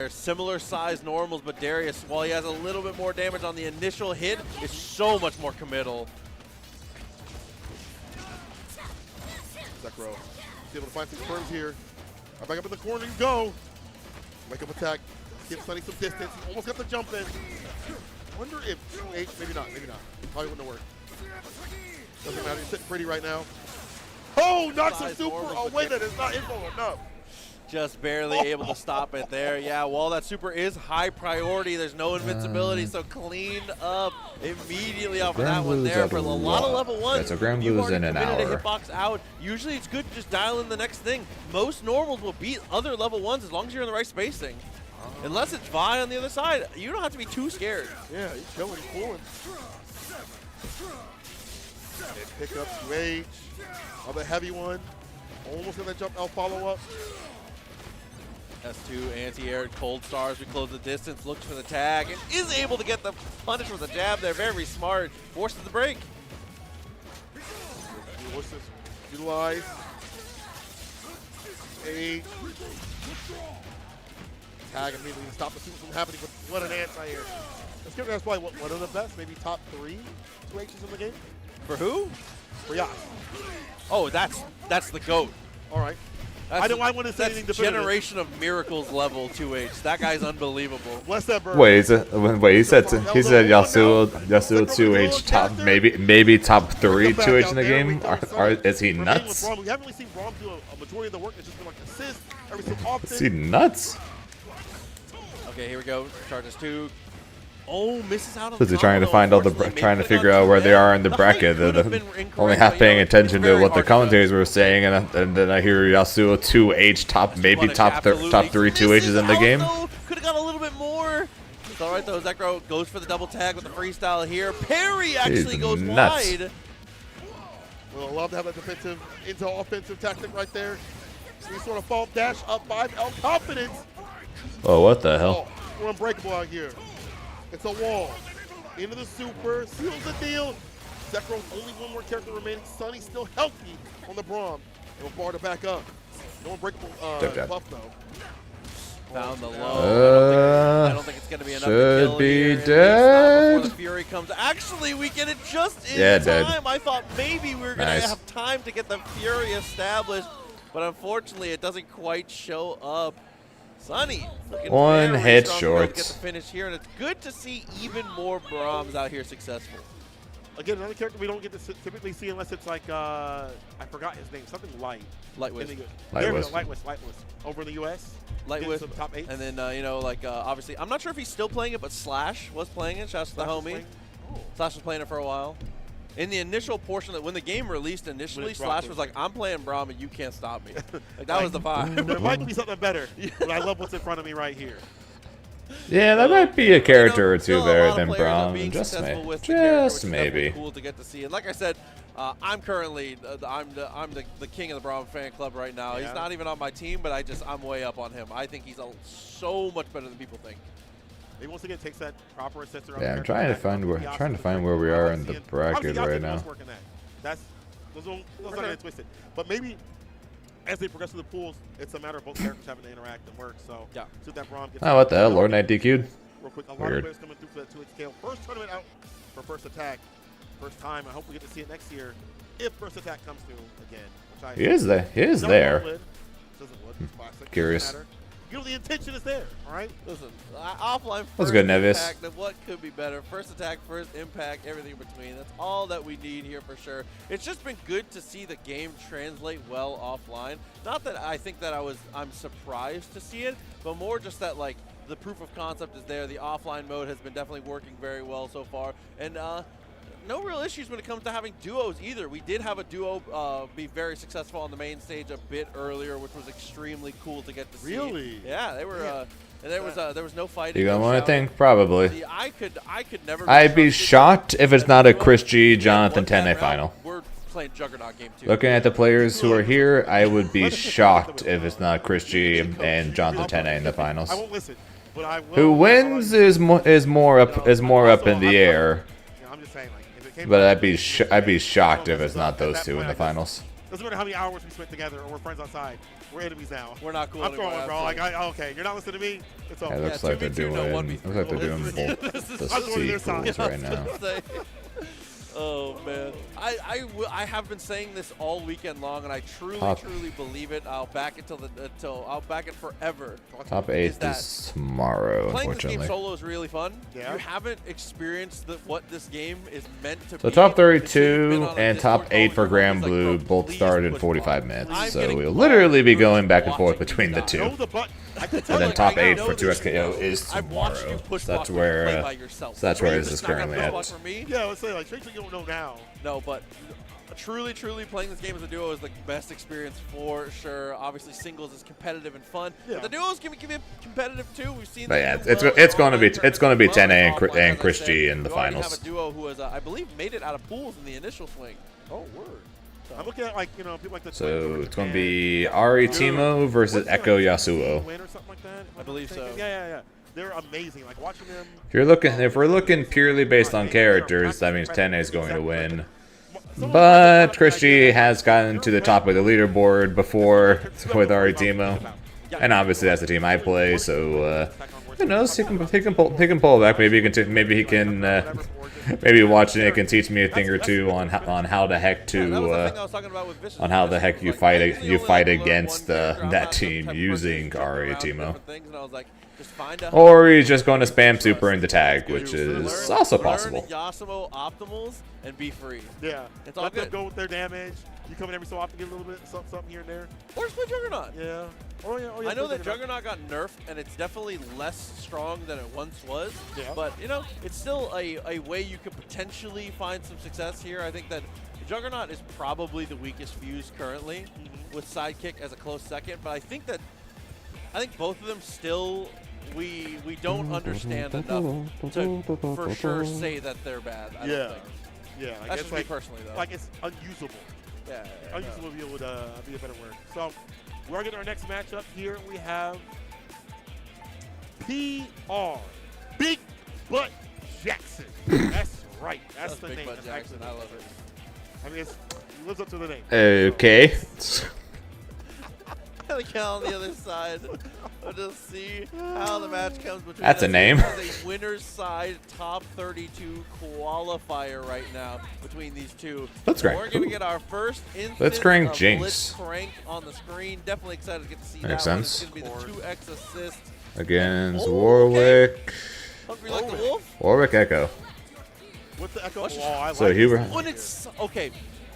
They're similar size normals, but Darius, while he has a little bit more damage on the initial hit, is so much more committal. Zekro, able to find some firms here. Right back up in the corner you go. Wake up attack. Give Sunny some distance. He almost got the jump in. Wonder if 2H, maybe not. Probably wouldn't have worked. Doesn't matter. He's sitting pretty right now. Oh, knocks him super. Oh, wait, that is not info enough. Just barely able to stop it there. Yeah, while that super is high priority, there's no invincibility, so clean up immediately off of that one there. For a lot of level ones, that's a Grand Blues in an hour. To hitbox out. Usually it's good to just dial in the next thing. Most normals will beat other level ones as long as you're in the right spacing. Unless it's Vi on the other side, you don't have to be too scared. Yeah, he's chilling, he's pulling. And pick up 2H. Another heavy one. Almost got that jump L follow-up. S2 anti-air cold stars. We close the distance, looks for the tag, and is able to get the punish with a jab there. Very smart. Forces the break. Utilize. A tag immediately to stop the super from happening, but what an anti-air. Let's give that's probably one of the best, maybe top 3 2Hs in the game. For who? For Yas. Oh, that's the GOAT. All right. I wouldn't say anything definitive. Generation of Miracles level 2H. That guy's unbelievable. Bless that bird. Wait, he said Yasuo 2H top maybe top 3 2H in the game. Is he nuts? We haven't really seen Braum do a majority of the work. It's just been like assist every so often. Is he nuts? Okay, here we go. Charges 2. Oh, misses out on Because they're trying to find all the trying to figure out where they are in the bracket. They're only half paying attention to what the commentators were saying, and then I hear Yasuo 2H top maybe top 3 2Hs in the game. Could have got a little bit more. It's all right though. Zekro goes for the double tag with the freestyle here. Parry actually goes wide. Well, I love to have that defensive into offensive tactic right there. So we sort of fall dash up 5L confidence. Oh, what the hell? Oh, we're unbreakable out here. It's a wall. Into the super, seals the deal. Zekro's only one more character remaining. Sunny's still healthy on the Braum. It'll bar to back up. No unbreakable buff though. Found the low. I don't think it's going to be enough to kill be here. dead. Before the Fury comes. Actually, we get it just in time. Dead. I thought maybe we were going to have time to get the Fury established, but unfortunately, it doesn't quite show up. Sunny, one hit short. Get the finish here, and it's good to see even more Brahms out here successful. Again, another character we don't get to typically see unless it's like I forgot his name, something light. Lightwist. Lightwist. Over in the U.S. Lightwist. Some top 8s. And then you know, like obviously, I'm not sure if he's still playing it, but Slash was playing it. Shouts to the homie. Slash was playing it for a while. In the initial portion, when the game released initially, Slash was like, I'm playing Braum and you can't stop me. Like, that was the vibe. There might be something better, but I love what's in front of me right here. Yeah, that might be a character or two better than Braum. Just maybe. Cool to get to see. And like I said, I'm currently I'm the king of the Braum fan club right now. Yeah. He's not even on my team, but I'm way up on him. I think he's so much better than people think. He once again takes that proper assessor. Yeah, I'm trying to find where we are in the bracket right now. Those are not twisted. But maybe as they progress through the pools, it's a matter of both characters having to interact and work. So yeah. So that Braum gets what the hell? Lord Knight DQ'd? Real quick, a lot of players coming through for that 2H scale. First tournament out for First Attack. First time. I hope we get to see it next year if First Attack comes through again. Which he is there. He is there. Curious. You know, the intention is there, all right? Listen, offline first. That's good, Nevis. Impact, what could be better? First attack, first impact, everything in between. That's all that we need here for sure. It's just been good to see the game translate well offline. Not that I think that I'm surprised to see it, but more just that like the proof of concept is there. The offline mode has been definitely working very well so far, and no real issues when it comes to having duos either. We did have a duo be very successful on the main stage a bit earlier, which was extremely cool to get to see. Really? Yeah, they were. And there was no fighting. You got one thing? Probably. See, I could never. I'd be shocked if it's not a Chris G, Jonathan Tene final. We're playing Juggernaut game 2. Looking at the players who are here, I would be shocked if it's not Chris G and Jonathan Tene in the finals. I won't listen, but I will. Who wins is more up in the air. I'm just saying, like, if it came But I'd be shocked if it's not those two in the finals. Doesn't matter how many hours we spent together or we're friends outside. We're enemies now. We're not cool I'm anymore. throwing, bro. Like, okay, you're not listening to me. It's all. Yeah, it looks like they're doing. Looks like they're doing both the sequels right now. Oh man, I have been saying this all weekend long, and I truly believe it. I'll back it I'll back it forever. Top 8 is tomorrow. Playing Unfortunately, this game solo is really fun. Yeah. You haven't experienced what this game is meant to be. so top 32 and top 8 for Grand Blue both started in 45 minutes. So we'll literally be going back and forth between the two. And then top 8 for 2XKO is tomorrow. So that's where this is currently at. Yeah, let's say like straight you don't know now. No, but truly playing this game as a duo is the best experience for sure. Obviously, singles is competitive and fun. Yeah. But the duos can be competitive too. We've seen. But yeah, it's going to be 10A and Chris G in the finals. We have a duo who has, I believe, made it out of pools in the initial swing. Oh, word. I'm looking at people like the. So it's going to be Ari Timo versus Echo Yasuo. I believe so. Yeah. They're amazing. Like watching them. If we're looking purely based on characters, that means 10A is going to win. But Chris G has gotten to the top of the leaderboard before with Ari Timo, and obviously that's the team I play. So who knows? He can pull back. Maybe he can. Maybe watching it can teach me a thing or two on how the heck you fight against that team using Ari Timo. Or he's just going to spam super into tag, which is also possible. Yasuo optimals and be free. Yeah. It's all Let them good. go with their damage. You come in every so often, get a little bit something here and there. Or just play Juggernaut. Yeah. Oh yeah. I know that Juggernaut got nerfed, and it's definitely less strong than it once was. Yeah. But, you know, it's still a way you could potentially find some success here. I think that Juggernaut is probably the weakest fuse currently, with Sidekick as a close second. But I think both of them still, we don't understand enough to for sure say that they're bad. I don't think. Yeah. That's just me personally, though. Like it's unusable. Yeah. Unusable would be a better word. So we're getting our next matchup here. We have PR, Big Butt Jackson. That's right. That's the Big name. Butt That's Jackson. actually I love it. I mean, it lives up to the name. Okay. The cow on the other side. We'll just see how the match comes between. That's a name. It's a winner's side top 32 qualifier right now between these two. Blitzcrank. We're going to get our first instance Blitzcrank of Jinx. Blitzcrank on the screen. Definitely excited to get to see Makes that sense. one. It's going to be the 2x assist. Against Oh, Warwick. Hungry like the wolf? Warwick Echo. What's the echo? What's Oh, I So like he this. were. When it's okay.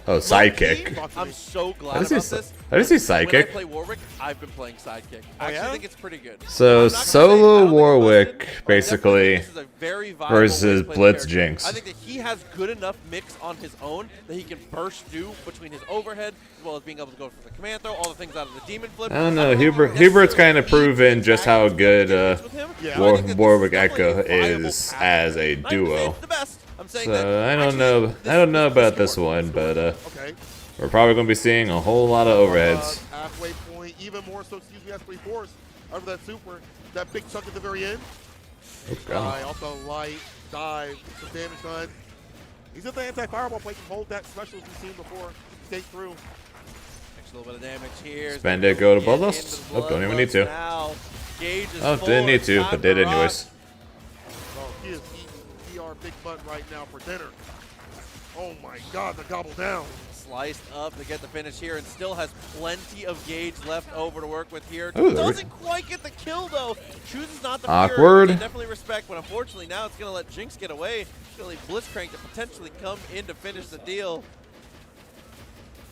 Oh, sidekick. I'm so glad I about just this. see When I sidekick. play Warwick, I've been playing sidekick. I yeah? actually think it's pretty good. So I'm not gonna say I solo don't think it's Warwick busted, but I definitely basically think this is a very viable versus way to play the Blitz character. Jinx. I think that he has good enough mix on his own that he can burst through between his overhead as well as being able to go for the command throw, all the things out of the demon flip. I don't know. Hubert's kind of proven just how good Warwick Echo is as a duo. So I don't know about this one, but Okay. we're probably going to be seeing a whole lot of overheads. Halfway point, even more so, excuse me, that's 3/4 over that super. That big chunk at the very end. Oh, God. Also light, dive, some damage done. He's at the anti-fireball plate and hold that special as we've seen before. Skate through. Makes a little bit of damage here. Spend it, go to Bloodlust. Oh, don't even need to. Oh, didn't need to, but did anyways. Oh, he is eating PR Big Butt right now for dinner. Oh my God, the gobble down. Sliced up to get the finish here and still has plenty of gauge left over to work with here. Ooh, Doesn't quite get the kill though. Chooses not to Awkward. fear. Definitely respect, but unfortunately now it's going to let Jinx get away. It's going to leave Blitzcrank to potentially come in to finish the deal.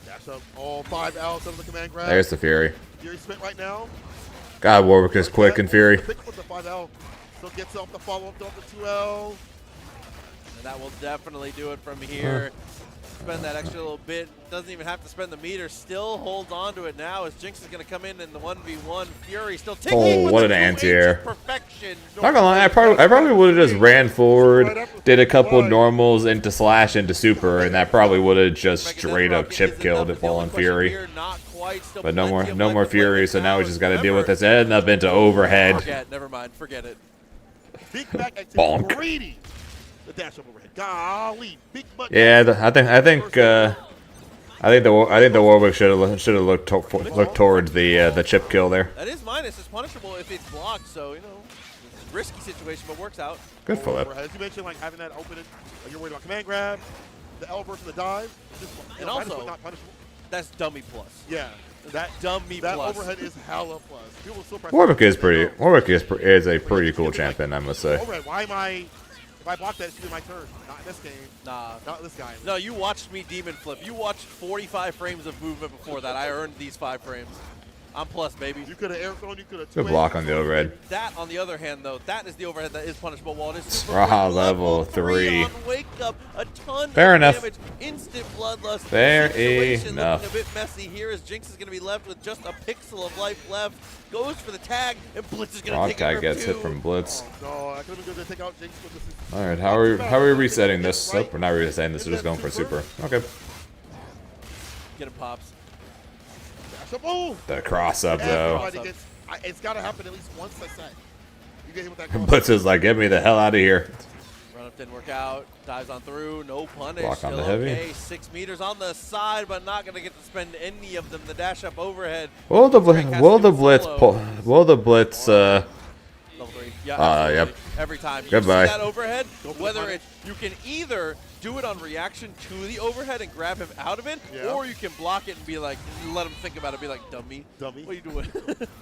Dash up all 5 L's of the command grab. There's the Fury. Fury spent right now. God, Warwick is quick and Fury. Pick up the 5L. So gets up the follow-up to the 2L. And that will definitely do it from here. Spend that extra little bit. Doesn't even have to spend the meter. Still holds on to it now as Jinx is going to come in the 1v1. Fury still taking Oh, with what the an 2H anti-air. Perfection. Not gonna lie, I probably would have just ran forward, did a couple normals into slash into super, and that probably would have just straight up chip killed it falling Fury. But no more Fury, so now we just got to deal with this heading up into overhead. Never mind, forget it. Big back activity. Bonk. Greedy. The dash up overhead. Golly, Big Butt. Yeah, I I think the Warwick should have looked towards the chip kill there. That is minus. It's punishable if it's blocked. So you know, it's a risky situation, but works out. Good flip. As you mentioned, like having that open, you're worried about command grab, the L versus the dive, and also not punishable. That's dummy plus. Yeah, that dummy that plus. overhead is hella plus. People still press Warwick is is a pretty cool champion, I must say. Overhead. Why am I? If I block that, it should be my turn. Not in this game. Nah. Not this guy. No, you watched me demon flip. You watched 45 frames of movement before that. I earned these 5 frames. I'm plus, baby. You could have air thrown. You could have. Good block on the overhead. That, on the other hand, though, that is the overhead that is punishable. While it is Raw level 3. On wake up, a ton Fair of enough. damage, instant bloodlust. Fair Situation enough. looking a bit messy here as Jinx is going to be left with just a pixel of life left. Goes for the tag, and Blitz is going to take a Tag grip gets too. hit from Blitz. Oh, no, I could have been good to take out Jinx, but this is. All right, how are we resetting this? Nope, we're not resetting this. We're just going for super. Okay. Get him pops. Oh! The cross up though. It's got to happen at least once a set. You get hit with that cross. Blitz is like, get me the hell out of here. Run up didn't work out. Dives on through. No punish. Block on Still the heavy. okay. 6 meters on the side, but not going to get to spend any of them. The dash up overhead. Will the Blitz Level 3. Yeah, yep. Every time. You Goodbye. see that overhead, whether it's, you can either do it on reaction to the overhead and grab him out of it, or you can block it and be like, let him think about it, be like, dummy. Dummy. What are you doing?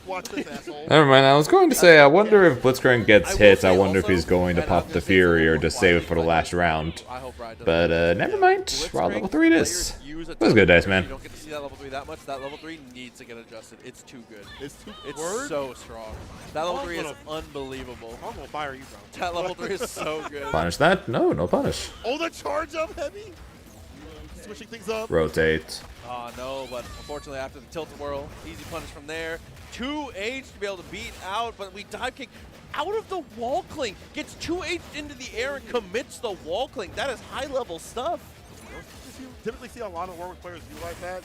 Watch this, asshole. Never mind. I was going to say, I wonder if Blitzcrank gets hits. I wonder if he's going to pop the Fury or just save it for the last round. I hope Ryan doesn't. But never mind. Raw level 3 it is. That was good dice, man. You don't get to see that level 3 that much. That level 3 needs to get adjusted. It's too good. It's too It's word? so strong. That level 3 is unbelievable. I'm going to fire you, bro. That level 3 is so good. Punish that? No, no punish. Oh, the charge up heavy. Switching things up. Rotate. Oh, no, but unfortunately after the tilt whirl, easy punish from there. 2H to be able to beat out, but we dive kick out of the wall cling. Gets 2H into the air and commits the wall cling. That is high-level stuff. You typically see a lot of Warwick players utilize that.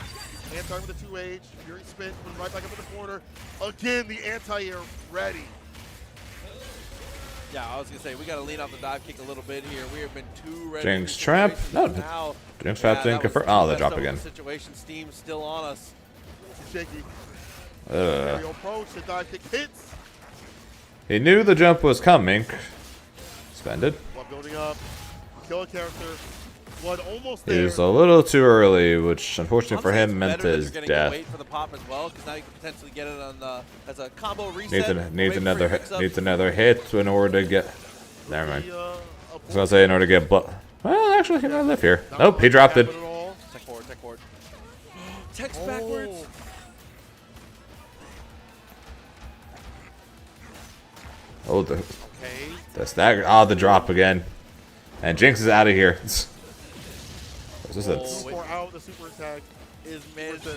Anti with the 2H, Fury spin, put right back up in the corner. Again, the anti-air ready. Yeah, I was going to say, we got to lean off the dive kick a little bit here. We have been too ready. Jinx trap? No. Now, Jinx trap didn't confirm. Oh, the drop again. Situation Steam still on us. Shaky. Aerial approach, the dive kick hits. He knew the jump was coming. Spend it. Blood building up. Kill a character. Blood almost there. He was a little too early, which unfortunately for Honestly, him meant his you're death. Wait for the pop as well, because now you can potentially get it on the, as a combo reset. Needs another hit in order to get. Never mind. I was gonna say in order to get blood. Well, actually, he might live here. Nope, he dropped it. Tech forward, tech forward. Tech's backwards. Oh, the stagger. Oh, the drop again. And Jinx is out of here. Out the super attack is managed.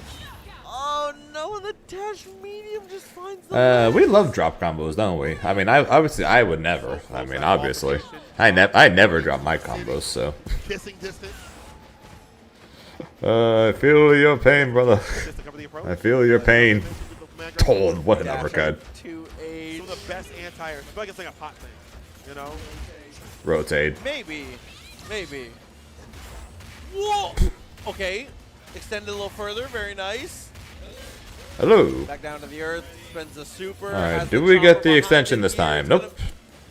Oh no, the dash medium just finds the we love drop combos, don't we? I mean, obviously I would never. I mean, obviously, I never drop my combos. So. Kissing distance. I feel your pain, brother. I feel your pain. Told what an uppercut. Some of the best anti-airs. I feel like it's like a pot thing, you know? Rotate. Maybe. Whoa! Okay. Extend it a little further. Very nice. Hello. Back down to the earth. Spends a super. Alright, do we get the extension this time? Nope.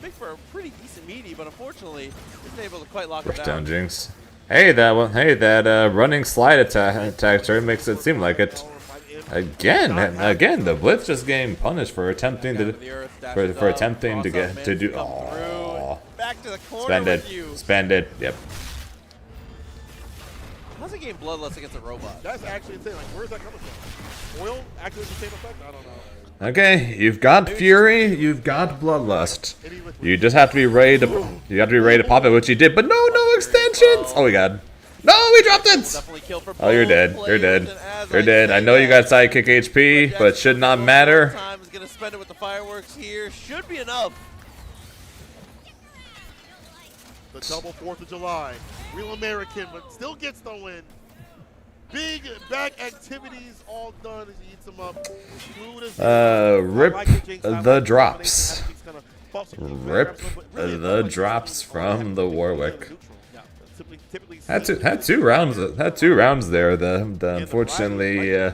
Make for a pretty decent meaty, but unfortunately, isn't able to quite lock it Rush down. down Jinx. Hey, that one. Hey, that running slide attack turn makes it seem like it. Again, the Blitz just getting punished for attempting to get to do. Oh. Back to the corner. Spend it. Yep. How's it getting bloodlust against a robot? That's actually insane. Like, where's that coming from? Oil actually the same effect? I don't know. Okay, you've got Fury, you've got Bloodlust. You just have to be ready to pop it, which he did. But no extensions. Oh my God. No, he dropped it! Oh, you're dead. You're dead. You're dead. I know you got sidekick HP, but it should not matter. Time is going to spend it with the fireworks here. Should be enough. The double 4th of July. Real American, but still gets the win. Big back activities all done as he eats them up. Rip the drops. Rip the drops from the Warwick. typically Had two rounds. Had 2 rounds there. The unfortunately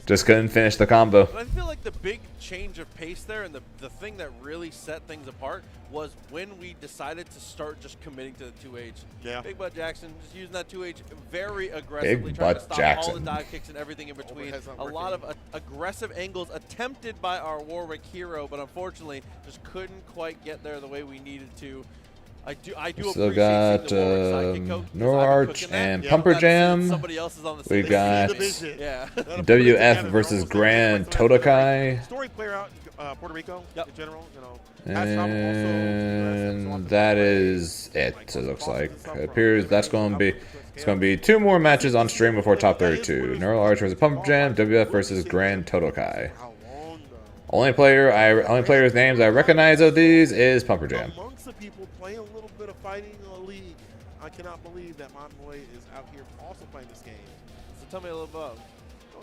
just couldn't finish the combo. But I feel like the big change of pace there, and the thing that really set things apart was when we decided to start just committing to the 2H. Yeah. Big Butt Jackson just using that 2H very aggressively, Big trying to Butt stop Jackson. all the dive kicks and everything in between. Overhead's not A lot of aggressive angles attempted by our Warwick hero, but unfortunately just couldn't quite get there the way we needed to. I do Still appreciate got seeing the Warwick sidekick coach, 'cause Nor I've been Arch cooking that. and Yeah, Pumper that's it. Jam. Somebody else is on the We same got division. Yeah. WF versus Grand Todokai. Story player out in Puerto Rico in general, you know. And that is it. It looks like. It appears that's going to be. It's going to be 2 more matches on stream before top 32. Neural Arch versus Pumper Jam. WF versus Grand Todokai. Only player's names I recognize of these is Pumper Jam. Amongst the people playing a little bit of fighting in the league, I cannot believe that my boy is out here also playing this game. So tell me a little about.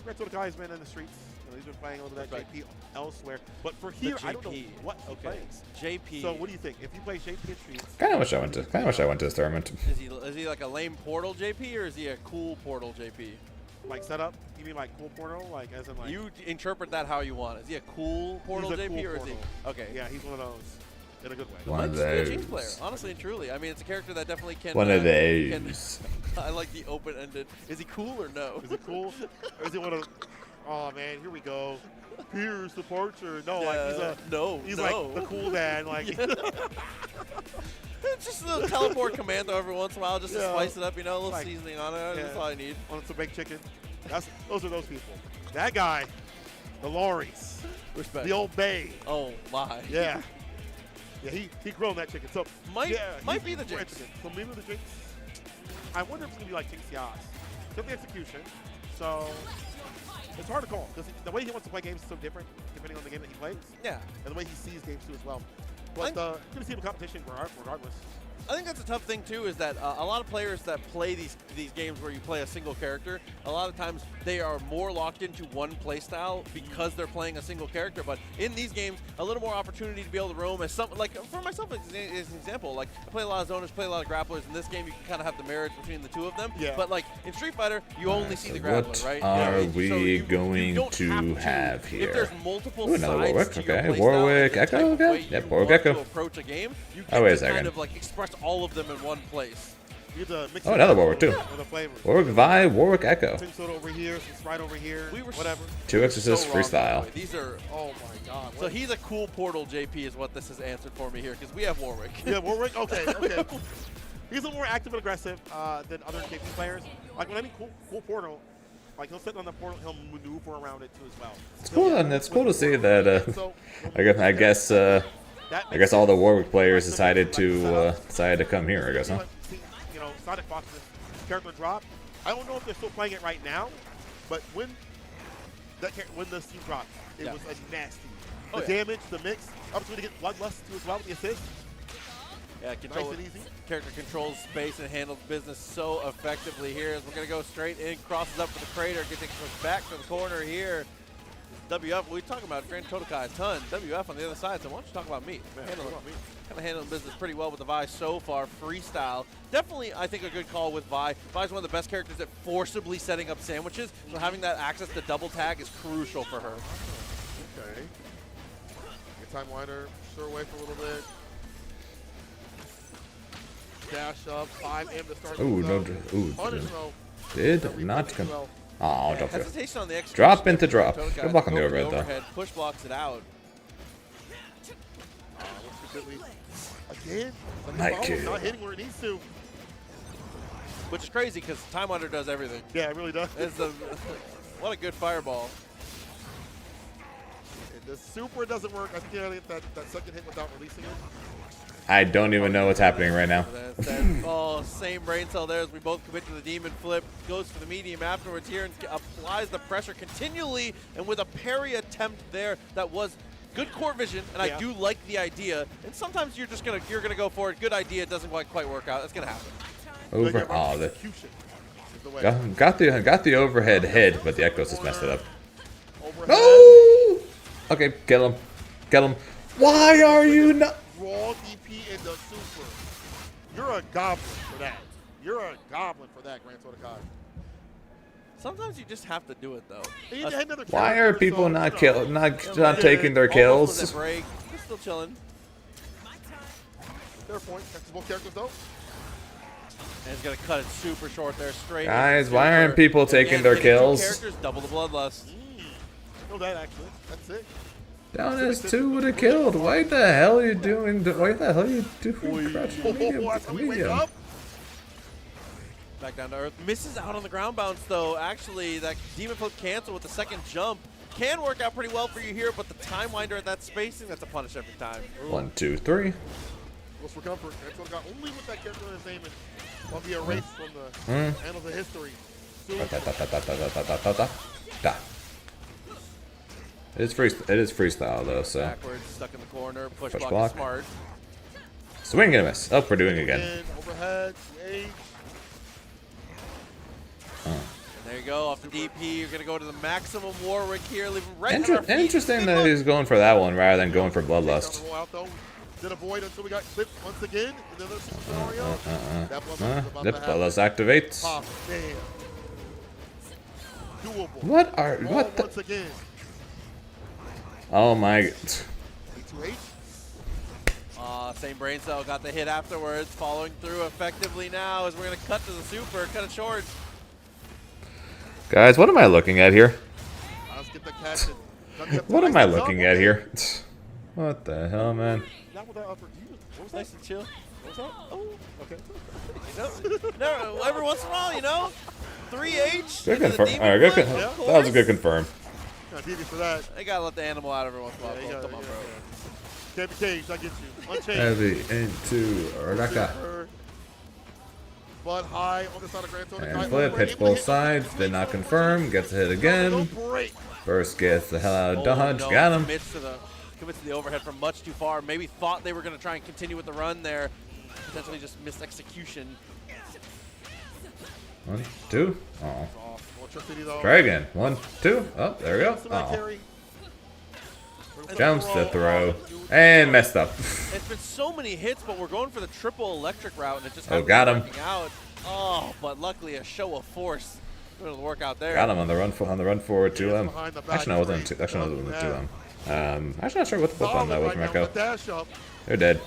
Great to the guy has been in the streets. You know, he's been playing a little bit of JP elsewhere. But for here, I don't know what he plays. JP. So what do you think? If you play JP in streets, Kind of wish I went to this tournament. Is he like a lame Portal JP, or is he a cool Portal JP? like setup, you mean like cool Portal, like as in like You interpret that how you want. Is he a cool Portal He's a JP, cool or is he? Portal. Okay. Yeah, he's one of those in a good way. One of Might just be a Jinx those. player, honestly and truly. I mean, it's a character that definitely can. One of can- those. I like the open-ended. Is he cool or no? Is it cool? Or is it one of? Oh man, here we go. Here's departure. No, like he's a no. He's no. like the cool dad, like. It's just a little teleport commando every once in a while, just to Yeah. spice it up, you know, a little Like, seasoning on it. That's yeah. all I need. On some baked chicken. Those are those people. That guy, the Lauries, Respect. the Old Bay. Oh my. Yeah. Yeah, he grown that chicken. So Might yeah, be the he's Jinx. chicken. So maybe the Jinx. I wonder if it's gonna be like Jinx Yas. Took the execution. So it's hard to call because the way he wants to play games is so different depending on the game that he plays Yeah. and the way he sees games too as well. But you're gonna see him in competition regardless. I think that's a tough thing too, is that a lot of players that play these games where you play a single character, a lot of times they are more locked into one play style because they're playing a single character. But in these games, a little more opportunity to be able to roam. As some, like for myself as an example, like I play a lot of zoners, play a lot of grapplers. In this game, you can kind of have the marriage between the two of them. Yeah. But like in Street Fighter, you only see the What grappler, right? are Yeah, we so you going don't to have here? If there's multiple Ooh, another sides Warwick, to your okay. play Warwick style and the type Echo of way again? Yep, you Warwick want Echo. to approach a game, you Oh, get wait a to second. kind of like express all of them in one place. You get to mix Oh, it another up Warwick, too. with the flavors. Warwick Vi, Warwick Echo. Some soda over here, some Sprite over here, We were whatever. 2 Exorcist So wrong, by the freestyle. way. These are. Oh my God. So he's a cool Portal JP is what this has answered for me here, because we have Warwick. Yeah, Warwick. Okay, okay. He's a little more active and aggressive than other JP players. Like when I mean cool Portal, like he'll sit on the portal, he'll maneuver around it too as well. It's cool, and it's cool to see that. So, I guess all the Warwick players decided to come here. I guess, huh? You know, Sonic Fox's character drop. I don't know if they're still playing it right now, but when the scene dropped, it was a nasty. The damage, the mix, opportunity to get Bloodlust too as well with the assist. Yeah, Nice and easy. Character controls space and handles business so effectively here. As we're going to go straight in, crosses up for the crater, gets pushed back to the corner here. WF, we talking about Grand Todokai a ton. WF on the other side, so why don't you talk about me? Kind of handling business pretty well with the Vi so far. Freestyle. Definitely, I think, a good call with Vi. Vi's one of the best characters at forcibly setting up sandwiches, so having that access to double tag is crucial for her. Okay. Good time winder, sure away for a little bit. Dash up, 5M to start. Ooh, no. Punish though. Did not come. Oh, drop through. Hesitation on the execution. Drop into drop. Todokai Good block on the over overhead, though. Push blocks it out. Again, Night kill. not hitting where it needs to. Which is crazy because Time Wonder does everything. Yeah, it really does. It's a, what a good fireball. The super doesn't work. I think you gotta get that second hit without releasing it. I don't even know what's happening right now. Oh, same brain cell there as we both commit to the demon flip. Goes for the medium afterwards here and applies the pressure continually, and with a parry attempt there that was good core vision, and I do like the idea. And sometimes you're gonna go for it. Good idea, it doesn't quite work out. That's gonna happen. Over. Oh, Execution is the way. got the overhead head, but the Echoes just messed it up. Overhead. No! Okay, kill him. Kill him. Why are you not? Raw DP in the super. You're a goblin for that. You're a goblin for that, Grand Soda. Sometimes you just have to do it though. Why are people not taking their Almost kills? with a break. They're still chilling. Fair point. That's both characters though. And he's gonna cut it super short there, straight. Guys, why aren't people taking their kills? Characters double the bloodlust. Know that actually. That's it. Down as 2 would have killed. Why the hell are you doing? Why the hell are you doing? Medium. Back down to earth. Misses out on the ground bounce though. Actually, that demon flip cancel with the second jump can work out pretty well for you here, but the time winder at that spacing, that's a punish every time. 1, 2, 3. What's for comfort? Grand Soda only with that character in his name and will be erased from the annals of history. It is freestyle though, so. Backwards, stuck in the corner, push block, block. smart. Swing and a miss. Oh, we're doing it again. Overhead, There you go, off the DP. You're gonna go to the maximum Warwick here, leaving right Interesting that he's going for that one rather than going for bloodlust. Did avoid until we got clipped once again in another scenario. Bloodlust activates. Pop, damn. Doable. What the? Once again. Oh my. 828. Same brain cell got the hit afterwards, following through effectively now as we're gonna cut to the super, cut it short. Guys, what am I looking at here? Let's get the catch. What am I looking at here? What the hell, man? Not with that upper. What was that? Nice and chill. What was that? Oh, okay. No, every once in a while, you know, 3H. Good confirm. Alright, good. That was a good confirm. For that. They gotta let the animal out every once in a while. Yeah, Come on, bro. Can't be caged. I get you. Unchanged. Heavy into Raka. But high on the side of Grand Soda. And flip, hits both sides, did not confirm, gets a hit again. First gets the hell out of dodge, got him. Commits to the overhead from much too far. Maybe thought they were going to try and continue with the run there. Potentially just missed execution. 1, 2. Oh. Electricity, Try again. 1, 2. Oh, there we go. Oh. Jumps the throw. And messed up. It's been so many hits, but we're going for the triple electric route, and it just hasn't got been him. working out. Oh, but luckily a show of force going to work out there. Got him on the run forward to him. Actually, no, it wasn't two. Actually, no, it wasn't 2 them. Actually, not sure what the flip on that was, Marco. They're dead.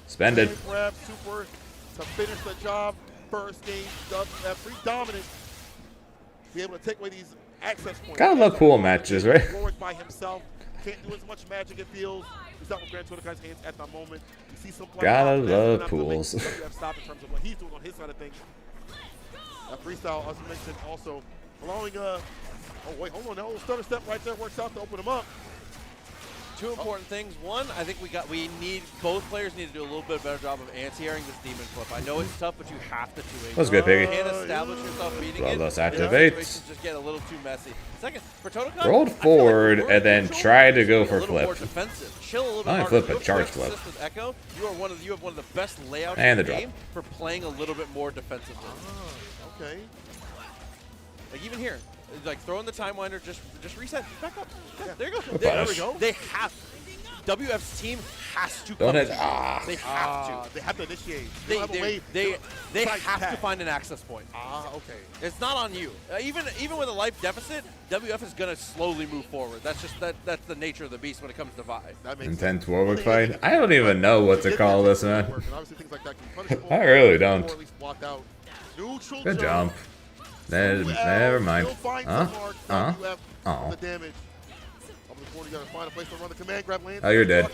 Spended. Grab super to finish the job. First game, free dominant. Be able to take away these access points. Gotta love pool matches, right? Warwick by himself. Can't do as much magic, it feels. He's not with Grand Soda hands at the moment. You see some gotta love pools. Stop in terms of what he's doing on his side of things. That freestyle, as you mentioned, also allowing oh wait, hold on, that little stutter step right there works out to open him up. Two important things. One, I think both players need to do a little bit better job of anti-airing this demon flip. I know it's tough, but you have to 2H. That's good, Piggy. You can't establish yourself beating Bloodlust it. activates. Just get a little too messy. Second, for Totokai, Rolled forward and then tried to go for flip. More defensive. Chill a little bit I harder. flip a charge flip. With Echo, you have one of the best layouts And in the the game for playing a little bit more defensively. Okay. Like even here, like throwing the time winder, just reset, back up. Yeah, there you go. There we go. They have. WF's team has to Don't come it? to you. They have to. They have to initiate. They have to find an access point. Okay. It's not on you. Even with a life deficit, WF is gonna slowly move forward. That's just that's the nature of the beast when it comes to Vi. Intense Warwick fight. I don't even know what to call this, man. I really don't. Good jump. Never mind. Oh. Oh, you're dead.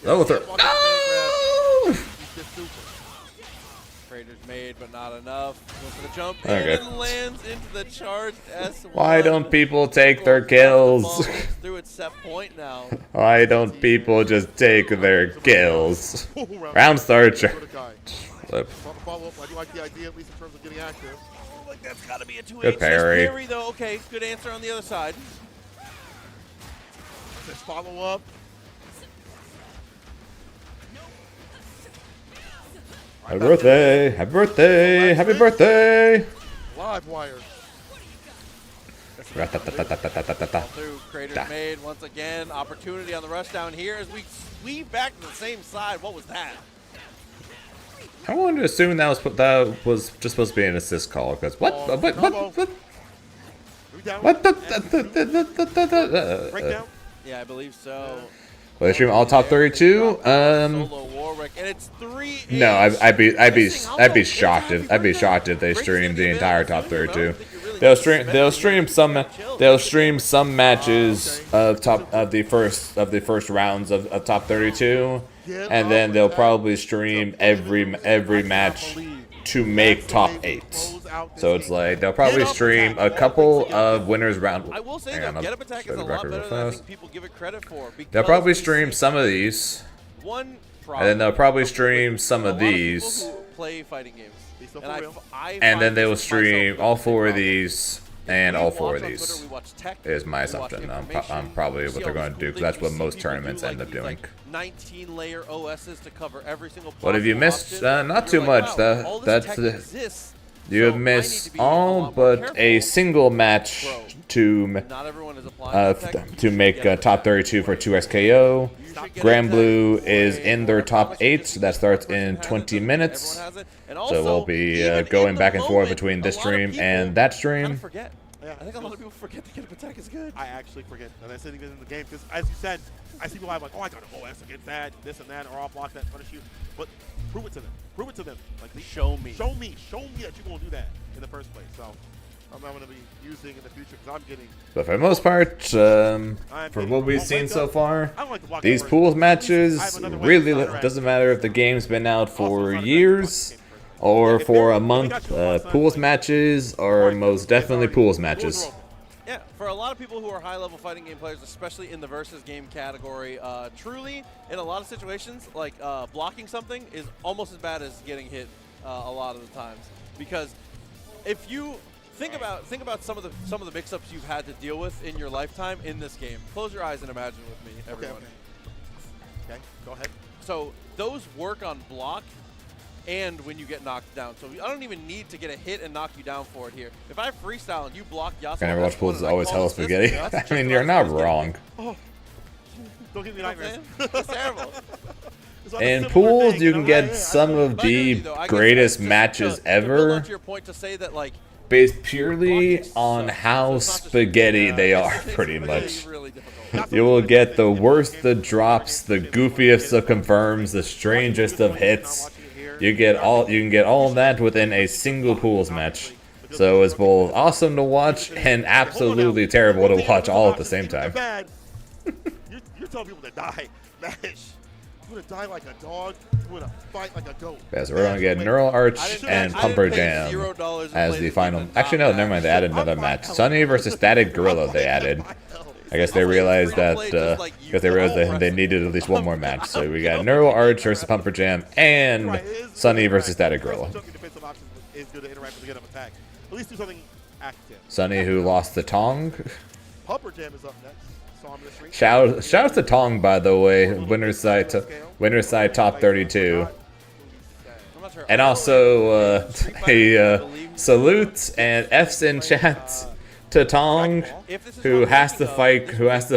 Level 3. No! Crater's made, but not enough. Goes for the jump Okay. and lands into the charged S1. Why don't people take their kills? Through its set point now. Why don't people just take their kills? Round starter. Flip. Follow up. I do like the idea, at least in terms of getting active. Like that's got to be a 2H. Good parry. Parry though. Okay, good answer on the other side. Let's follow up. Happy birthday! Happy birthday! Happy birthday! Live wire. Through Crater's made once again. Opportunity on the rush down here as we weave back to the same side. What was that? I wanted to assume that was just supposed to be an assist call, because what? Breakdown. Yeah, I believe so. Will they stream all top 32? Solo Warwick, and it's 3. No, I'd be shocked if they streamed the entire top 32. They'll stream some matches of the first rounds of top 32, and then they'll probably stream every match to make top 8. So it's like they'll probably stream a couple of winners round. I will say that Get Up Attack is a lot better than I think people give it credit for. They'll probably stream some of these, and then they'll probably stream some of these, play fighting games. and then they will stream all 4 of these and all 4 of these. Is my assumption. I'm probably what they're going to do, because that's what most tournaments end up doing. 19-layer OSs to cover every single. What have you missed? Not too much. That's you have missed all but a single match to make top 32 for 2SKO. Grand Blue is in their top 8, so that starts in 20 minutes. So we'll be going back and forth between this stream and that stream. I think a lot of people forget that Get Up Attack is good. I actually forget, and I said even in the game, because as you said, I see people like, oh, I got an OS against that, this and that, or I'll block that, punish you. But prove it to them. Prove it to them. Like, show me that you're going to do that in the first place. So I'm not going to be using in the future, because I'm getting. But for the most part, for what we've seen so far, these pools matches really doesn't matter if the game's been out for years or for a month. Pools matches are most definitely pools matches. Yeah, for a lot of people who are high-level fighting game players, especially in the versus game category, truly, in a lot of situations, like blocking something is almost as bad as getting hit a lot of the times. Because if you think about some of the mix-ups you've had to deal with in your lifetime in this game, close your eyes and imagine with me, everyone. Okay, go ahead. So those work on block and when you get knocked down. So I don't even need to get a hit and knock you down for it here. If I freestyle and you block Yasuo, I never watch pools is always hella spaghetti. I mean, you're not wrong. Oh. Don't give me nightmares. It's terrible. In pools, you can get some of the greatest matches ever, to your point to say that, like, based purely on how spaghetti they are, pretty much. You will get the worst of drops, the goofiest of confirms, the strangest of hits. You can get all of that within a single pools match. So it's both awesome to watch and absolutely terrible to watch all at the same time. You're telling people to die. You want to die like a dog, you want to fight like a goat. Yeah, so we're going to get Neural Arch and Pumper Jam as the final. Actually, no, never mind. They added another match. Sunny versus Static Gorilla they added. I guess they realized that they needed at least one more match. So we got Neural Arch versus Pumper Jam and Sunny versus Static Gorilla. Sunny, who lost the Tong. Pumper Jam is up next. Shout out to Tong, by the way, winner's side top 32, and also a salute and F's in chat to Tong, who has to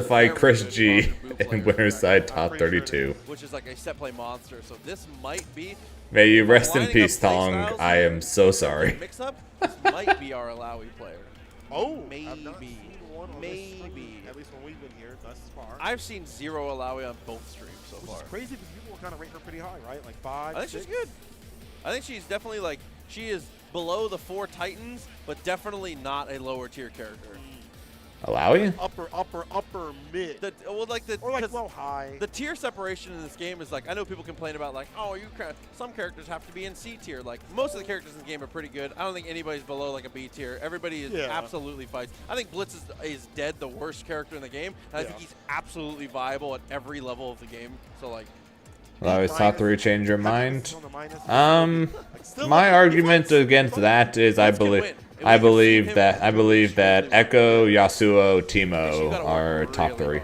fight Chris G in winner's side top 32. Which is like a set play monster. So this might be. May you rest in peace, Tong. I am so sorry. Mix up. This might be our Alawi player. Oh, maybe. At least when we've been here thus far. I've seen 0 Alawi on both streams so far. Which is crazy because people kind of rate her pretty high, right? Like 5, I think 6? she's good. I think she's definitely like, she is below the 4 Titans, but definitely not a lower tier character. Alawi? Upper mid. Or like low high. The tier separation in this game is like, I know people complain about like, oh, some characters have to be in C tier. Like most of the characters in the game are pretty good. I don't think anybody's below like a B tier. Everybody is absolutely fights. I think Blitz is dead the worst character in the game. And I think he's absolutely viable at every level of the game. So like, Alawi's top 3 change your mind. My argument against that is I believe that Echo, Yasuo, Teemo are top 3.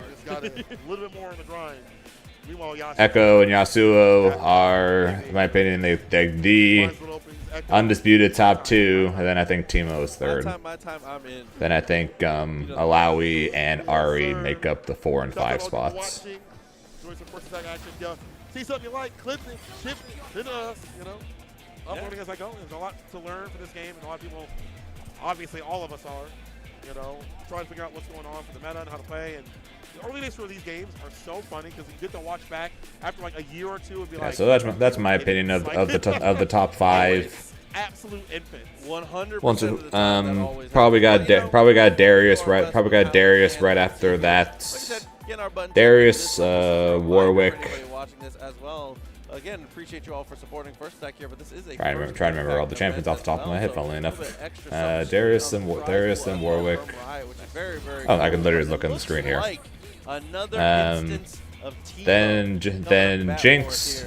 Echo and Yasuo are, in my opinion, they're the undisputed top 2, and then I think Teemo is 3rd. Then I think Alawi and Ari make up the 4 and 5 spots. See something you like, clip it, ship it, hit us, uploading as I go. There's a lot to learn for this game, and a lot of people, obviously all of us are, you know, trying to figure out what's going on for the meta and how to play. And the early days for these games are so funny because you get to watch back after like a year or two and be like. So that's my opinion of the top 5. Absolute infants. 100%. Once of the time that always probably happens. got Darius right. Probably got Darius right after that. Darius, Warwick. Everybody watching this as well. Again, appreciate you all for supporting First Attack here, but this is a Trying to remember all the champions off the top of my head. Funnily enough, Darius and Warwick. Oh, I can literally look on the screen here. Then Jinx.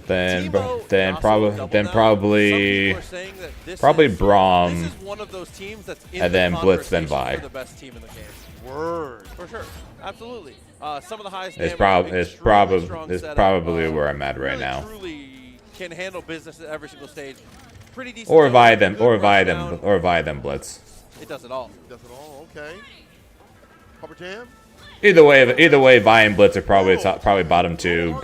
Then probably Braum, and then Blitz, then Vi. The best team in the game. Word. For sure. Absolutely. Some of the highest. It's probably where I'm at right now. Truly can handle business at every single stage. Pretty decent. Or Vi them Blitz. It does it all. It does it all. Okay. Pupper Jam. Either way, Vi and Blitz are probably bottom 2.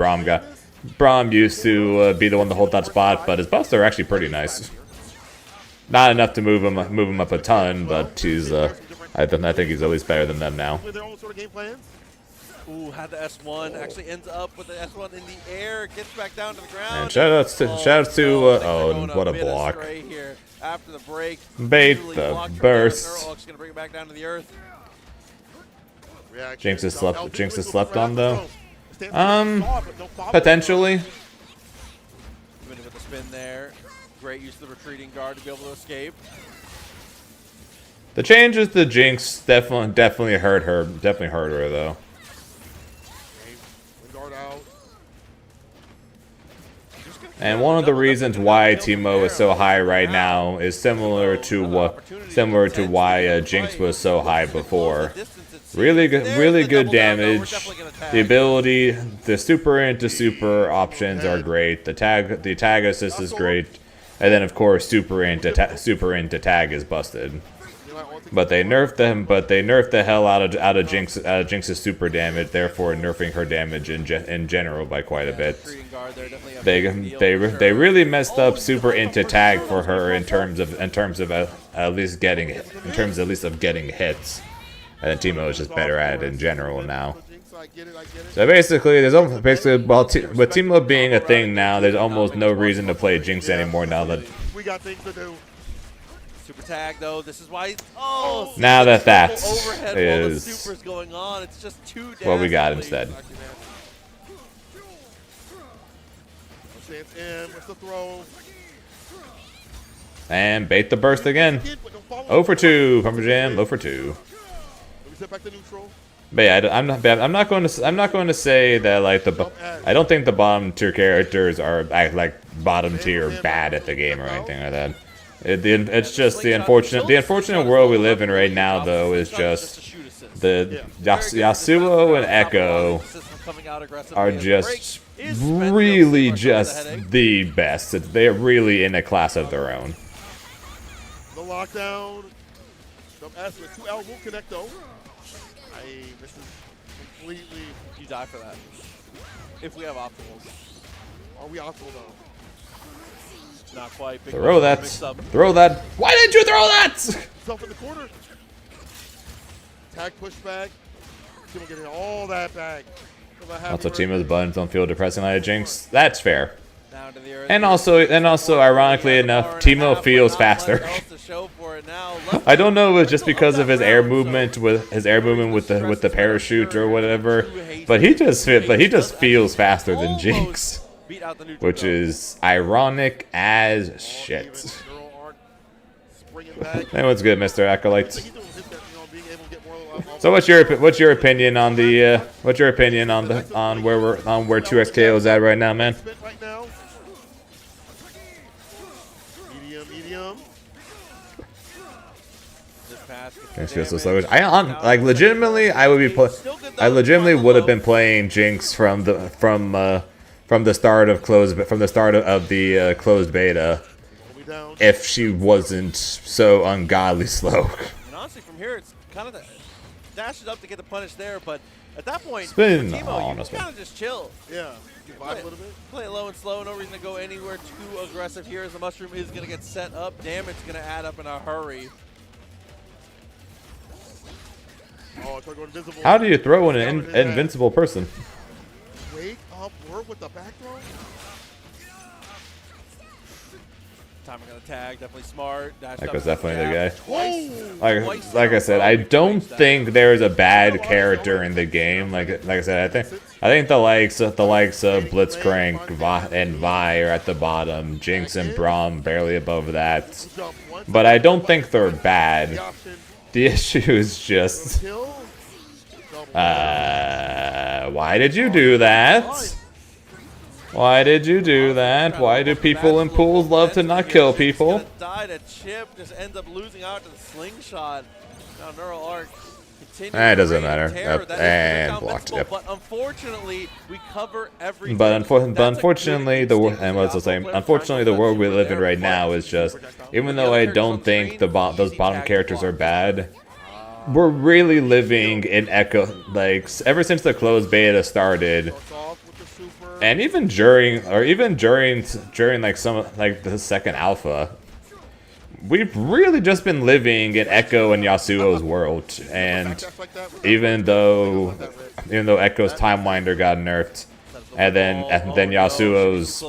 Braum used to be the one to hold that spot, but his buffs are actually pretty nice. Not enough to move him up a ton, but he's I think he's at least better than them now. Ooh, had the S1, actually ends up with the S1 in the air, gets back down to the ground. And shoutouts to oh, what a block. Here after the break. Bait the burst. Gonna bring it back down to the earth. Jinx has slept on though. Potentially. With the spin there. Great use of the retreating guard to be able to escape. The changes to Jinx definitely hurt her. Definitely hurt her though. And one of the reasons why Teemo is so high right now is similar to why Jinx was so high before. Really good damage. The ability, the super into super options are great. The tag assist is great, and then of course super into tag is busted. But they nerfed them. But they nerfed the hell out of Jinx's super damage, therefore nerfing her damage in general by quite a bit. They really messed up super into tag for her in terms of at least getting hits. And Teemo is just better at it in general now. So basically, with Teemo being a thing now, there's almost no reason to play Jinx anymore now that. We got things to do. Super tag though. This is why. Now that overhead is the supers going on. It's just too what we got instead. And bait the burst again. 0 for 2, Pumper Jam. 0 for 2. But yeah, I'm not going to say that like I don't think the bottom tier characters are like bottom tier bad at the game or anything like that. It's just the unfortunate world we live in right now though is just the Yasuo and Echo are just really just the best. They're really in a class of their own. The lockdown. Jump S with 2L will connect though. This is completely. You die for that. If we have optimals. Are we optimal though? Not quite. Big throw that. Throw that. Why didn't you throw that? Self in the corner. Tag pushback. Teemo getting all that back. Also, Teemo's buttons don't feel depressing like a Jinx. That's fair. And also, ironically enough, Teemo feels faster. I don't know if it's just because of his air movement with the parachute or whatever, but he just feels faster than Jinx, which is ironic as shit. Hey, what's good, Mr. Acolyte? So what's your opinion on the on where 2XKO is at right now, man? Jinx feels so sluggish. I legitimately would have been playing Jinx from the start of the closed beta if she wasn't so ungodly slow. And honestly, from here it's kind of dashes up to get the punish there, but At that point, Spin. Timo, Oh, you no spin. kind of just chill. Yeah, you vibe a little bit. Play it low and slow. No reason to go anywhere too aggressive here as the mushroom is going to get set up. Damage going to add up in a hurry. Oh, it's going to go invisible. How do you throw an invincible person? Wake up, work with the back throw. Timing on the tag, definitely smart. That was definitely the guy. Twice Like I said, I don't think there's a bad character in the game. Like I said, I think the likes of Blitzcrank and Vi are at the bottom. Jinx and Braum barely above that. But I don't think they're bad. The issue is just, why did you do that? Why did you do that? Why do people in pools love to not kill people? Die to Chip, just ends up losing out to the slingshot. Now Neural Arc continues. It doesn't matter. And blocked. Yep. But unfortunately, we cover everything. But unfortunately, unfortunately, the world we live in right now is just, even though I don't think those bottom characters are bad, we're really living in Echo. Like ever since the closed beta started. And even during like the second alpha, we've really just been living in Echo and Yasuo's world. And even though Echo's Timewinder got nerfed, and then Yasuo's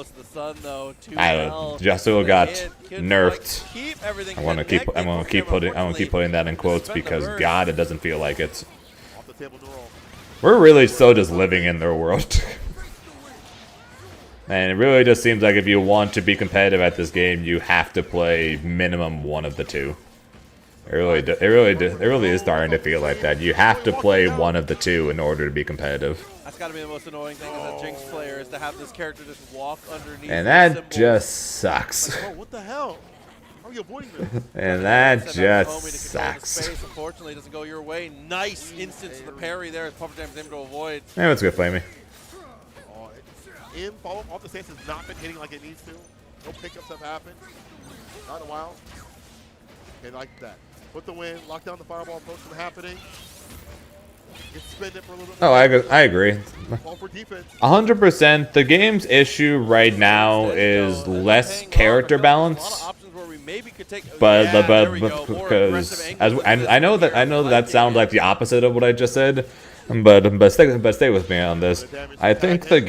Yasuo got nerfed. I'm gonna keep putting that in quotes because God, it doesn't feel like it. We're really so just living in their world. And it really just seems like if you want to be competitive at this game, you have to play minimum one of the two. It really is starting to feel like that. You have to play one of the two in order to be competitive. That's got to be the most annoying thing as a Jinx player is to have this character just walk underneath. And that just sucks. Like, what the hell? How are you avoiding this? And that just sucks. Unfortunately, it doesn't go your way. Nice instance of the parry there as Puffer Jam's able to avoid. Hey, what's good, Flamey? In follow off the stance has not been hitting like it needs to. No pickups have happened. Not in a while. Okay, like that. Put the win, lock down the fireball approach from happening. Spin it for a little bit more. Oh, I agree. Call for defense. 100%. The game's issue right now is less character balance. But because I know that sounds like the opposite of what I just said. But stay with me on this. I think the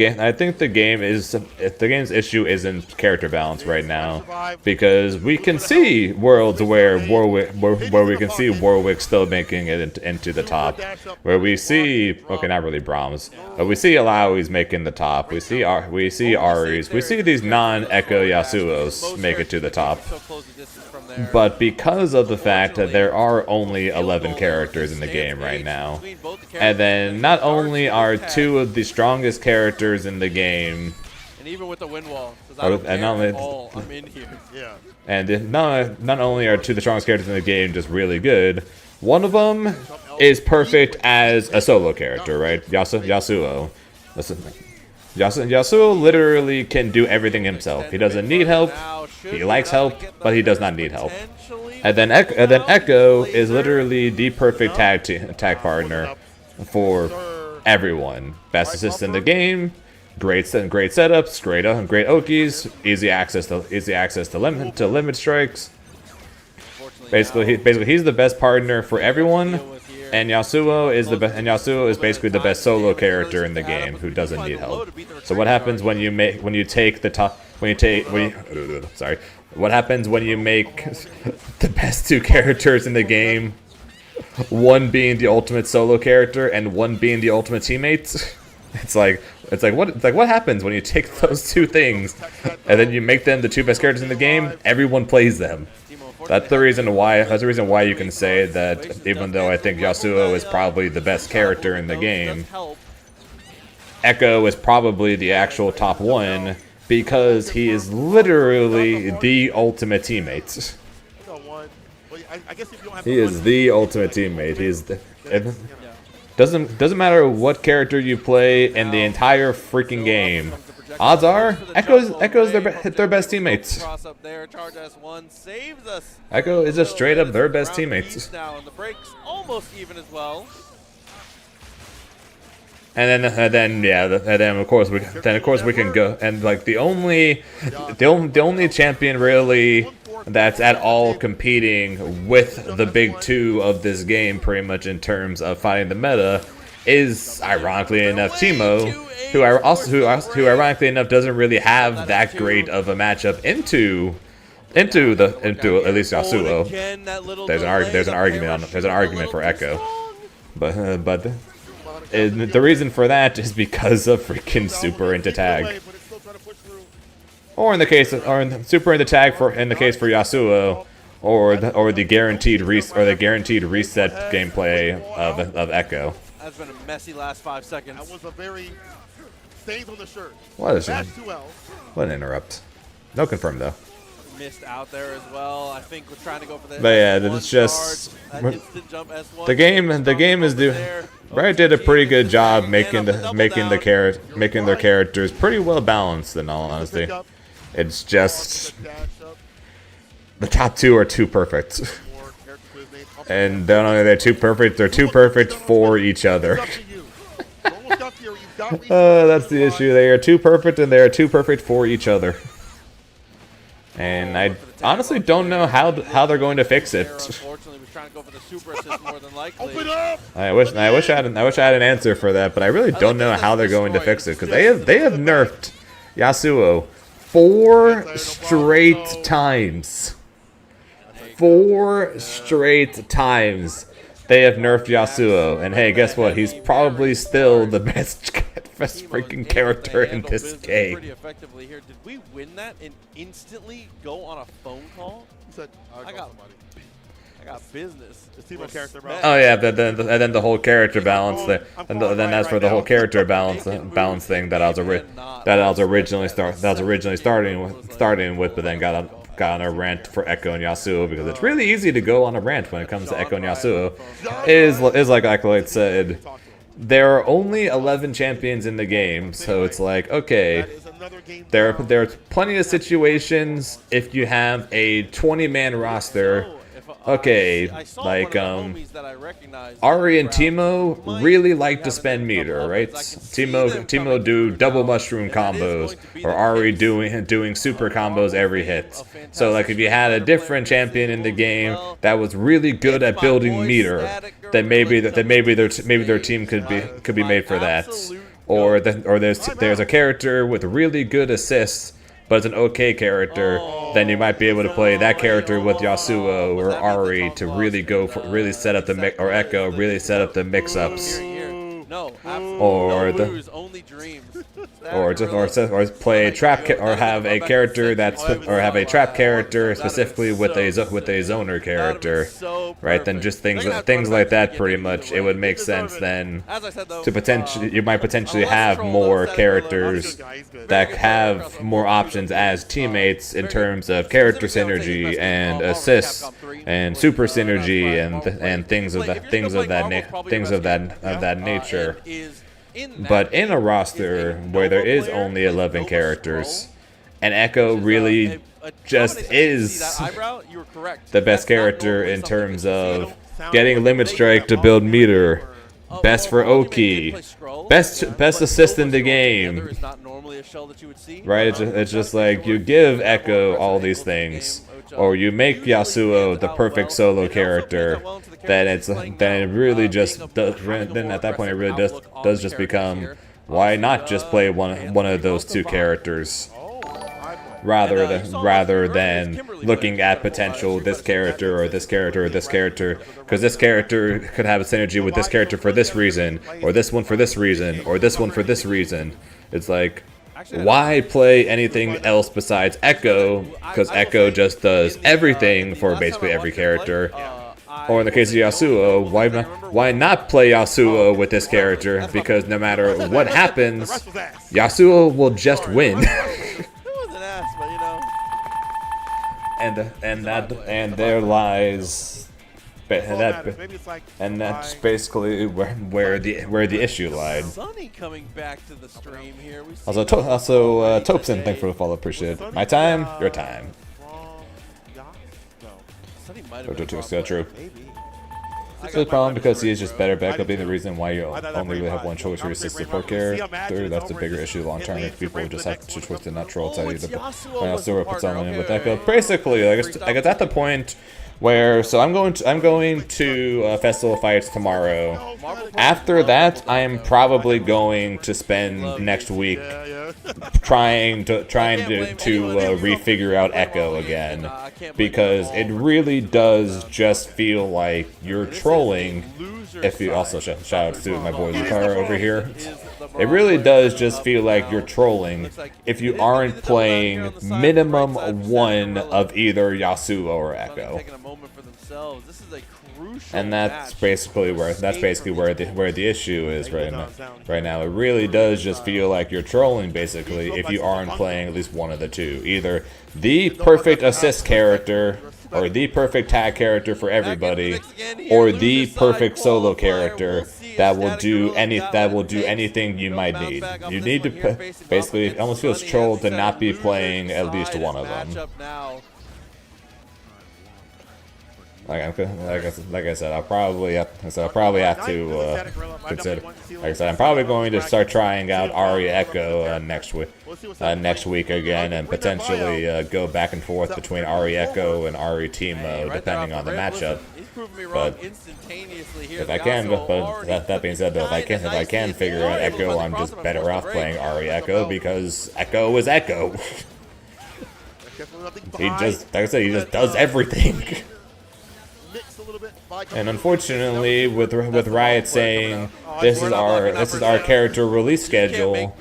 game's issue isn't character balance right now, because we can see worlds where we can see Warwick still making it into the top, where we see not really Brahms, but we see Alawi's making the top. We see Ari's. We see these non-Echo Yasuos make it to the top. But because of the fact that there are only 11 characters in the game right now, and then not only are two of the strongest characters in the game, and even with the wind wall, I'm in here. Yeah. And not only are two of the strongest characters in the game just really good, one of them is perfect as a solo character, right? Yasuo. Yasuo literally can do everything himself. He doesn't need help. He likes help, but he does not need help. And then Echo is literally the perfect tag partner for everyone. Best assist in the game, great setups, great Okies, easy access to limit strikes. Basically, he's the best partner for everyone. And Yasuo is basically the best solo character in the game who doesn't need help. So what happens when you make what happens when you make the best two characters in the game, one being the ultimate solo character and one being the ultimate teammate? It's like what happens when you take those two things and then you make them the two best characters in the game? Everyone plays them. That's the reason why you can say that even though I think Yasuo is probably the best character in the game, Echo is probably the actual top one, because he is literally the ultimate teammate. He is the ultimate teammate. Doesn't matter what character you play in the entire freaking game. Odds are, Echo's their best teammates. Echo is just straight up their best teammates. Now, and the break's almost even as well. And then of course we can go, and like the only champion really that's at all competing with the big two of this game, pretty much in terms of fighting the meta, is ironically enough Teemo, who ironically enough doesn't really have that great of a matchup into at least Yasuo. There's an argument for Echo, but the reason for that is because of freaking super into tag, or in the case of, super into tag in the case for Yasuo, or the guaranteed reset gameplay of Echo. That's been a messy last 5 seconds. That was a very stains on the shirt. What is it? What an interrupt. No confirm though. Missed out there as well. I think we're trying to go for the. But yeah, it's just the game is doing. Riot did a pretty good job making their characters pretty well balanced. In all honesty, it's just the top two are too perfect, and not only they're too perfect for each other. That's the issue. They are too perfect, and they are too perfect for each other. And I honestly don't know how they're going to fix it. I wish I had an answer for that, but I really don't know how they're going to fix it, because they have nerfed Yasuo 4 straight times. 4 straight times they have nerfed Yasuo, and hey, guess what? He's probably still the best freaking character in this game. Pretty effectively here. Did we win that and instantly go on a phone call? I got business. Oh yeah, and then the whole character balance thing, and then as for the whole character balance thing that I was originally starting with, but then got on a rant for Echo and Yasuo, because it's really easy to go on a rant when it comes to Echo and Yasuo. Is like Acolyte said, there are only 11 champions in the game, so it's like, okay, there are plenty of situations if you have a 20-man roster. Okay, like Ari and Teemo really like to spend meter, right? Teemo do double mushroom combos, or Ari doing super combos every hit. So like if you had a different champion in the game that was really good at building meter, then maybe their team could be made for that. Or there's a character with really good assists, but it's an okay character, then you might be able to play that character with Yasuo or Ari to really set up the mix, or Echo really set up the mix-ups. Or play a trap or have a character have a trap character specifically with a zoner character, right? Then just things like that, pretty much it would make sense then to you might potentially have more characters that have more options as teammates in terms of character synergy and assists and super synergy and things of that nature. But in a roster where there is only 11 characters, and Echo really just is the best character in terms of getting Limit Strike to build meter, best for Oki, best assist in the game, right? It's just like you give Echo all these things, or you make Yasuo the perfect solo character, then at that point it really does just become, why not just play one of those two characters rather than looking at potential this character or this character or this character, because this character could have a synergy with this character for this reason, or this one for this reason, or this one for this reason. It's like, why play anything else besides Echo? Because Echo just does everything for basically every character. Or in the case of Yasuo, why not play Yasuo with this character? Because no matter what happens, Yasuo will just win. And there lies, and that's basically where the issue lied. Also, Topson, thanks for the follow, appreciate it. My time, your time. True. It's a problem because he is just better backup, being the reason why you only really have one choice for your assist support character. That's the bigger issue long term. If people just have to twist the natural, tell you to Yasuo puts someone in with Echo. Basically, like it's at the point where I'm going to Festival Fights tomorrow. After that, I'm probably going to spend next week trying to refigure out Echo again, because it really does just feel like you're trolling. If you also shout out to my boy Lucar over here, it really does just feel like you're trolling if you aren't playing minimum one of either Yasuo or Echo. And that's basically where the issue is right now. Right now, it really does just feel like you're trolling basically if you aren't playing at least one of the two, either the perfect assist character or the perfect tag character for everybody, or the perfect solo character that will do anything you might need. You need to basically, it almost feels trolled to not be playing at least one of them. Like I said, I'll probably have to consider. Like I said, I'm probably going to start trying out Ahri Echo next week again, and potentially go back and forth between Ahri Echo and Ahri Teemo, depending on the matchup. But if I can, that being said, though, if I can figure out Echo, I'm just better off playing Ahri Echo, because Echo is Echo. He just, like I said, he just does everything. And unfortunately, with Riot saying this is our character release schedule,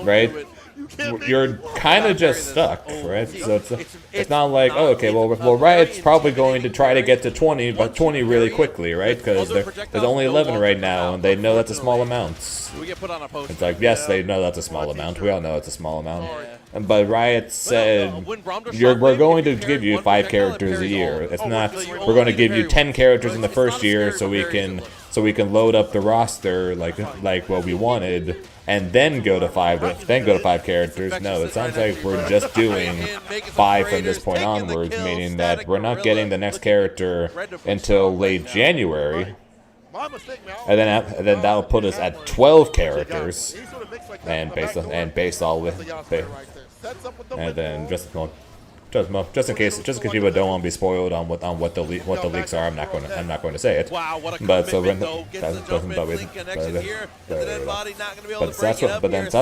right? You're kind of just stuck, right? So it's not like, oh, okay, well Riot's probably going to try to get to 20, but 20 really quickly, right? Because there's only 11 right now, and they know that's a small amount. It's like, yes, they know that's a small amount. We all know it's a small amount. But Riot said, we're going to give you 5 characters a year. It's not, we're going to give you 10 characters in the first year so we can load up the roster like what we wanted, and then go to 5 characters. No, it sounds like we're just doing 5 from this point onwards, meaning that we're not getting the next character until late January. And then that'll put us at 12 characters, and then just in case people don't want to be spoiled on what the leaks are, I'm not going to say it. But so that's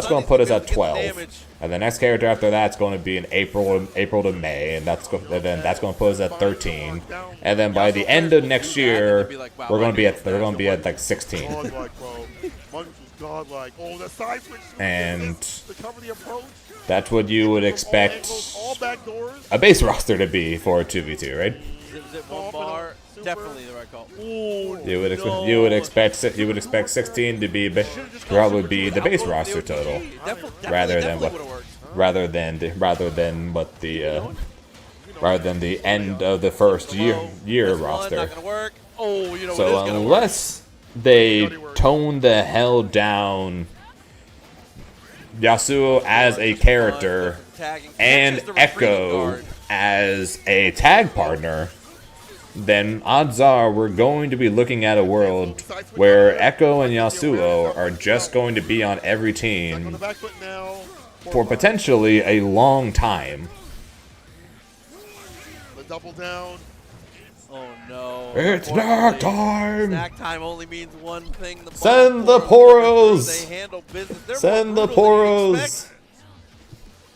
going to put us at 12, and the next character after that's going to be in April to May, and then that's going to put us at 13, and then by the end of next year we're going to be at like 16. And that's what you would expect a base roster to be for a 2v2, right? Definitely the right call. You would expect 16 to be probably be the base roster total, rather than the end of the first year roster. So unless they tone the hell down Yasuo as a character and Echo as a tag partner, then odds are we're going to be looking at a world where Echo and Yasuo are just going to be on every team for potentially a long time. The double down. Oh no. It's snack time! Snack time only means one thing. Send the poros! Send the poros!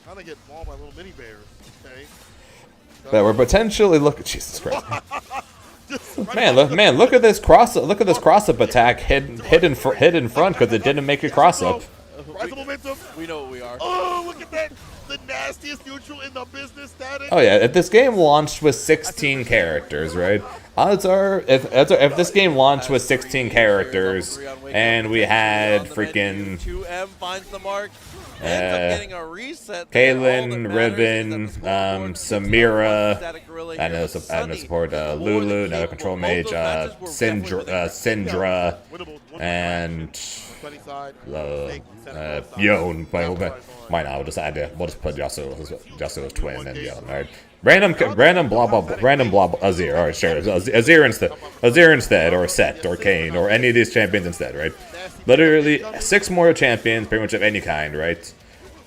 How they get mauled by little mini bears, okay? That we're potentially Jesus Christ. Man, look at this cross up attack hit in front because it didn't make a cross up. Rise of momentum. We know what we are. Oh, look at that. The nastiest neutral in the business status. Oh yeah, if this game launched with 16 characters, right? Odds are, if this game launched with 16 characters and we had freaking 2M finds the mark. Ends up getting a reset. Kaylin, Riven, Samira, I know support Lulu, another control mage, Syndra, and Yon. Why not? We'll just put Yasuo's twin and Yon. All right. Random blah Azir. All right, sure. Azir instead, or Set, or Kayn, or any of these champions instead, right? Literally 6 more champions, pretty much of any kind, right?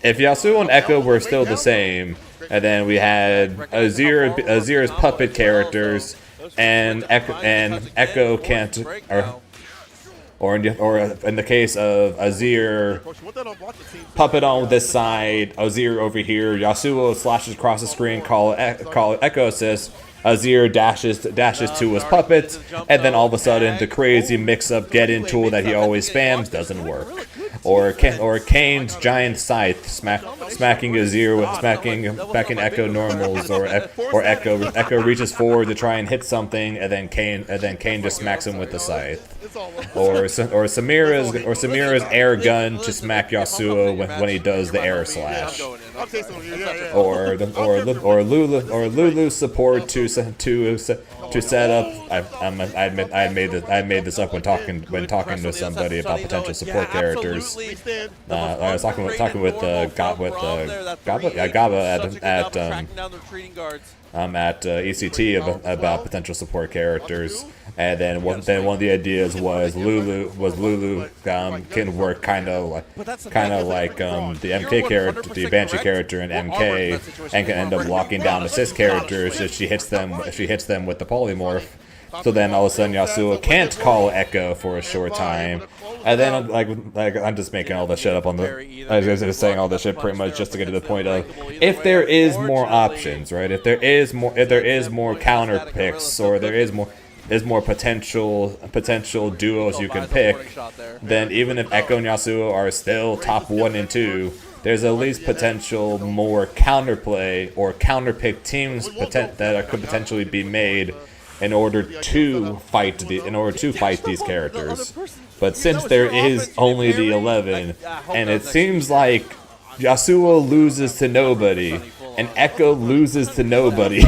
If Yasuo and Echo were still the same, and then we had Azir's puppet characters, and Echo can't, or in the case of Azir, puppet on this side, Azir over here, Yasuo slashes across the screen, call it Echo assist, Azir dashes to his puppet, and then all of a sudden the crazy mix-up get-in tool that he always spams doesn't work. Or Kane's giant scythe smacking Azir with smacking Echo normals, or Echo reaches forward to try and hit something, and then Kayn just smacks him with the scythe. Or Samira's air gun to smack Yasuo when he does the air slash. Or Lulu's support to set up. I made this up when talking to somebody about potential support characters. I was talking with Gaba at ECT about potential support characters, and then one of the ideas was Lulu can work kind of like the MK character, the Banshee character in MK, and can end up locking down assist characters if she hits them with the polymorph. So then all of a sudden Yasuo can't call Echo for a short time, and then like I'm just making all this shit up on the. I was just saying all this shit pretty much just to get to the point of if there is more options, right? If there is more counter picks, or there is more potential duos you can pick, then even if Echo and Yasuo are still top 1 and 2, there's at least potential more counterplay or counterpick teams that could potentially be made in order to fight these characters. But since there is only the 11, and it seems like Yasuo loses to nobody and Echo loses to nobody,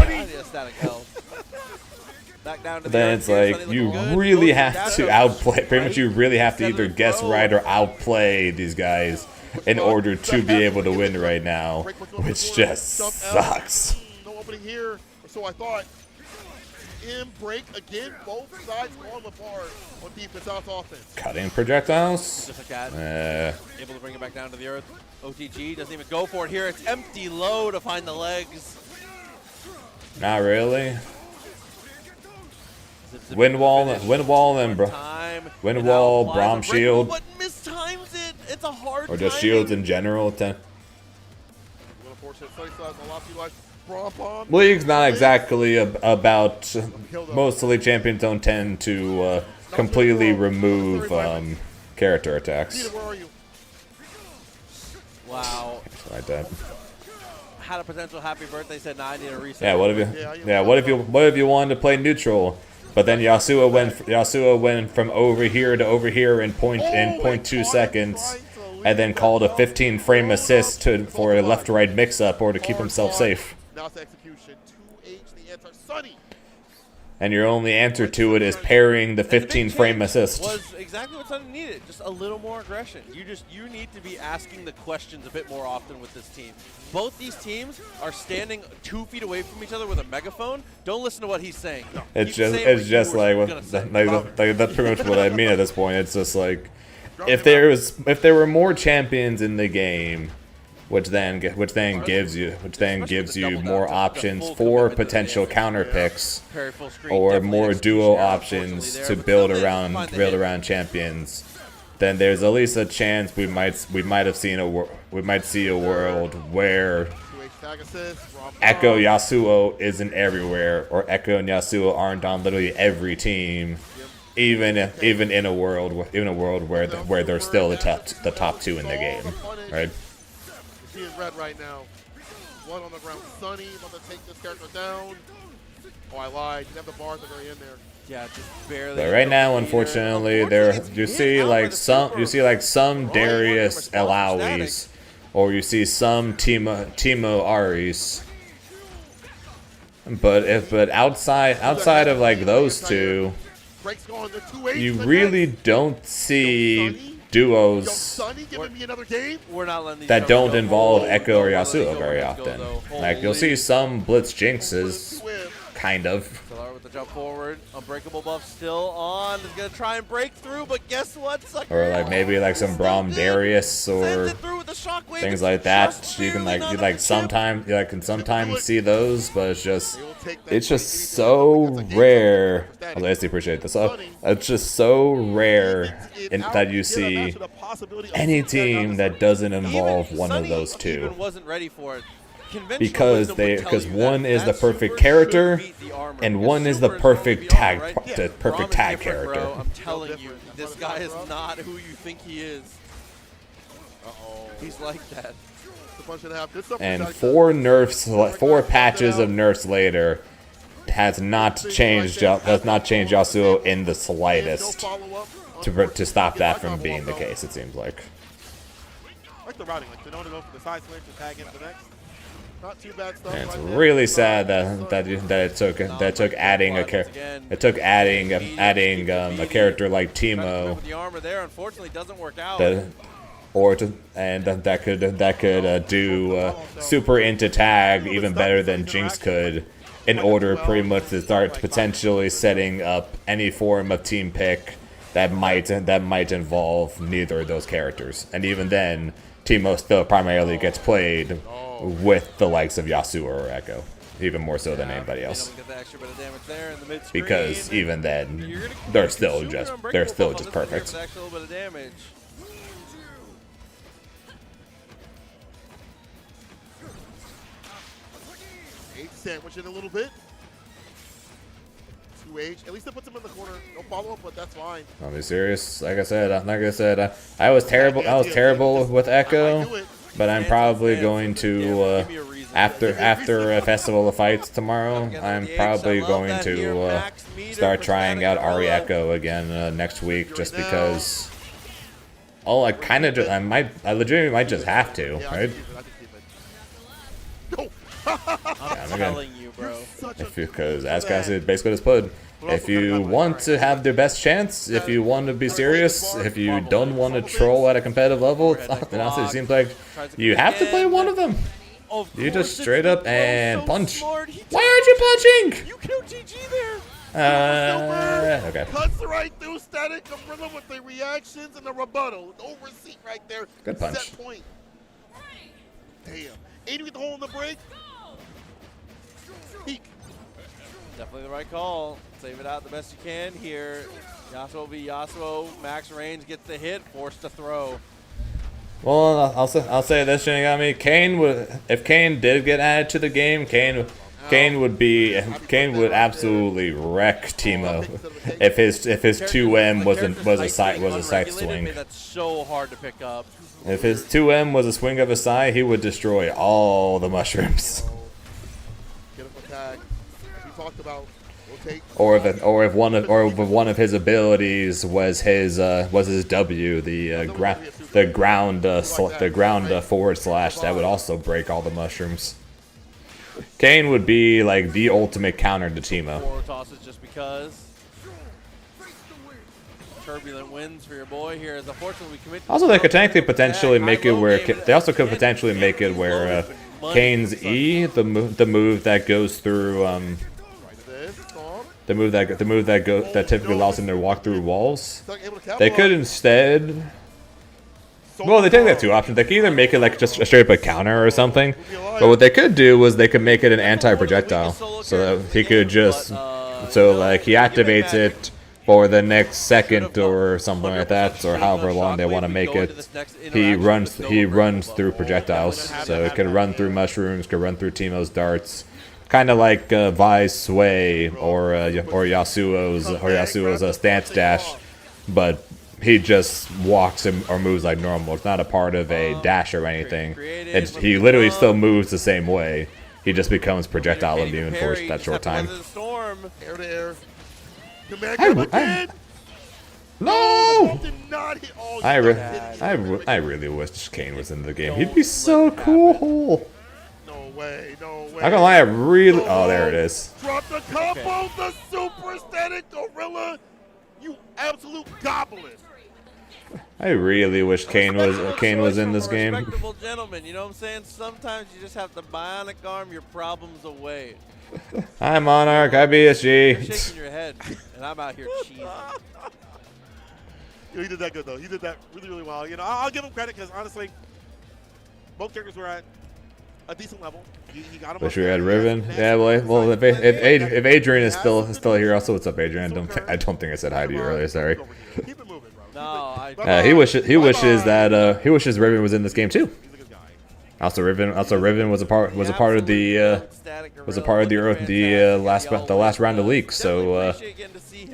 then it's like you really have to outplay. Pretty much, you really have to either guess right or outplay these guys in order to be able to win right now, which just sucks. No opening here, so I thought. Break again, both sides on the bar on defense, out offense. Cutting projectiles. Just a cat. Able to bring it back down to the earth. OTG doesn't even go for it here. It's empty low to find the legs. Not really. Wind wall, and Braum shield. But mistimes it. It's a hard. Or just shields in general. League's not exactly about. Most League champions don't tend to completely remove character attacks. Wow. Like that. Had a potential happy birthday. Said, "Nah, I need a reset." Yeah. What if you wanted to play neutral, but then Yasuo went from over here to over here in 0.2 seconds, and then called a 15-frame assist for a left-right mix-up or to keep himself safe. Execution, 2H, the answer, Sunny. And your only answer to it is parrying the 15-frame assist. Was exactly what Sunny needed. Just a little more aggression. You need to be asking the questions a bit more often with this team. Both these teams are standing 2 feet away from each other with a megaphone. Don't listen to what he's saying. It's just like that's pretty much what I mean at this point. It's just like if there were more champions in the game, which then gives you more options for potential counter picks or more duo options to build around champions, then there's at least a chance we might see a world where Echo Yasuo isn't everywhere, or Echo and Yasuo aren't on literally every team, even in a world where they're still the top 2 in the game, right? She is red right now. One on the ground. Sunny about to take this character down. Oh, I lied. You have the bar at the very end there. Yeah, just barely. But right now, unfortunately, you see some Darius Elawis, or you see some Timo Aris. But outside of like those two, you really don't see duos Sonny giving me another game. We're not letting these that jumps don't go. involve Echo or We're not letting Yasuo these very jumps go, often. though. Like, you'll see Holy. some Blitz Jinxes, kind of. Solar with the jump forward. Unbreakable buff still on. Is going to try and break through, but guess what, sucker? Or like maybe like some Braum Darius or things like that. You can like sometimes can sometimes see those, but it's just so rare. I actually appreciate this. It's just so rare that you see any team that doesn't involve one of those two. Even wasn't ready for it. Because one is the perfect character and one is the perfect tag character. Bro. I'm telling you, this guy is not who you think he is. He's like that. And four patches of nerfs later has not changed Yasuo in the slightest to stop that from being the case. It seems like. I like the routing, like to know to go for the side switch and tag into the next. Not too bad stuff. And it's really sad that it took adding a character like Teemo The armor there unfortunately doesn't work out. that could do super into tag even better than Jinx could, in order pretty much to start potentially setting up any form of team pick that might involve neither of those characters. And even then, Teemo still primarily gets played with the likes of Yasuo or Echo, even more so than anybody else. Because even then, they're still just perfect. 8 sandwich it a little bit. 2H. At least it puts him in the corner. No follow up, but that's fine. I'll be serious. Like I said, I was terrible. I was terrible with Echo. But I'm probably going to, after a Festival of Fights tomorrow, I'm probably going to start trying out Ari Echo again next week, just because. Oh, I legitimately might just have to, right? I'm telling you, bro. Because as Cassie basically just put, if you want to have the best chance, if you want to be serious, if you don't want to troll at a competitive level, then honestly it seems like you have to play one of them. You just straight up and punch. Why aren't you punching? You killed GG there. Okay. Cuts right through Static Umbrella with the reactions and the rebuttal. No receipt right there. Good punch. Set point. Damn. 80 with the hole in the break. Peek. Definitely the right call. Save it out the best you can here. Yasuo v Yasuo. Max range gets the hit. Forced to throw. Well, I'll say this, Shinigami. If Kane did get added to the game, Kane would absolutely wreck Teemo if his 2M was a side swing. That's so hard to pick up. If his 2M was a swing of a side, he would destroy all the mushrooms. Get him attack. As we talked about, rotate. Or if one of his abilities was his W, the ground forward slash, that would also break all the mushrooms. Kane would be like the ultimate counter to Teemo. Forward tosses just because. Turbulent wins for your boy here. As unfortunately we commit. Also, they could technically potentially make it where Kane's E, the move that goes through the move that typically allows him to walk through walls. They could instead. Well, they technically have two options. They could either make it like just a straight up counter or something, but what they could do was they could make it an anti-projectile, so that he could just, like he activates it for the next second or something like that, or however long they want to make it. He runs through projectiles, so it could run through mushrooms, could run through Teemo's darts, kind of like Vi's sway or Yasuo's stance dash, but he just walks or moves like normal. It's not a part of a dash or anything. He literally still moves the same way. He just becomes projectile immune for that short time. Air to air. No! I really wish Kane was in the game. He'd be so cool. No way, no way. Not gonna lie, I really. Oh, there it is. Drop the combo, the super static gorilla. You absolute goblin. I really wish Kane was in this game. Respectable gentleman, you know what I'm saying? Sometimes you just have to bionic arm your problems away. Hi, Monarch. Hi, BSG. You're shaking your head, and I'm out here cheesing. He did that good, though. He did that really, really well. You know, I'll give him credit because, honestly, both characters were at a decent level. He got him. Wish we had Riven. Yeah, well, if Adrian is still here, also, what's up, Adrian? I don't think I said hi to you earlier. Sorry. Keep it moving, bro. No, he wishes Riven was in this game too. Also, Riven was a part of the last round of leaks. So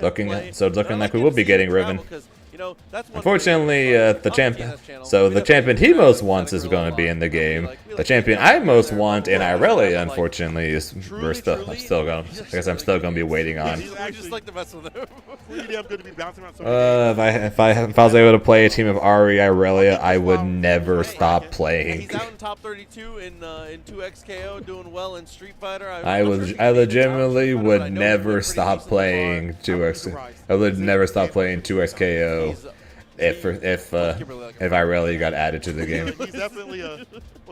looking like we will be getting Riven. Unfortunately, the champion he most wants is going to be in the game. The champion I most want in Irelia, unfortunately, is I'm still going to be waiting on. If I was able to play a team of Ari Irelia, I would never stop playing. He's out in top 32 in 2XKO, doing well in Street Fighter. I legitimately would never stop playing 2X. I would never stop playing 2XKO if Irelia got added to the game. He's definitely one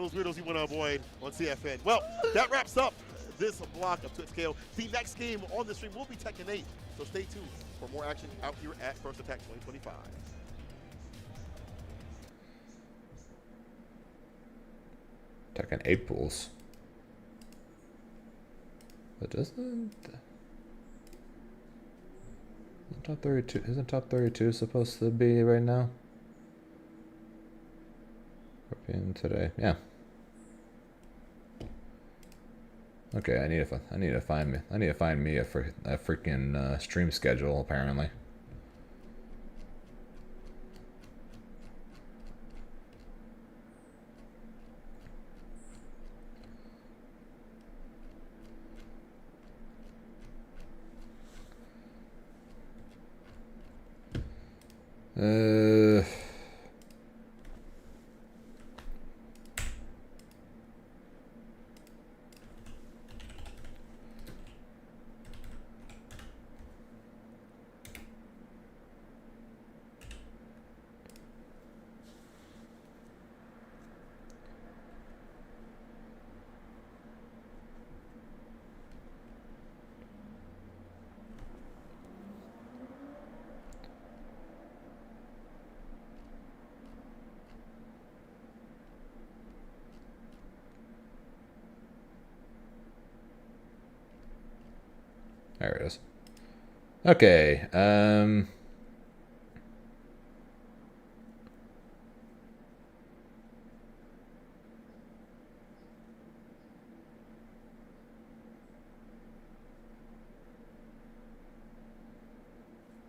of those weirdos you want to avoid on CFN. Well, that wraps up this block of 2XKO. The next game on the stream will be Tekken 8, so stay tuned for more action out here at First Attack 2025. Tekken 8 pools. But isn't top 32 supposed to be right now? Today, yeah. Okay, I need to find me a freaking stream schedule apparently. There it is. Okay.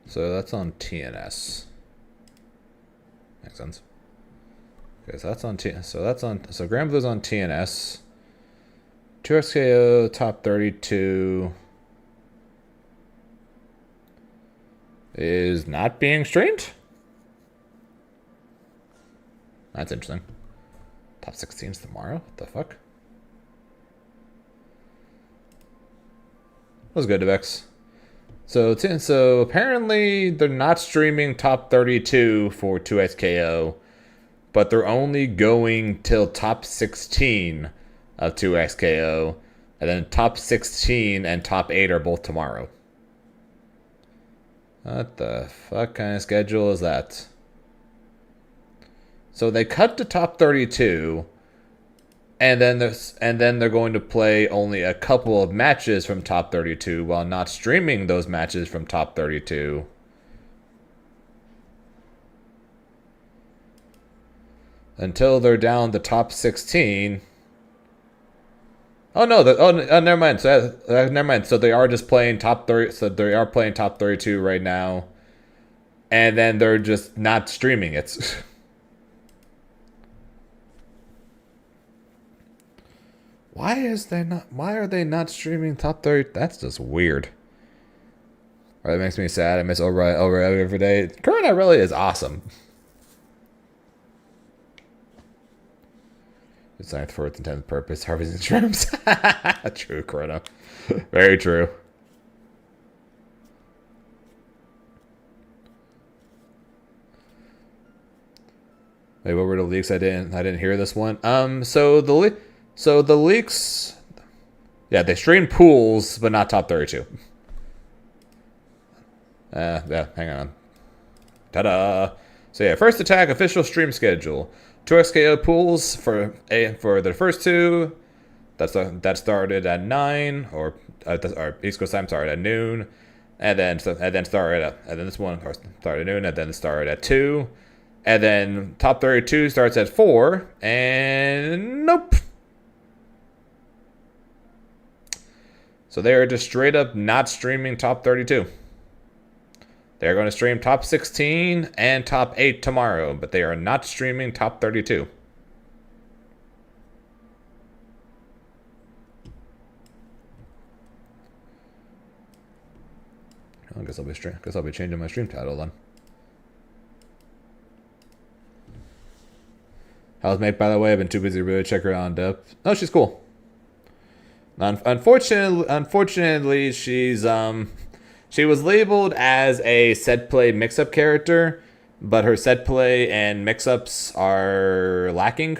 So that's on TNS. Makes sense. Okay, so that's on so Grand Blue's on TNS. 2XKO top 32 is not being streamed. That's interesting. Top 16's tomorrow? What the fuck? What's good, Devex? So apparently they're not streaming top 32 for 2XKO, but they're only going till top 16 of 2XKO, and then top 16 and top 8 are both tomorrow. What the fuck kind of schedule is that? So they cut to top 32, and then they're going to play only a couple of matches from top 32 while not streaming those matches from top 32. Until they're down to top 16. Oh no! Never mind. So never mind. So they are just playing top 30. So they are playing top 32 right now, and then they're just not streaming it. Why are they not streaming top 30? That's just weird. That makes me sad. I miss O'Reilly every day. Current really is awesome. Designed for its intended purpose, harvesting shrimps. True, Chrono. Very true. Wait, what were the leaks? I didn't hear this one. So the leaks, yeah, they streamed pools, but not top 32. Yeah, hang on. Ta-da! So yeah, first attack official stream schedule. 2xKO pools for the first two. That started at 9 or East Coast time started at noon, and then started and then this one started at noon, and then it started at 2, and then top 32 starts at 4, and nope. So they are just straight up not streaming top 32. They're going to stream top 16 and top 8 tomorrow, but they are not streaming top 32. I guess I'll be changing my stream title then. How's Mate, by the way? I've been too busy to really check her out in depth. Oh, she's cool. Unfortunately, she was labeled as a set play mix-up character, but her set play and mix-ups are lacking,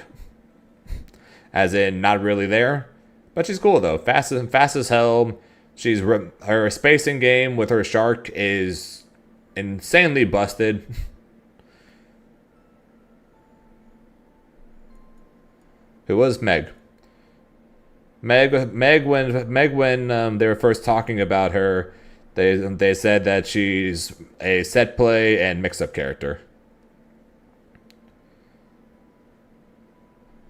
as in not really there. But she's cool though, fast as hell. Her spacing game with her shark is insanely busted. Who was Meg? Meg when they were first talking about her, they said that she's a set play and mix-up character.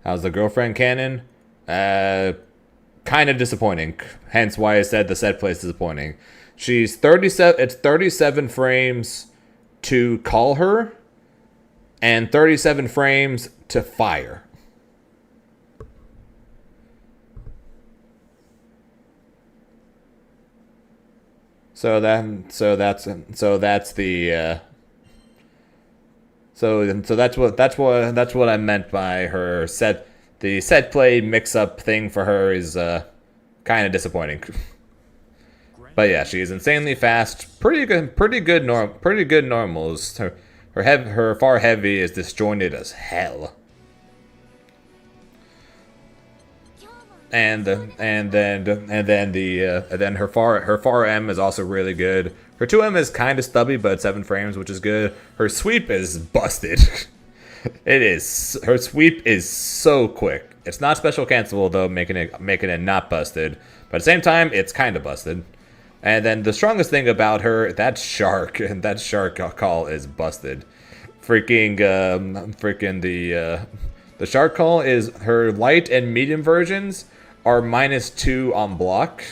How's the girlfriend canon? Kind of disappointing. Hence why I said the set play is disappointing. She's 37. It's 37 frames to call her, and 37 frames to fire. So that's what I meant by her set. The set play mix up thing for her is kind of disappointing. But yeah, she is insanely fast. Pretty good normals. Her far heavy is disjointed as hell. And then her far M is also really good. Her 2M is kind of stubby, but 7 frames, which is good. Her sweep is busted. It is. Her sweep is so quick. It's not special cancelable though, making it not busted. But at the same time, it's kind of busted. And then the strongest thing about her, that shark call is busted. The shark call is her light and medium versions are -2 on block,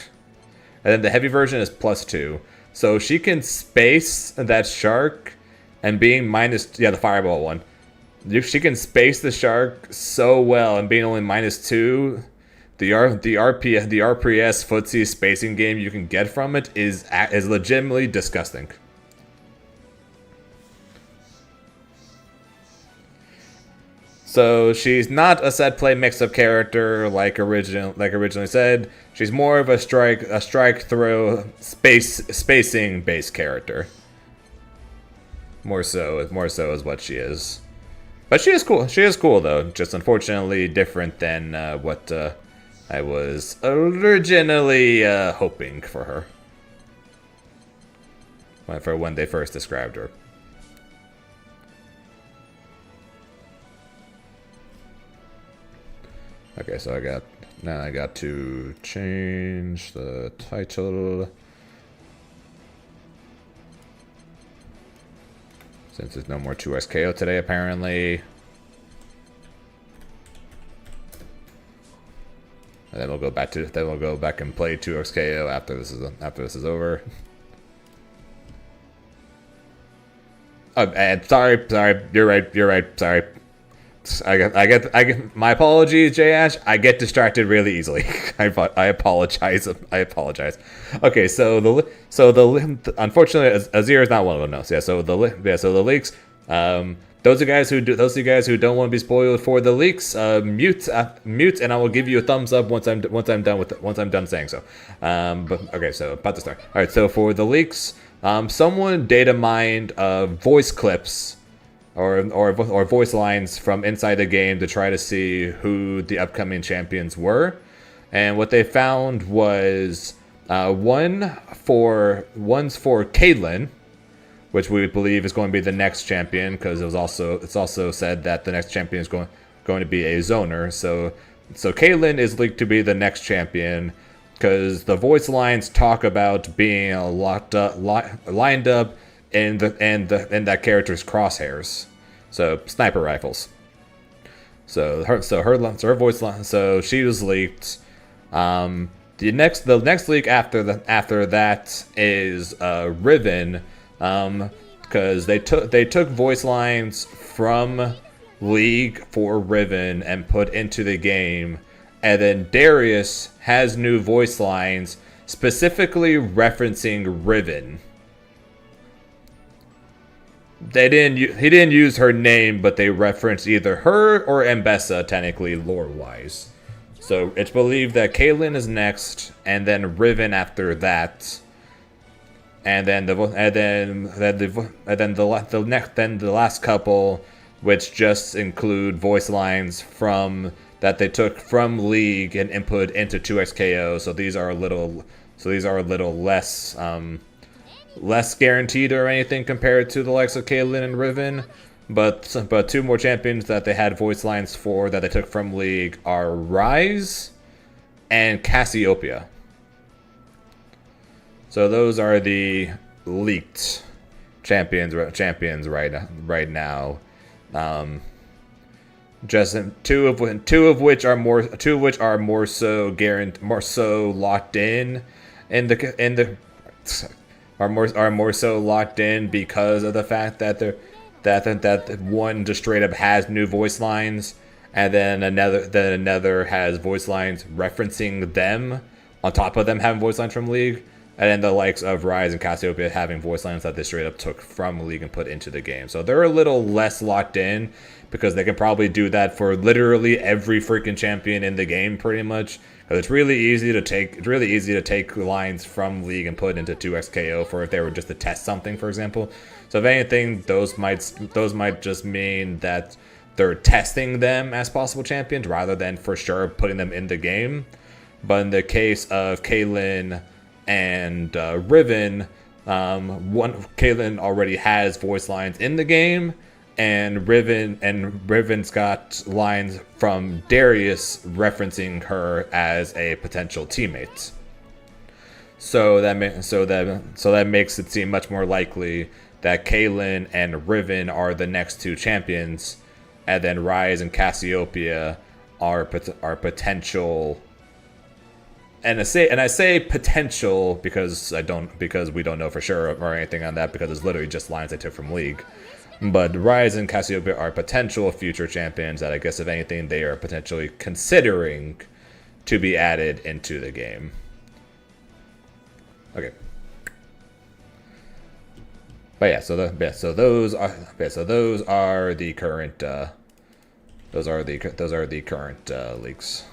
and then the heavy version is +2. So she can space that shark, and being the fireball one. She can space the shark so well, and being only -2, the RPS footsie spacing game you can get from it is legitimately disgusting. So she's not a set play mix-up character like originally said. She's more of a strike throw spacing based character. More so is what she is. But she is cool. She is cool though. Just unfortunately different than what I was originally hoping for her. For when they first described her. Okay, so I got to change the title. Since there's no more 2xKO today, apparently. And then we'll go back and play 2xKO after this is over. Oh, and sorry, you're right, sorry. I get my apologies, J Ash. I get distracted really easily. I apologize. Okay, so the unfortunately Azir is not one of them. No. So so the leaks. Those of you guys who don't want to be spoiled for the leaks, mute, and I will give you a thumbs up once I'm done saying so. But okay, so about to start. All right, so for the leaks, someone data mined voice clips or voice lines from inside the game to try to see who the upcoming champions were. And what they found was one's for Caitlyn, which we believe is going to be the next champion, because it's also said that the next champion is going to be a zoner. So Caitlyn is linked to be the next champion, because the voice lines talk about being lined up in that character's crosshairs, so sniper rifles. So her voice line. So she was leaked. The next leak after that is Riven, because they took voice lines from League for Riven and put into the game, and then Darius has new voice lines specifically referencing Riven. He didn't use her name, but they referenced either her or Mbessa, technically lore-wise. So it's believed that Caitlyn is next, and then Riven after that, and then the last couple, which just include voice lines that they took from League and input into 2XKO. So these are a little less guaranteed or anything compared to the likes of Caitlyn and Riven. But two more champions that they had voice lines for that they took from League are Rise and Cassiopeia. So those are the leaked champions right now. Just two of which are more so locked in because of the fact that that one just straight up has new voice lines, and then another has voice lines referencing them on top of them having voice lines from League, and then the likes of Rise and Cassiopeia having voice lines that they straight up took from League and put into the game. So they're a little less locked in, because they can probably do that for literally every freaking champion in the game, pretty much. Because it's really easy to take lines from League and put into 2XKO for if they were just to test something, for example. So if anything, those might just mean that they're testing them as possible champions rather than for sure putting them in the game. But in the case of Caitlyn and Riven, Caitlyn already has voice lines in the game, and Riven's got lines from Darius referencing her as a potential teammate. So that makes it seem much more likely that Caitlyn and Riven are the next two champions, and then Rise and Cassiopeia are potential. And I say potential because we don't know for sure or anything on that, because it's literally just lines I took from League. But Rise and Cassiopeia are potential future champions that I guess, if anything, they are potentially considering to be added into the game. Okay. But yeah, so those are the current leaks.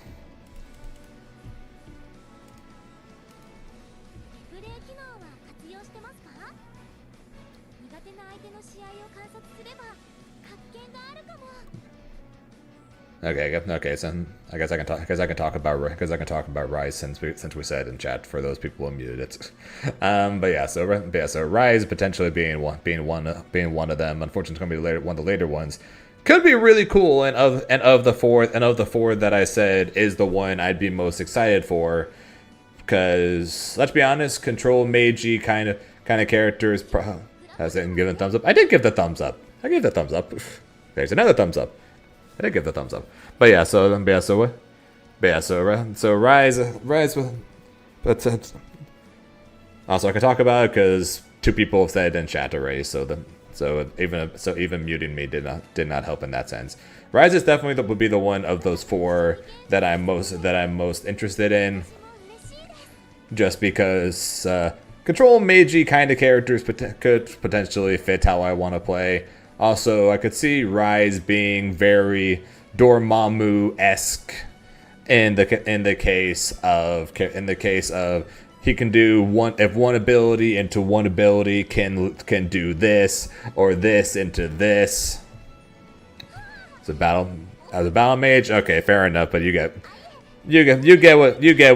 Okay. So I guess I can talk about Rise since we said in chat for those people who muted it. So Rise potentially being one of them. Unfortunately, it's going to be one of the later ones. Could be really cool, and of the four that I said is the one I'd be most excited for. Because let's be honest, Control Meiji kind of characters hasn't given thumbs up. I did give the thumbs up. I gave the thumbs up. There's another thumbs up. I did give the thumbs up. So Rise. But also I can talk about it because two people have said in chat already. So even muting me did not help in that sense. Rise is definitely would be the one of those four that I'm most interested in. Just because Control Meiji kind of characters could potentially fit how I want to play. Also, I could see Rise being very Dormammu-esque in the case of he can do one ability into one ability can do this or this into this. It's a battle as a battle mage. Okay, fair enough, but you get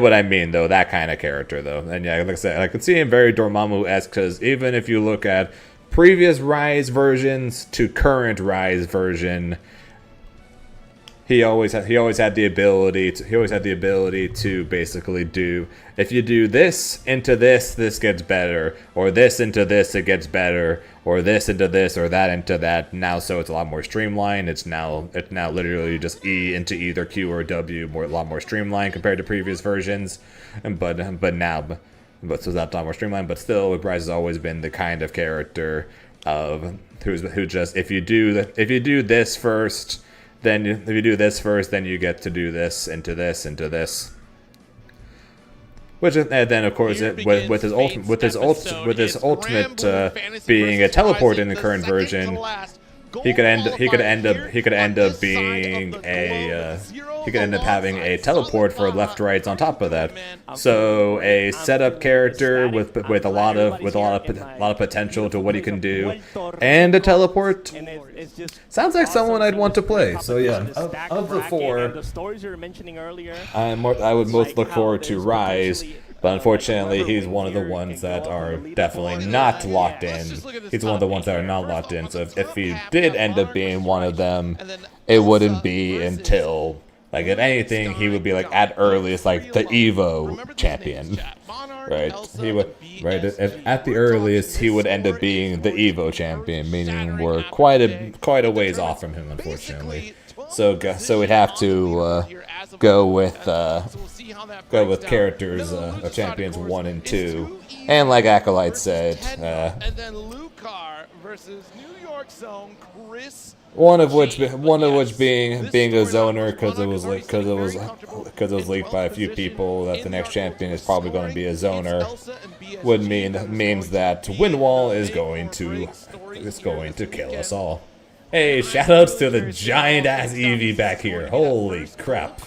what I mean though. That kind of character though. And yeah, like I said, I can see him very Dormammu-esque because even if you look at previous Rise versions to current Rise version, he always had the ability to basically do, if you do this into this gets better, or this into this it gets better, or this into this or that into that. Now, so it's a lot more streamlined. It's now literally just E into either Q or W, a lot more streamlined compared to previous versions. But so that's a lot more streamlined. But still, Rise has always been the kind of character of who just if you do this first. Then if you do this first, then you get to do this into this into this. Which, and then of course, with his ultimate being a teleport in the current version, he could end up having a teleport for left rights on top of that. So a setup character with a lot of potential to what he can do, and a teleport sounds like someone I'd want to play. So yeah, of the four, I would most look forward to Rise. But unfortunately, he's one of the ones that are definitely not locked in. He's one of the ones that are not locked in. So if he did end up being one of them, it wouldn't be until, like, if anything, he would be like at earliest like the Evo champion, right? He would, right? At the earliest, he would end up being the Evo champion, meaning we're quite a ways off from him, unfortunately. So we'd have to go with characters of champions 1 and 2, and like Acolyte said, and then Lucar versus New York Zone Chris. One of which being a zoner because it was leaked by a few people that the next champion is probably going to be a zoner, means that Windwall is going to kill us all. Hey, shoutouts to the giant ass Eevee back here. Holy crap.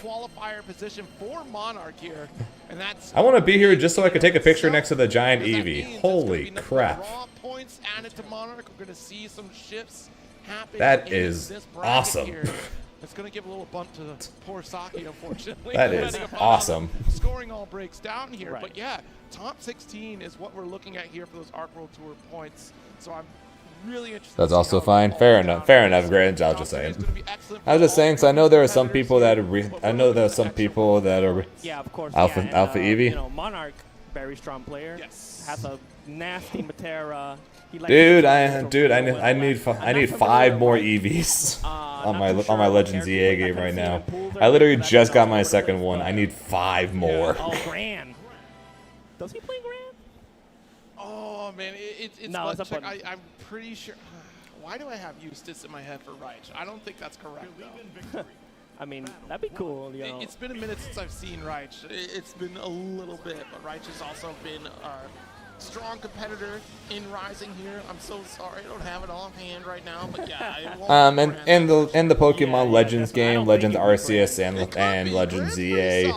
I want to be here just so I can take a picture next to the giant Eevee. Holy crap. That is awesome. It's going to give a little bump to poor Saki, unfortunately. That is awesome. Scoring all breaks down here. Right. But yeah, top 16 is what we're looking at here for those Arc World Tour points. So I'm really interested. That's also fine. Fair enough, Grant. I was just saying. Because I know there are some people that are. Yeah, of course. Alpha Eevee. You know, Monarch, very strong player. Yes. Has a nasty Matera. Dude, I need 5 more EVs on my Legends EA game right now. I literally just got my second one. I need 5 more. Oh, Gran. Does he play Gran? Oh man, it's no, it's check. I'm pretty sure. Why do I have Eustace in my head for Reich? I don't think that's correct though. I mean, that'd be cool. You know. It's been a minute since I've seen Reich. It's been a little bit, but Reich has also been our strong competitor in Rising here. I'm so sorry, I don't have it offhand right now, but yeah. And the Pokemon Legends game, Legends Arceus and Legends EA.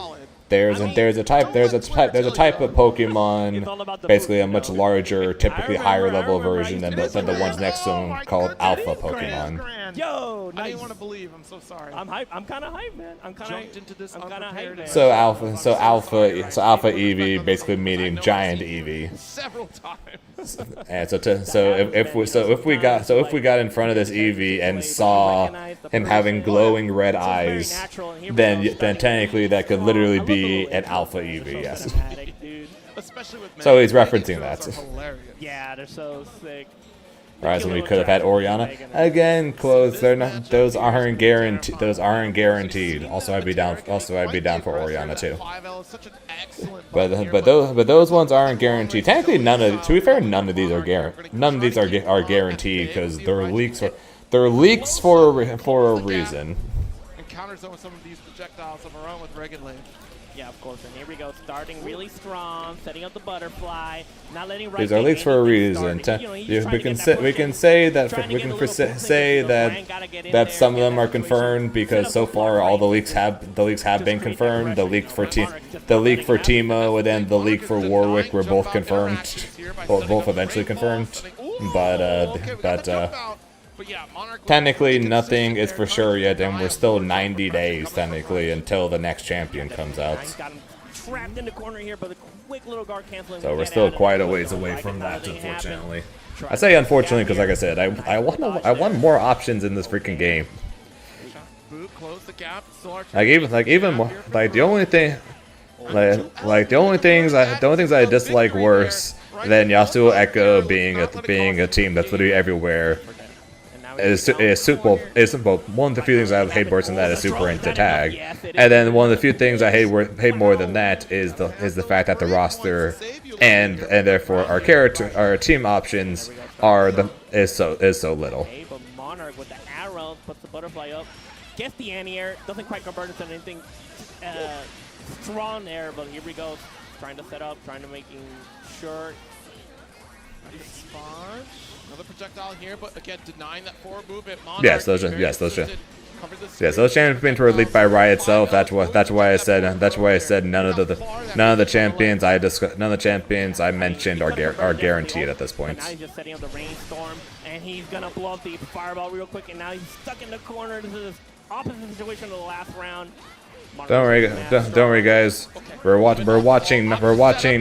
There's a type of Pokemon, basically a much larger, typically higher level version than the ones next to them, called Alpha Pokemon. Yo, nice. I didn't want to believe. I'm so sorry. I'm hype. I'm kind of hyped, man. I'm kind of jumped into this unprepared. So Alpha Eevee, basically meaning giant Eevee. Several times. And if we got in front of this Eevee and saw him having glowing red eyes, then technically that could literally be an Alpha Eevee, yes. So he's referencing that. Yeah, they're so sick. Alright, so we could have had Orianna. Again, close. They're not. Those aren't guaranteed. Also, I'd be down for Orianna too. But those ones aren't guaranteed. Technically, to be fair, none of these are guaranteed because they're leaks for a reason. Encounter some of these projectiles of our own with Regenlane. Yeah, of course. And here we go, starting really strong, setting up the butterfly, not letting. These are leaks for a reason. We can say that some of them are confirmed because so far all the leaks have been confirmed. The leak for Teemo and then the leak for Warwick were both confirmed, both eventually confirmed. But But yeah, Monarch technically nothing is for sure yet, and we're still 90 days technically until the next champion comes out. He's got him trapped in the corner here, but a quick little guard canceling. So we're still quite a ways away from that, unfortunately. I say unfortunately because, like I said, I want more options in this freaking game. Boot, close the gap. Even more, like the only thing, the only things I dislike worse than Yasuo Echo being a team that's literally everywhere is one of the few things I hate worse than that is super into tag, and then one of the few things I hate more than that is the fact that the roster and therefore our team options is so little. But Monarch with the arrow puts the butterfly up, gets the anti-air, doesn't quite convert into anything strong there, but here we go, trying to set up, trying to making sure. Another projectile here, but again denying that forward movement. Yes, those champions were leaked by Riot itself. That's why I said none of the champions I mentioned are guaranteed at this point. Now he's just setting up the rainstorm, and he's gonna blow up the fireball real quick, and now he's stuck in the corner. This is opposite situation of the last round. Don't worry, guys. We're watching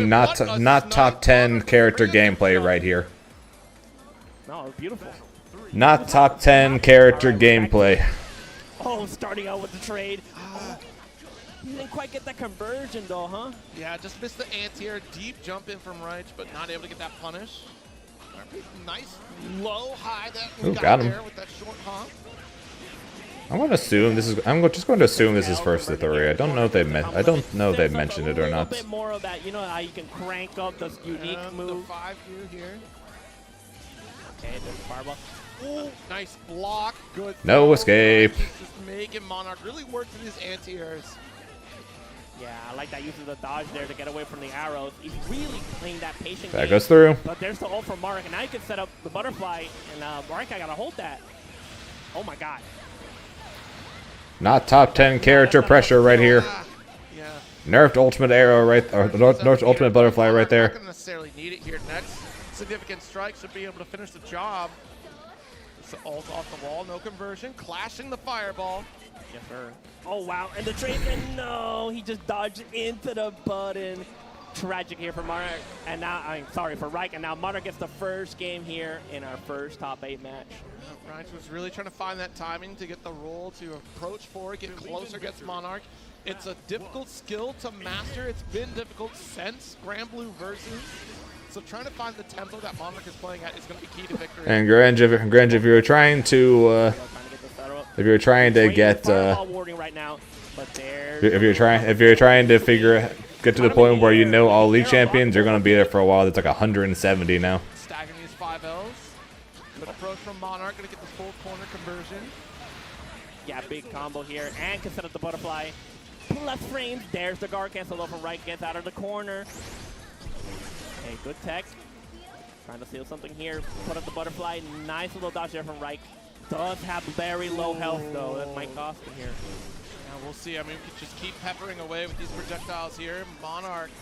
not top 10 character gameplay right here. No, beautiful. Not top 10 character gameplay. Oh, starting out with the trade. He didn't quite get that conversion though, huh? Yeah, just missed the anti-air, deep jump in from Reich, but not able to get that punish. Nice low high that we got him there with that short hop. I'm going to assume this is. I'm just going to assume this is first to 3. I don't know if they mentioned it or not. A bit more of that, you know how you can crank up this unique move. The 5 here. Okay, there's the fireball. Ooh, nice block. Good. No escape. Just making Monarch really work with his anti-airs. Yeah, I like that use of the dodge there to get away from the arrows. He's really playing that patient That game. goes through. But there's the ult from Mark, and now you can set up the butterfly, and Mark, I gotta hold that. Oh my god. Not top 10 character pressure right here. Yeah. Nerfed ultimate arrow right, or nerfed ultimate butterfly right there. Not gonna necessarily need it here. Next significant strike should be able to finish the job. It's the ult off the wall, no conversion, clashing the fireball. Yes, sir. Oh wow, and the trade, and no, he just dodged into the button. Tragic here for Monarch, and now I'm sorry for Reich, and now Monarch gets the first game here in our first top 8 match. Reich was really trying to find that timing to get the roll to approach forward, get closer against Monarch. It's a difficult skill to master. It's been difficult since Grand Blue versus. So trying to find the tempo that Monarch is playing at is going to be key to victory. And Grange, if you were trying to, if you were trying to get, if you're trying to get to the point where you know all league champions, you're going to be there for a while. It's like 170 now. Staggering these 5 Ls. Good approach from Monarch, going to get the full corner conversion. Yeah, big combo here, and can set up the butterfly. Plus frames, there's the guard cancel over right, gets out of the corner. Okay, good tech. Trying to steal something here, put up the butterfly. Nice little dodge there from Reich. Does have very low health though, that might cost him here. Now we'll see, I mean, we can just keep peppering away with these projectiles here. Monarch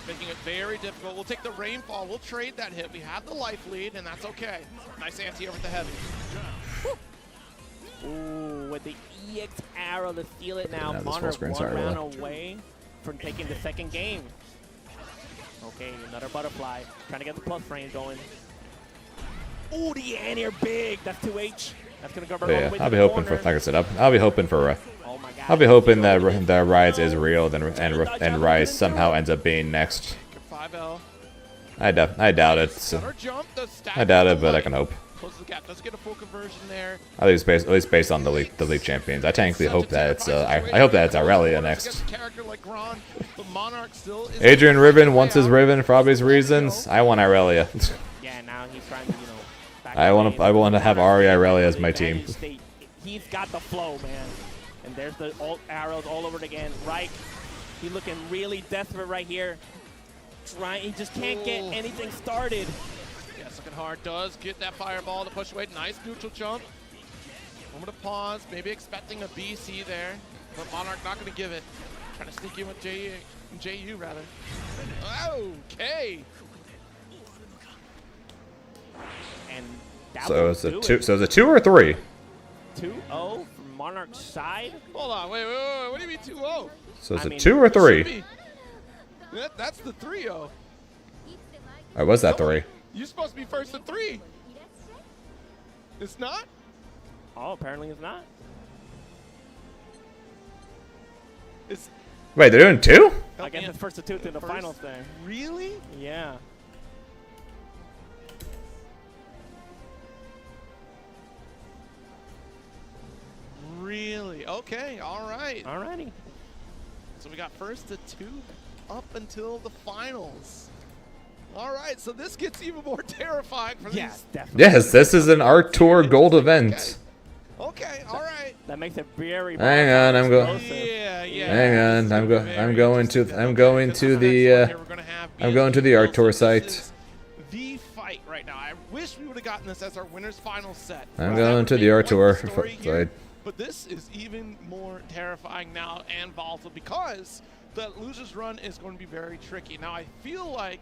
making it very difficult. We'll take the rainfall, we'll trade that hit. We have the life lead, and that's okay. Nice anti over the heavy. Ooh, with the EX arrow to steal it now. Yeah, Monarch one round away from taking the second game. Okay, another butterfly. Trying to get the plus frame going. Ooh, the anti-air big. That's 2H. That's going to go yeah, I'll be hoping for, like I said, I'll be hoping for, I'll be hoping that Rise is real and Rise somehow ends up being next. 5L. I doubt it. I doubt it, but I can hope. Closes the gap. Doesn't get a full conversion there. At least based on the league champions. I technically hope that it's I hope that it's Aurelia next. Adrian Riven wants his Riven for obvious reasons. I want Aurelia. Yeah, now he's trying to, I want to have Ari Aurelia as my team. He's got the flow, man. And there's the ult arrows all over it again. Reich, he's looking really desperate right here. He just can't get anything started. Yes, looking hard. Does get that fireball to push away. Nice neutral jump. Moment of pause. Maybe expecting a BC there. But Monarch not going to give it. Trying to sneak in with JU rather. Okay. And So it's a 2. So it's a 2 or a 3. 2-0 from Monarch's side. Hold on, wait. What do you mean 2-0? So it's a 2 or 3. That's the 3-0. Or was that 3? You're supposed to be first to 3. It's not? Oh, apparently it's not. It's Wait, they're doing 2? I guess it's first to 2 to the finals thing. Really? Yeah. Really? Okay, all right. Alrighty. So we got first to 2 up until the finals. All right, so this gets even more terrifying for Yes, these. definitely. Yes, this is an Art Tour Gold event. Okay, all right. That makes it very. Hang on, I'm going. Yeah. Hang on, I'm going to the Art Tour site. The fight right now. I wish we would have gotten this as our winners final set. I'm going to the Art Tour site. But this is even more terrifying now and volatile because the losers run is going to be very tricky. Now I feel like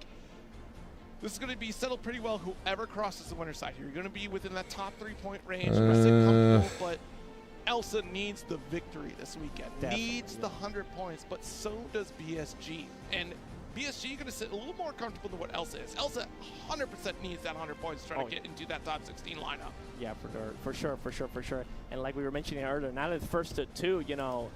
this is going to be settled pretty well. Whoever crosses the winner's side here, you're going to be within that top 3-point range. But Elsa needs the victory this weekend. Needs the 100 points, but so does BSG. And BSG, you're going to sit a little more comfortable than what Elsa is. Elsa 100% needs that 100 points to try to get into that top 16 lineup. Yeah, for sure. And like we were mentioning earlier, now that it's first to 2, you know,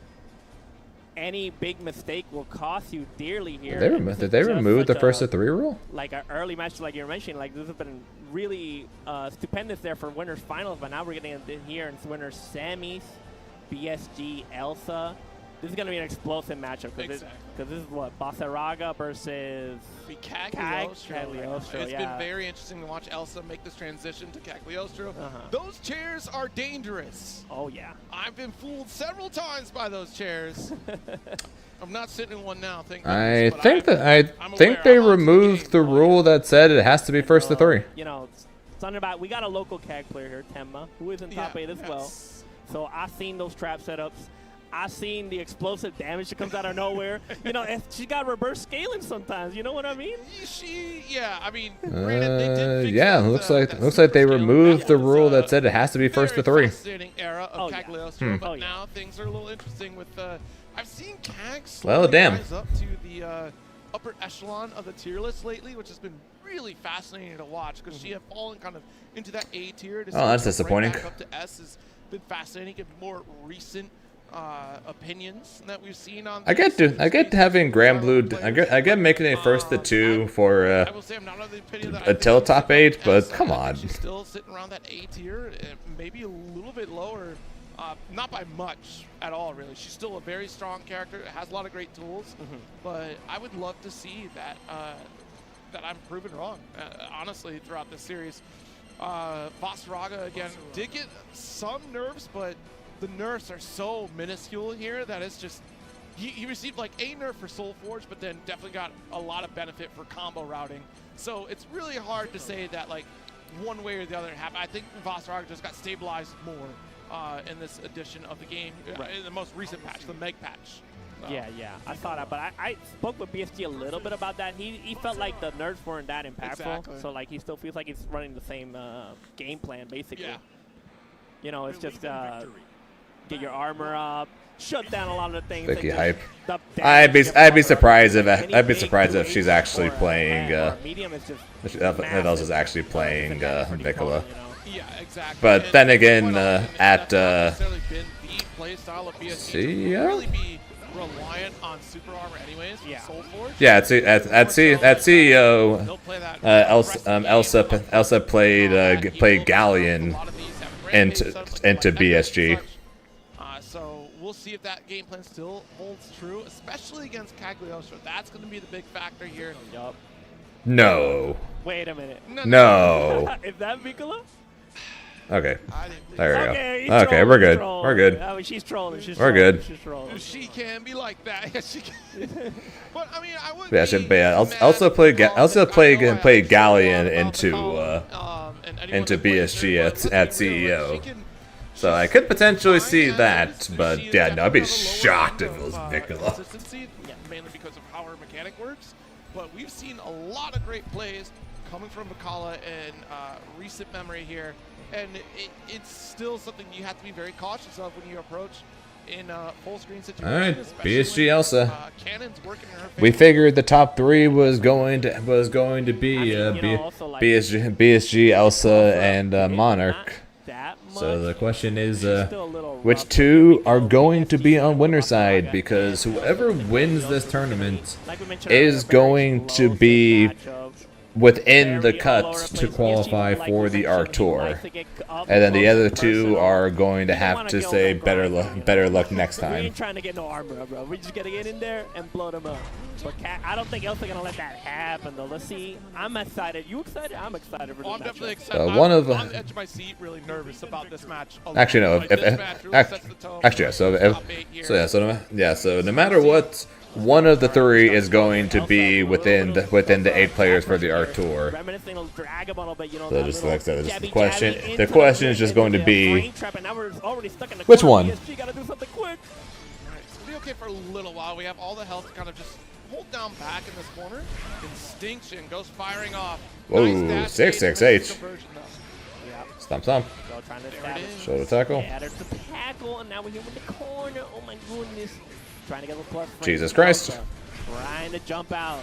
any big mistake will cost you dearly here. Did they remove the first to 3 rule? Like an early match, like you were mentioning, like this has been really stupendous there for winners finals, but now we're getting in here in winners semis, BSG, Elsa. This is going to be an explosive matchup because this is what Basaraga versus Cagliostro. It's been very interesting to watch Elsa make this transition to Cagliostro. Those chairs are dangerous. Oh yeah, I've been fooled several times by those chairs. I'm not sitting in one now. I think they removed the rule that said it has to be first to 3. You know, something about we got a local CAG player here, Temma, who is in top 8 as well. So I've seen those trap setups. I've seen the explosive damage that comes out of nowhere. You know, she got reverse scaling sometimes. You know what I mean? I mean, granted, they did fix yeah, looks like they removed the rule that said it has to be first to 3. Fascinating era of Cagliostro, but now things are a little interesting with. I've seen CAG slowly rise up to the upper echelon of the tier list lately, which has been really fascinating to watch because she had fallen kind of into that A tier. To that's disappointing. Right back up to S has been fascinating and more recent opinions that we've seen on. I get having Grand Blue. I get making it first to 2 for I will say I'm not of the opinion that until top 8, but come on. She's still sitting around that A tier, maybe a little bit lower. Not by much at all, really. She's still a very strong character. Has a lot of great tools, but I would love to see that that I'm proven wrong. Honestly, throughout this series, Basaraga again did get some nerfs, but the nerfs are so minuscule here that it's just he received like a nerf for Soul Forge, but then definitely got a lot of benefit for combo routing. So it's really hard to say that like one way or the other happened. I think Basaraga just got stabilized more in this edition of the game, in the most recent patch, the Meg patch. Yeah, I saw that, but I spoke with BSG a little bit about that. He felt like the nerfs weren't that impactful, so like he still feels like he's running the same game plan basically. Yeah. You know, it's just get your armor up, shut down a lot of the things. Vicky hype. I'd be surprised if she's actually playing. Elsa's actually playing Nicola. Yeah, exactly. But then again, at CEO. Reliant on super armor anyways. Soul Forge. Yeah, at CEO, Elsa played Galleon into BSG. So we'll see if that game plan still holds true, especially against Cagliostro. That's going to be the big factor here. Yup. No. Wait a minute. No. Is that Mikola? Okay. There we go. Okay, we're good. We're good. I mean, she's trolling. We're good. She's trolling. She can be like that. Yes, she can. But I mean, I wouldn't. Yeah, also played Galleon into BSG at CEO. So I could potentially see that, but yeah, no, I'd be shocked if it was Nicola. Mainly because of how her mechanic works. but we've seen a lot of great plays coming from Bakala in recent memory here, and it's still something you have to be very cautious of when you approach in full screen situations. All right, especially BSG when, Elsa. Cannon's working in her favor. We figured the top 3 was going to be BSG, Elsa, and Monarch. So the question is, which 2 are going to be on winner's side? Because whoever wins this tournament is going to be within the cuts to qualify for the ARC Tour, and then the other 2 are going to have to say better luck next We time. ain't trying to get no armor up, bro. We just gotta get in there and blow them up. But I don't think Elsa gonna let that happen, though. Let's see. I'm excited. You excited? I'm excited for this I'm definitely matchup. excited. I'm one of on the edge of my seat, really nervous about this match. Actually, no. Like, this match really sets the tone for Actually, yeah. top 8 here. So no matter what, one of the 3 is going to be within the 8 players for the ARC Tour. Reminiscing of Dragon Ball, but, you know, So that just little like that, just jabby the question. jabby The into question is just going to into the be, frame trap, and now we're already stuck in the which corner. one? PSG gotta do something quick. Alright, so we'll be okay for a little while. We have all the health to kind of just hold down back in this corner. Instinction goes firing off. Whoa, Nice dash 668. conversion, though. Yeah, stomp. so trying to There establish. it is. Shoulder tackle. Yeah, there's the tackle, and now we're here with the corner. Oh my goodness. Trying to get a plus frame. Jesus Christ. Trying to jump out.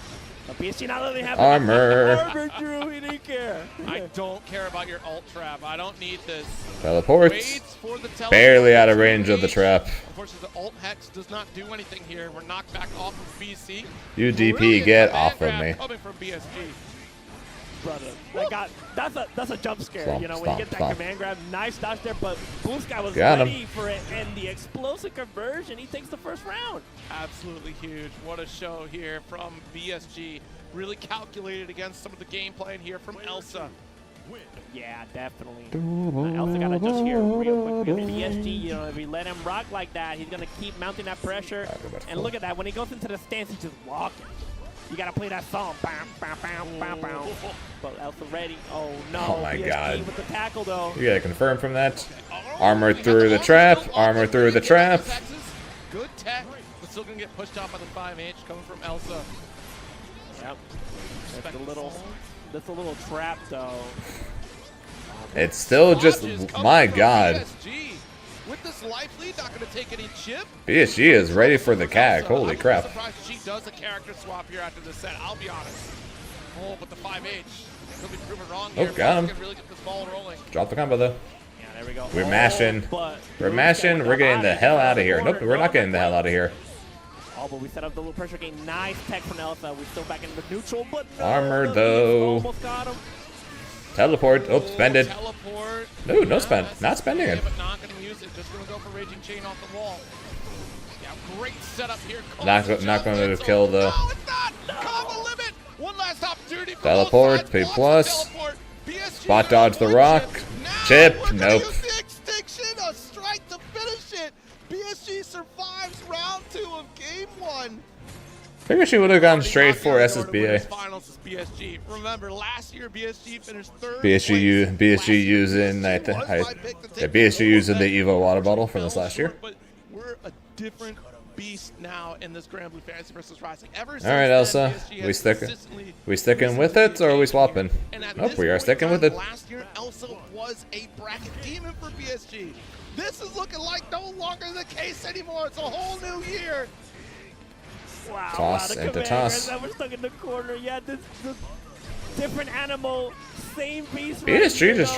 But PSG not letting have Armor. Armor, Drew. He didn't care. I don't care about your ult trap. I don't need this. Teleport. Waits for the teleport. Barely out of range of the trap. Unfortunately, the ult hex does not do anything here. We're knocked back off of BC. UDP, Brilliant get command off of grab me. Coming from BSG. Brother, that's a jump scare. Stomp, you know, when stomp, you get that stomp. command grab, nice dodge there, but Blue Sky was Got him. ready for it, and the explosive conversion, he takes the first round. Absolutely huge. What a show here from BSG. Really calculated against some of the game plan here from Elsa. Yeah, definitely. Elsa got to adjust here real quickly. PSG, you know, if we let him rock like that, he's going to keep mounting that pressure. And look at that. When he goes into the stance, he's just walking. You got to play that song. Bam, bam, bam, bam, bam. But Elsa ready. Oh, no. Oh, my PSG God. with the tackle, though. You gotta confirm from that. Armor through the trap. Armor through the trap. Good tech, but still going to get pushed out by the 5H coming from Elsa. Yep. That's a little trap, though. It's still just, my God. PSG. With this life lead, not going to take any chip. PSG is ready for the CAG. Holy I'm crap. surprised she does a character swap here after this set, I'll be honest. Oh, but the 5H could be proven wrong here. got him. Can really get this ball rolling. Drop the combo though. Yeah, there we go. We're mashing. But We're mashing. We're getting the hell out of here. Nope, we're not getting the hell out of here. Oh, but we set up the little pressure game. Nice tech from Elsa. We're still back in the neutral, but no, Armor, the though. Almost got him. Teleport. Oops, spend it. Teleport. No, no spend. Not spending it. But not going to use it. Just going to go for Raging Chain off the wall. Yeah, great setup here. Not going to kill the. No, it's not. Combo limit. One last opportunity for Teleport, both sides. P+. Wants to teleport. PSG Spot dodge the rock. Now Chip, we're gonna nope. use the extinction, a strike to finish it. PSG survives round 2 of game 1. Figure she would have gone straight for This SSBA. finals is PSG. Remember, last year BSG finished 3rd. BSG using I think BSG using the Evo water bottle from this last year. But we're a different beast now in this Grand Blue Fantasy versus Rising. Ever since All right, then, Elsa, PSG we sticking with it or are we swapping? And at Nope, this we are point sticking in with time, it. Last year, Elsa was a bracket demon for PSG. This is looking like no longer the case anymore. It's a whole new year. Wow, Toss wow, the into command toss. grab, we're stuck in the corner. Yeah, this different animal, same beast. PSG just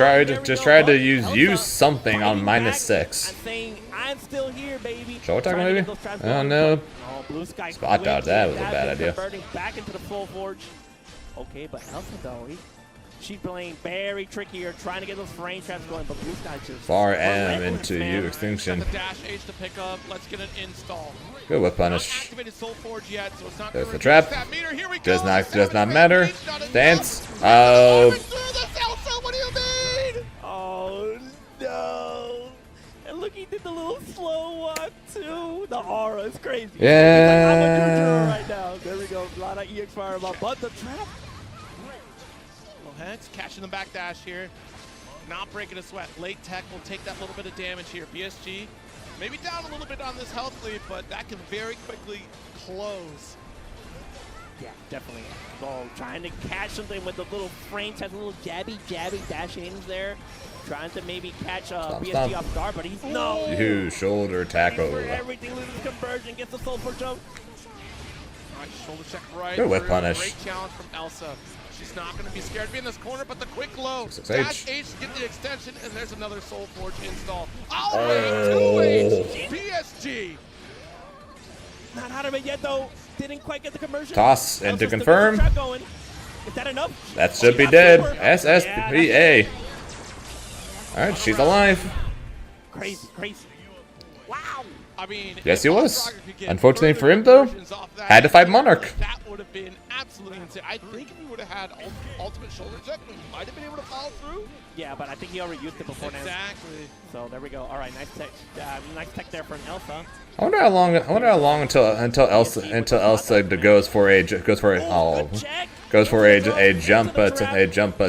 tried to use something on -6. I'm saying I'm still here, baby. Show attack Trying to maybe? get those traps I don't going, know. but- Oh, Blue Sky Spot dodge, quickly that was a bad adapting, idea. Converting back into the full forge. Okay, but Elsa though, she's playing very tricky here, trying to get those frame traps going, but Blue Sky just Far M relentless, into man. U extinction. Got the dash H to pick up. Let's get an install. Good whip Not punish. activated Soul Forge yet, so it's not There's gonna the trap. reduce that meter. Here we Does go. not matter. Reach, not enough. Dance. We're Oh, through this, Elsa. What do you mean? Oh no! And look, he did the little slow walk too. The aura is crazy. Yeah. He's like, I'm a Juju right now. There we go. A lot of EX fireball, but the trap. Well, Hex catching the back dash here. Not breaking a sweat. Late tech will take that little bit of damage here. BSG maybe down a little bit on this health lead, but that can very quickly close. Yeah, definitely. So trying to catch something with the little frames, has a little jabby dash-ins there. Trying to maybe catch BSG off guard, but he's no. Huge shoulder tackle. For everything, loses conversion, gets the soul for jump. All right, shoulder check right. Good whip through. punish. Great challenge from Elsa. She's not going to be scared to be in this corner, but the quick low. 6H. Dash H to get the extension, and there's another Soul Forge install. Oh, wait, 2H. PSG. Not out of it yet, though. Didn't quite get the conversion. Toss and to confirm. Is that enough? That should be dead. SSBA. All right, she's alive. Crazy. Wow. I mean, Yes, he was. Unfortunately for him, though, had to fight Monarch. That would have been absolutely insane. I think if he would have had ultimate shoulder check, we might have been able to follow through. Yeah, but I think he already used it before now. Exactly. So there we go. All right, nice tech there from Elsa. I wonder how long until Elsa goes for a jump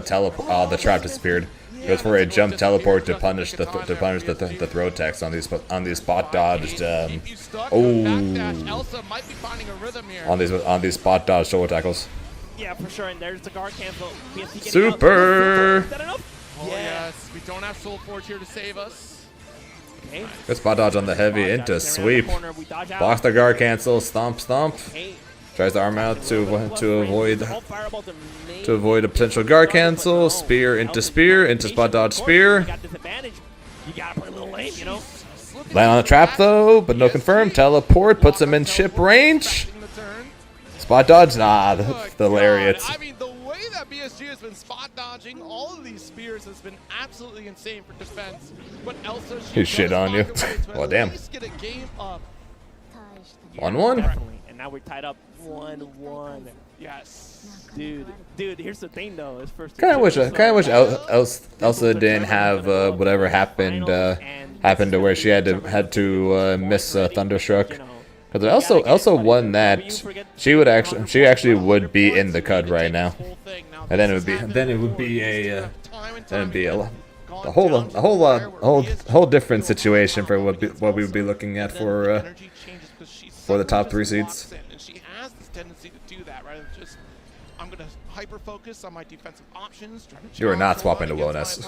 teleport. Oh, the trap disappeared. Goes for a jump teleport to punish the throw attacks on these spot dodged. Elsa might be finding a rhythm here. On these spot dodged shoulder tackles. Yeah, for sure. And there's the guard cancel. Super. Is that enough? Oh yes, we don't have Soul Forge here to save us. Okay. Good spot dodge on the heavy into sweep. Blocks the guard cancel. Stomp. Tries to arm out to avoid a potential guard cancel. Spear into spot dodge spear. You gotta play a little lame, you know. Land on the trap though, but no confirm. Teleport puts him in chip range. Spot dodge, nah, the lariat. I mean, the way that BSG has been spot dodging all of these spears has been absolutely insane for defense. But Elsa, He shit on you. Well, damn. 1-1. Definitely. And now we're tied up 1-1. Yes. Dude, here's the thing though. His first Kind of wish Elsa didn't have whatever happened to where she had to miss Thunderstruck. Because Elsa won that, she actually would be in the cut right now, and then it would be a whole different situation for what we would be looking at for the top 3 seeds. And she has this tendency to do that rather than just, I'm going to hyper focus on my defensive options. You are not swapping to Wilness.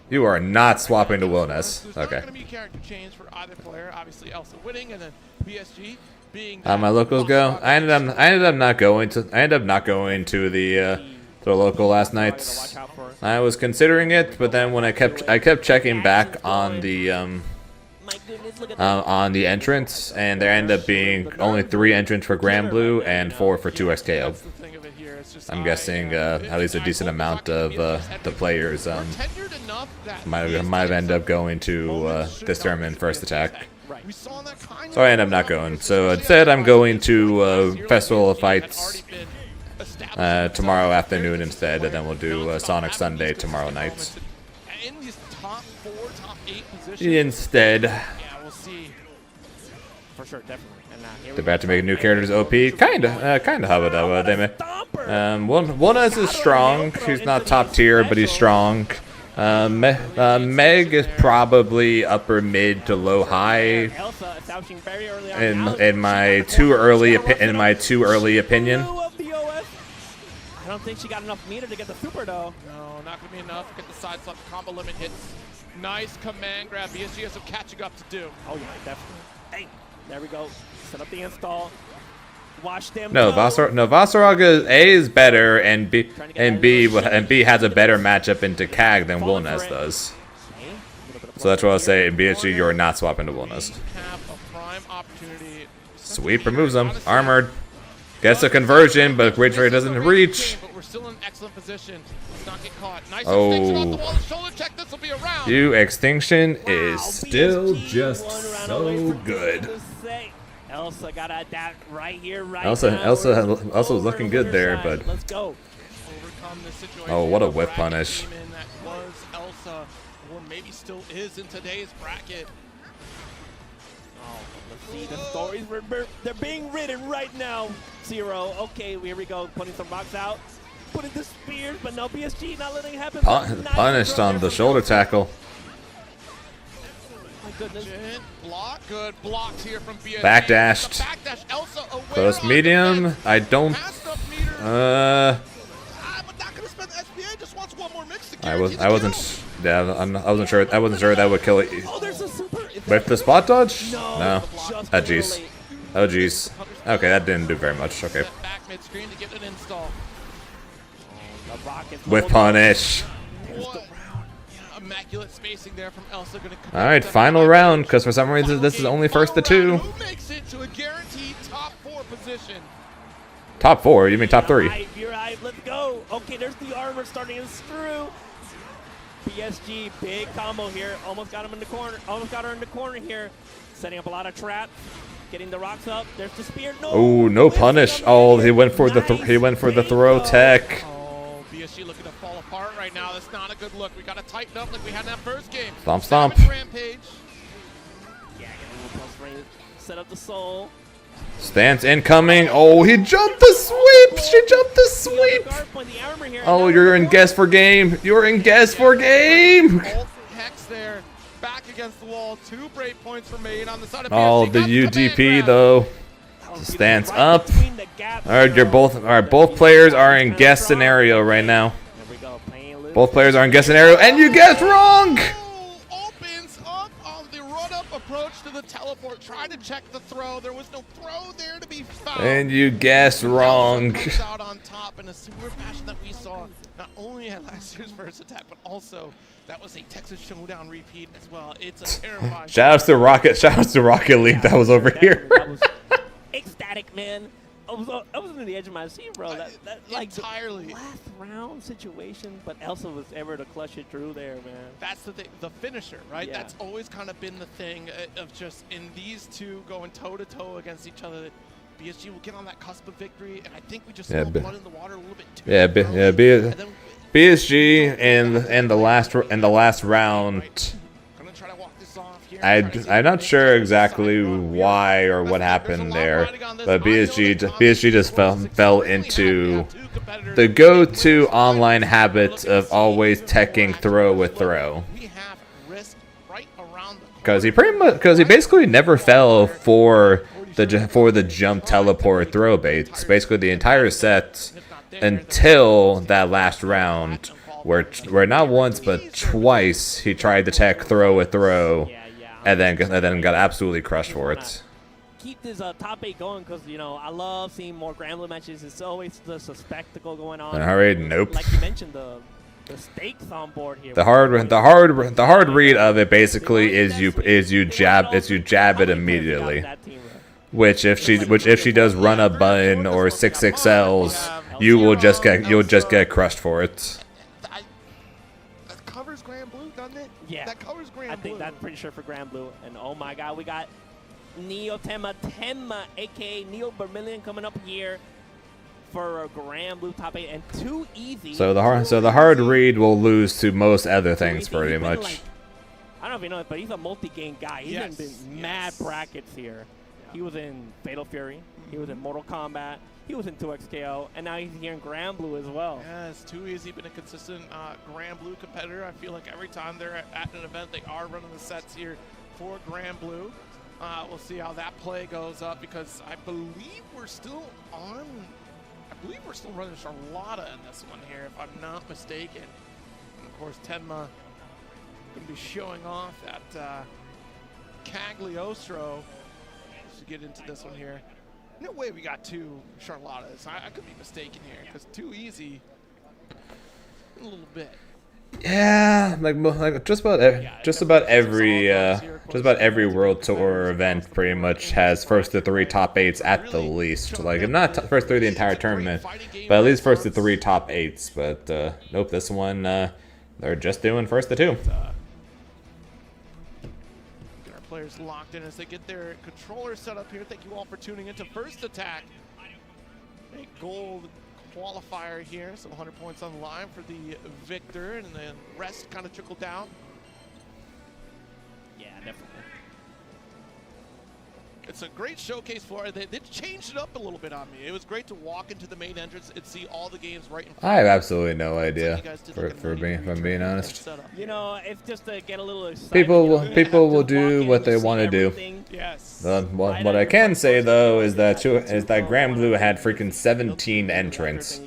You are not swapping to Wilness. Okay. There's not going to be a character change for either player. Obviously, Elsa winning, and then PSG being. How my locals go? I ended up not going to the local last night. I was considering it, but then when I kept checking back on the entrance, and there ended up being only 3 entrants for Grand Blue and 4 for 2XKO. I'm guessing at least a decent amount of the players might have ended up going to this tournament first attack. So I end up not going. So instead, I'm going to Festival of Fights tomorrow afternoon instead, and then we'll do Sonic Sunday tomorrow night. Instead. Yeah, we'll see. For sure, definitely. They're about to make new characters OP. Kinda hubba dubba. They may. Wilness is strong. He's not top tier, but he's strong. Meg is probably upper mid to low high. In my too early opinion. I don't think she got enough meter to get the super though. No, not gonna be enough. Get the side slap. Combo limit hits. Nice command grab. BSG has some catching up to do. Oh yeah, definitely. Hey, there we go. Set up the install. Watch them. No, Vasaraga A is better, and B has a better matchup into CAG than Wilness does. So that's what I'll say. In BSG, you're not swapping to Wilness. Sweep removes him. Armored. Gets a conversion, but Great Trade doesn't reach. Oh. You extinction is still just so good. Elsa got to adapt right here, right Elsa now. was looking good there, but let's go. Oh, what a whip punish! That was Elsa, or maybe still is in today's bracket. Oh, let's see the stories. They're being written right now. Zero. Okay, here we go. Putting some rocks out. Putting the spears, but no BSG not letting it happen. Punished on the shoulder tackle. My goodness. Block, good blocks here from BSG. Backdashed. Backdash, Elsa away. Close medium. I don't But not gonna spend the SPA. Just wants one more mix to I guarantee wasn't sure I wasn't sure that would kill it. Oh, there's a super. With the spot dodge? No. Oh Just jeez. late. Oh jeez. Okay, that didn't do very much. Okay. Step back mid-screen to get an install. The Rockets With hold punish. What? Immaculate spacing there from Elsa. Gonna All right, final round. Because for some reason this is only first to 2. Who makes it to a guaranteed top 4 position? Top 4? You mean top 3? You're right. Let's go. Okay, there's the armor starting to screw. PSG, big combo here. Almost got him in the corner. Almost got her in the corner here. Setting up a lot of traps. Getting the rocks up. There's the spear. No. Oh, no punish. Oh, he went for the throw tech. Oh, PSG looking to fall apart right now. That's not a good look. We got to tighten up like we had in that first game. Stomp, stomp. Savage Rampage. Yeah, get a little plus range. Set up the soul. Stance incoming. Oh, he jumped the sweep. She jumped the sweep. Guard point, the armor here. Oh, you're in guess for game. You're in guess for game. Ult Hex there. Back against the wall. 2 break points remain on the side of PSG. Oh, the Got UDP command grab. though. That was Stance right up. between the gaps All right, there. both players are in guess scenario right now. There we go. Playing loose. Both players are in guess scenario, and you guessed wrong. Opens up on the run-up approach to the teleport. Trying to check the throw. There was no throw there to be found. And you guessed wrong. Comes out on top in a similar fashion that we saw not only at last year's first attack, but also that was a Texas Showdown repeat as well. It's a terrifying. Shoutouts to Rocket League that was over here. That was ecstatic, man. I was on the edge of my seat, bro. That like entirely. the last round situation, but Elsa was ever to clutch it through there, man. That's the thing, the finisher, right? Yeah. That's always kind of been the thing of just in these two going toe-to-toe against each other. That PSG will get on that cusp of victory, and I think we just saw blood in the water a little bit too early. And then PSG in the last round. gonna try to walk this off here. I'm not sure exactly why or what happened there, but PSG just fell into the go-to online habit of always teching throw with throw. We have risk right around the Because he basically never fell for the jump teleport throw baits. Basically the entire set until that last round, where not once but twice he tried to tech throw with throw, and then got absolutely crushed for it. Keep this top 8 going because I love seeing more Granblue matches. It's always just a spectacle going on. All right, nope. Like you mentioned, the stakes on board here. The hard read of it basically is you jab it immediately. Which if she does run a button or 6XLs, you'll just get crushed for it. That covers Granblue, doesn't it? Yeah. That covers Granblue. I think that's pretty sure for Granblue. And oh my God, we got Neo Tenma, aka Neo Vermilion, coming up here for a Granblue top 8 and too easy. So the hard read will lose to most other things pretty much. Like, I don't know if you know it, but he's a multi-game guy. He's been mad brackets here. He was in Fatal Fury. He was in Mortal Kombat. He was in 2XKO, and now he's here in Granblue as well. Yeah, it's too easy. Been a consistent Granblue competitor. I feel like every time they're at an event, they are running the sets here for Granblue. We'll see how that play goes up because I believe we're still on. I believe we're still running Charlotta in this one here, if I'm not mistaken. And of course, Tenma going to be showing off that Cagliostro to get into this one here. No way we got 2 Charlottas. I could be mistaken here because too easy a little bit. Yeah, like just about every World Tour event pretty much has first to 3 top 8s at the least. Like if not first through the entire tournament, but at least first to 3 top 8s. But nope, this one they're just doing first to 2. Players locked in as they get their controller set up here. Thank you all for tuning into First Attack. A gold qualifier here, so 100 points on the line for the victor, and then rest kind of trickle down. Yeah, definitely. It's a great showcase for it. They changed it up a little bit on me. It was great to walk into the main entrance and see all the games right in front. I have absolutely no idea, If I'm being honest. You know, it's just to get a little excited. People will do what they want to do. Yes. What I can say though is that Grand Blue had freaking 17 entrants.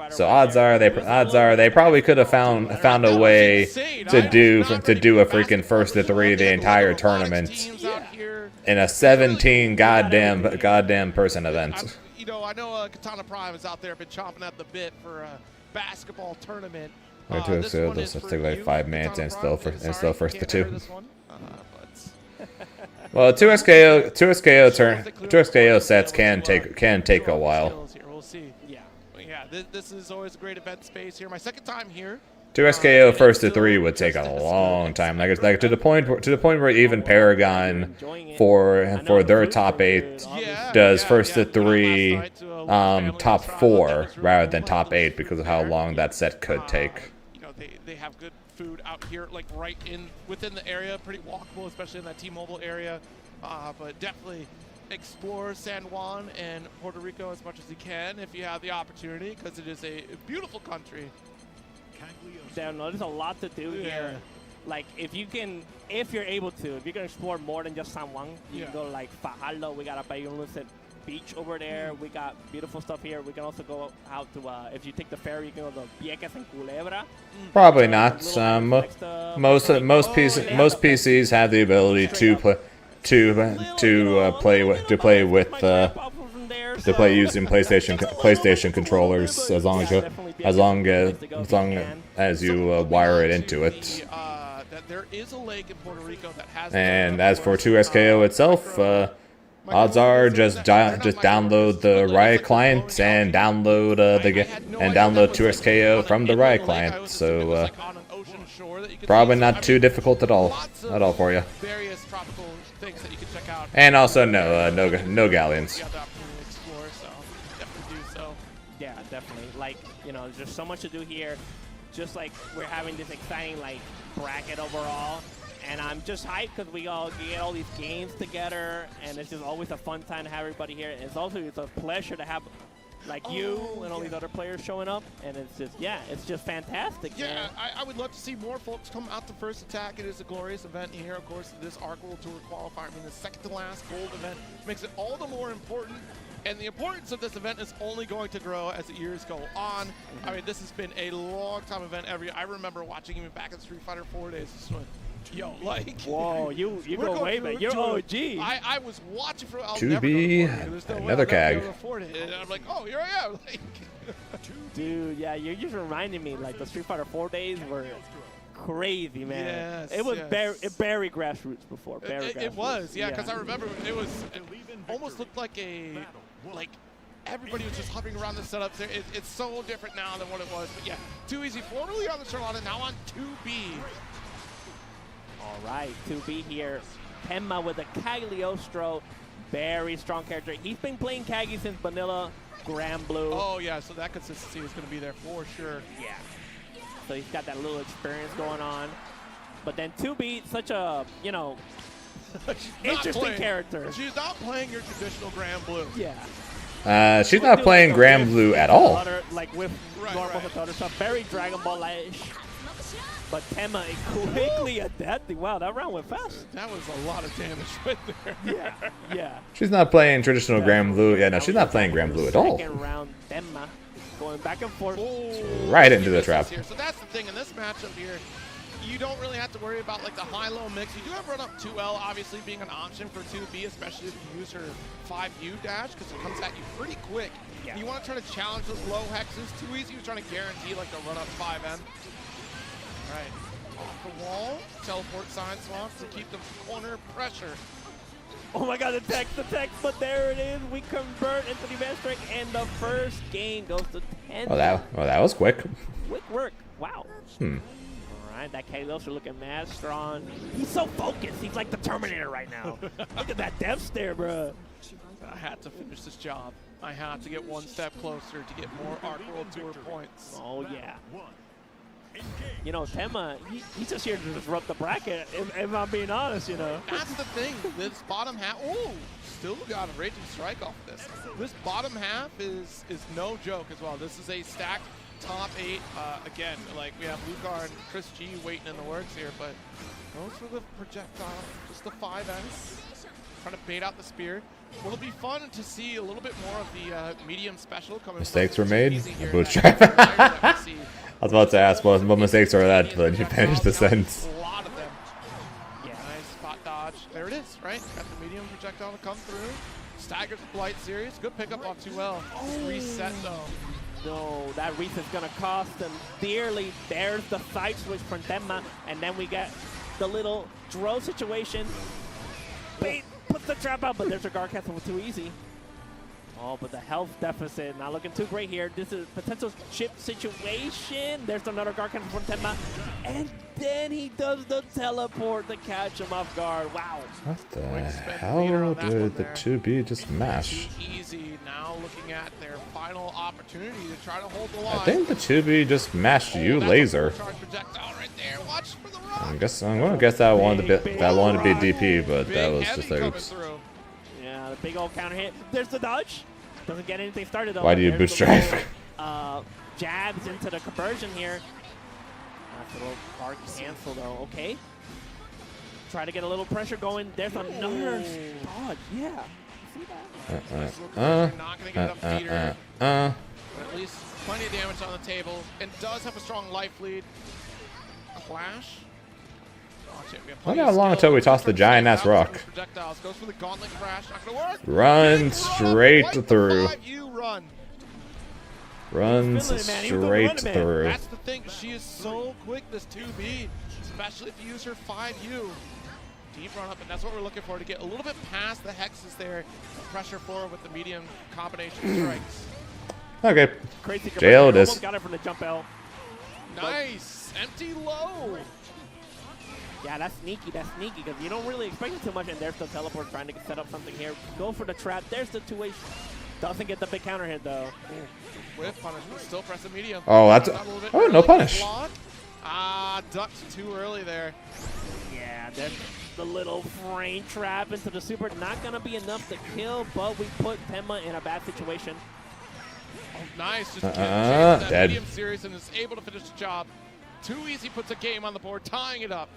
So odds are they probably could have found a way to do a freaking first to 3 the entire tournament in a 17 goddamn person event. I know Katana Prime is out there, been chomping at the bit for a basketball tournament. So let's take like 5 minutes and still first to 2. Well, 2 SKO sets can take a while. We'll see. Yeah, this is always a great event space here. My second time here. 2 SKO first to 3 would take a long time, like to the point where even Paragon for their top 8 does first to 3 top 4 rather than top 8 because of how long that set could take. They have good food out here, like right within the area, pretty walkable, especially in that T-Mobile area. But definitely explore San Juan and Puerto Rico as much as you can if you have the opportunity, because it is a beautiful country. There's a lot to do here. Like if you're able to, if you can explore more than just San Juan, you can go like Fajardo. We got a Bayonlucent beach over there. We got beautiful stuff here. We can also go out to if you take the ferry, you can go to Vieques and Culebra. Probably not. Most PCs have the ability to play using PlayStation controllers as long as you wire it into it. There is a lake in Puerto Rico that has. And as for 2 SKO itself, odds are just download the Riot client and download 2 SKO from the Riot client. So probably not too difficult at all for you. Various tropical things that you can check out. And also no galleons. Yeah, definitely. Like, there's just so much to do here. Just like we're having this exciting bracket overall, and I'm just hyped because we all get all these games together, and it's just always a fun time to have everybody here. And it's a pleasure to have you and all these other players showing up, and it's just fantastic. Yeah, man. I would love to see more folks come out to First Attack. It is a glorious event here. Of course, this Arc World Tour qualifier, the second to last gold event, makes it all the more important. And the importance of this event is only going to grow as the years go on. I mean, this has been a long-time event. I remember watching even back in Street Fighter 4 days. Whoa, you go way back. You're OG. I was watching for. To be another CAG. And I'm like, oh, here I am. Dude, yeah, you're just reminding me the Street Fighter 4 days were crazy, man. Yes, it was very grassroots before. It was, yeah, because I remember it almost looked like everybody was just hovering around the setups. It's so different now than what it was. But yeah, Too Easy formerly on the Charlotta, now on 2B. All right, 2B here. Tenma with a Cagliostro. Very strong character. He's been playing Kagi since Vanilla Grand Blue. Oh, yeah, so that consistency is going to be there for sure. Yeah. So he's got that little experience going on. But then 2B, such a, interesting character. She's not playing your traditional Grand Blue. Yeah. She's not playing Grand Blue at all. With normal stuff. Very Dragon Ball-ish. But Tenma quickly adapting. Wow, that round went fast. That was a lot of damage right there. Yeah. She's not playing traditional Grand Blue. Yeah, no, she's not playing Grand Blue at all. Second round, Tenma going back and forth. Right into the trap. So that's the thing in this matchup here. You don't really have to worry about the high-low mix. You do have run-up 2L obviously being an option for 2B, especially if you use her 5U dash, because it comes at you pretty quick. Yeah. You want to try to challenge those low hexes. Too Easy was trying to guarantee the run-up 5M. All right, off the wall, teleport side swap to keep the corner pressure. Oh my god, the text, but there it is. We convert into the event strike, and the first game goes to 10. Well, that was quick. Quick work. Wow. All right, that Kalos are looking mad strong. He's so focused. He's like the Terminator right now. Look at that death stare, bro. I had to finish this job. I had to get one step closer to get more Arc World Tour points. Oh, yeah. You know, Tema, he's just here to disrupt the bracket, if I'm being honest, you know. That's the thing. This bottom half, oh, still got a raging strike off this. This bottom half is no joke as well. This is a stacked top 8. Again, like we have Lucar and Chris G waiting in the works here, but goes for the projectile, just the 5S. Trying to bait out the spear. Will it be fun to see a little bit more of the medium special coming? Mistakes were made. Bootstrap. I was about to ask what mistakes are that, but you finished the sentence. A lot of them. Yeah, nice spot dodge. There it is, right? Got the medium projectile to come through. Staggers the Blight series. Good pickup off 2L. Reset though. No, that reset's gonna cost them dearly. There's the side switch from Tema, and then we get the little draw situation. Bait puts the trap out, but there's a guard cancel for too easy. Oh, but the health deficit not looking too great here. This is a potential chip situation. There's another guard cancel from Tema, and then he does the teleport to catch him off guard. Wow. What the hell did the 2B just mash? Easy now looking at their final opportunity to try to hold the line. I think the 2B just mashed you laser. Projectile right there. Watch for the rock. I'm gonna guess that wanted to be DP, but that was just a oops. Yeah, the big old counter hit. There's the dodge. Doesn't get anything started though. Why do you bootstrap? Jabs into the conversion here. That's a little guard cancel though. Okay. Try to get a little pressure going. There's another dodge. Yeah. See that? Not gonna get enough feeder. But at least plenty of damage on the table, and does have a strong life lead. Clash. Wonder how long until we toss the giant ass rock. Goes for the gauntlet crash. Not gonna work. Run straight through. Runs straight through. That's the thing. She is so quick, this 2B, especially if you use her 5U. Deep run up, and that's what we're looking for, to get a little bit past the hexes there. Pressure forward with the medium combination strikes. Okay. Crazy Jail it is. Almost got it from the jump L. Nice. Empty low. Yeah, that's sneaky, because you don't really expect it too much, and there's the teleport trying to set up something here. Go for the trap. There's the two-way. Doesn't get the big counter hit, though. With punishment, still press the medium. Oh, that's oh, no punish. Ducked too early there. Yeah, there's the little frame trap into the super. Not going to be enough to kill, but we put Tema in a bad situation. Oh, nice. Just that dead. Medium series and is able to finish the job. Too easy puts a game on the board, tying it up.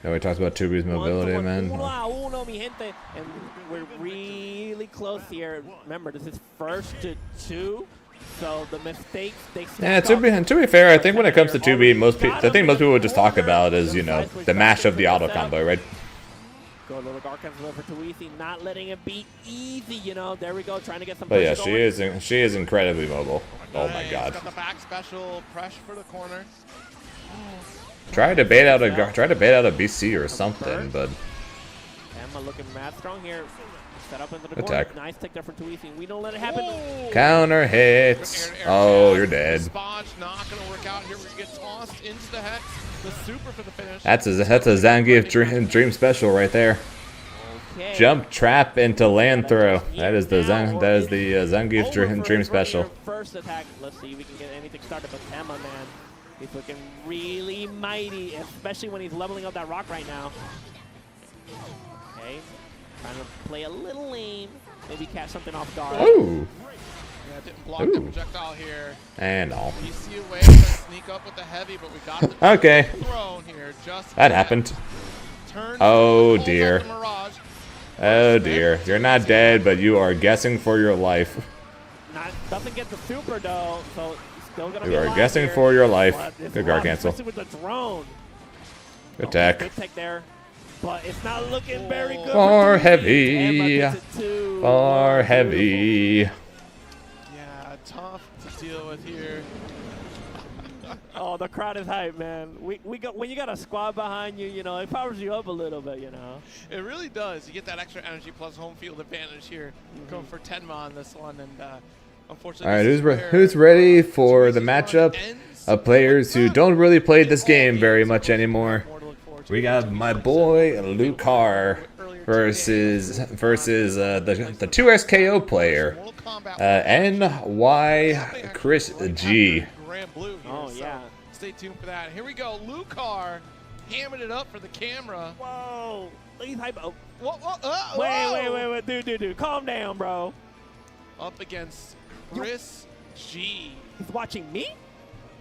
Yeah, we talked about 2B's mobility, man. Uno, mi gente. And we're really close here. Remember, this is first to 2. So the mistakes they yeah, to be fair, I think when it comes to 2B, I think most people would just talk about is, you know, the mash of the auto combo, right? Go a little guard cancel over too easy, not letting it be easy, you know. There we go, trying to get some. But yeah, she is incredibly mobile. Oh my god. Got the back special, pressure for the corner. Try to bait out a BC or something, but. Emma looking mad strong here. Set up into the attack. Corner. Nice take there from Tuisi. We don't let it happen. Oh. Counter hits. Oh, you're dead. Spodge not gonna work out here. We're gonna get tossed into the hex. The super for the finish. That's a Zangief dream special right there. Okay. Jump trap into land throw. That is the Zangief dream special. First attack. Let's see if we can get anything started. But Emma, man, he's looking really mighty, especially when he's leveling up that rock right now. Okay. Trying to play a little lame. Maybe catch something off guard. Ooh. Yeah, didn't block the projectile here. And all. We see a way to sneak up with the heavy, but we got the okay. thrown here. Just that happened. Oh dear. Oh dear. You're not dead, but you are guessing for your life. Doesn't get the super though, so still gonna be you are guessing for your life. Good guard cancel. With the drone. Good tech. Good tech there. But it's not looking very good. Far heavy. Far heavy. Yeah, tough to deal with here. Oh, the crowd is hype, man. We got when you got a squad behind you, you know, it powers you up a little bit, you know. It really does. You get that extra energy plus home field advantage here. Going for Tenma on this one, and unfortunately. All right, who's ready for the matchup of players who don't really play this game very much anymore? We got my boy Lucar versus the 2SKO player, NY Chris G. Oh yeah. stay tuned for that. Here we go. Lucar hamming it up for the camera. Whoa. He's hype. Oh. Whoa. Wait. Dude. Calm down, bro. Up against Chris G. He's watching me?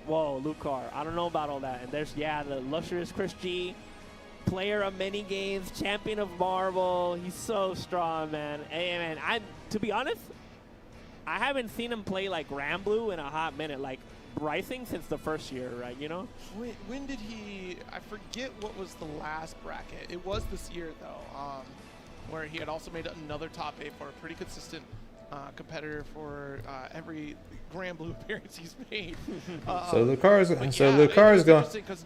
Whoa, Lucar. I don't know about all that. And there's, yeah, the lustrous Chris G. Player of many games, champion of Marvel. He's so strong, man. Hey, man, to be honest, I haven't seen him play like Granblue in a hot minute, like Rising since the first year, right? You know? When did he? I forget what was the last bracket. It was this year though, where he had also made another top 8 for a pretty consistent competitor for every Granblue appearance he's made. So Lucar's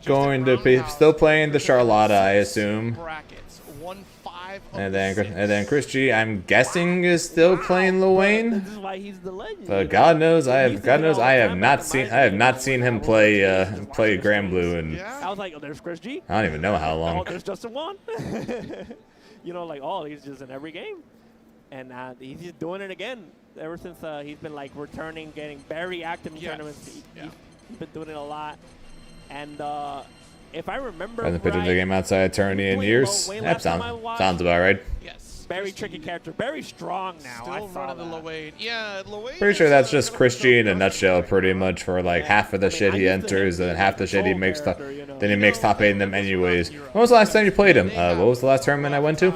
going to be still playing the Charlotta, I assume. Brackets, 1-5 and then Chris G, I'm guessing, is still playing Lil Wayne. This is why he's the legend. But God knows I have not seen him play Granblue, and I was like, oh, there's Chris G. I don't even know how long. Oh, there's Justin Wan. You know, like, oh, he's just in every game. And he's just doing it again ever since he's been like returning, getting very active in tournaments. He's been doing it a lot. And if I remember, hasn't pitched the game outside eternity in years. That sounds about right. Yes. Very tricky character, very strong now. Still running the Lil Wayne. Yeah, Lil Wayne. Pretty sure that's just Chris G in a nutshell, pretty much, for like half of the shit he enters and half the shit he makes top. Then he makes top 8 in them anyways. When was the last time you played him? What was the last tournament I went to?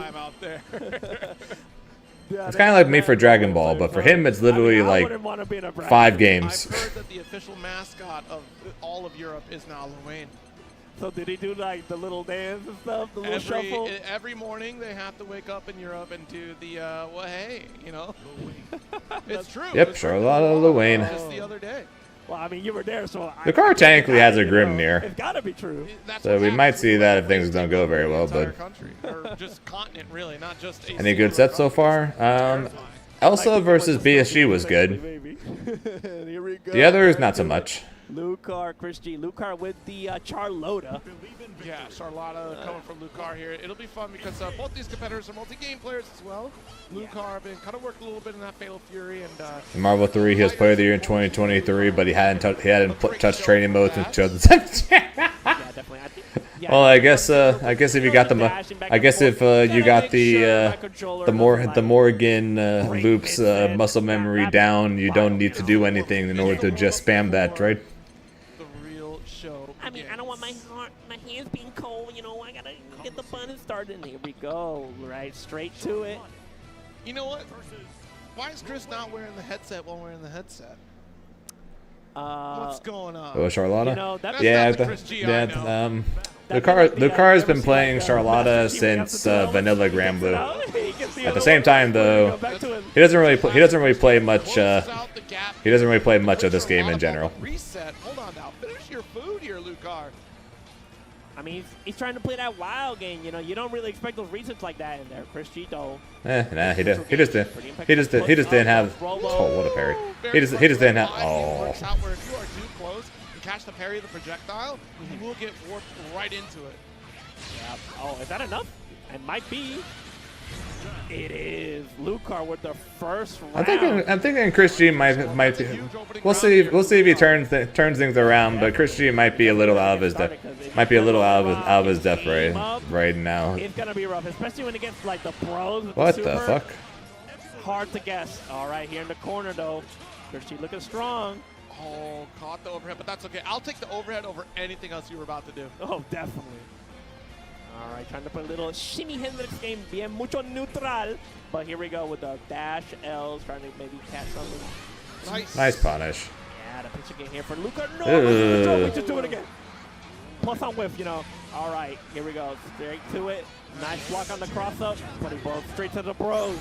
It's kind of like me for Dragon Ball, but for him, it's literally like 5 games. I've heard that the official mascot of all of Europe is now Lil Wayne. So did he do like the little dance and stuff, the little shuffle? Every morning they have to wake up in Europe and do the, well, hey, you know. It's true. Yep, Charlotta Lil Wayne. Just the other day. Well, I mean, you were there, so the car technically has a Grimnir. It's gotta be true. So we might see that if things don't go very well, but or just continent, really, not just any good sets so far? Elsa versus BSG was good. The others, not so much. Lucar, Chris G. Lucar with the Charlotta. Yeah, Charlotta coming from Lucar here. It'll be fun because both these competitors are multi-game players as well. Lucar been kind of worked a little bit in that Fatal Fury, and in Marvel 3, he was Player of the Year in 2023, but he hadn't touched training mode since 2017. Yeah, definitely. Well, I guess if you got you got the Morgan loops muscle memory down, you don't need to do anything in order to just spam that, right? The real show. I mean, I don't want my hands being cold. You know, I gotta get the button started. And here we go, right straight to it. You know what? Why is Chris not wearing the headset while wearing the headset? What's going on? Oh, Charlotta? You know, Lucar has been playing Charlotta since Vanilla Granblue. At the same time, though, he doesn't really play much. He doesn't really play much of this game in general. Reset. Hold on now. Finish your food here, Lucar. I mean, he's trying to play that wild game. You know, you don't really expect those resets like that in there. Chris G, though. Nah, he just didn't have. Oh, what a parry! He just didn't have. Oh. Works out where if you are too close and catch the parry of the projectile, you will get warped right into it. Yeah. Oh, is that enough? It might be. It is Lucar with the first round. I'm thinking Chris G might be. We'll see if he turns things around, but Chris G might be a little out of his depth. Might be a little out of his depth right now. It's gonna be rough, especially when it gets like the pros. What the fuck? Hard to guess. All right, here in the corner though, Chris G looking strong. Oh, caught the overhead, but that's okay. I'll take the overhead over anything else you were about to do. Oh, definitely. All right, trying to put a little shimmy Hendrix game, bien mucho neutral. But here we go with the dash L's, trying to maybe catch something. Nice punish. Yeah, the picture game here for Lucar. No, we just do it again. Plus on whiff, you know. All right, here we go. Straight to it. Nice block on the cross-up. Putting both straight to the bros.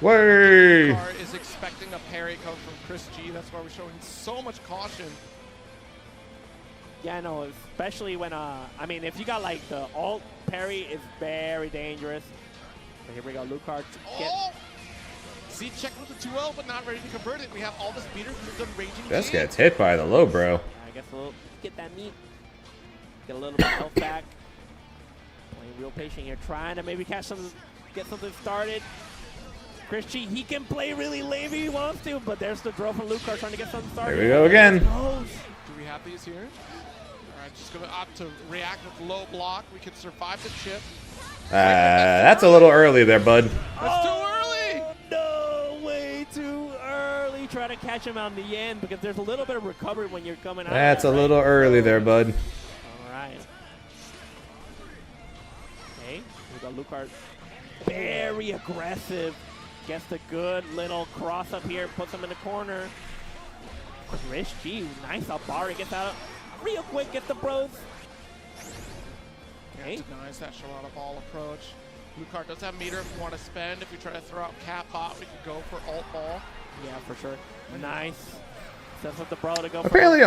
Way! Lucar is expecting a parry come from Chris G. That's why we're showing so much caution. Yeah, I know, especially when, I mean, if you got, like, the alt parry, it's very dangerous. But here we go, Lucar. See, check with the 2L, but not ready to convert it. We have all this beater who's done raging. Just gets hit by the low, bro. Yeah, I guess we'll get that meat. Get a little bit of health back. Playing real patient here, trying to maybe catch something, get something started. Chris G, he can play really lame if he wants to, but there's the draw from Lucar trying to get something started. Here we go again. Do we have these here? right, just going to opt to react with low block. We can survive the chip. That's a little early there, bud. That's too early! No, way too early. Try to catch him on the end because there's a little bit of recovery when you're coming out. That's a little early there, bud. All right. Okay, we got Lucar. Very aggressive. Gets the good little cross up here. Puts him in the corner. Chris G, nice up bar. Gets out real quick. Gets the bros. Okay. Denies that Charlotta ball approach. Lucar does have meter if you want to spend. If you try to throw out cat bot, we could go for alt ball. Yeah, for sure. Nice. Sets up the bro to go. Apparently,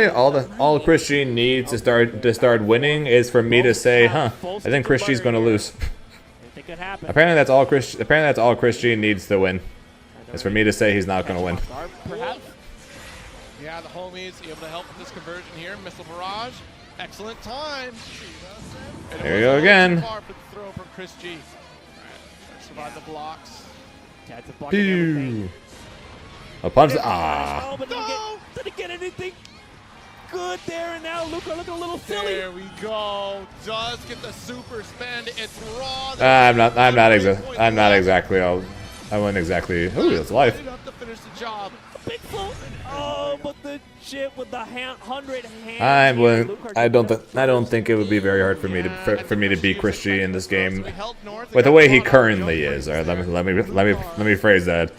all Chris G needs to start winning is for me to say, "Huh, I think Chris G's going to lose." It could happen. Apparently, that's all Chris G needs to win. Is for me to say he's not going to win. Perhaps. Yeah, the homies able to help with this conversion here. Missile barrage. Excellent time. There you go again. Far for the throw from Chris G. Survive the blocks. That's a blocking everything. A punch. Oh, but did he get anything good there? And now Luca looking a little silly. There we go. Does get the super spend. It's raw. I'm not exactly. I wouldn't exactly. Ooh, that's life. Enough to finish the job. Big float. Oh, but the chip with the 100 hands. I don't think it would be very hard for me to beat Chris G in this game with the way he currently is. All right, let me phrase that.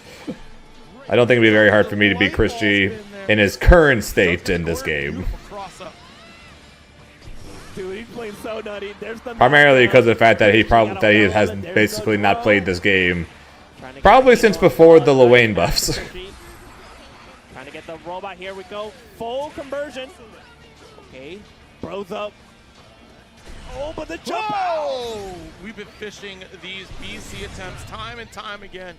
I don't think it'd be very hard for me to beat Chris G in his current state in this game. Dude, he's playing so nutty. Primarily because of the fact that he has basically not played this game probably since before the Luane buffs. Trying to get the robot. Here we go. Full conversion. Okay. Bros up. Oh, but the jump out. We've been fishing these BC attempts time and time again.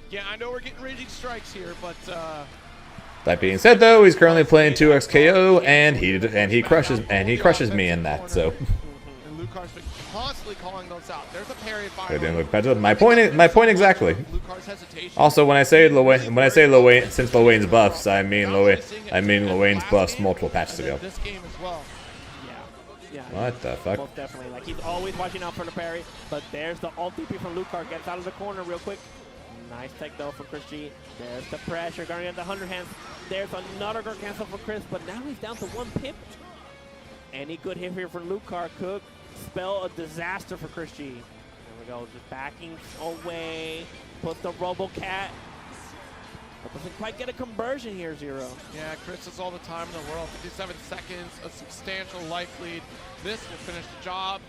Yeah, I know we're getting raging strikes here, but that being said, though, he's currently playing 2x KO, and he crushes me in that. So. And Lucar's been constantly calling those out. There's a parry fire. It didn't look better. My point exactly. Lucar's hesitation. Also, when I say Luane, since Luane's buffs, I mean Luane's buffs multiple patches ago. This game as well. Yeah. What the fuck? Most definitely. Like, he's always watching out for the parry, but there's the ult TP from Lucar. Gets out of the corner real quick. Nice tech though for Chris G. There's the pressure. Going to get the 100 hands. There's another guard cancel for Chris, but now he's down to 1 pip. Any good hit here from Lucar could spell a disaster for Chris G. There we go. Just backing away. Puts the RoboCat. But doesn't quite get a conversion here, Zero. Yeah, Chris has all the time in the world. 57 seconds, a substantial life lead. This will finish the job.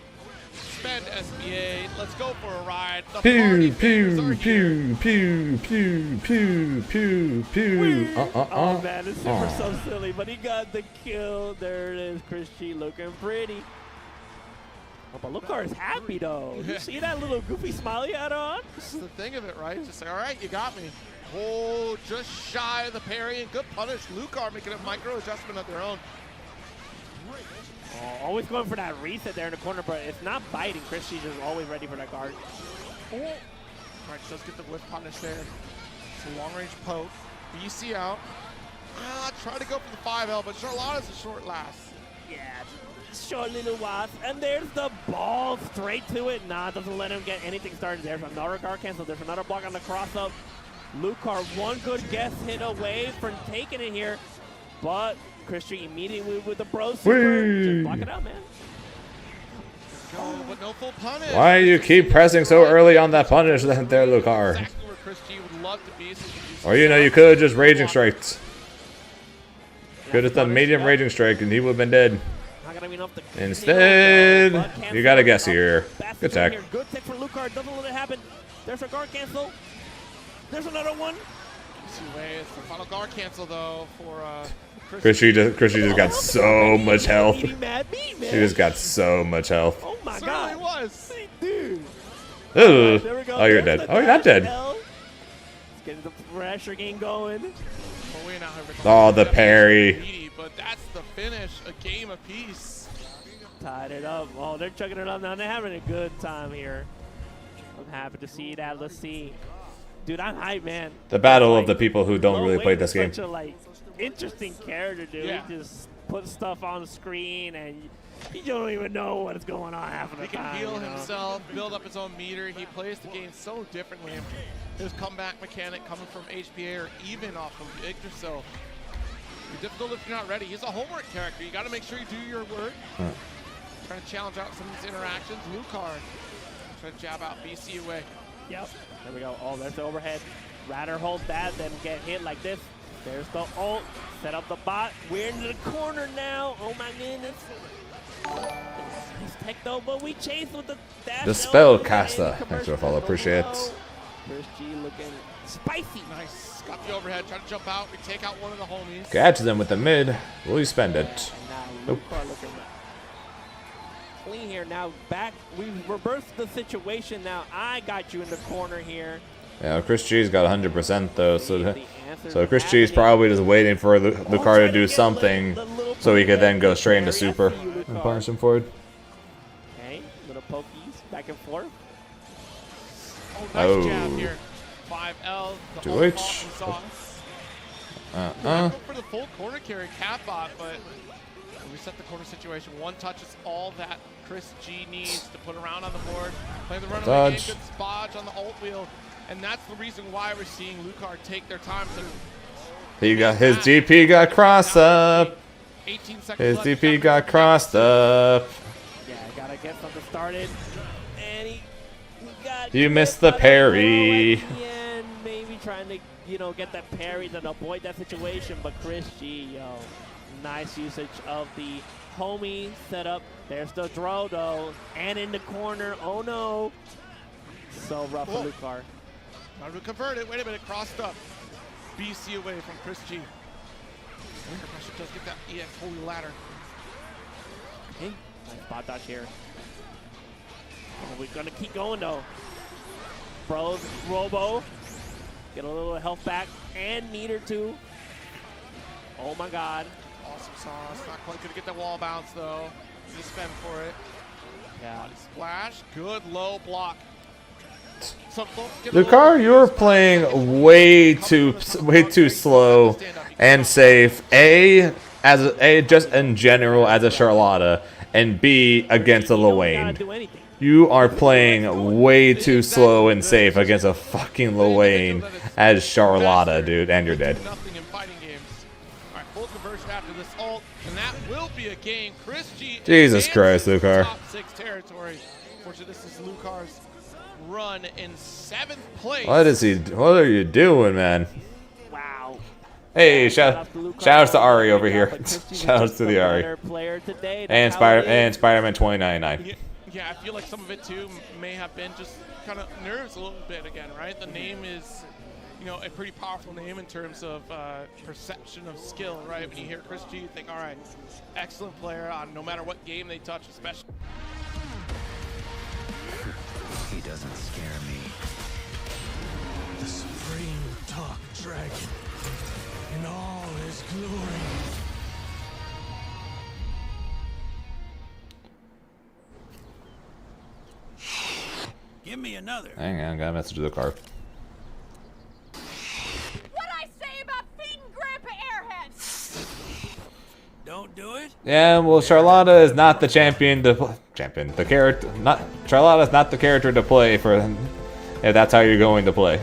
Spend SBA. Let's go for a ride. Pew, pew, pew, pew, pew, pew, pew, pew. Oh man, it's super so silly, but he got the kill. There it is, Chris G looking pretty. Oh, but Lucar is happy though. You see that little goofy smile he had on? That's the thing of it, right? Just say, all right, you got me. Oh, just shy of the parry and good punish. Lucar making a micro adjustment of their own. Oh, always going for that reset there in the corner, but it's not biting. Chris G's just always ready for that guard. Oh. All right, does get the whiff punish there. It's a long-range poke. BC out. Try to go for the 5L, but Charlotta's a short last. Yeah, short little wasp. And there's the ball straight to it. Nah, doesn't let him get anything started. There's another guard cancel. There's another block on the cross-up. Lucar, one good guess hit away from taking it here, but Chris G immediately with the bro super. Just block it out, man. Go, but no full punish. Why do you keep pressing so early on that punish there, Lucar? Exactly where Chris G would love to be. Or you could have just raging strikes. Could have done medium raging strike and he would have been dead. Instead, you got to guess here. Good tech. Good tech for Lucar. Doesn't let it happen. There's a guard cancel. There's another one. It's the final guard cancel though for Chris G just got so much health. He just got so much health. Oh my god. It was. Dude. Ooh. Oh, you're dead. Oh, you're not dead. It's getting the pressure game going. Oh, the parry. But that's the finish. A game apiece. Tied it up. Oh, they're chugging it up now. They're having a good time here. I'm happy to see that. Let's see. Dude, I'm hyped, man. The battle of the people who don't really play this game. Such a interesting character, dude. Yeah. He just put stuff on the screen and you don't even know what's going on half of the time. He can heal himself, build up his own meter. He plays the game so differently. His comeback mechanic coming from HPA or even off of Yggdrasil. It's difficult if you're not ready. He's a homework character. You got to make sure you do your work. Trying to challenge out some of these interactions. Lucar trying to jab out BC away. Yep. There we go. Oh, there's the overhead. Rather hold that, then get hit like this. There's the ult. Set up the bot. We're in the corner now. Oh my goodness. Nice tech though, but we chase with the dash. The spellcaster. Thanks for the follow. Appreciate it. Chris G looking spicy. Nice. Got the overhead. Trying to jump out. We take out one of the homies. Catch them with the mid. Will you spend it? Nope. Looking clean here. Now back. We reversed the situation. Now I got you in the corner here. Yeah, Chris G's got 100% though, so Chris G's probably just waiting for Lucar to do something so he could then go straight into super and punish him forward. Okay, little pokies back and forth. Oh, nice jab here. 5L. 2H. For the full corner carry, cat bot, but we set the corner situation. One touch is all that Chris G needs to put around on the board. Play the runaway game, good spodge on the ult wheel. And that's the reason why we're seeing Lucar take their time. He got his GP got crossed up. 18 seconds his left. GP got crossed up. Yeah, gotta get something started. And he got. You missed the parry. And maybe trying to, get that parry to avoid that situation. But Chris G, nice usage of the homie setup. There's the throw though, and in the corner. Oh no! So rough for Lucar. Not to convert it. Wait a minute, crossed up. BC away from Chris G. Winger pressure does get that EX holy ladder. Okay, nice spot dodge here. We're gonna keep going though. Bros, Robo, get a little health back, and meter too. Oh my God. Awesome sauce. Not quite gonna get that wall bounce though. Just spend for it. Yeah. Body splash. Good low block. Lucar, you're playing way too slow and safe. Just in general as a Charlotta, and B against a Lil You are playing way too slow and safe against a fucking Lil as Charlotta, dude, and you're dead. Jesus Christ, Lucar. Top 6 territory. Fortunately, this is Lucar's run in 7th place. What are you doing, man? Wow. Hey, shout outs to Ari over here. Shout outs to the Ari. And Spider-Man 2099. Yeah, I feel like some of it too may have been just kind of nerves a little bit again, right? The name is, a pretty powerful name in terms of perception of skill, right? When you hear Chris G, you think, all right, excellent player on no matter what game they touch, especially. He doesn't scare me. The supreme talk dragon in all his glory. Give me another. Hang on, got a message to the car. What'd I say about feeding Grandpa Airhead? Don't do it. Yeah, well, Charlotta is not the champion. The character. Charlotta is not the character to play for. If that's how you're going to play.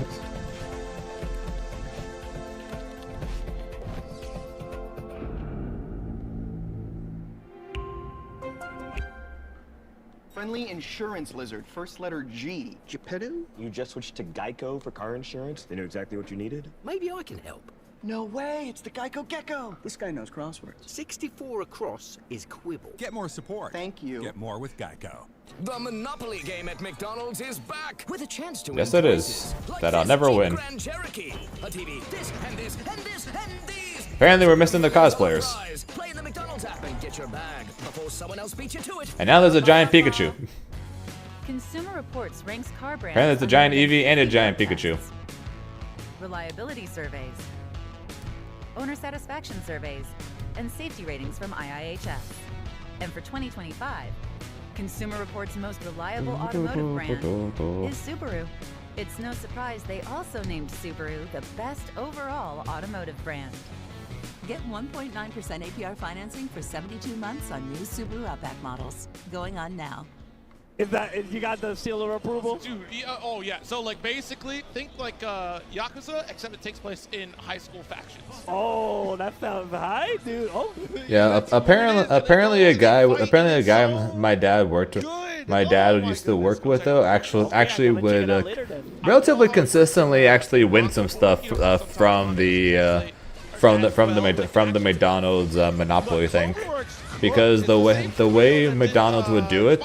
Friendly insurance lizard, first letter G. Geppetto? You just switched to Geico for car insurance? They knew exactly what you needed? Maybe I can help. No way, it's the Geico Gecko. This guy knows crosswords. 64 across is quibble. Get more support. Thank you. Get more with Geico. The Monopoly game at McDonald's is back with a chance to Yes, win it prizes is. like That I'll this never Jeep win. Grand Cherokee, a TV, this and this and this and these. Apparently, we're missing the cosplayers. Play in the McDonald's app and get your bag before someone else beats you to it. And now there's a giant Pikachu. Consumer Reports ranks car brands. Apparently, there's a giant Eevee and a giant Pikachu. Reliability surveys, owner satisfaction surveys, and safety ratings from IIHS. And for 2025, Consumer Reports' most reliable automotive brand is Subaru. It's no surprise they also named Subaru the best overall automotive brand. Get 1.9% APR financing for 72 months on new Subaru Outback models. Going on now. You got the seal of approval? Dude, oh yeah. So like basically, think like Yakuza, except it takes place in high school factions. Oh, that sounds high, dude. Oh. Yeah, apparently a guy my dad worked with. My dad used to work with though actually would relatively consistently actually win some stuff from the McDonald's Monopoly thing, because the way McDonald's would do it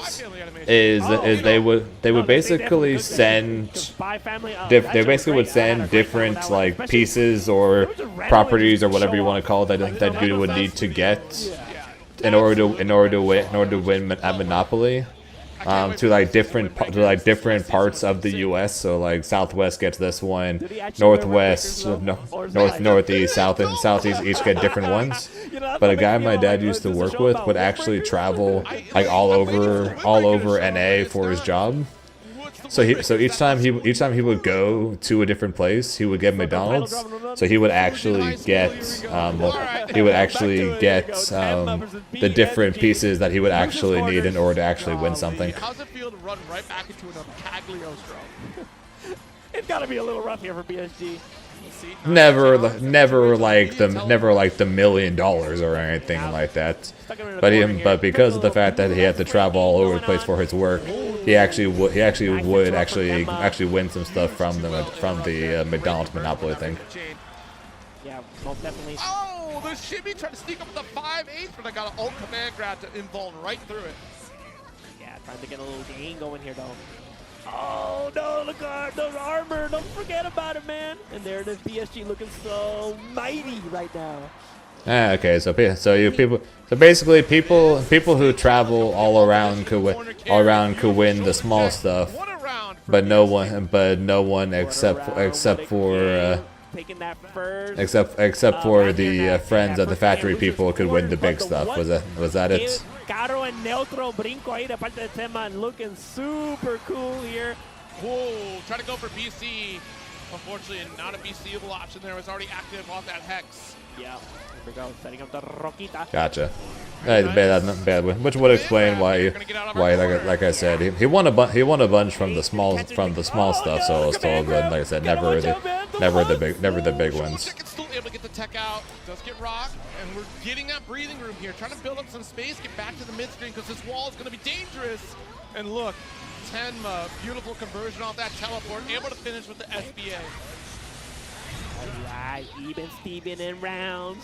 is they would basically send different like pieces or properties or whatever you want to call it that you would need to get in order to win at Monopoly. To like different parts of the U.S. So like Southwest gets this one, Northwest, Northeast, South, and Southeast each get different ones. But a guy my dad used to work with would actually travel like all over NA for his job. So each time he would go to a different place, he would get McDonald's. So he would actually get the different pieces that he would actually need in order to actually win something. How's it feel to run right back into an Cagliostro? It's got to be a little rough here for BSG. Never like the $1 million or anything like that. But because of the fact that he had to travel all over the place for his work, he actually would win some stuff from the McDonald's Monopoly thing. Yeah, most definitely. Oh, the shimmy tried to sneak up with the 5/8, but I got an ult command grab to invuln right through it. Yeah, trying to get a little gain going here though. Oh no, the guard, the armor, don't forget about it, man. And there it is, BSG looking so mighty right now. Okay, so basically people who travel all around could win the small stuff, but no one except for the friends of the factory people could win the big stuff. Was that it? Caro and Neutro brinco ahí de parte de Tema, looking super cool here. Whoa, trying to go for BC. Unfortunately, not a BCable option there. Was already active off that Hex. Yeah, here we go, setting up the Roquita. Gotcha. Bad one, which would explain why like I said, he won a bunch from the small stuff. So I was told, but like I said, never the big ones. Still able to get the tech out. Does get rocked, and we're getting that breathing room here, trying to build up some space, get back to the mid screen because this wall is going to be dangerous. And look, Tenma, beautiful conversion off that teleport, able to finish with the SBA. Alright, even Steven in rounds.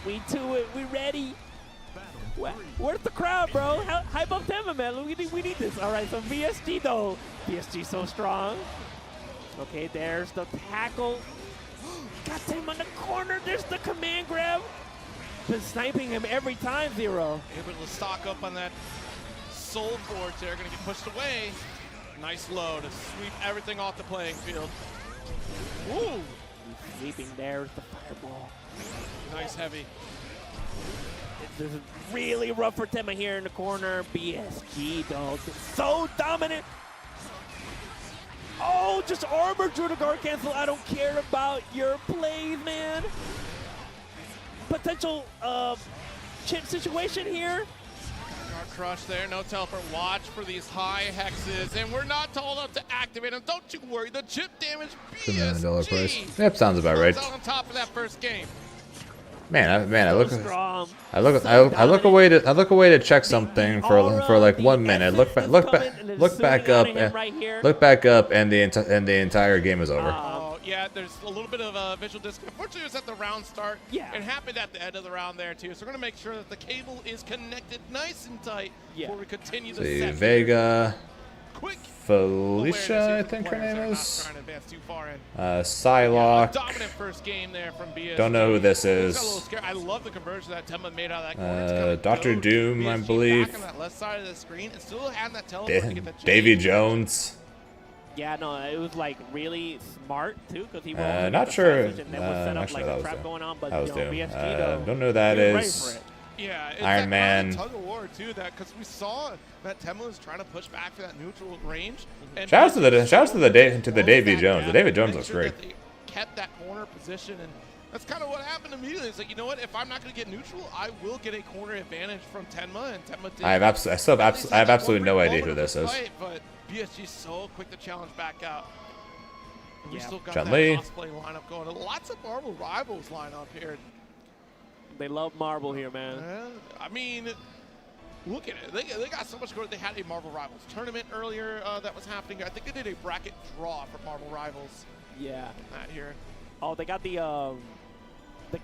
We to it, we ready. Where's the crowd, bro? Hype up Tema, man. We need this. Alright, so VSG though. VSG so strong. Okay, there's the tackle. Got him on the corner. There's the command grab. Been sniping him every time, Zero. Able to stock up on that Soul Forge there. Gonna get pushed away. Nice low to sweep everything off the playing field. Ooh. He's sweeping. There's the fireball. Nice heavy. This is really rough for Tema here in the corner. BSG, though, so dominant. Oh, just armor through the guard cancel. I don't care about your plays, man. Potential chip situation here. Guard crush there, no teleport. Watch for these high hexes, and we're not told up to activate them. Don't you worry, the chip damage BSG. $1 price. Yep, sounds about right. On top of that first game. I look away to check something for like 1 minute. Look back up, and the entire game is over. Yeah, there's a little bit of a visual disconnect. Unfortunately, it was at the round start. Yeah. It happened at the end of the round there too. So we're gonna make sure that the cable is connected nice and tight before we continue the set. Vega. Quick. Felicia, I think her name is. Psylocke. Dominant first game there from BSG. Don't know who this is. I love the conversion that Tema made out of that corner. Dr. Doom, I believe. Back on that left side of the screen and still had that teleport to get the Davy Jones. Yeah, no, it was like really smart too, because he not sure. And then was set up actually, like that a trap was going on, but Doom. BSG though. Don't know who that is. Yeah, it's Iron Man. Tug of war too, that because we saw that Tema was trying to push back for that neutral range. And Shout out to the Davy Jones. The Davy Jones looks great. They kept that corner position and That's kind of what happened immediately. It's like, you know what? If I'm not going to get neutral, I will get a corner advantage from Tenma, and Tenma did. I have absolutely no idea who this is. Fight, but BSG's so quick to challenge back out. We still got Chun-Li. that cosplay lineup going. Lots of Marvel Rivals line up here. They love Marvel here, man. I mean, look at it. They got so much going. They had a Marvel Rivals tournament earlier that was happening. I think they did a bracket draw for Marvel Rivals. Yeah. Here. Oh, they got the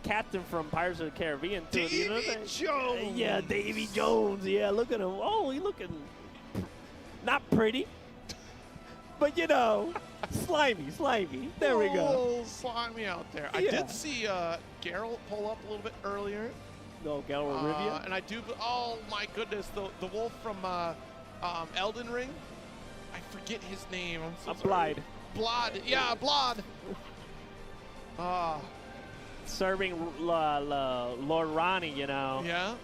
captain from Pirates of the Caribbean too. Davy Jones. Yeah, Davy Jones. Yeah, look at him. Oh, he's looking not pretty, but you know, slimy. There we go. Slimy out there. I did see Geralt pull up a little bit earlier. No, Geralt Rivia. And I do. Oh my goodness, the wolf from Elden Ring. I forget his name. I'm so sorry. Blood. Yeah, Blood. Serving Lord Ronnie, you know. Yeah.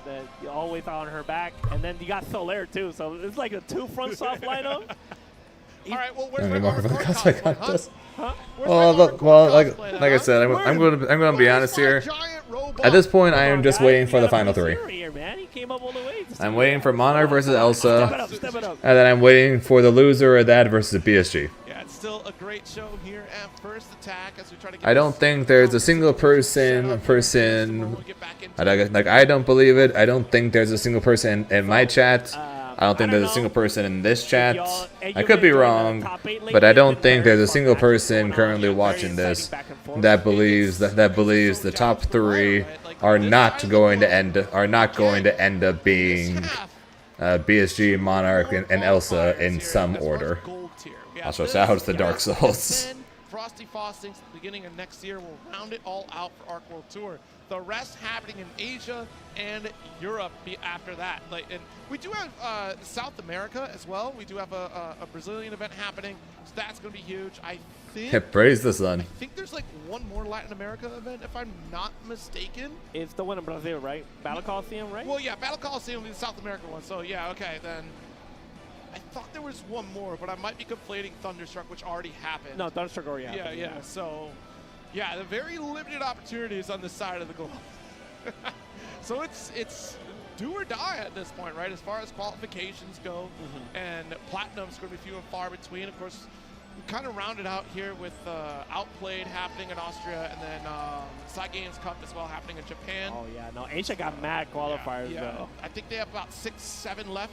They're always on her back. And then you got Solaire, too. So it's like a 2 front soft lineup. All right, well, where's Any my more for the Marvel cosplay cosplay, contest? Huh? Well, like I said, I'm going to be honest here. At this point, I am just waiting for the final 3. Here, man. He came up all the way. I'm waiting for Monarch versus Elsa, Step it up. and then I'm waiting for the loser of that versus BSG. Yeah, it's still a great show here at First Attack as we try to get I don't think there's a single person. I don't believe it. I don't think there's a single person in my chat. I don't think there's a single person in this chat. I could be wrong, but I don't think there's a single person currently watching this that believes the top 3 are not going to end up being BSG, Monarch, and Elsa in some order. Also, shout out to the Dark Souls. Frosty Faustings at the beginning of next year will round it all out for Arc World Tour. The rest happening in Asia and Europe after that. And we do have South America as well. We do have a Brazilian event happening, so that's going to be huge. I think. Praise the sun. I think there's like one more Latin America event, if I'm not mistaken. It's the one in Brazil, right? Battle Coliseum, right? Well, yeah, Battle Coliseum will be the South American one. So yeah, okay then. I thought there was one more, but I might be conflating Thunderstruck, which already happened. No, Thunderstruck already happened. Yeah. So, yeah, the very limited opportunities on this side of the globe. So it's do or die at this point, right? As far as qualifications go, and Platinum's going to be few and far between. Of course, we kind of rounded out here with Outplayed happening in Austria, and then Side Games Cup as well happening in Japan. Oh yeah, no, Asia got mad qualifiers though. I think they have about 6-7 left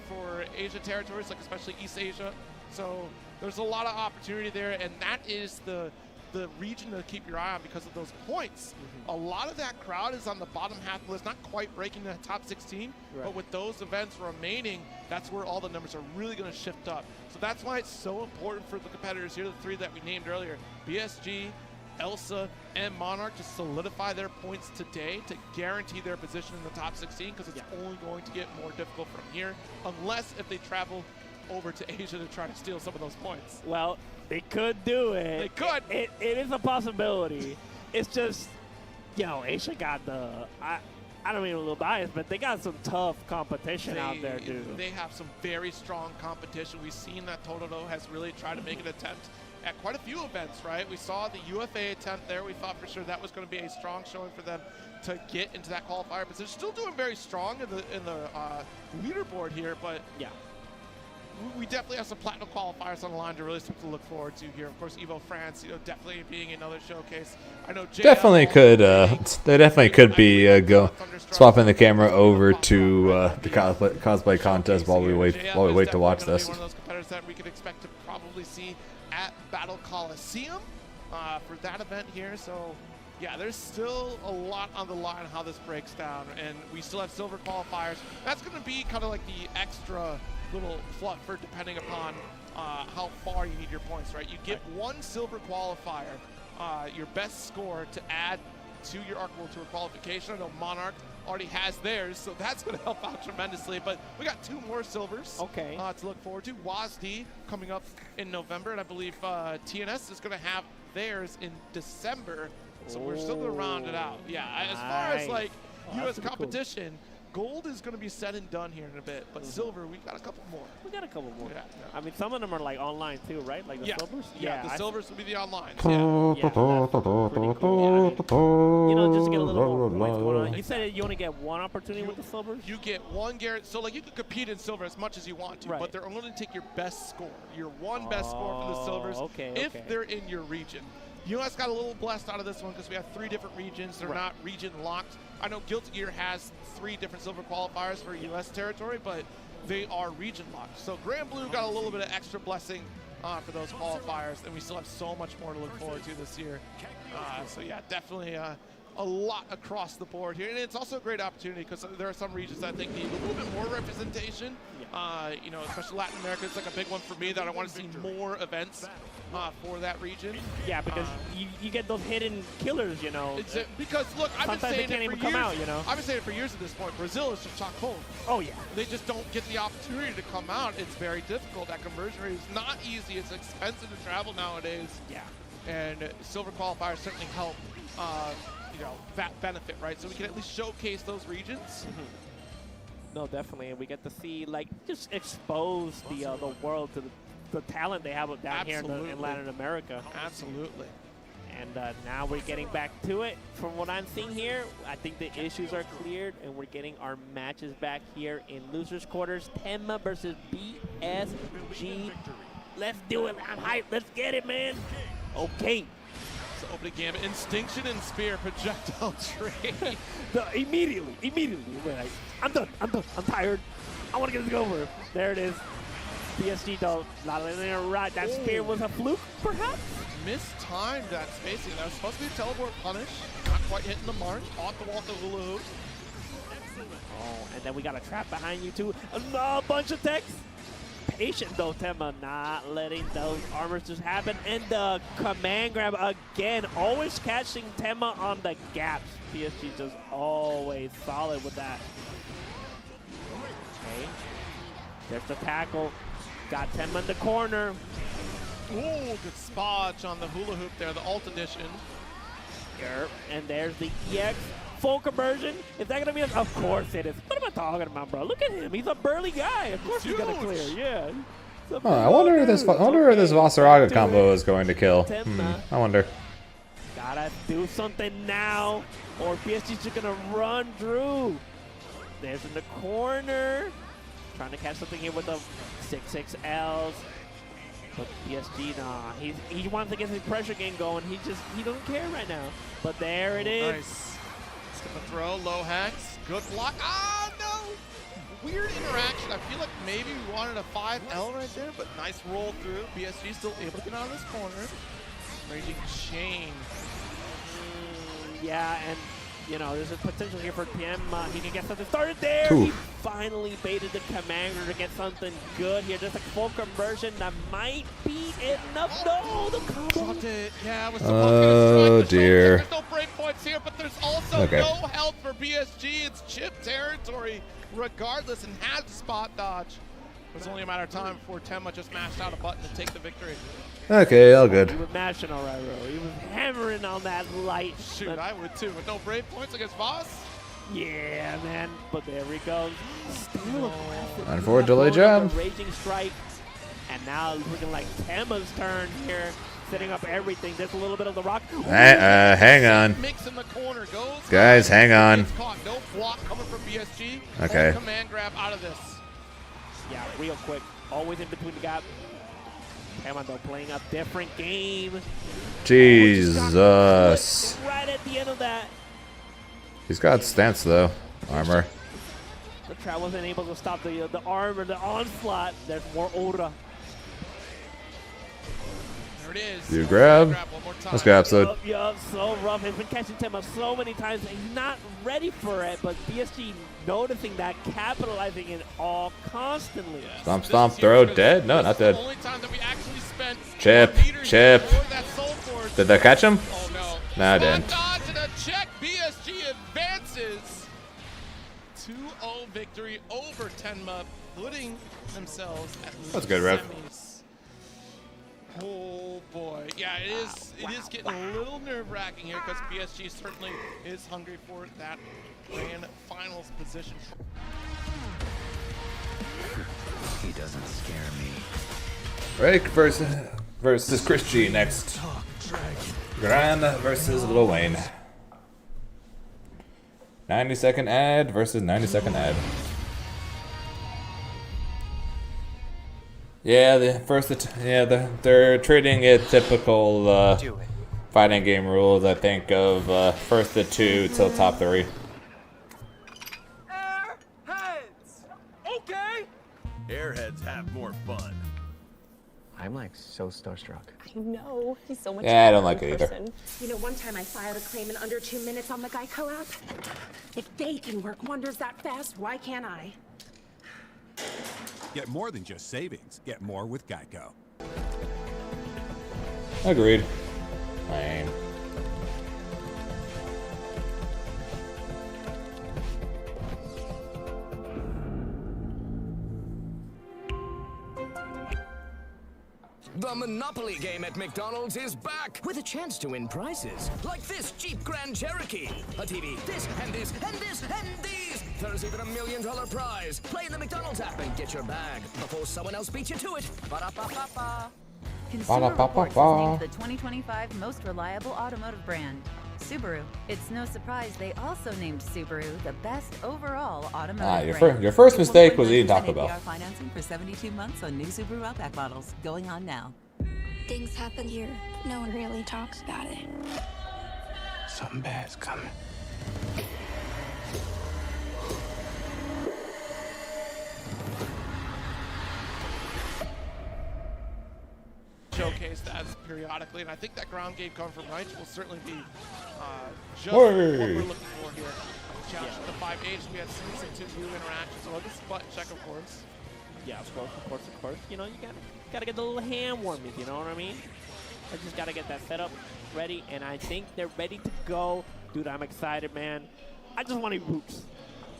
for Asia territories, like especially East Asia. So there's a lot of opportunity there, and that is the region to keep your eye on because of those points. A lot of that crowd is on the bottom half of the list, not quite breaking the top 16, but with those events remaining, that's where all the numbers are really going to shift up. So that's why it's so important for the competitors here, the 3 that we named earlier, BSG, Elsa, and Monarch, to solidify their points today to guarantee their position in the top 16, because it's only going to get more difficult from here, unless if they travel over to Asia to try to steal some of those points. Well, they could do it. They could. It is a possibility. It's just, you know, Asia got the, I don't mean a little biased, but they got some tough competition out there, dude. They have some very strong competition. We've seen that Totoro has really tried to make an attempt at quite a few events, right? We saw the UFA attempt there. We thought for sure that was going to be a strong showing for them to get into that qualifier position. Still doing very strong in the leaderboard here, but yeah. We definitely have some platinum qualifiers on the line to really start to look forward to here. Of course, Evo France, you know, definitely being another showcase. I know JL definitely could. They definitely could be swapping the camera over to the cosplay contest while we wait to watch this. One of those competitors that we could expect to probably see at Battle Coliseum for that event here. So yeah, there's still a lot on the line how this breaks down, and we still have silver qualifiers. That's going to be kind of like the extra little fluff for depending upon how far you need your points, right? You get one silver qualifier, your best score, to add to your Arc World Tour qualification. I know Monarch already has theirs, so that's going to help out tremendously. But we got 2 more silvers to look forward to. WASD coming up in November, and I believe TNS is going to have theirs in December. So we're still going to round it out. Yeah, as far as like U.S. competition, gold is going to be said and done here in a bit, but silver, we got a couple more. We got a couple more. Yeah. I mean, some of them are like online too, right? Like the silvers? Yeah, the silvers will be the online. Yeah, that's pretty cool. Yeah, you know, just to get a little more points going on. You said you only get one opportunity with the silvers? You get one guarantee. So, like, you can compete in silver as much as you want to, but they're only going to take your best score. Your one best score for the silvers if they're in your region. US got a little blessed out of this one because we have 3 different regions. They're not region locked. I know Guilty Gear has 3 different silver qualifiers for US territory, but they are region locked. So Grand Blue got a little bit of extra blessing for those qualifiers, and we still have so much more to look forward to this year. So yeah, definitely a lot across the board here. And it's also a great opportunity because there are some regions that I think need a little bit more representation. You know, especially Latin America. It's like a big one for me that I want to see more events for that region. Yeah, because you get those hidden killers, you know. Because look, I've been saying they can't it for even come years. out, you know. I've been saying it for years at this point. Brazil is just chock full. Oh yeah. They just don't get the opportunity to come out. It's very difficult. That conversion rate is not easy. It's expensive to travel nowadays. Yeah. And silver qualifiers certainly help. You know, that benefit, right? So we can at least showcase those regions. No, definitely, and we get to see, like, just expose the world to the talent they have down here in Latin America. Absolutely. And now we're getting back to it. From what I'm seeing here, I think the issues are cleared, and we're getting our matches back here in losers quarters. Tenma versus BSG. Let's do it. I'm hyped. Let's get it, man. Okay. So opening gambit, Instinction and Spear, projectile trade. Immediately, we're like, I'm done, I'm tired. I want to get this over. There it is. PSG though, not letting it right. That spear was a fluke, perhaps? Mistimed that spacing. That was supposed to be a teleport punish. Not quite hitting the mark. Off the wall to hula hoop. Oh, and then we got a trap behind you too. A bunch of techs. Patient though, Tenma, not letting those armors just happen. And the command grab again, always catching Tenma on the gaps. PSG just always solid with that. Okay, there's the tackle. Got Tenma in the corner. Ooh, good spodge on the hula hoop there, the alt edition. And there's the EX. Full conversion. Is that going to be Of course it is. What am I talking about, bro? Look at him. He's a burly guy. Of course he's going to clear. Yeah. I wonder if this Vasaraga combo is going to kill. I wonder. Gotta do something now, or PSG's just going to run through. There's in the corner. Trying to catch something here with the 6-6Ls. But PSG, nah, he wants to get his pressure game going. He doesn't care right now. But there it is. Nice. The throw, low hacks, good block. Ah, no! Weird interaction. I feel like maybe we wanted a 5L right there, but nice roll through. BSG still able to get out of this corner. Raging chain. Yeah, and you know, there's a potential here for PM. He can get something started there. He finally baited the commander to get something good here. Just a full conversion that might be enough. No, the combo. Dropped it. Yeah, it was supposed to dear. There's no break points here, but there's also no help for BSG. It's chip territory regardless, and had to spot dodge. It was only a matter of time before Tenma just mashed out a button to take the victory. Okay, all good. He was mashing all right, bro. He was hammering on that light. Shoot, I would too. With no brave points against Voss. Yeah, man. But there he goes. Still And for a delay jam. Raging strike. And now looking like Tenma's turn here. Setting up everything. There's a little bit of the rock. Hang on. Mix in the corner goes. Guys, hang on. No block coming from BSG. Okay. Command grab out of this. Yeah, real quick. Always in between the gap. Tenma though playing a different game. Jesus. Right at the end of that. He's got stance though. Armor. The trap wasn't able to stop the armor, the onslaught. There's more Aura. There it is. You grab. Let's go, episode. Yup, so rough. He's been catching Tenma so many times. He's not ready for it, but BSG noticing that, capitalizing it all constantly. Yes. Stomp, stomp, throw, dead? No, not dead. The only time that we actually spent Chip. Did that catch him? Oh no. Nah, I didn't. Dodge and a check. BSG advances. 2-0 victory over Tenma, putting themselves at That's good, Rev. semis. Oh boy, yeah, it is. It is getting a little nerve-wracking here because PSG certainly is hungry for that grand finals position. He doesn't scare me. Rake versus Chris G next. Gran versus Lil Wayne. 90-second ad versus 90-second ad. Yeah, they're treating it typical fighting game rules. I think of first to 2 till top 3. Airheads! Okay! Airheads have more fun. I'm like so starstruck. I know. He's so much Yeah, I don't better like in it either. person. You know, one time I filed a claim in under 2 minutes on the Geico app. If they can work wonders that fast, why can't I? Get more than just savings. Get more with Geico. Agreed. Lame. The Monopoly game at McDonald's is back with a chance to win prizes like this Jeep Grand Cherokee, a TV, this and this and this and these. There's even $1 million prize. Play in the McDonald's app and get your bag before someone else beats you to it. Ba-da-ba-ba-ba. Consumer Reports was named the 2025 most reliable automotive brand. Subaru. It's no surprise they also named Subaru the best overall automotive brand. Your first mistake was eating Taco Bell. APR financing for 72 months on new Subaru Outback models. Going on now. Things happen here. No one really talks about it. Something bad's coming. Showcased as periodically, and I think that ground game come from Reich will certainly be just what we're looking for here. Challenge the 5H, we had seen some 2U interactions, so this is button check, of course. Yeah, of course. You know, you gotta get the little hand warming, you know what I mean? I just gotta get that setup ready, and I think they're ready to go. Dude, I'm excited, man. I just want to boots.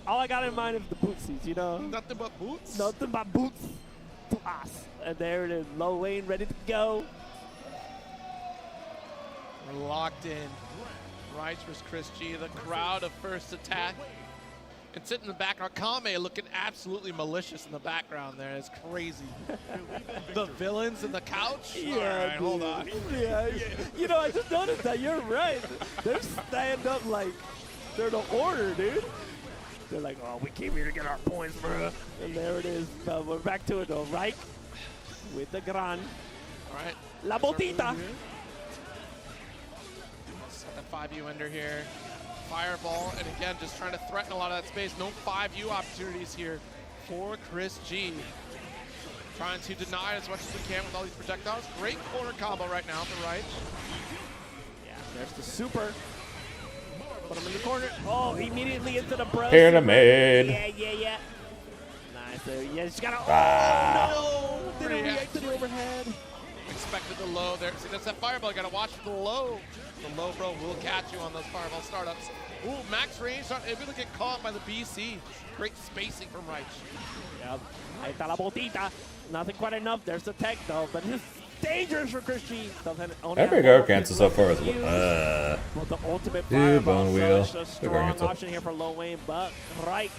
All I got in mind is the bootsies, you know? Nothing but boots? Nothing but boots to us. And there it is, Lil Wayne ready to go. We're locked in. Reich versus Chris G, the crowd of First Attack. And sitting in the background, Kame looking absolutely malicious in the background there. It's crazy. The villains in the couch? Yeah, all right, hold on. Yeah, you know, I just noticed that. You're right. They're stand up like they're the order, dude. They're like, oh, we came here to get our points, bro. And there it is. We're back to it, though, right? With the Gran. All right. La Botita. Set the 5U ender here. Fireball, and again, just trying to threaten a lot of that space. No 5U opportunities here for Chris G. Trying to deny it as much as we can with all these projectiles. Great corner combo right now for Reich. Yeah, there's the super. Put him in the corner. Oh, immediately into the bro. Pyramid. Yeah. Nice. There. Yeah, just gotta. Oh, no! Didn't react to the overhead. Expected the low there. See, that's that fireball. You gotta watch the low. The low bro will catch you on those fireball startups. Ooh, max range, not able to get caught by the BC. Great spacing from Reich. Yep. Ahí está la botita. Nothing quite enough. There's the tech though, but it's dangerous for Chris G. Every go cancel so far is well, the ultimate Dude, fireball. bone wheel. So it's a strong option here for Lil Wayne, but Reich.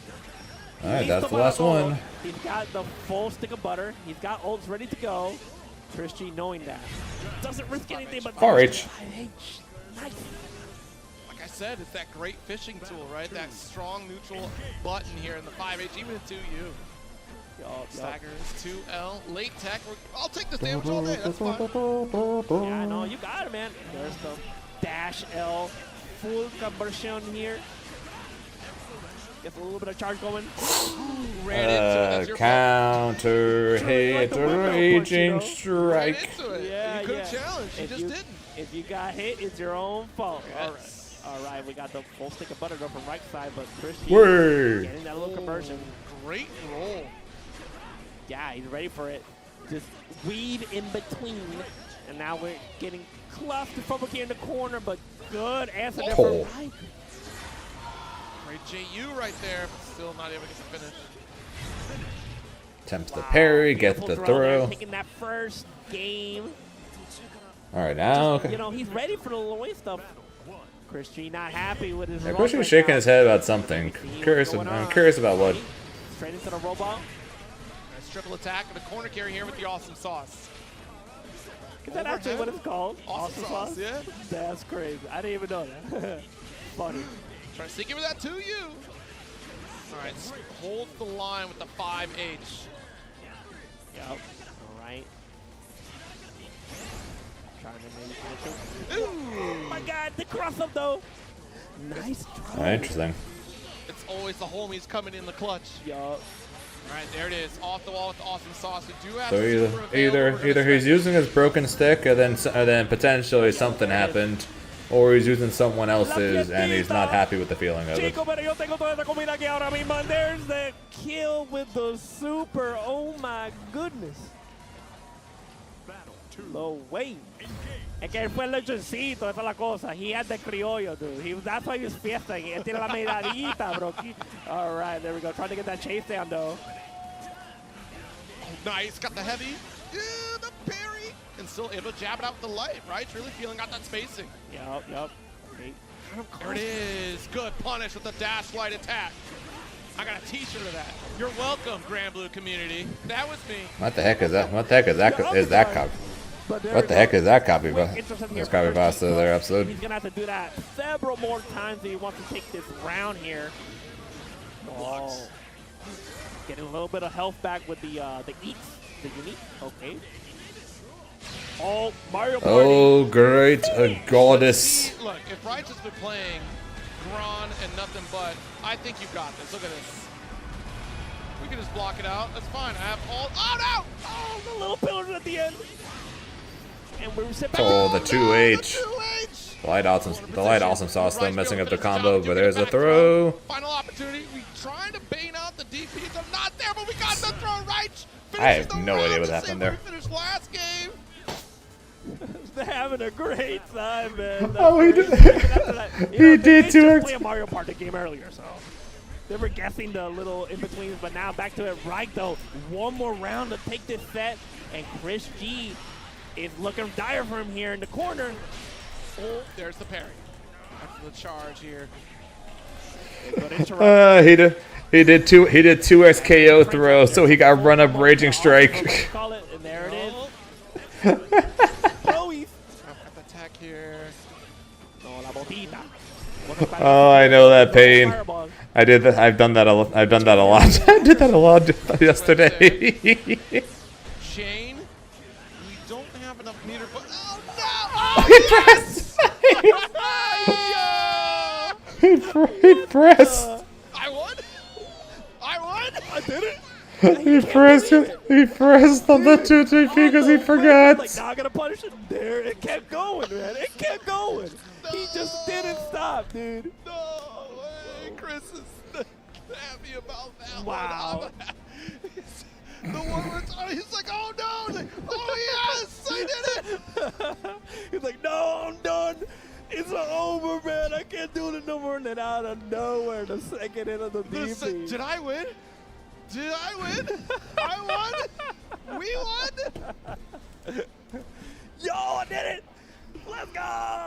Alright, that's the last one. He's got the full stick of butter. He's got ults ready to go. Chris G knowing that. Doesn't risk anything but 4H. Nice. Like I said, it's that great fishing tool, right? That strong neutral button here in the 5H, even in 2U. Staggers, 2L, late tech. I'll take this damage all day, that's fine. Yeah, I know, you got it, man. There's the dash L, full conversion here. Gets a little bit of charge going. Ran into it. Counter hit, raging strike. Ran into it. Yeah, you could have challenged, you just didn't. If you got hit, it's your own fault. Yes. All right, we got the full stick of butter though from right side, but Chris getting that little conversion. Great roll. Yeah, he's ready for it. Just weave in between. And now we're getting claustrophobic here in the corner, but good answer there from Reich. Great JU right there, but still not able to get the finish. Attempts the parry, gets the throw. Taking that first game. All right, now. You know, he's ready for the Lloyd stuff. Chris G not happy with his. Yeah, Chris G's shaking his head about something. I'm curious about what. Straight into the robot. Nice triple attack and a corner carry here with the awesome sauce. Is that actually what it's called? Awesome sauce, yeah. That's crazy. I didn't even know that. Funny. Trying to sneak in with that 2U. All right, hold the line with the 5H. Yep. All right. Trying to maybe finish him. Oh my God, the cross up though. Nice try. Interesting. It's always the homies coming in the clutch. Yup. All right, there it is, off the wall with the awesome sauce. We do have So either he's using his broken stick, and then potentially something happened, or he's using someone else's, and he's not happy with the feeling of it. And there's the kill with the super. Oh my goodness. No way. Es que él fue el lechoncito, esa es la cosa. He had the criollo, dude. That's why he was fiesta. Él tiene la medallita, bro. All right, there we go. Trying to get that chase down, though. Oh, nice. Got the heavy. Yeah, the parry. And still able to jab it out with the light, right? Really feeling out that spacing. Yep. There it is. Good punish with the dash light attack. I got a t-shirt of that. You're welcome, Grand Blue community. That was me. What the heck is that? What the heck is that copy? What the heck is that copy? This copy pasta there, episode. He's gonna have to do that several more times if he wants to take this round here. Oh, getting a little bit of health back with the eats, the unique. Okay. Oh, Mario Party. Oh, great, a goddess. Look, if Righteous has been playing Gron and nothing but, I think you got this. Look at this. We can just block it out. That's fine. I have all. Oh no! Oh, the little pillars at the end. And we're oh, the 2H. The light awesome sauce though, messing up the combo, but there's a throw. Final opportunity. We trying to bait out the DPs. I'm not there, but we got the throw right. I have no idea what happened there. Finished last game. They're having a great time, man. Oh, he did. He did too. They played a Mario Party game earlier, so they were guessing the little in-betweens, but now back to it right, though. One more round to take this set, and Chris G is looking dire for him here in the corner. Oh, there's the parry. After the charge here. He did two SKO throws, so he got run up Raging Strike. Call it, and there it is. Attack here. Oh, I know that pain. I did that. I've done that a lot. I did that a lot yesterday. Shane, we don't have enough meter, but oh no! Oh, he pressed. I won. I did it. He pressed on the 2-3 because he forgot. Like, now I gotta punish it. There, it kept going, man. It kept going. No. He just didn't stop, dude. No way. Chris is happy about that. Wow. The one where he's like, oh no. Like, oh yes, I did it. He's like, no, I'm done. It's over, man. I can't do it no more. And then out of nowhere, the second hit of the DP. Did I win? Did I win? I won? We won? Yo, I did it! Let's go!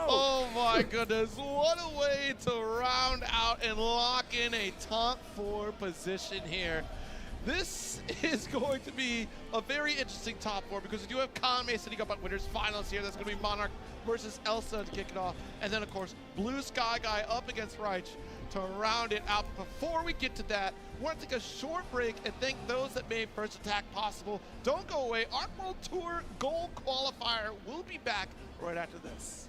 Oh my goodness, what a way to round out and lock in a top 4 position here. This is going to be a very interesting top 4 because we do have Kaname sitting up at winners finals here. That's going to be Monarch versus Elsa to kick it off. And then, of course, Blue Sky Guy up against Reich to round it out. Before we get to that, I want to take a short break and thank those that made First Attack possible. Don't go away. Our World Tour Gold Qualifier will be back right after this.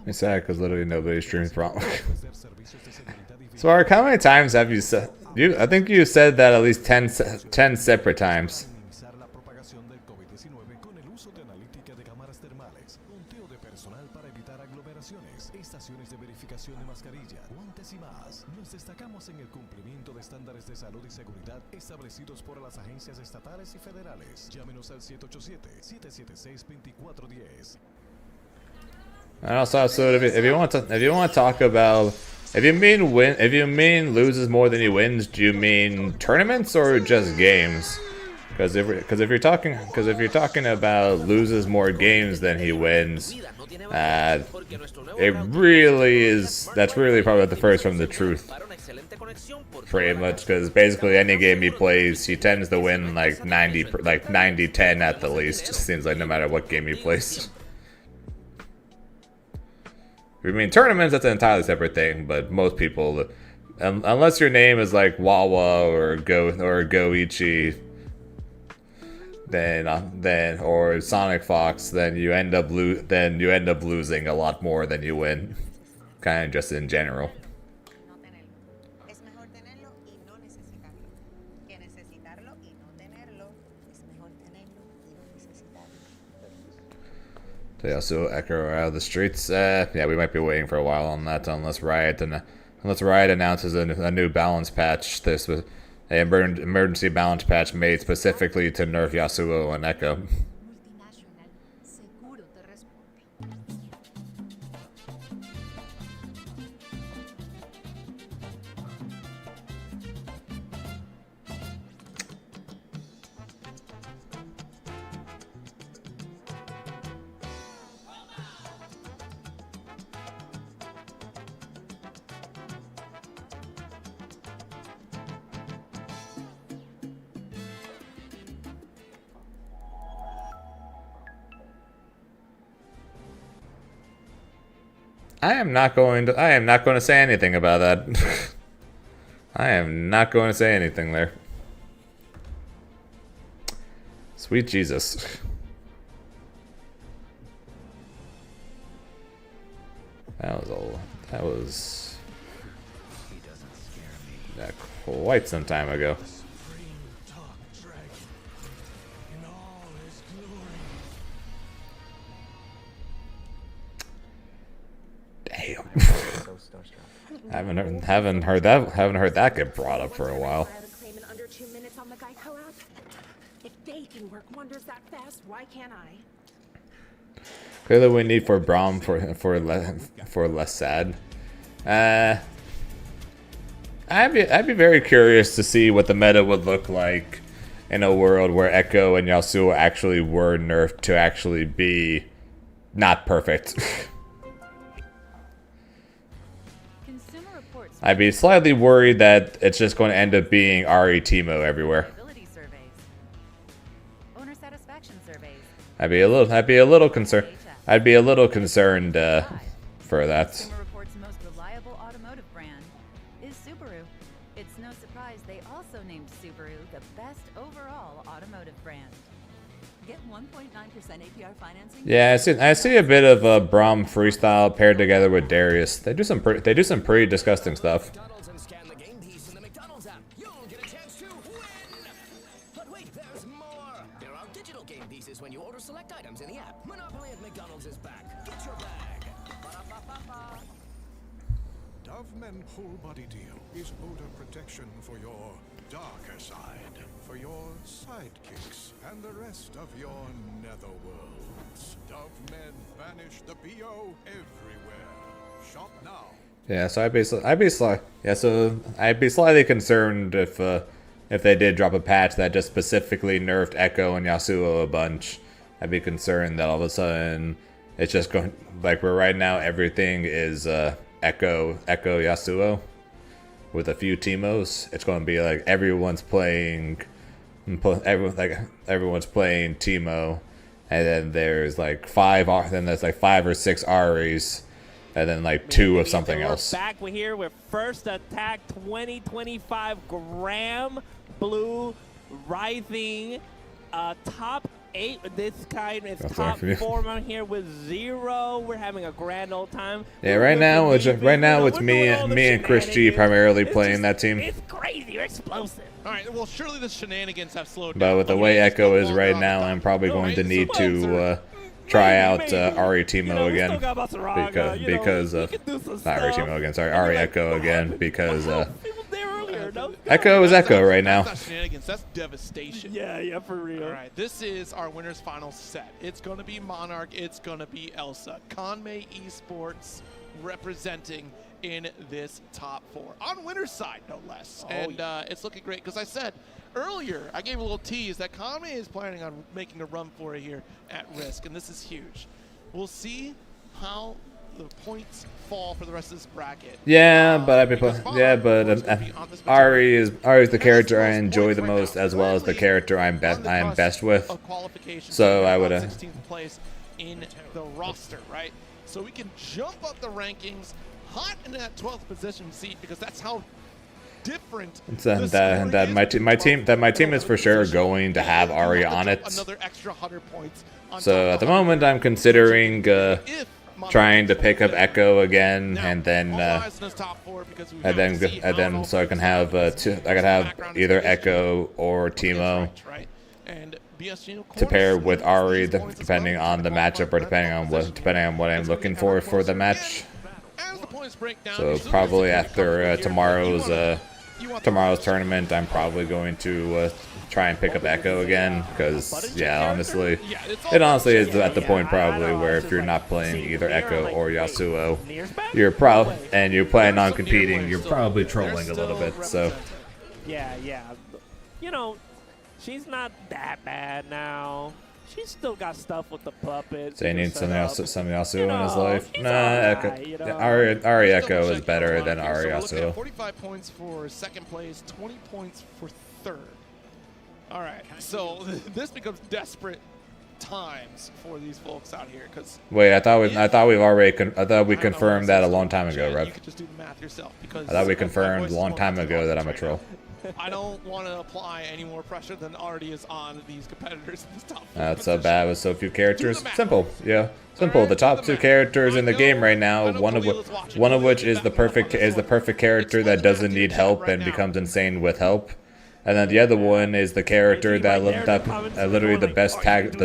It's sad because literally nobody streams Braum. So, Art, how many times have you said? I think you said that at least 10 separate times. estaciones de verificación de mascarilla, guantes y más. Nos destacamos en el cumplimiento de estándares de salud y seguridad establecidos por las agencias estatales y federales. Llámenos al 787-776-2410. And also, so if you want to talk about, if you mean loses more than he wins, do you mean tournaments or just games? Because if you're talking about loses more games than he wins, it really is. That's really probably the first from the truth. Pretty much, because basically any game he plays, he tends to win like 90-10 at the least. It seems like no matter what game he plays. If you mean tournaments, that's an entirely separate thing. But most people, unless your name is like Wawa or Goichi, then or Sonic Fox, then you end up losing a lot more than you win, kind of just in general. They also echo out of the streets. Yeah, we might be waiting for a while on that, unless Riot announces a new balance patch. This was an emergency balance patch made specifically to nerf Yasuo and Echo. I am not going to say anything about that. I am not going to say anything there. Sweet Jesus. That was quite some time ago. Damn. haven't heard that get brought up for a while. Under 2 minutes on the Geico app. If they can work wonders that fast, why can't I? Clearly, we need for Braum for less sad. I'd be very curious to see what the meta would look like in a world where Echo and Yasuo actually were nerfed to actually be not perfect. I'd be slightly worried that it's just going to end up being Ari Teemo everywhere. I'd be a little concerned. I'd be a little concerned for that. Consumer Reports' most reliable automotive brand is Subaru. It's no surprise they also named Subaru the best overall automotive brand. Get 1.9% APR financing. Yeah, I see a bit of Braum freestyle paired together with Darius. They do some pretty disgusting stuff. But wait, there's more. There are digital game pieces when you order select items in the app. Monopoly at McDonald's is back. Get your bag. Dove Men Whole Body Deal is odor protection for your darker side, for your sidekicks, and the rest of your netherworlds. Dove Men banish the BO everywhere. Shop now. Yeah, so I'd be slightly concerned if they did drop a patch that just specifically nerfed Echo and Yasuo a bunch. I'd be concerned that all of a sudden it's just going like where right now everything is Echo Yasuo. with a few Teemos, it's going to be like everyone's playing Teemo, and then there's like 5 or 6 Aries, and then like 2 of something else. Back here with First Attack 2025 Graham Blue Rising, top 8. This kind is top 4 on here with 0. We're having a grand old time. Yeah, right now it's me and Chris G primarily playing that team. It's crazy. You're explosive. All right, well, surely the shenanigans have slowed down. But with the way Echo is right now, I'm probably going to need to try out Ari Teemo again because of not Ari Teemo again. Sorry, Ari Echo again because Echo is Echo right now. That's not shenanigans. That's devastation. Yeah, for real. All right, this is our winner's final set. It's going to be Monarch. It's going to be Elsa. Conmay Esports representing in this top 4. On winner's side, no less. It's looking great because I said earlier, I gave a little tease that Conmay is planning on making a run for it here at Risk, and this is huge. We'll see how the points fall for the rest of this bracket. Yeah, but Ari is the character I enjoy the most, as well as the character I am best with. So I would 16th place in the roster, right? So we can jump up the rankings, hot in that 12th position seat, because that's how different. My team is for sure going to have Ari on it. Another extra 100 points. So at the moment, I'm considering trying to pick up Echo again, and then so I can have either Echo or Teemo to pair with Ari, depending on the matchup or depending on what I'm looking for the match. So probably after tomorrow's tournament, I'm probably going to try and pick up Echo again, because honestly is at the point probably where if you're not playing either Echo or Yasuo, you're planning on competing, you're probably trolling a little bit. So yeah, you know, she's not that bad now. She's still got stuff with the puppets. So he needs some Yasuo in his life. Nah, Ari Echo is better than Ari Yasuo. 45 points for second place, 20 points for third. All right, so this becomes desperate times for these folks out here. Cause wait, I thought we confirmed that a long time ago, right? You could just do the math yourself. Because I thought we confirmed a long time ago that I'm a troll. I don't want to apply any more pressure than already is on these competitors in this top 4 That's so bad with so few characters. Simple, yeah, simple. The top 2 characters in the game right now, one of which is the perfect character that doesn't need help and becomes insane with help, and then the other one is the character that literally the best tag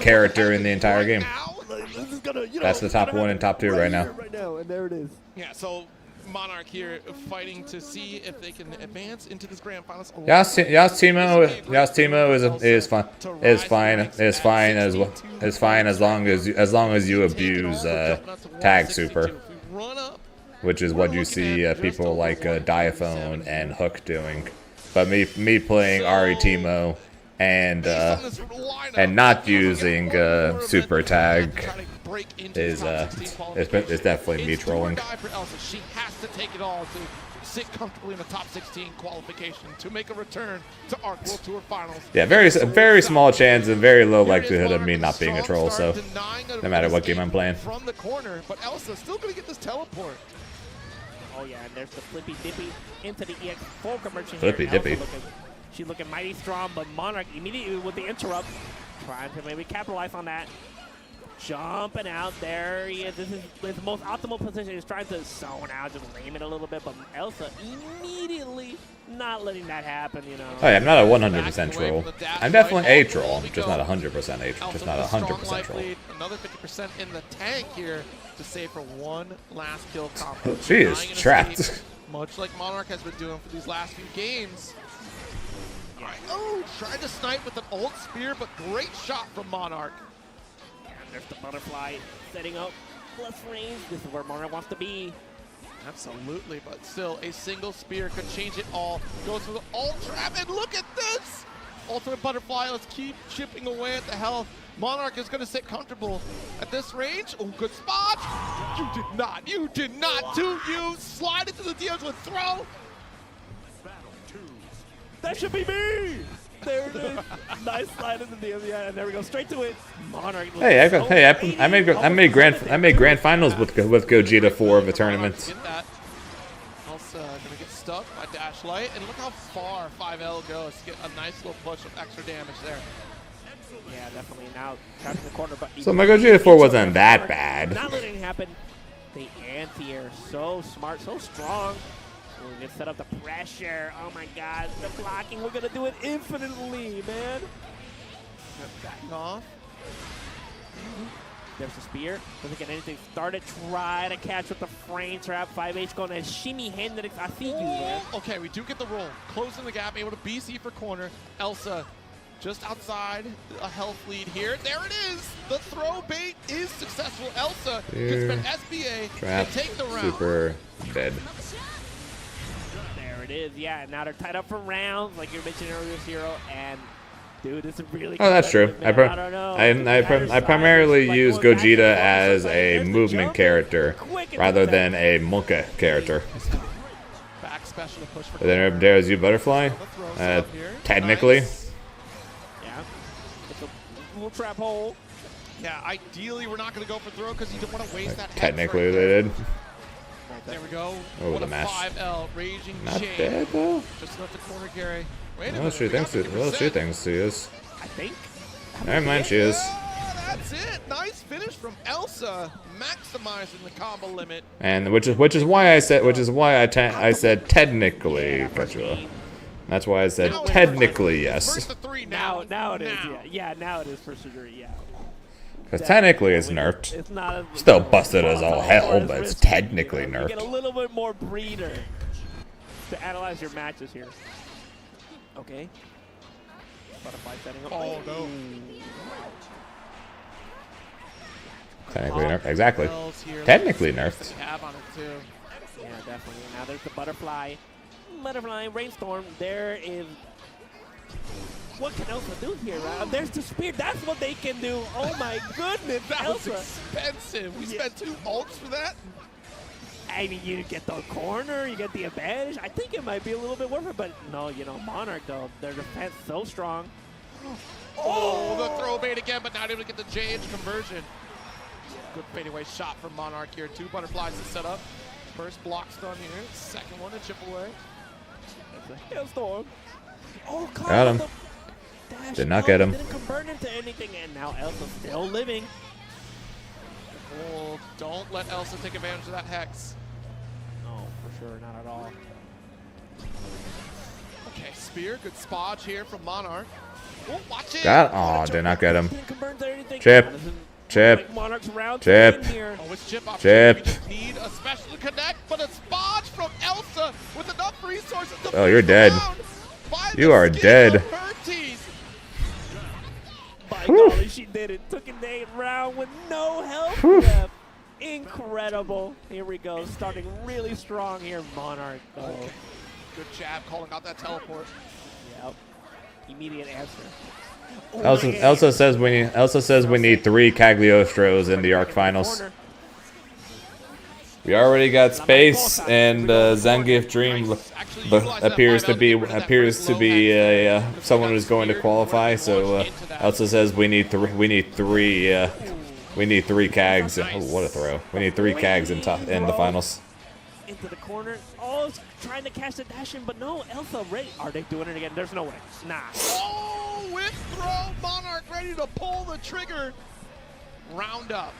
character in the entire game. That's the top 1 and top 2 right now. And there it is. Yeah, so Monarch here fighting to see if they can advance into this grand finals. Yas Teemo is fine as long as you abuse tag super, which is what you see people like Diaphone and Hook doing. But me playing Ari Teemo and not using super tag is definitely me trolling. She has to take it all to sit comfortably in the top 16 qualification to make a return to ARC World Tour Finals. Yeah, very small chance and very low likelihood of me not being a troll. So no matter what game I'm playing. From the corner, but Elsa still gonna get this teleport. Oh yeah, and there's the flippy dippy into the EX Fulcrum merchant. Flippy dippy. She's looking mighty strong, but Monarch immediately with the interrupt, trying to maybe capitalize on that. Jumping out there, he is. This is his most optimal position. He's trying to zone out, just lame it a little bit, but Elsa immediately not letting that happen, you know. Oh yeah, I'm not a 100% troll. I'm definitely a troll. I'm just not 100% a troll. Just not 100% troll. Another 50% in the tank here to save for one last kill combo. She is trapped. Much like Monarch has been doing for these last few games. Oh, tried to snipe with an ult spear, but great shot from Monarch. There's the butterfly setting up plus range. This is where Monarch wants to be. Absolutely, but still, a single spear could change it all. Goes for the ult trap, and look at this! Ultimate butterfly. Let's keep chipping away at the health. Monarch is going to sit comfortable at this range. Oh, good spot. You did not do you. Slide into the DMs with throw. That should be me. There it is. Nice slide into the DM. Yeah, and there we go. Straight to it. Monarch. Hey, I made grand finals with Gogeta 4 of a tournament. Get that. Also gonna get stuck by Dash Light, and look how far 5L goes to get a nice little push of extra damage there. Yeah, definitely. Now trapping the corner, but So my Gogeta 4 wasn't that bad. Not letting it happen. The anti-air, so smart, so strong. We're gonna set up the pressure. Oh my God, the blocking. We're gonna do it infinitely, man. Backing off. There's the spear. Doesn't get anything started. Try to catch with the frame trap. 5H going to shimmy Hendrix. I see you there. Okay, we do get the roll. Closing the gap, able to BC for corner. Elsa just outside a health lead here. There it is. The throw bait is successful. Elsa can spend SBA Trap. and take the round. Super dead. There it is. Yeah, now they're tied up for rounds, like you were mentioning earlier, Zero. And dude, this is really. Oh, that's true. I don't know. I primarily use Gogeta as a movement character rather than a Monka character. Back special to push for Then there's you Butterfly. Technically. Nice. Yeah. It's a little trap hole. Yeah, ideally we're not going to go for throw because you don't want to waste that. Technically they did. There we go. Oh, what the a mash. 5L raging Not chain. bad though. Just left the corner, Gary. Wait a Well, minute. she thinks she is. I think. Never mind, she is. That's it. Nice finish from Elsa, maximizing the combo limit. And which is why I said I said technically, Petrua. That's why I said technically yes. Now it is. Yeah, now it is for sure. Yeah. Because technically it's nerfed. It's not Still busted as all hell, but it's technically You get a nerfed. little bit more breeder to analyze your matches here. Okay. Butterfly setting up. Oh no. Technically nerfed. Exactly. Technically nerfed. Tab on it too. Yeah, definitely. Now there's the butterfly. Butterfly, rainstorm. There is. What can Elsa do here? Right? There's the spear. That's what they can do. Oh my goodness, That was Elsa. expensive. We spent 2 ults for that. I mean, you get the corner, you get the advantage. I think it might be a little bit worth it, but no, you know, Monarch though, their defense so strong. Oh, the throw bait again, but not able to get the JH conversion. Good fadeaway shot from Monarch here. 2 butterflies to set up. First block stun here. Second one to chip away. That's a hailstorm. Oh, Got him. Did not get him. Didn't convert into anything, and now Elsa's still living. Oh, don't let Elsa take advantage of that hex. No, for sure, not at all. Okay, spear, good spodge here from Monarch. Oh, watch it. Oh, did not get him. Didn't convert into anything. Chip. Like Chip. Monarch's round Chip. here. Oh, it's chip Chip. We just need a special to connect, but a spodge from Elsa with enough resources to Oh, you're finish the dead. round by You the are skin dead. of her teeth. By golly, she did it. Took a day round with no health left. Incredible. Here we go. Starting really strong here, Monarch. Oh. Okay. Good jab, calling out that teleport. Yep. Immediate answer. Elsa says we need 3 Cagliostros in the Arc Finals. We already got Space, and Zangief Dream appears to be someone who's going to qualify. So Elsa says we need 3 Cags. Oh, what a throw! We need 3 Cags in the finals. Into the corner. Oh, it's trying to catch the dash in, but no, Elsa ready. Are they doing it again? There's no way. Nah. Oh, whip throw. Monarch ready to pull the trigger. Round up.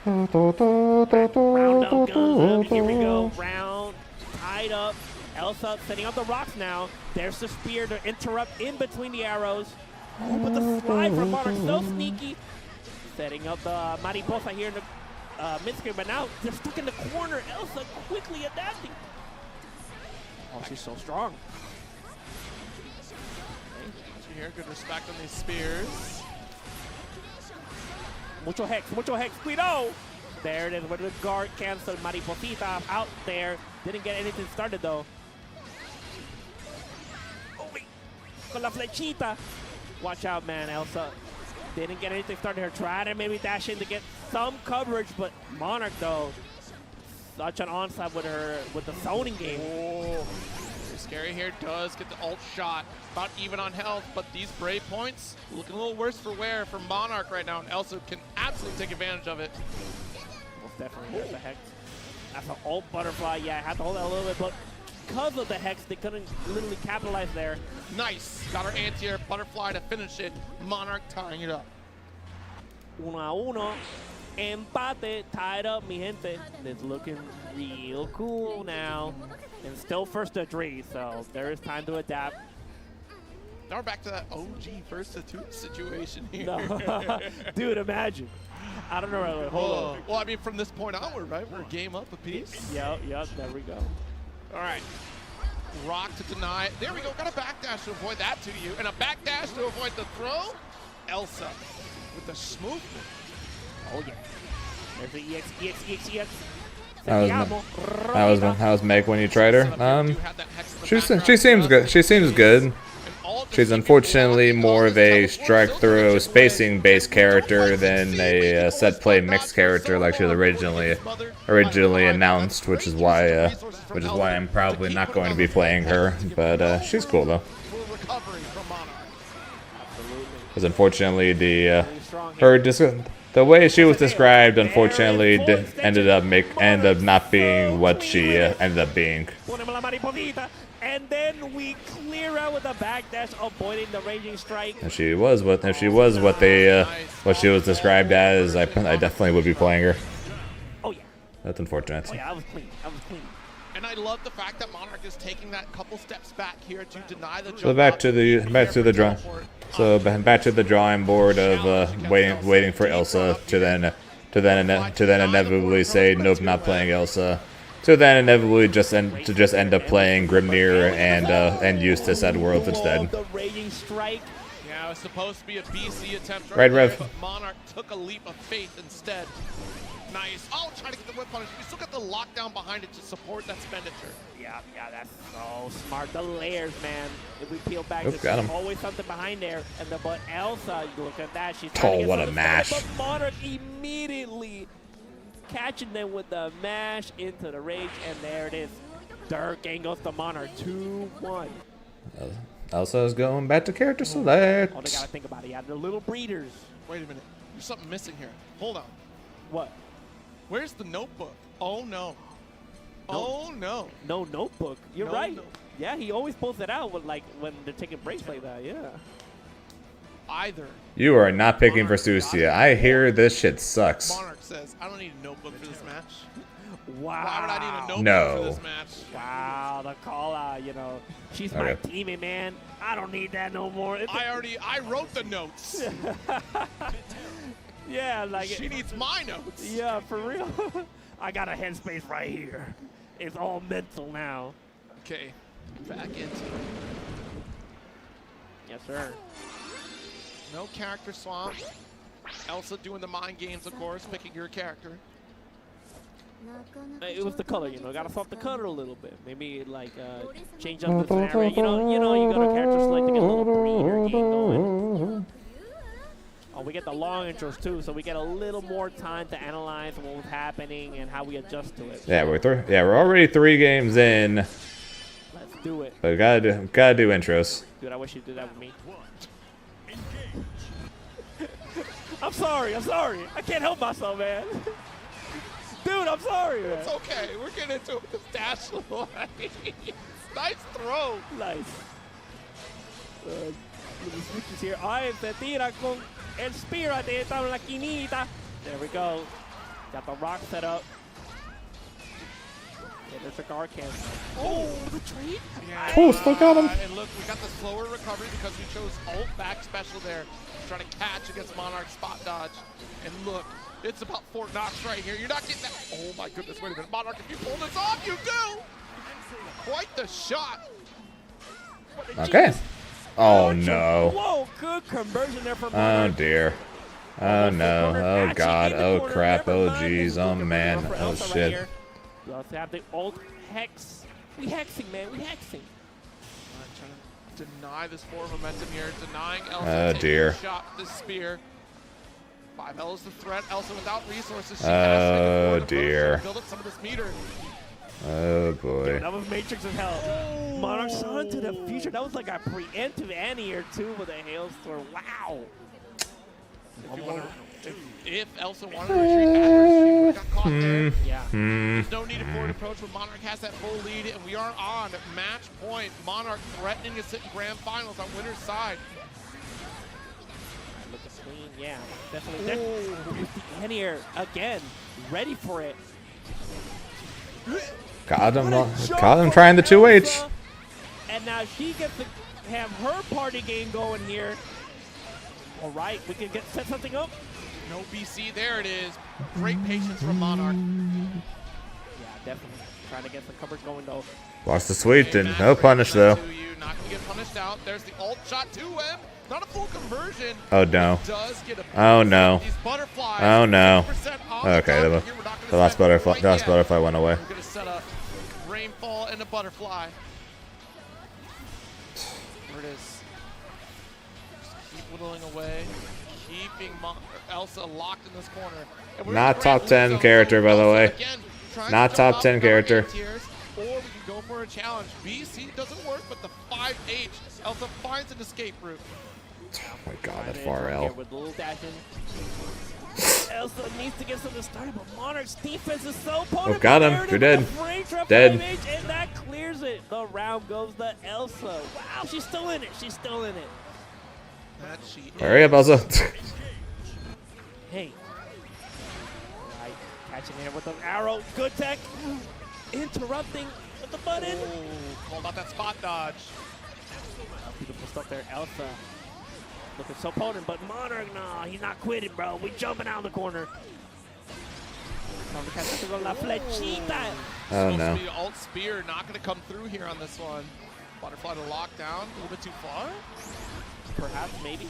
Round up, guns up. Here we go. Round tied up. Elsa setting up the rocks now. There's the spear to interrupt in between the arrows. Oh, but the slide from Monarch so sneaky. Setting up the Mariposa here in the mid-screen, but now they're stuck in the corner. Elsa quickly adapting. Oh, she's so strong. Okay, here, good respect on these spears. Mucho hex, Guido! There it is with the guard cancel. Mariposita out there. Didn't get anything started though. Oh, wait. con la flechita. Watch out, man. Elsa didn't get anything started here. Tried to maybe dash in to get some coverage, but Monarch, though, such an onside with the zoning game. Oh, Scary here does get the ult shot. About even on health, but these Brave points looking a little worse for wear for Monarch right now, and Elsa can absolutely take advantage of it. Most definitely. There's the Hex. That's an ult butterfly. Yeah, I had to hold that a little bit, but because of the Hex, they couldn't literally capitalize there. Nice. Got her anti-air butterfly to finish it. Monarch tying it up. 1-1. Empate. Tied up, mi gente. It's looking real cool now. And still first to 3, so there is time to adapt. Now we're back to that OG first to 2 situation here. No. Dude, imagine. I don't know. Right, hold on. Well, I mean, from this point onward, right? We're game up a piece. Yep, there we go. All right. Rock to deny it. There we go. Got a backdash to avoid that to you. And a backdash to avoid the throw. Elsa with the smoothness. Oh, yeah. There's the EX. That was Meg when you tried her. She seems good. She seems good. She's unfortunately more of a strike throw spacing based character than a set play mixed character like she was originally announced, which is why I'm probably not going to be playing her. But she's cool though. Because unfortunately the way she was described, unfortunately, ended up not being what she ended up being. And then we clear out with a backdash, avoiding the raging strike. If she was what she was described as, I definitely would be playing her. Oh yeah. That's unfortunate. Oh yeah, I was clean. And I love the fact that Monarch is taking that couple steps back here to deny the jump. So back to the drawing board of waiting for Elsa to then inevitably say nope, not playing Elsa. To then inevitably just end up playing Grimnir and Eustace at Worlds instead. The raging strike. Yeah, it was supposed to be a BC attempt right there, Rev. But Monarch took a leap of faith instead. Nice. Oh, trying to get the whip punish. You still got the lockdown behind it to support that expenditure. Yeah, that's so smart. The layers, man. If we peel back, Oops, there's always something behind there. And but Elsa, you look at that. She's what a mash. But Monarch immediately catching them with the mash into the rage, and there it is. Dirk angles the Monarch 2-1. Elsa's going back to character select. Oh, they gotta think about it. Yeah, they're little breeders. Wait a minute. There's something missing here. Hold on. What? Where's the notebook? Oh no. Oh no. No notebook. You're right. Yeah, he always pulls it out when they're taking breaks like that. Yeah. Either. You are not picking Versusia. I hear this shit sucks. Monarch says, I don't need a notebook for this match. Wow. Why would I need a notebook for this match? Wow, the call out, She's my teammate, man. I don't need that no more. I wrote the notes. Yeah, she needs my notes. Yeah, for real. I got a headspace right here. It's all mental now. Okay, back into it. Yes, sir. No character swap. Elsa doing the mind games, of course, picking your character. It was the color, Gotta swap the color a little bit. Maybe change up the scenario. You go to character select to get a little breeder game going. Oh, we get the long intros too, so we get a little more time to analyze what was happening and how we adjust to it. Yeah, we're already 3 games in. Let's do it. But gotta do intros. Dude, I wish you did that with me. I'm sorry. I can't help myself, man. Dude, I'm sorry, man. It's okay. We're getting into it with this dash away. Nice throw. Nice. Little switches here. Ay, se tira con el Spear. They está en la quinita. There we go. Got the rock set up. Yeah, there's a guard cancel. Oh, the trade? Yeah. Oh, still got him. And look, we got the slower recovery because we chose ult back special there. Trying to catch against Monarch spot dodge. And look, it's about Fort Knox right here. You're not getting that. Oh my goodness, wait a minute. Monarch, if you pull this off, you do. Quite the shot. Okay. Oh no. Whoa, good conversion there from Monarch. Oh dear. Oh no. Oh god. Oh crap. Oh jeez. Oh man. Oh shit. We also have the ult hex. We hexing, man. We hexing. Trying to deny this forward momentum here, denying Elsa taking a shot with this spear. 5L is the threat. Elsa without resources. She has to dear. build up some of this meter. Oh boy. That was Matrix of Hell. Monarch saw into the future. That was like a preemptive anti-air too with a hailstorm. Wow. If Elsa wanted to retreat backwards, she would have got caught there. Yeah. There's no need of forward approach when Monarch has that full lead, and we are on match point. Monarch threatening to sit in grand finals on winner's side. Look at clean, yeah, definitely. There's the anti-air again, ready for it. Got him trying the 2H. And now she gets to have her party game going here. All right, we can set something up. No BC, there it is. Great patience from Monarch. Yeah, definitely. Trying to get some coverage going though. Lost the sweep, didn't. No punish though. Not gonna get punished out. There's the ult shot to him. Not a full conversion. Oh no. Does get a Oh no. these butterflies. Oh no. Okay, the last butterfly went away. We're gonna set up rainfall and a butterfly. There it is. Just keep whittling away. Keeping Elsa locked in this corner. Not top 10 character, by the way. Not top 10 character. Or we can go for a challenge. BC doesn't work, but the 5H. Elsa finds an escape route. Oh my god, that far L. Elsa needs to get something started, but Monarch's defense is so potent. Oh, got him. You're dead. Dead. And that clears it. The round goes to Elsa. Wow, she's still in it. She's still in it. That she Hurry up, Elsa. Hey. Right, catching it with an arrow. Good tech. Interrupting with the button. Oh, called out that spot dodge. Beautiful stuff there, Elsa. Looking so potent, but Monarch, nah, he's not quitting, bro. We jumping out the corner. Oh no. Alt spear not going to come through here on this one. Butterfly to lockdown. A little bit too far. Perhaps, maybe.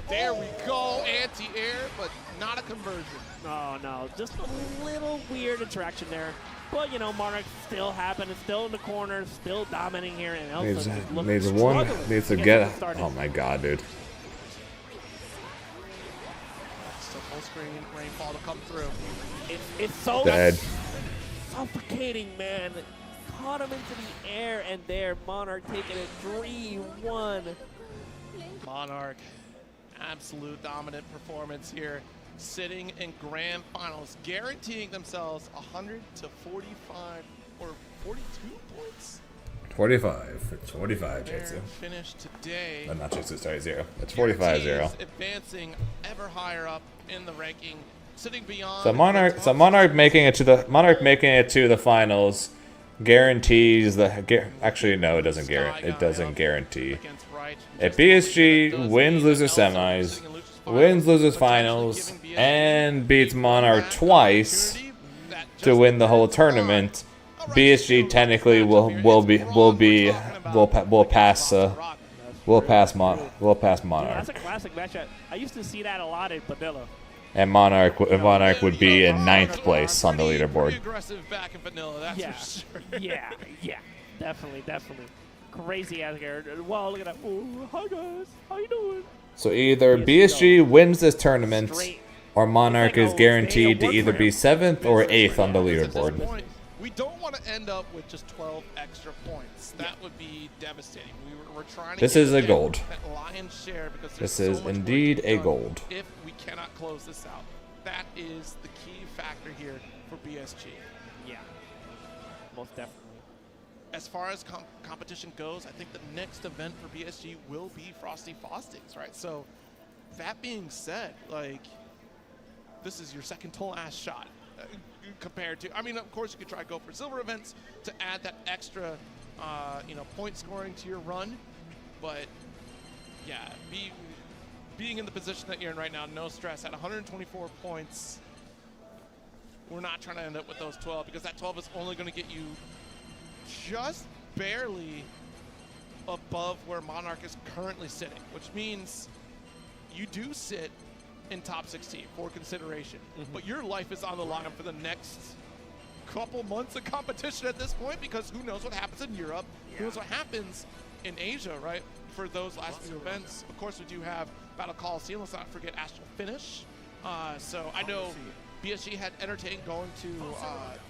There we go. Anti-air, but not a conversion. Oh, no. Just a little weird interaction there. But, you know, Monarch still happening, still in the corner, still dominating here. And Elsa needs to get. Oh my god, dude. Still full screen rainfall to come through. It's so dead. Suffocating, man. Caught him into the air, and there, Monarch taking it 3-1. Monarch, absolute dominant performance here, sitting in grand finals, guaranteeing themselves 100 to 45 or 42 points. 45. It's 45, Jitsu. Finish today. Oh, not Jitsu, sorry, 0. It's 45-0. Advancing ever higher up in the ranking, sitting beyond. So Monarch making it to the finals guarantees the. Actually, no, it doesn't guarantee. It doesn't guarantee. If BSG wins, loses semis, wins, loses finals, and beats Monarch twice to win the whole tournament, BSG technically will pass Monarch. That's a classic matchup. I used to see that a lot in Vanilla. And Monarch would be in 9th place on the leaderboard. Aggressive back in Vanilla, that's for sure. yeah, definitely. Crazy out here. Wow, look at that. Ooh, hi guys, how you doing? So either BSG wins this tournament, or Monarch is guaranteed to either be 7th or 8th on the leaderboard. We don't want to end up with just 12 extra points. That would be devastating. We're trying to. This is a gold. That lion's share because this is indeed a gold. If we cannot close this out, that is the key factor here for BSG. Yeah, most definitely. As far as competition goes, I think the next event for BSG will be Frosty Faustings, right? So, that being said, like, this is your second to last shot compared to. I mean, of course, you could try to go for silver events to add that extra, point scoring to your run. But yeah, being in the position that you're in right now, no stress. At 124 points, we're not trying to end up with those 12 because that 12 is only going to get you just barely above where Monarch is currently sitting, which means you do sit in top 16 for consideration. But your life is on the line for the next couple months of competition at this point because who knows what happens in Europe, who knows what happens in Asia, right? for those last few events. Of course, we do have Battle Coliseum. Let's not forget Astral Finish. So I know BSG had entertained going to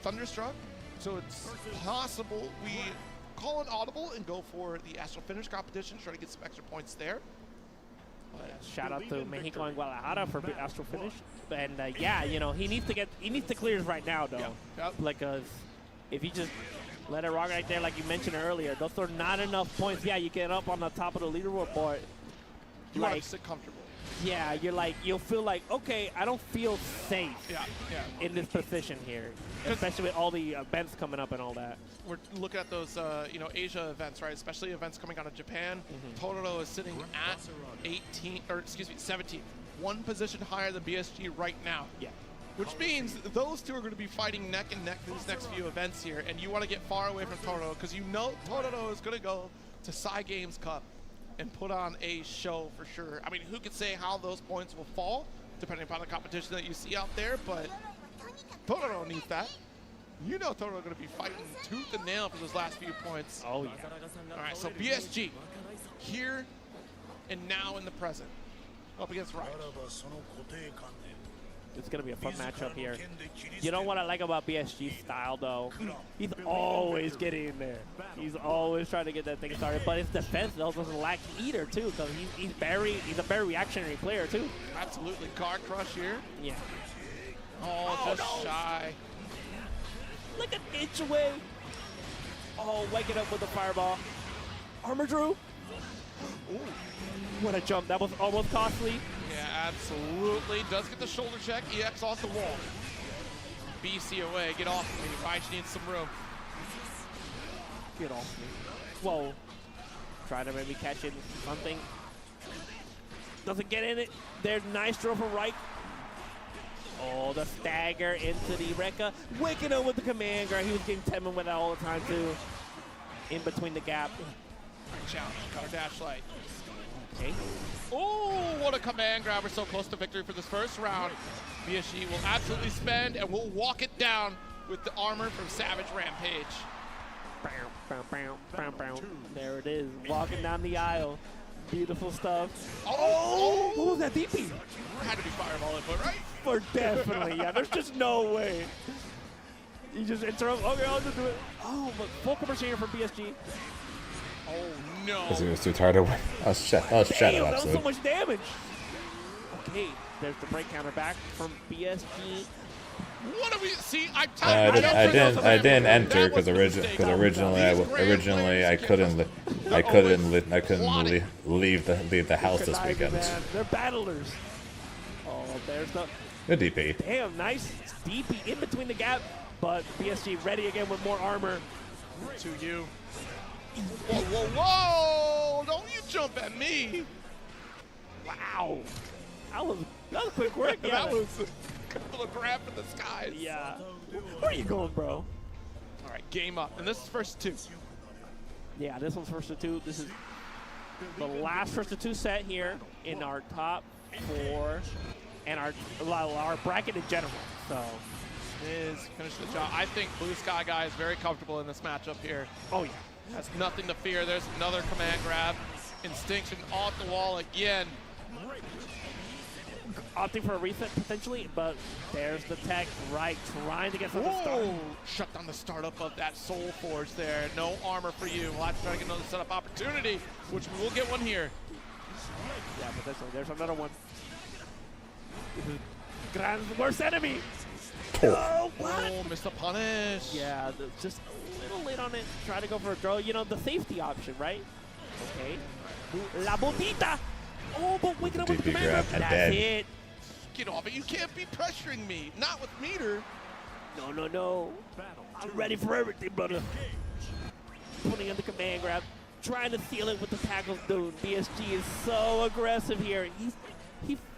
Thunderstruck, so it's possible we call an audible and go for the Astral Finish competition, try to get some extra points there. Shout out to Mexico and Guadalajara for Astral Finish, and yeah, you know, he needs to clear this right now though. Yep. Like, if you just let it rock right there, like you mentioned earlier, those are not enough points. Yeah, you get up on the top of the leaderboard, but you want to sit comfortable. Yeah, you'll feel like, okay, I don't feel safe in this position here, especially with all the events coming up and all that. We're looking at those, you know, Asia events, right? Especially events coming out of Japan. Totoro is sitting at 17th, one position higher than BSG right now. Yeah. Which means those two are going to be fighting neck and neck for these next few events here, and you want to get far away from Totoro because you know Totoro is going to go to Psy Games Cup and put on a show for sure. I mean, who could say how those points will fall, depending upon the competition that you see out there, but Totoro needs that. You know Totoro going to be fighting tooth and nail for those last few points. Oh, yeah. All right, so BSG, here and now in the present, up against Riot. It's going to be a fun matchup here. You know what I like about BSG's style, though? He's always getting in there. He's always trying to get that thing started. But his defense, though, doesn't lack either, too, because he's a very reactionary player, too. Absolutely. Guard crush here. Yeah. Oh, just shy. Like an inch away. Oh, waking up with the fireball. Armor Drew. Ooh. What a jump. That was almost costly. Yeah, absolutely. Does get the shoulder check. EX off the wall. BC away. Get off of me. Vaish needs some room. Get off me. Whoa. Try to maybe catch in something. Doesn't get in it. There's nice throw from right. Oh, the stagger into the Rekka. Waking up with the command grab. He was getting Temin with that all the time, too. In between the gap. Challenge. Counter dash light. Okay. Oh, what a command grab. We're so close to victory for this first round. BSG will absolutely spend and will walk it down with the armor from Savage Rampage. There it is. Walking down the aisle. Beautiful stuff. Oh! What was that DP? Had to be fireball input, right? For definitely, yeah. There's just no way. You just interrupt. Okay, I'll just do it. Oh, but full conversion here from BSG. Oh, no. Because he was too tired to win. That was Damn, that was so much damage. Okay, there's the break counter back from BSG. What do we see? I didn't enter because originally I couldn't leave the house this weekend. Man. They're battlers. Oh, there's the good DP. Damn, nice DP in between the gap, but BSG ready again with more armor. To you. Whoa, whoa, whoa! Don't you jump at me! Wow, that was quick work. Yeah, that was a couple of grab in the skies. Yeah. Where are you going, bro? All right, game up, and this is first to two. Yeah, this one's first to two. This is the last first to two set here in our top four and our bracket in general. So. Is finish the job. I think Blue Sky Guy is very comfortable in this matchup here. Oh yeah. Has nothing to fear. There's another command grab. Instinction off the wall again. Opting for a reset potentially, but there's the tech right, trying to get something started. Shut down the startup of that Soul Forge there. No armor for you. We'll have to try to get another setup opportunity, which we will get one here. Yeah, potentially. There's another one. This is Gran's worst enemy. Oh, what? Oh, missed the punish. Yeah, just a little late on it. Try to go for a throw. You know, the safety option, right? Okay. La botita. Oh, but waking up with the command. That's it. Get off it. You can't be pressuring me. Not with meter. No. I'm ready for everything, brother. Putting in the command grab. Trying to seal it with the tackles, dude. BSG is so aggressive here.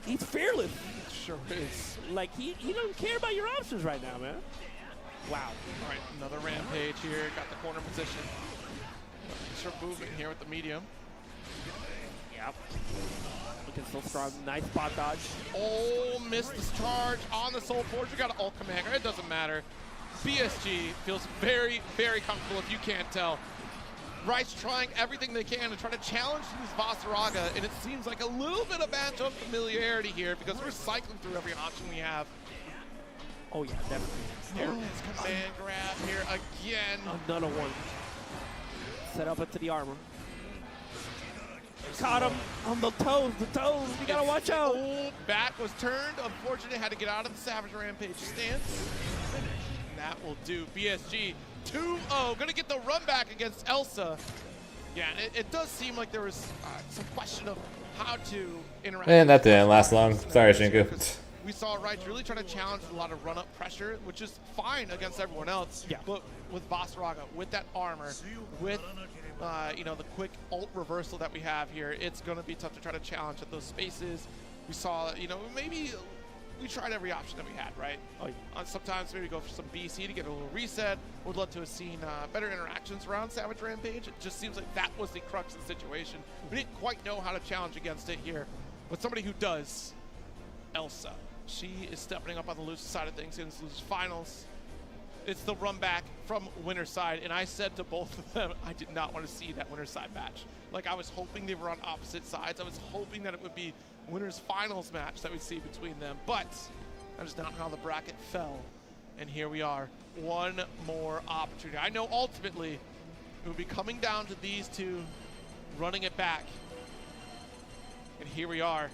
He's fearless. Sure is. Like, he doesn't care about your options right now, man. Wow. All right, another Rampage here. Got the corner position. Extra movement here with the medium. Yep. Looking so strong. Nice spot dodge. Oh, missed this charge on the Soul Forge. We got an ult commander. It doesn't matter. BSG feels very, very comfortable if you can't tell. Rice trying everything they can to try to challenge these Vasaraga, and it seems like a little bit of matchup familiarity here because we're cycling through every option we have. Oh yeah, definitely. There is command grab here again. Another one. Set up into the armor. Caught him on the toes, You gotta watch out. Back was turned. Unfortunately, had to get out of the Savage Rampage stance. And that will do. BSG 2-0. Gonna get the run back against Elsa. Yeah, it does seem like there was some question of how to interact. And that didn't last long. Sorry, Shinku. We saw Wright really trying to challenge a lot of run-up pressure, which is fine against everyone else. Yeah. But with Vasaraga, with that armor, with you know, the quick ult reversal that we have here, it's going to be tough to try to challenge at those spaces. We saw, you know, maybe we tried every option that we had, right? Oh, yeah. Sometimes maybe go for some BC to get a little reset. Would love to have seen better interactions around Savage Rampage. It just seems like that was the crux of the situation. We didn't quite know how to challenge against it here, but somebody who does, Elsa. She is stepping up on the loser side of things in this loser finals. It's the run back from winner's side, and I said to both of them, I did not want to see that winner's side match. Like, I was hoping they were on opposite sides. I was hoping that it would be winner's finals match that we'd see between them, but that is not how the bracket fell. And here we are, one more opportunity. I know ultimately it will be coming down to these two running it back. And here we are.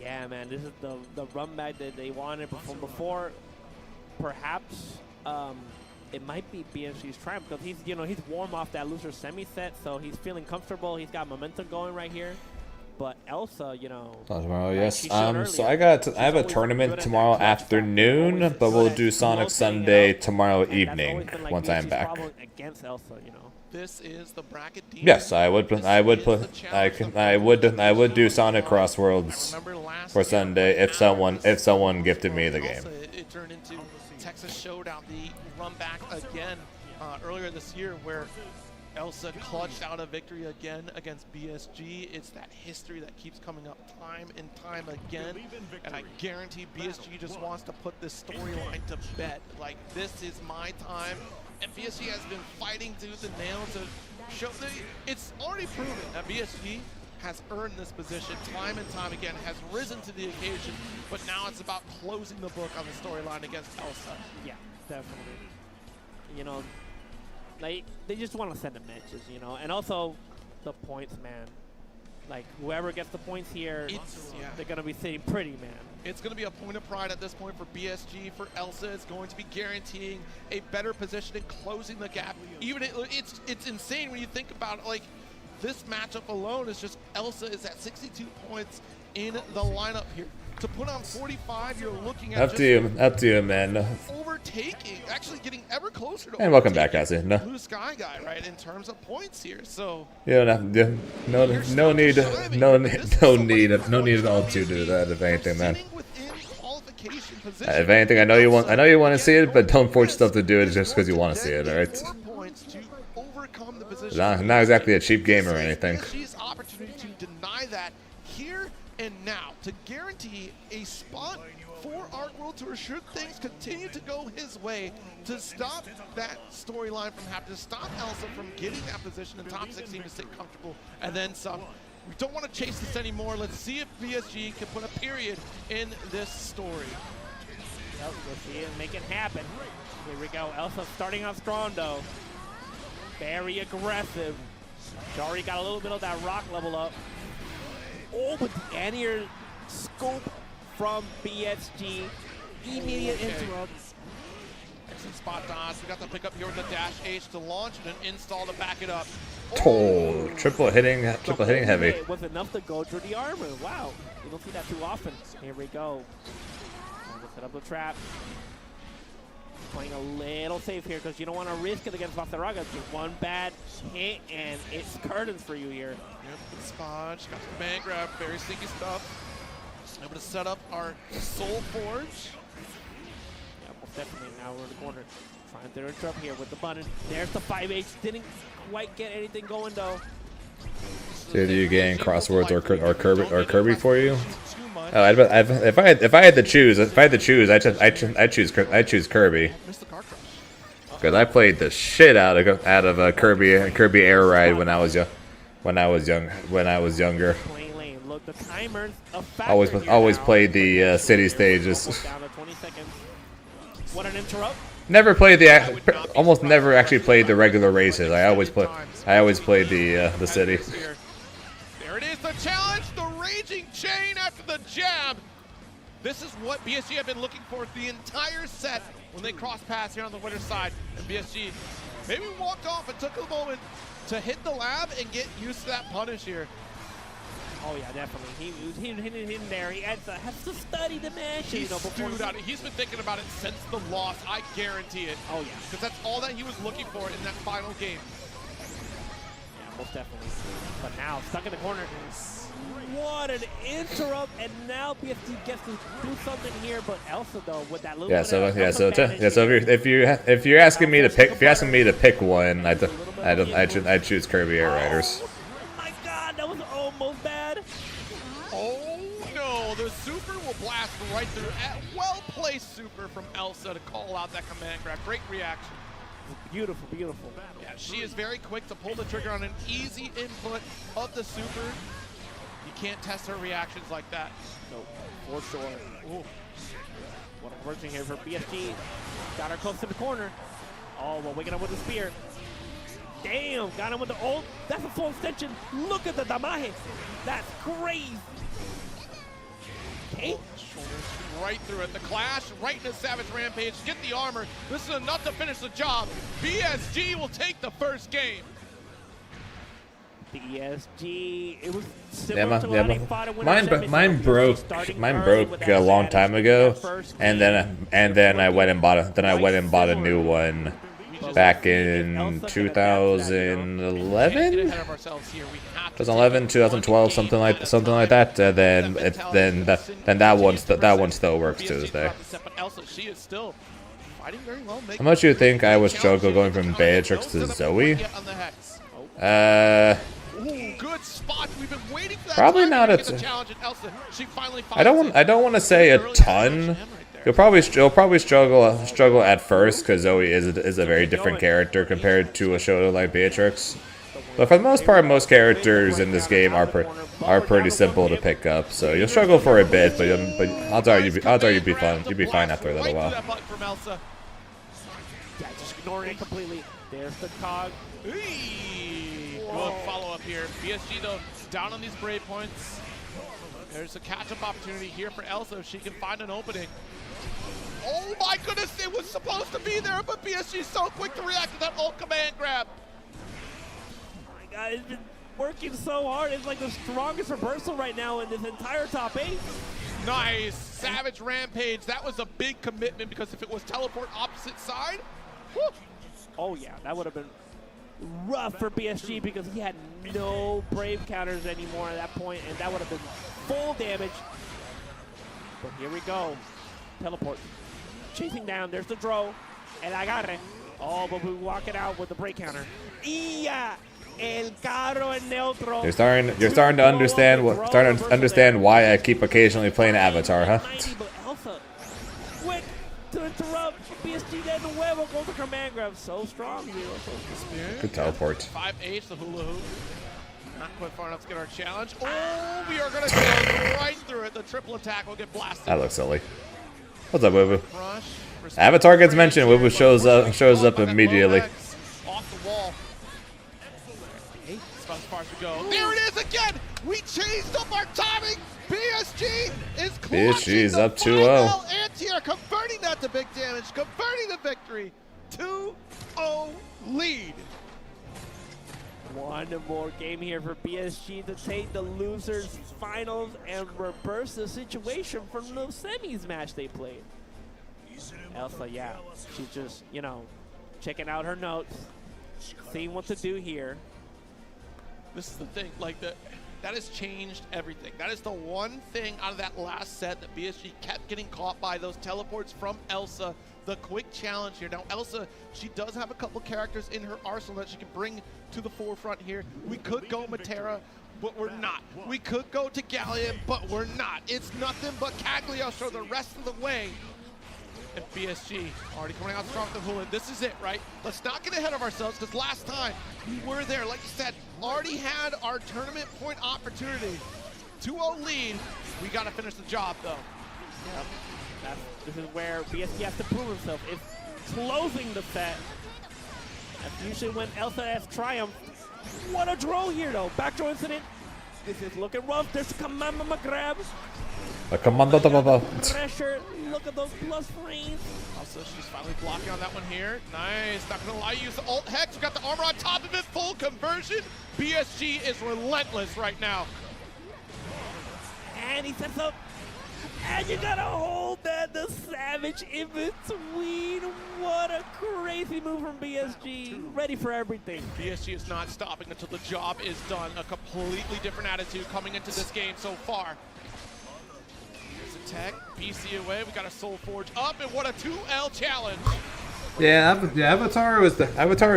Yeah, man, this is the run back that they wanted from before. Perhaps it might be BSG's triumph because he's warm off that loser semi set, so he's feeling comfortable. He's got momentum going right here. But Elsa, you know, tomorrow, yes. So I have a tournament tomorrow afternoon, but we'll do Sonic Sunday tomorrow evening once I'm back. Against Elsa, you know. This is the bracket demon. Yes, I would do Sonic Cross Worlds for Sunday if someone gifted me the game. It turned into Texas Showdown, the run back again earlier this year where Elsa clutched out a victory again against BSG. It's that history that keeps coming up time and time again, and I guarantee BSG just wants to put this storyline to bed. Like, this is my time. And BSG has been fighting tooth and nail to show that it's already proven that BSG has earned this position time and time again, has risen to the occasion, but now it's about closing the book on the storyline against Elsa. Yeah, definitely. You know, like, they just want to send the matches, you know, and also the points, man. Like, whoever gets the points here, they're going to be sitting pretty, man. It's going to be a point of pride at this point for BSG. For Elsa, it's going to be guaranteeing a better position and closing the gap. Even it's insane when you think about it. Like, this matchup alone is just Elsa is at 62 points in the lineup here. To put on 45, you're looking at up to you, man. Overtaking, actually getting ever closer to. And welcome back, Cassie. No. Blue Sky guy, right? In terms of points here, so. Yeah, no need at all to do that. If anything, man. If anything, I know you want to see it, but don't force yourself to do it just because you want to see it. All right. Not exactly a cheap game or anything. BSG's opportunity to deny that here and now to guarantee a spot for Arc World Tour should things continue to go his way, to stop that storyline from happening, to stop Elsa from getting that position in top 16 to stay comfortable, and then some. We don't want to chase this anymore. Let's see if BSG can put a period in this story. Yep, we'll see it make it happen. Here we go. Elsa starting off strong, though. Very aggressive. She already got a little bit of that rock level up. Oh, but the anti-air scope from BSG. Immediate interrupt. Excellent spot dodge. We got the pickup here with the dash H to launch and an install to back it up. Oh, triple hitting heavy. It was enough to go through the armor. Wow, you don't see that too often. Here we go. Trying to set up the trap. Playing a little safe here because you don't want to risk it against Vasaraga. Just one bad hit and it's curtains for you here. Yep, good spot. Got the command grab. Very sneaky stuff. Able to set up our Soul Forge. Yeah, most definitely. Now we're in the corner. Trying to interrupt here with the button. There's the 5H. Didn't quite get anything going though. So are you getting crosswords or Kirby for you? Oh, if I had to choose, I'd choose Kirby. Because I played the shit out of Kirby Air Ride when I was younger. Look, the timer's a factor Always played the city stages. Down to 20 seconds. What an interrupt. Never played almost never actually played the regular races. I always played the city. There it is, the challenge, the raging chain after the jab. This is what BSG have been looking for the entire set when they cross paths here on the winner's side. And BSG maybe walked off and took a moment to hit the lab and get used to that punish here. Oh yeah, definitely. He in there. He has to study the match. He's stewed on it. He's been thinking about it since the loss. I guarantee it. Oh yeah. Because that's all that he was looking for in that final game. Yeah, most definitely. But now, stuck in the corner. What an interrupt, and now BSG gets to do something here. But Elsa though, with that little if you're asking me to pick one, I'd choose Kirby Air Riders. That was almost bad. Oh no, the super will blast right through. Well-placed super from Elsa to call out that command grab. Great reaction. Beautiful, beautiful. Yeah, she is very quick to pull the trigger on an easy input of the super. You can't test her reactions like that. No, for sure. Ooh. What a conversion here for BSG. Got her close to the corner. Oh, well, waking up with the spear. Damn, got him with the ult. That's a full extension. Look at the damage. That's crazy. Okay. Right through it. The clash, right into Savage Rampage. Get the armor. This is enough to finish the job. BSG will take the first game. BSG, it was similar to when they fought in Winter mine broke a long time ago, and then I went and bought a new one. Back in 2011, 2012, something like that. Then that one still works to this day. How much do you think I would struggle going from Beatrix to Zoe? Good spot. We've been waiting for that probably not a. I don't want to say a ton. You'll probably struggle at first because Zoe is a very different character compared to a shoulder like Beatrix. But for the most part, most characters in this game are pretty simple to pick up. So you'll struggle for a bit, but odds are you'd be fine after a little while. Yeah, just ignoring it completely. There's the cog. Good follow up here. BSG though down on these brave points. There's a catch-up opportunity here for Elsa if she can find an opening. Oh my goodness, it was supposed to be there, but BSG's so quick to react to that ult command grab. Oh my god, it's been working so hard. It's like the strongest reversal right now in this entire top 8. Nice. Savage Rampage. That was a big commitment because if it was teleport opposite side, whew. Oh yeah, that would have been rough for BSG because he had no brave counters anymore at that point, and that would have been full damage. But here we go. Teleport. Chasing down. There's the draw. El agarre. Oh, but we walk it out with the break counter. Iya. El carro en neutro. You're starting to understand why I keep occasionally playing Avatar, huh? Elsa, quick to interrupt. BSG de nuevo goes to command grab. So strong, Zero. Good teleport. 5H, the hula hoop. Not quite far enough to get our challenge. Oh, we are going to go right through it. The triple attack will get blasted. That looks silly. What's up, Wubu? Avatar gets mentioned. Wubu shows up immediately. Off the wall. Hey, as far as we go. There it is again. We changed up our timing. BSG is BSG's up 2-0. Anti-air converting that to big damage, converting the victory. 2-0 lead. One more game here for BSG to take the losers finals and reverse the situation from the semis match they played. Elsa, yeah, she's just, checking out her notes, seeing what to do here. This is the thing, that has changed everything. That is the one thing out of that last set that BSG kept getting caught by, those teleports from Elsa. The quick challenge here. Now, Elsa, she does have a couple characters in her arsenal that she can bring to the forefront here. We could go Matera, but we're not. We could go to Galleon, but we're not. It's nothing but Cagliostro the rest of the way. And BSG already coming out strong with the Hula. This is it, right? Let's not get ahead of ourselves, because last time we were there, like you said, already had our tournament point opportunity. 2-0 lead. We got to finish the job, though. Yep. This is where BSG has to prove himself. It's closing the set. That's usually when Elsa has triumphed. What a draw here, though. Back draw incident. This is looking rough. There's a Kamamama grab. A commando. Pressure. Look at those plus frames. Also, she's finally blocking on that one here. Nice. Not going to lie. Use the ult hex. We got the armor on top of it. Full conversion. BSG is relentless right now. And he sets up. And you gotta hold that, the savage in between. What a crazy move from BSG. Ready for everything. BSG is not stopping until the job is done. A completely different attitude coming into this game so far. Here's a tech, PC away. We got a Soul Forge up, and what a 2L challenge. Yeah, Avatar is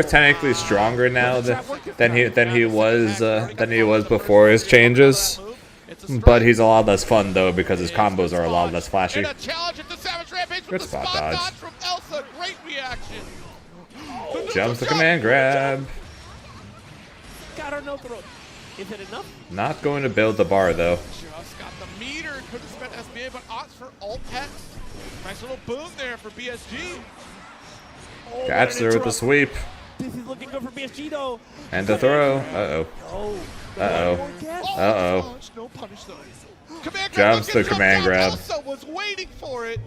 technically stronger now than he was before his changes. But he's a lot less fun though because his combos are a lot less flashy. And a challenge at the Savage Rampage with the spot dodge from Elsa. Great reaction. Jumps the command grab. Got her no throw. Is it enough? Not going to build the bar though. Just got the meter. Could have spent SBA, but opts for ult hex. Nice little boom there for BSG. Oh, Catch her with the sweep. This is looking good for BSG though. And the throw. No punish though. Jumps the command grab. Elsa was waiting for it.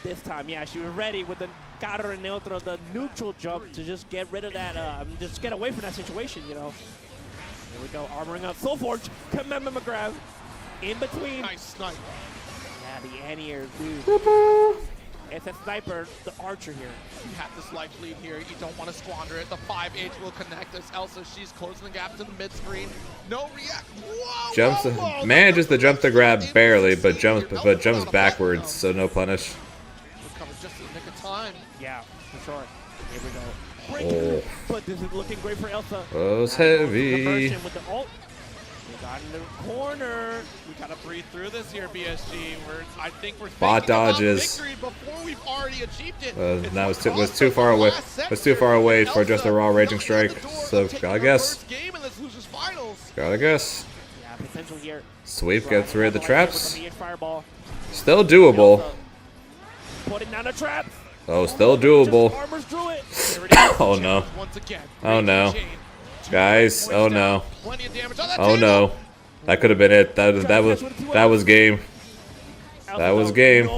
This time, yeah, she was ready with the got her in neutral, the neutral jump to just get rid of that, just get away from that situation, you know. Here we go, armoring up. Soul Forge, Kamamama grab. In between. Nice snipe. Yeah, the anti-air, dude. It's a sniper, the archer here. You have this life lead here. You don't want to squander it. The 5H will connect us. Elsa, she's closing the gap to the mid screen. No react. Whoa, manages to jump the grab barely, but jumps backwards, so no punish. Covered just in the nick of time. Yeah, for sure. Here we go. Break. But this is looking great for Elsa. Was heavy. Conversion with the ult. We got in the corner. We gotta breathe through this here, BSG. I think we're bot dodges. victory before we've already achieved it. That was too far away. Was too far away for just a raw raging strike. So gotta guess. Gotta guess. Yeah, potential here. Sweep gets rid of the traps. Still doable. Putting down a trap. Oh, still doable. Oh no. Oh no. Guys, oh no. Oh no. That could have been it. That was game. That was game.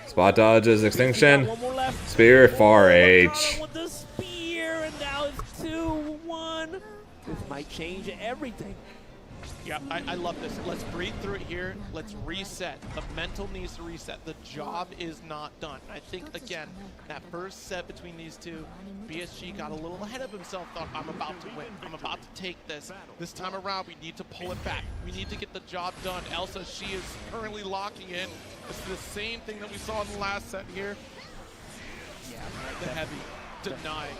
Spot dodges, extinction. Spear, far H. This might change everything. Yeah, I love this. Let's breathe through it here. Let's reset. The mental needs to reset. The job is not done. I think, again, that first set between these two, BSG got a little ahead of himself, thought, I'm about to win. I'm about to take this. This time around, we need to pull it back. We need to get the job done. Elsa, she is currently locking in. It's the same thing that we saw in the last set here. Yeah, the heavy, denying.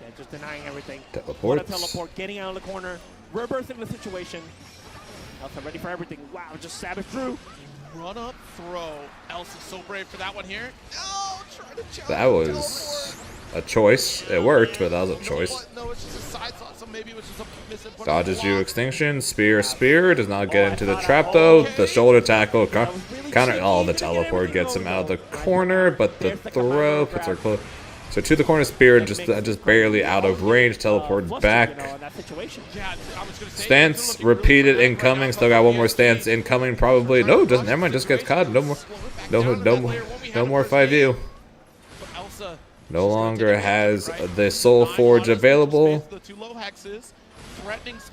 Yeah, just denying everything. Teleports. What a teleport, getting out of the corner. Reversing the situation. Elsa ready for everything. Wow, just savage through. Run up, throw. Elsa's so brave for that one here. No, try to challenge. That was a choice. It worked, but that was a choice. No, it's just a side thought, so maybe it was just a misinput. Dodges you extinction. Spear does not get into the trap though. The shoulder tackle counter. Oh, the teleport gets him out of the corner, but the throw puts her close. So to the corner, spear just barely out of range. Teleports back. Stance repeated incoming. Still got one more stance incoming. Probably no. Doesn't. Never mind. Just gets caught. No more. No more 5U. No longer has the Soul Forge available.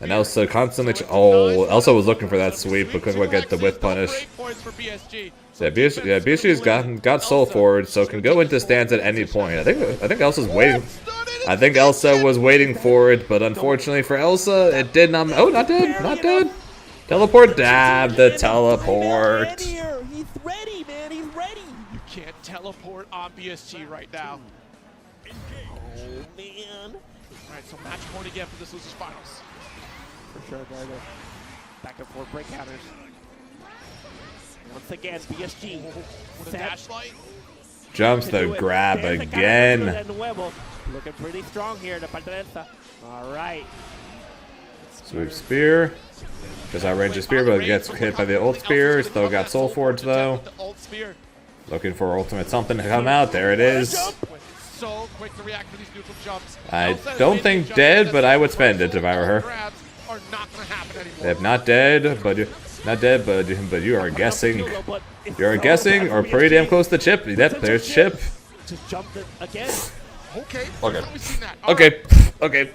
And Elsa constantly. Elsa was looking for that sweep, but couldn't get the whip punish. Yeah, BSG's got Soul Forward, so can go into stance at any point. I think Elsa's waiting. I think Elsa was waiting for it, but unfortunately for Elsa, it did not. Oh, not dead, not dead. Teleport, dab the teleport. He's ready, man. He's ready. You can't teleport on BSG right now. Oh man. All right, so match point again for this losers finals. For sure, guys. Back and forth break counters. Once again, BSG. With a dash light. Jumps the grab again. Looking pretty strong here, the Patenza. All right. Sweep spear. Just outrange the spear, but gets hit by the ult spear. Still got Soul Forge though. Looking for ultimate something to come out. There it is. So quick to react to these neutral jumps. I don't think dead, but I would spend it if I were her. They have not dead, but you are guessing. You are guessing, or pretty damn close to Chip. Yep, there's Chip. Just jumped it again. Okay. Okay. Okay.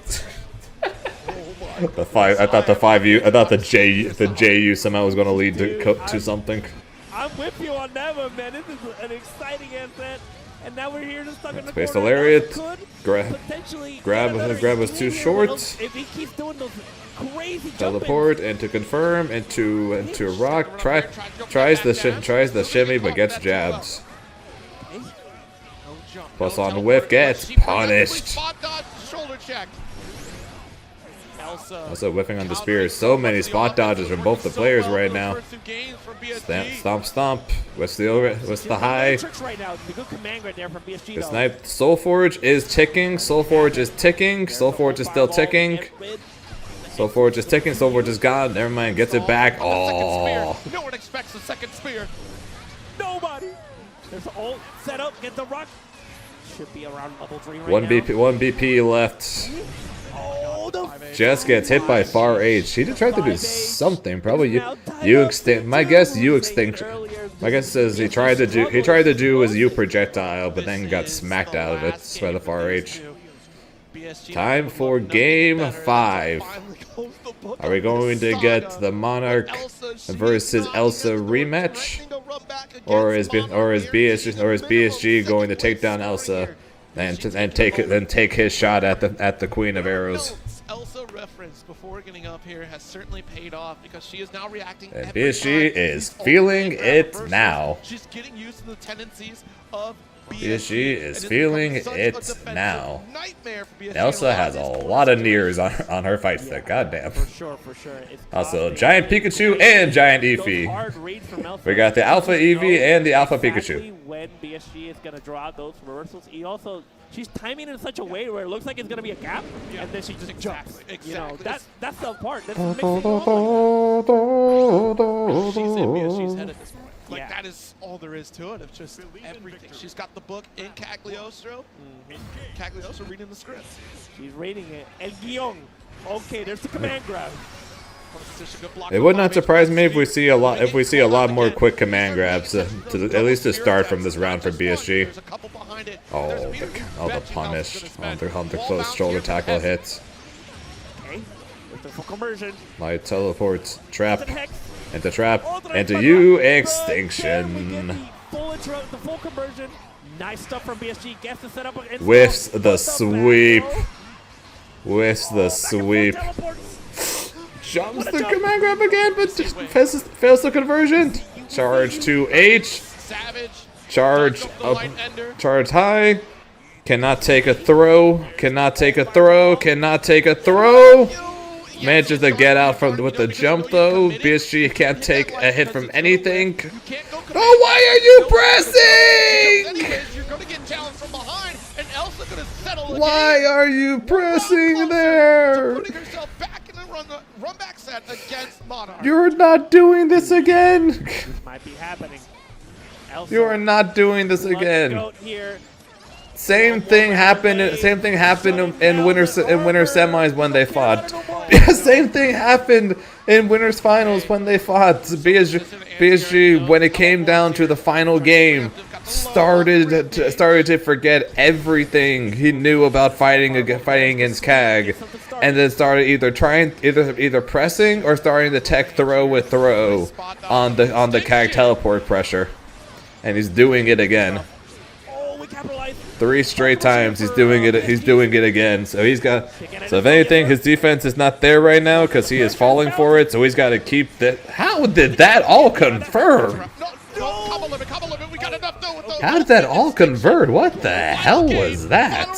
The five. I thought the 5U. I thought the JU somehow was going to lead to something. I'm with you on that one, man. This is an exciting asset. And now we're here to stuck in the Space corner. the lariat. Grab was too short. If he keeps doing those crazy Teleport and to confirm into rock. Tries the shimmy but gets jabbed. Plus on whiff gets punished. Also whiffing on the spear. So many spot dodges from both the players right now. Stomp, stomp. What's the high? The snipe. Soul Forge is ticking. Soul Forge is ticking. Soul Forge is still ticking. Soul Forge is ticking. Soul Forge is gone. Never mind. Gets it back. Oh. No one expects the second spear. Nobody. There's an ult set up. Get the rock. Should be around level 3 right One now. BP left. Just gets hit by Far H. She did try to do something. Probably you extinct. My guess you extinction. My guess says he tried to do his U projectile, but then got smacked out of it by the Far H. Time for game 5. Are we going to get the Monarch versus Elsa rematch, or is BSG going to take down Elsa and take his shot at the Queen of Arrows? Elsa reference before getting up here has certainly paid off because she is now reacting. And BSG is feeling it now. She's getting used to the tendencies of BSG is feeling it now. Elsa has a lot of nears on her fight stick. Goddamn. For sure. Also, Giant Pikachu and Giant Eevee. We got the Alpha Eevee and the Alpha Pikachu. When BSG is going to draw those reversals, she's timing it in such a way where it looks like it's going to be a gap, and then she just jumps. You know, that's the part. That's what makes it She's in BSG's head at this point. Like, that is all there is to it. It's just everything. She's got the book in Cagliostro. Cagliostro reading the script. She's reading it. El guion. Okay, there's the command grab. It would not surprise me if we see a lot more quick command grabs at least to start from this round for BSG. Oh, the punish on the close shoulder tackle hits. Okay, with the full conversion. My teleports trap into trap into you extinction. The full conversion. Nice stuff from BSG. Gets the setup. Whiffs the sweep. Whiffs the sweep. Jumps the command grab again, but fails the conversion. Charge to H. Charge up. Charge high. Cannot take a throw. Cannot take a throw. Cannot take a throw. Manages to get out with the jump though. BSG can't take a hit from anything. Oh, why are you pressing? Why are you pressing there? Run back set against Monarch. You're not doing this again. This might be happening. You are not doing this again. Same thing happened in winter semis when they fought. Same thing happened in winners finals when they fought. BSG when it came down to the final game started to forget everything he knew about fighting against CAG, and then started either pressing or starting to tech throw with throw on the CAG teleport pressure, and he's doing it again. 3 straight times he's doing it again. So if anything, his defense is not there right now because he is falling for it, so he's got to keep that. How did that all confirm? How did that all convert? What the hell was that?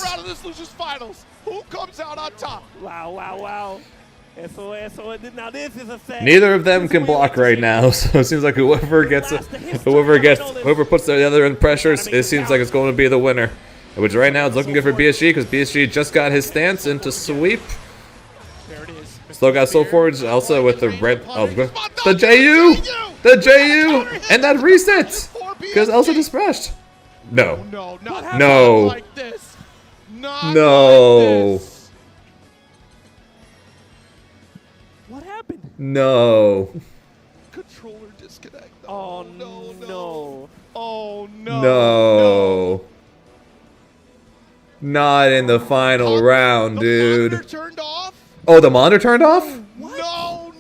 Who comes out on top? Wow. Now this is a set. Neither of them can block right now, so it seems like whoever puts the other in pressure, it seems like it's going to be the winner. Which right now is looking good for BSG because BSG just got his stance into sweep. There it is. Still got Soul Forge also with the red. Oh, the JU! The JU! And that reset! Because Elsa just splashed. No. No. No. Like this. Not No. like this. What happened? No. Controller disconnect. Oh no. Oh no. No. Not in the final round, dude. The monitor turned off? Oh, the monitor turned off? What?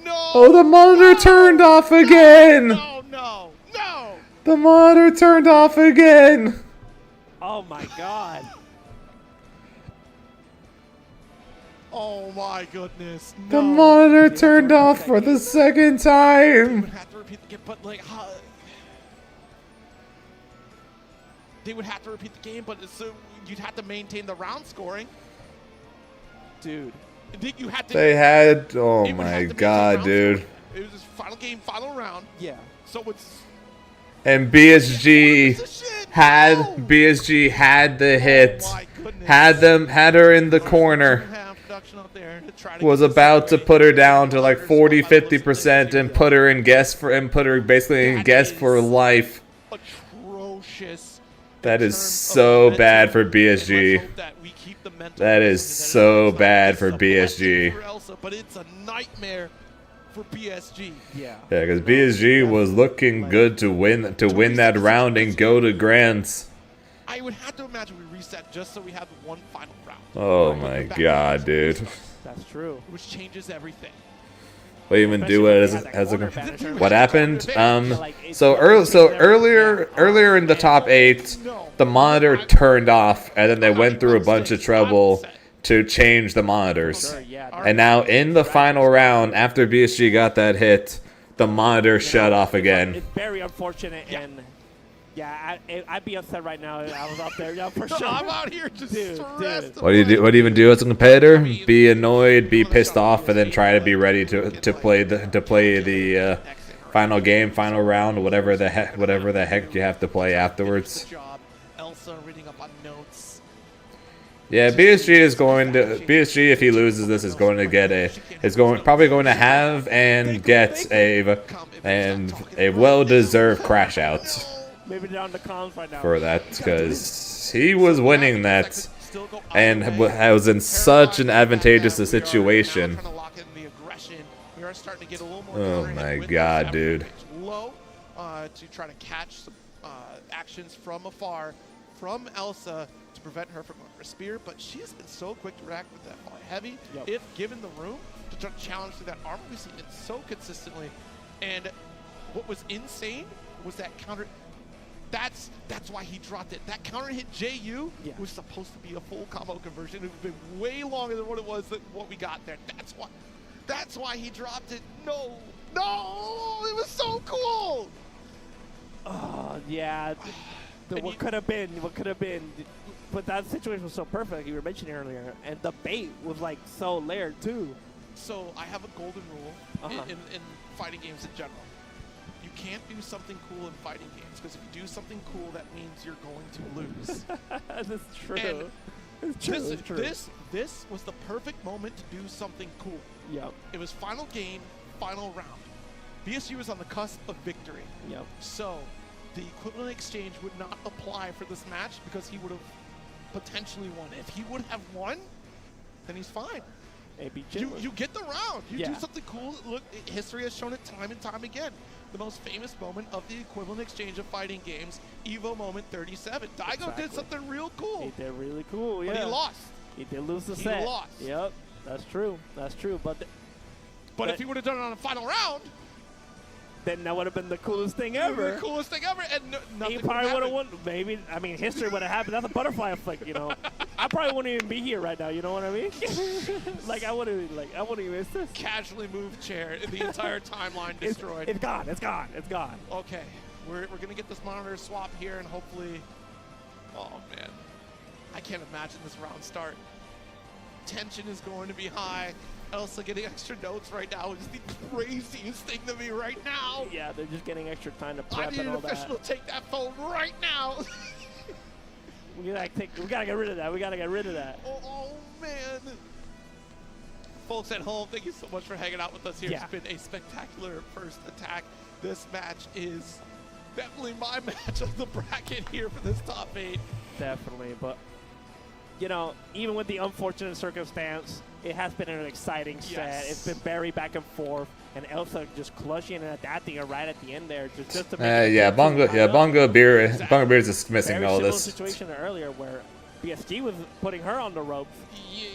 No. Oh, the monitor turned off again. No. The monitor turned off again. Oh my god. Oh my goodness. The monitor turned off for the second time. Have to repeat the game, but like they would have to repeat the game, but you'd have to maintain the round scoring. Dude. You had to, They had, oh my god, dude. It was just final game, final round. Yeah. So it's... And BSG had the hit. Had her in the corner. Was about to put her down to like 40-50% and put her basically in guess for life. Atrocious. That is so bad for BSG. That is so bad for BSG. But it's a nightmare for BSG. Yeah. Yeah, because BSG was looking good to win that round and go to Grands. I would have to imagine we reset just so we have one final round. Oh my god, dude. That's true. Which changes everything. What even do it as a what happened? So earlier in the top 8, the monitor turned off, and then they went through a bunch of trouble to change the monitors. And now in the final round, after BSG got that hit, the monitor shut off again. It's very unfortunate, and yeah, I'd be upset right now if I was out there, for sure. I'm out here just stressed. What do you do? What do you even do as a competitor? Be annoyed, be pissed off, and then try to be ready to play the final game, final round, whatever the heck you have to play afterwards. Elsa reading up on notes. Yeah, BSG if he loses this is going to get probably going to have and get a well-deserved crash out. Maybe down the comms right now. For that, because he was winning that and was in such an advantageous situation. Oh my god, dude. Low to try to catch some actions from afar from Elsa to prevent her from her spear, but she has been so quick to react with that heavy. If given the room to try to challenge through that armor, we've seen it so consistently. And what was insane was that counter. That's why he dropped it. That counter hit JU was supposed to be a full combo conversion. It would have been way longer than what it was what we got there. That's why he dropped it. No, it was so cool. Oh yeah, what could have been, but that situation was so perfect, like you were mentioning earlier, and the bait was like so layered too. So I have a golden rule in fighting games in general. You can't do something cool in fighting games, because if you do something cool, that means you're going to lose. That's true. It's true. This was the perfect moment to do something cool. Yep. It was final game, final round. BSG was on the cusp of victory. Yep. So the equivalent exchange would not apply for this match because he would have potentially won. If he would have won, then he's fine. You get the round. You do something cool. Look, history has shown it time and time again. The most famous moment of the equivalent exchange of fighting games, Evo moment 37. Daigo did something real cool. He did really cool, yeah. But he lost. He did lose the set. He lost. Yep, that's true. That's true. But if he would have done it on a final round, then that would have been the coolest thing ever. The coolest thing ever, and nothing he probably would have won. Maybe, I mean, history would have happened. That's a butterfly effect, you know. I probably wouldn't even be here right now. You know what I mean? Like I wouldn't even miss this. Casually moved chair, the entire timeline destroyed. It's gone. It's gone. It's gone. Okay, we're gonna get this monitor swap here, and hopefully, oh man, I can't imagine this round start. tension is going to be high. Elsa getting extra notes right now is the craziest thing to me right now. Yeah, they're just getting extra time to prep I need and an all that. official to take that phone right now. We gotta get rid of that. We gotta get rid of that. Oh man. Folks at home, thank you so much for hanging out with us here. Yeah. It's been a spectacular first attack. This match is definitely my match of the bracket here for this top 8. Definitely, but you know, even with the unfortunate circumstance, it has been an exciting set. It's been very back and forth, and Elsa just clutching and adapting it right at the end there, just to make it Bongo Beer is just missing very all similar this. Situation earlier where BSG was putting her on the ropes,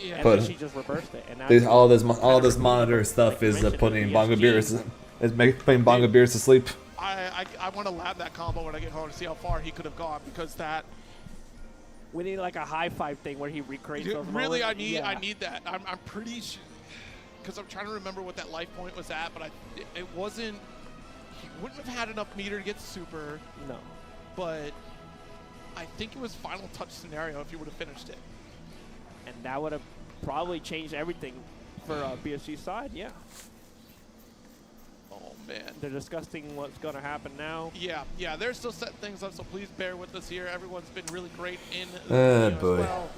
and But then she just reversed it. And now all this monitor stuff is putting Bongo Beers putting Bongo Beers to sleep. I want to lab that combo when I get home to see how far he could have gone, because that. We need like a high five thing where he recreates those Really, moments. I need that. I'm pretty sure, because I'm trying to remember what that life point was at, but it wasn't. He wouldn't have had enough meter to get super. No. But I think it was final touch scenario if he would have finished it. And that would have probably changed everything for BSG's side. Yeah. Oh man. They're discussing what's going to happen now. Yeah, they're still setting things up, so please bear with us here. Everyone's been really great in the Oh video boy. as well.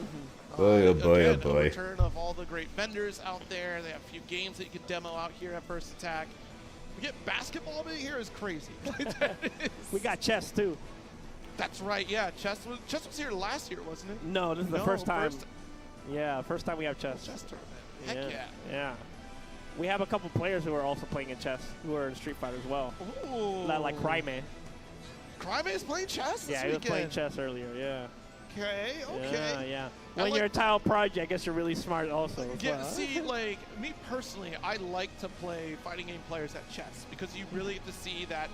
Oh boy, Again, oh boy. A return of all the great vendors out there. They have a few games that you can demo out here at First Attack. We get basketball in here is crazy. We got chess too. That's right, yeah. Chess was here last year, wasn't it? No, this is the first time. Yeah, first time we have chess. Chess tournament. Heck yeah. Yeah. We have a couple players who are also playing in chess, who are in Street Fighter as well. Ooh. Like Cryman. Cryman is playing chess this Yeah, he weekend? was playing chess earlier, yeah. Okay. Yeah. When you're a tile project, I guess you're really smart also. See, like, me personally, I like to play fighting game players at chess, because you really get to see that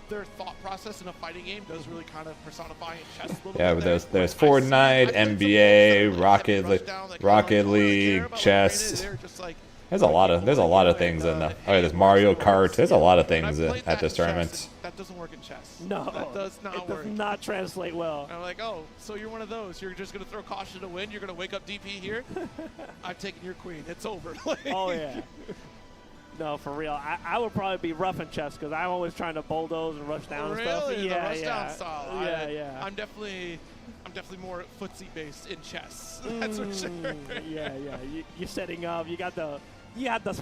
their thought process in a fighting game does really kind of personify in chess a little Yeah, bit. but there's Fortnite, NBA, Rocket League, chess. There's a lot of things in the. Oh, there's Mario Kart. There's a lot of things at this tournament. That doesn't work in chess. No, that does not work. It does not translate well. And I'm like, oh, so you're one of those. You're just going to throw caution to win. You're going to wake up DP here. I've taken your queen. It's over. Oh, yeah. No, for real. I would probably be rough in chess, because I'm always trying to bulldoze and rush down and stuff. Really? Yeah, The rush down style. Yeah. I'm definitely more footsie based in chess. That's for sure. Yeah. You're setting up. You got the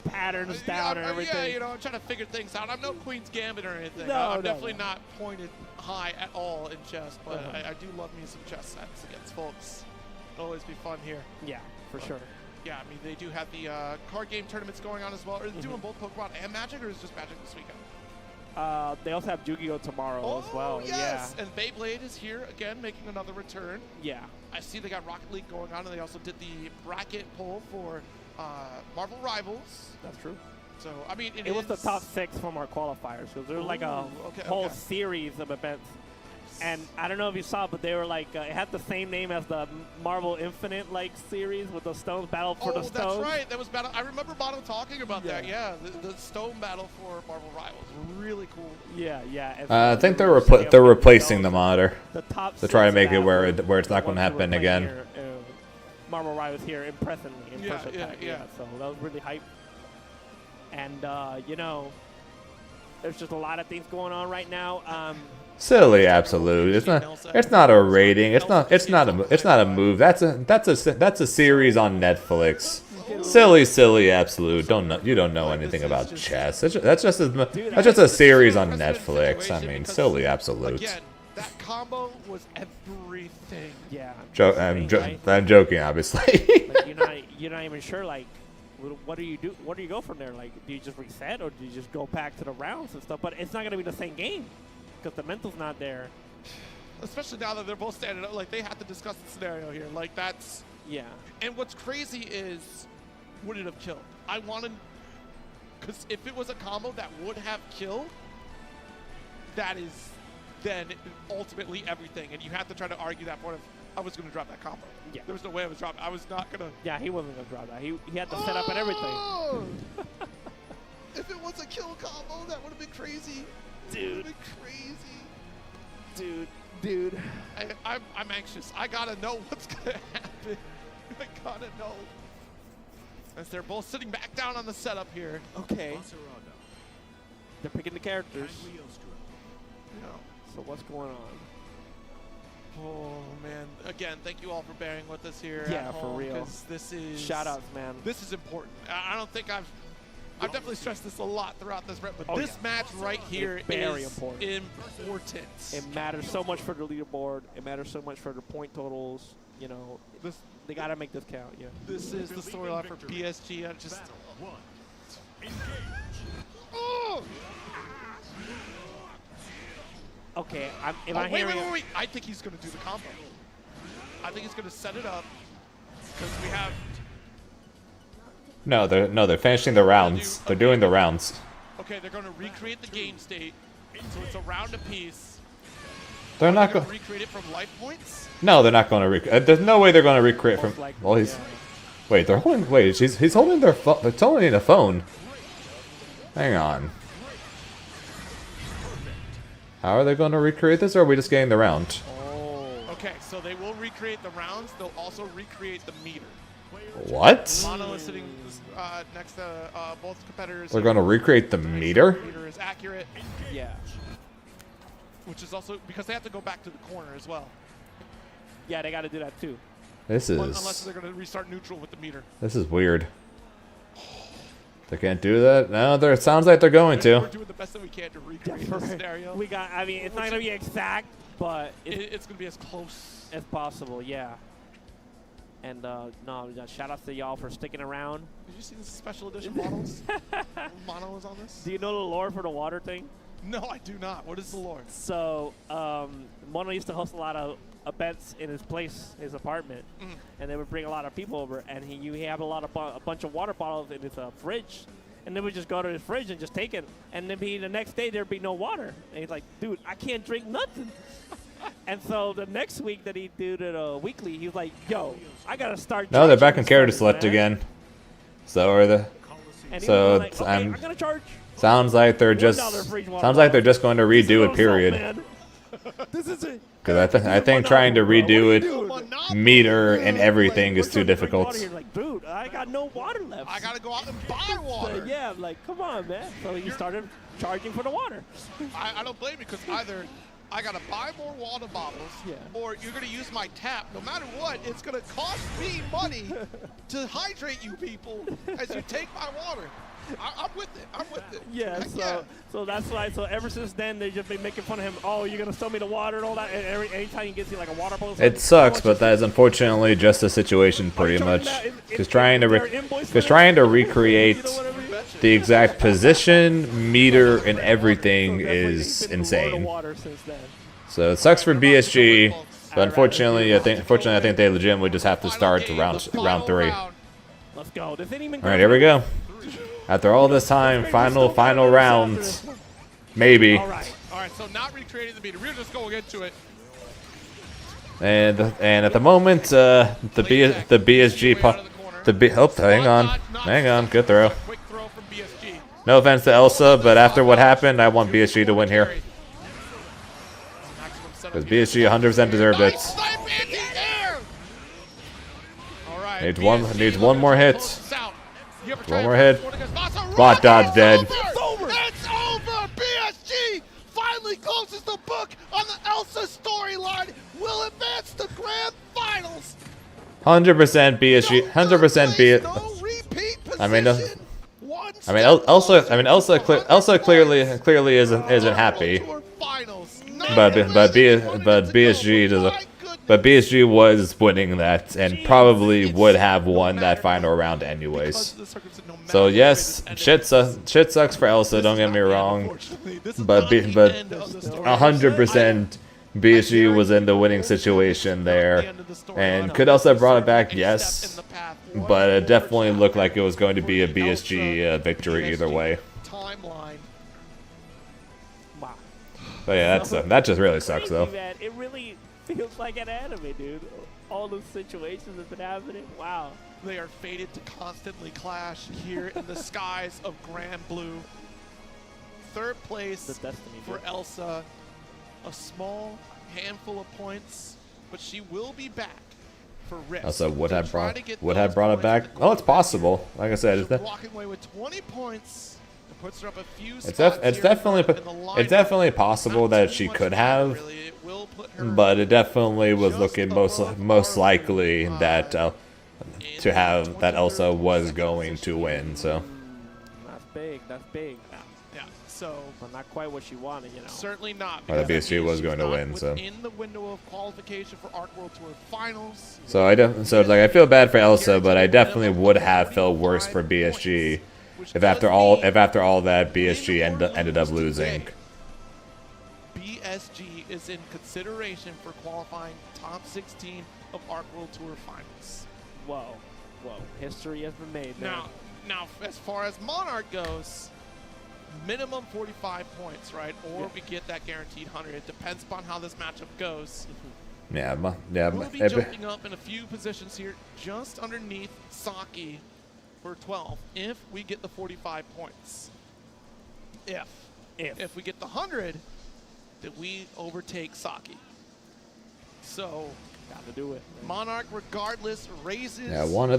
patterns down and everything. Yeah, I'm trying to figure things out. I'm no Queen's Gambit or anything. No, I'm no, definitely not pointed high at all in chess, but I do love me some chess sets against folks. It'll always be fun here. Yeah, for sure. Yeah, I mean, they do have the card game tournaments going on as well. Are they doing both Pokemon and Magic, or is it just Magic this weekend? They also have Yu-Gi-Oh! Tomorrow as well. Yes. And Beyblade is here again, making another return. Yeah. I see they got Rocket League going on, and they also did the bracket poll for Marvel Rivals. That's true. So, I mean, it was the top 6 from our qualifiers, because there was like a whole series of events. And I don't know if you saw, but they were like, it had the same name as the Marvel Infinite series with the Stones Battle for the Stones. Oh, that's right. That was Battle. I remember Bono talking about that. Yeah, the Stone Battle for Marvel Rivals. Really cool. Yeah. I think they're replacing the monitor to try to make it where it's not going to happen again. Here, Marvel Rivals here in First Attack. Yeah. So that was really hype. And there's just a lot of things going on right now. Silly absolute. It's not a rating. It's not a move. That's a series on Netflix. Silly absolute. You don't know anything about chess. That's just a series on Netflix. I mean, silly absolute. Again, that combo was everything. Yeah. I'm joking, obviously. Like, you're not even sure, like, what do you do? What do you go from there? Like, do you just reset, or do you just go back to the rounds and stuff? But it's not going to be the same game, because the mental's not there. Especially now that they're both standing up, like, they have to discuss the scenario here. Like, that's... Yeah. And what's crazy is, would it have killed? I wanted... Because if it was a combo that would have killed, that is then ultimately everything. And you have to try to argue that point of, I was going to drop that combo. Yeah. There was no way I was dropping. I was not going to... Yeah, he wasn't going to drop that. He had to set up and everything. If it was a kill combo, that would have been crazy. Dude. It would have been crazy. Dude. I'm anxious. I got to know what's going to happen. I got to know. as they're both sitting back down on the setup here. Okay. They're picking the characters. Yeah. So what's going on? Oh man! Again, thank you all for bearing with us here. Yeah, at for home, real. 'cause this is Shoutouts, man. This is important. I don't think I've definitely stressed this a lot throughout this rep, but Oh, this match right here It's very is important. It matters so much for the leaderboard. It matters so much for the point totals. You know, they gotta make this count. Yeah. This is the storyline for PSG. I just. Okay, if Oh, I'm wait, hearing wait. I think he's going to do the combo. I think he's going to set it up because we have. No, they're finishing the rounds. They're doing the rounds. Okay, they're going to recreate the game state, so it's a round apiece. They're not going going. to recreate it from life points. No, they're not going to recreate. There's no way they're going to recreate from. Well, he's. Wait, they're holding. Wait, he's holding their phone. They're holding the phone. Hang on. How are they going to recreate this, or are we just getting the round? Okay, so they will recreate the rounds. They'll also recreate the meter. What? Mono is sitting next to both competitors. They're going to recreate the meter? The meter is accurate. Yeah. Which is also because they have to go back to the corner as well. Yeah, they got to do that too. This Unless they're going to restart neutral with the meter. This is weird. They can't do that? No, it sounds like they're going to. We're doing the best that we can to recreate the scenario. I mean, it's not going to be exact, but it's going to be as close as possible, yeah. And no, shout out to y'all for sticking around. Did you see the special edition models? Mono is on this? Do you know the lore for the water thing? No, I do not. What is the lore? So, Mono used to host a lot of events in his place, his apartment, and they would bring a lot of people over, and he have a bunch of water bottles in his fridge, and they would just go to his fridge and just take it, and then the next day there'd be no water, and he's like, dude, I can't drink nothing. And so the next week that he did it weekly, he was like, yo, I gotta start. No, they're back in character select again. So are the. And So like, okay, I'm gonna charge. Sounds like they're just. Sounds like they're just going to redo it. Period. This is it. Because I think trying to redo it, meter and everything is too difficult. Like, dude, I got no water left. I gotta go out and buy water. So, yeah, I'm like, come on, man. So he started charging for the water. I don't blame you because either I gotta buy more water bottles, or you're gonna use my tap. No matter what, it's gonna cost me money to hydrate you people as you take my water. I'm with it. I'm with it. Yeah, so that's why. So ever since then, they've just been making fun of him. Oh, you're gonna sell me the water and all that. And anytime you get like a water bottle. It sucks, but that is unfortunately just the situation, pretty much. Because trying to recreate the exact position, meter, and everything is insane. So it sucks for BSG, but unfortunately, I think they legitimately just have to start round 3. Let's go. Does anyone? All right, here we go. After all this time, final round, maybe. All right, so not recreating the meter. We're just going into it. And at the moment, the BSG hang on, good throw. No offense to Elsa, but after what happened, I want BSG to win here. Because BSG 100% deserved it. Needs one more hit. One more hit. Bot dodge dead. It's over! BSG finally closes the book on the Elsa storyline. Will advance to grand finals. 100% BSG. 100% BSG. Elsa clearly isn't happy. But BSG was winning that and probably would have won that final round anyways. So yes, shit sucks for Elsa, don't get me wrong, but 100% BSG was in the winning situation there, and could Elsa have brought it back? Yes, but it definitely looked like it was going to be a BSG victory either way. But yeah, that just really sucks though. It really feels like an anime, dude. All those situations have been happening. Wow. They are fated to constantly clash here in the skies of Grand Blue. Third place for Elsa. A small handful of points, but she will be back for risk. Also, would have brought it back? Oh, it's possible. Like I said, it's walking away with 20 points. It puts her up a few it's definitely possible that she could have, but it definitely was looking most likely that that Elsa was going to win. So that's big. That's big. Yeah. So, but not quite what she wanted, you know. Certainly not. Well, the BSG was going to win. So in the window of qualification for Arc World Tour Finals. So I feel bad for Elsa, but I definitely would have felt worse for BSG if after all that BSG ended up losing. BSG is in consideration for qualifying top 16 of Arc World Tour Finals. Whoa. History has been made there. Now, as far as Monarch goes, minimum 45 points, right? Or we get that guaranteed 100. It depends upon how this matchup goes. Yeah. We'll be jumping up in a few positions here, just underneath Saki for 12, if we get the 45 points. If we get the 100, then we overtake Saki. So, gotta do it. Monarch, regardless, raises. Yeah, one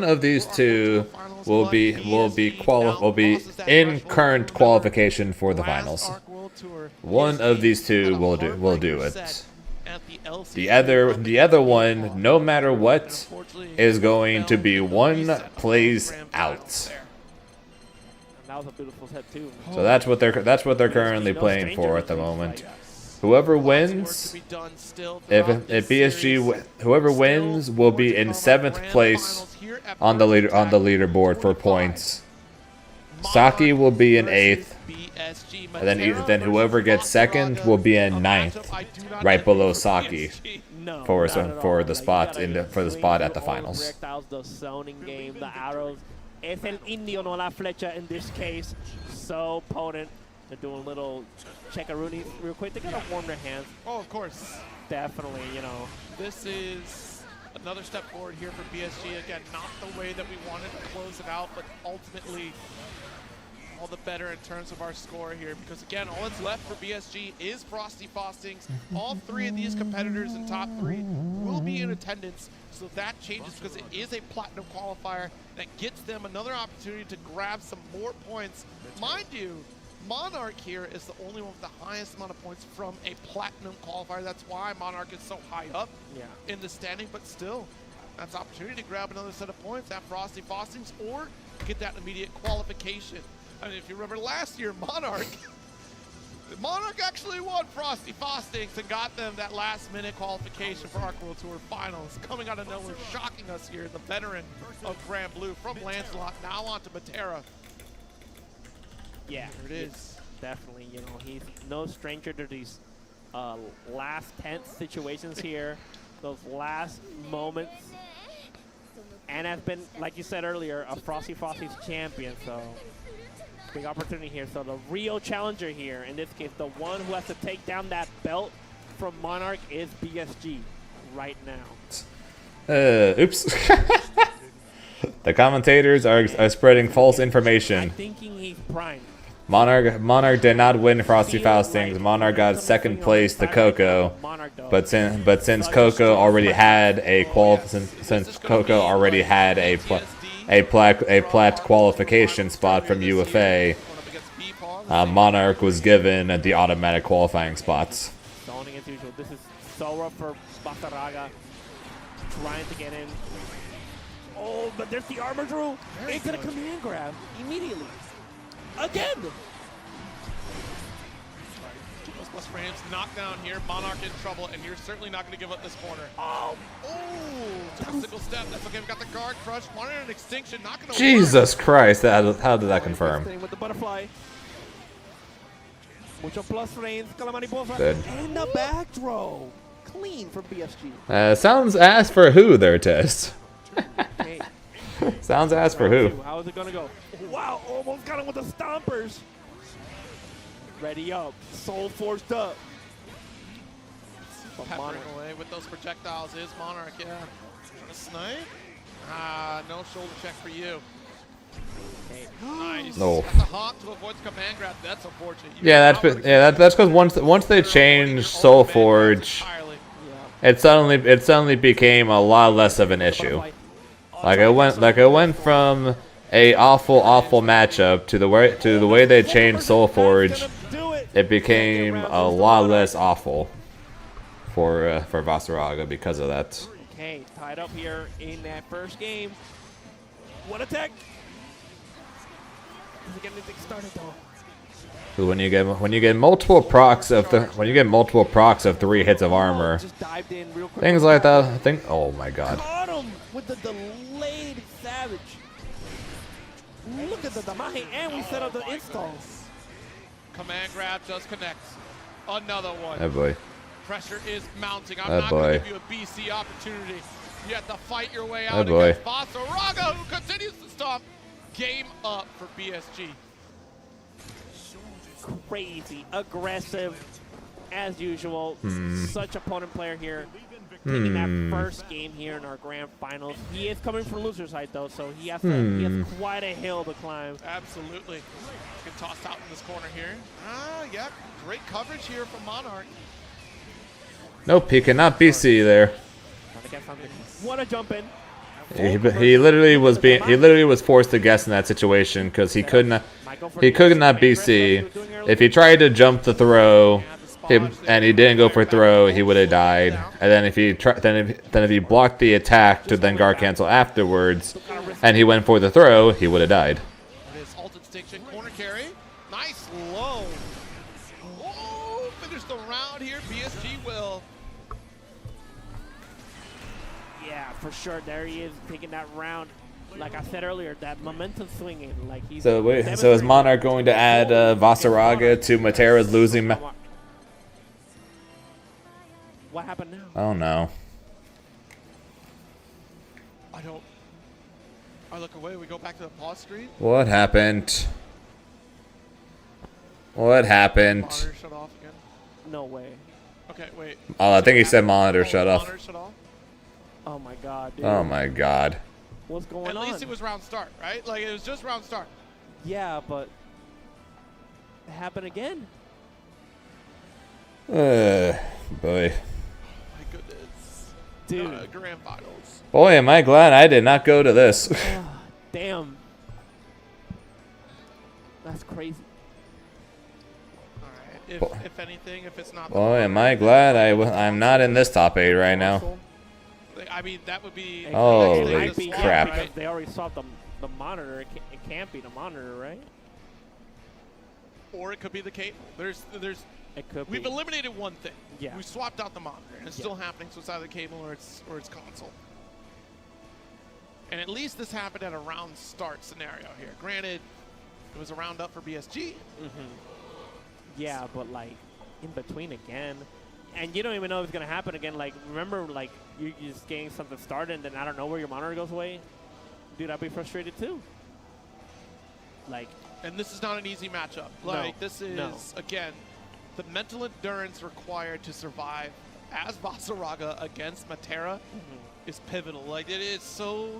of these two will be in current qualification for the finals. One of these two will do it. The other one, no matter what, is going to be one place out. That was a beautiful set too. So that's what they're currently playing for at the moment. Whoever wins, if BSG, whoever wins will be in 7th place on the leaderboard for points. Saki will be in 8th, and then whoever gets 2nd will be in 9th, right below Saki, for the spot at the finals. The zoning game, the arrows. Es el indio, no la flecha in this case. So potent. They're doing a little checkaroonies real quick. They gotta warm their hands. Oh, of course. Definitely, you know. This is another step forward here for BSG. Again, not the way that we wanted to close it out, but ultimately all the better in terms of our score here. Because again, all that's left for BSG is Frosty Faustings. All 3 of these competitors in top 3 will be in attendance. So that changes because it is a platinum qualifier that gets them another opportunity to grab some more points. Mind you, Monarch here is the only one with the highest amount of points from a platinum qualifier. That's why Monarch is so high up in the standing, but still, that's an opportunity to grab another set of points at Frosty Faustings or get that immediate qualification. I mean, if you remember last year, Monarch actually won Frosty Faustings and got them that last-minute qualification for Arc World Tour Finals. Coming out of nowhere, shocking us here, the veteran of Grand Blue from Lancelot, now on to Matera. Yeah, there it is. Definitely, you know, he's no stranger to these last tense situations here, those last moments, and has been, like you said earlier, a Frosty Faustings champion, so big opportunity here. So the real challenger here, in this case, the one who has to take down that belt from Monarch is BSG right now. Oops. The commentators are spreading false information. I'm thinking he's primed. Monarch did not win Frosty Faustings. Monarch got 2nd place to Coco, but since Coco already had a plat qualification spot from UFA, Monarch was given the automatic qualifying spots. Zoning as usual. This is Sora for Basaraga, trying to get in. Oh, but there's the armor drill into the command grab immediately. Again! Plus frames knocked down here. Monarch in trouble, and you're certainly not going to give up this corner. Oh, took a single step. That's okay. We got the guard crushed. Wanted an extinction. Not going to Jesus Christ! How did that confirm? With the butterfly. Mucho plus frames. Calamari Bofa. Good. And the back throw. Clean from BSG. Sounds ass for who there, Test? Sounds ass for who? How is it going to go? Wow, almost got him with the stompers. Ready up. Soul forced up. Peppering away with those projectiles is Monarch, yeah. Trying to snipe. No shoulder check for you. Okay. Nice. No. Got the hop to avoid the command grab. That's unfortunate. Yeah, that's because once they change Soul Forge, it suddenly became a lot less of an issue. Like it went from a awful matchup to the way they changed Soulforge. It became a lot less awful for Vasaraga because of that. Okay, tied up here in that first game. What attack? Doesn't get anything started though. When you get multiple procs of 3 hits of armor, things like that. Oh my god. Caught him with the delayed savage. Look at the Damahe, and we set up the installs. Command grab just connects. Another one. Oh boy. Pressure is mounting. I'm Oh not boy. going to give you a BC opportunity. You have to fight your way out Oh boy. against Vasaraga, who continues to stomp. Game up for BSG. Crazy, aggressive, as usual. Such a potent player here. Taking that first game here in our grand finals. He is coming from loser side though, so he has quite a hill to climb. Absolutely. Get tossed out in this corner here. Yeah, great coverage here from Monarch. Nope, he cannot BC there. What a jump in. He literally was forced to guess in that situation because he could not BC. If he tried to jump the throw, and he didn't go for throw, he would have died. And then if he blocked the attack to then guard cancel afterwards, and he went for the throw, he would have died. It is ult extinction, corner carry, nice low. Oh, finish the round here. BSG will. Yeah, for sure. There he is taking that round. Like I said earlier, that momentum swinging. Like he's So is Monarch going to add Vasaraga to Matera's losing? What happened now? Oh no. I look away. We go back to the pause screen. What happened? What happened? Monitor shut off again. No way. Okay, wait. Oh, I think he said monitor shut off. Monitor shut off. Oh my god, dude. Oh my god. What's going on? At least it was round start, right? Like it was just round start. Yeah, but it happened again. Boy. My goodness. Dude. Grand finals. Boy, am I glad I did not go to this. Damn. That's crazy. Alright, if anything, if it's not... Boy, am I glad I'm not in this top 8 right now. I mean, that would be... Holy crap. Because they already saw the monitor. It can't be the monitor, right? Or it could be the cable. It could We've be. eliminated one thing. Yeah. We swapped out the monitor, and it's still happening, so it's either the cable or it's console. And at least this happened at a round start scenario here. Granted, it was a round up for BSG. Yeah, but like in between again, and you don't even know if it's gonna happen again. Like remember, like you're just getting something started, and then I don't know where your monitor goes away. Dude, I'd be frustrated too. Like, and this is not an easy matchup. Like this is again, the mental endurance required to survive as Vasaraga against Matera is pivotal. Like it is so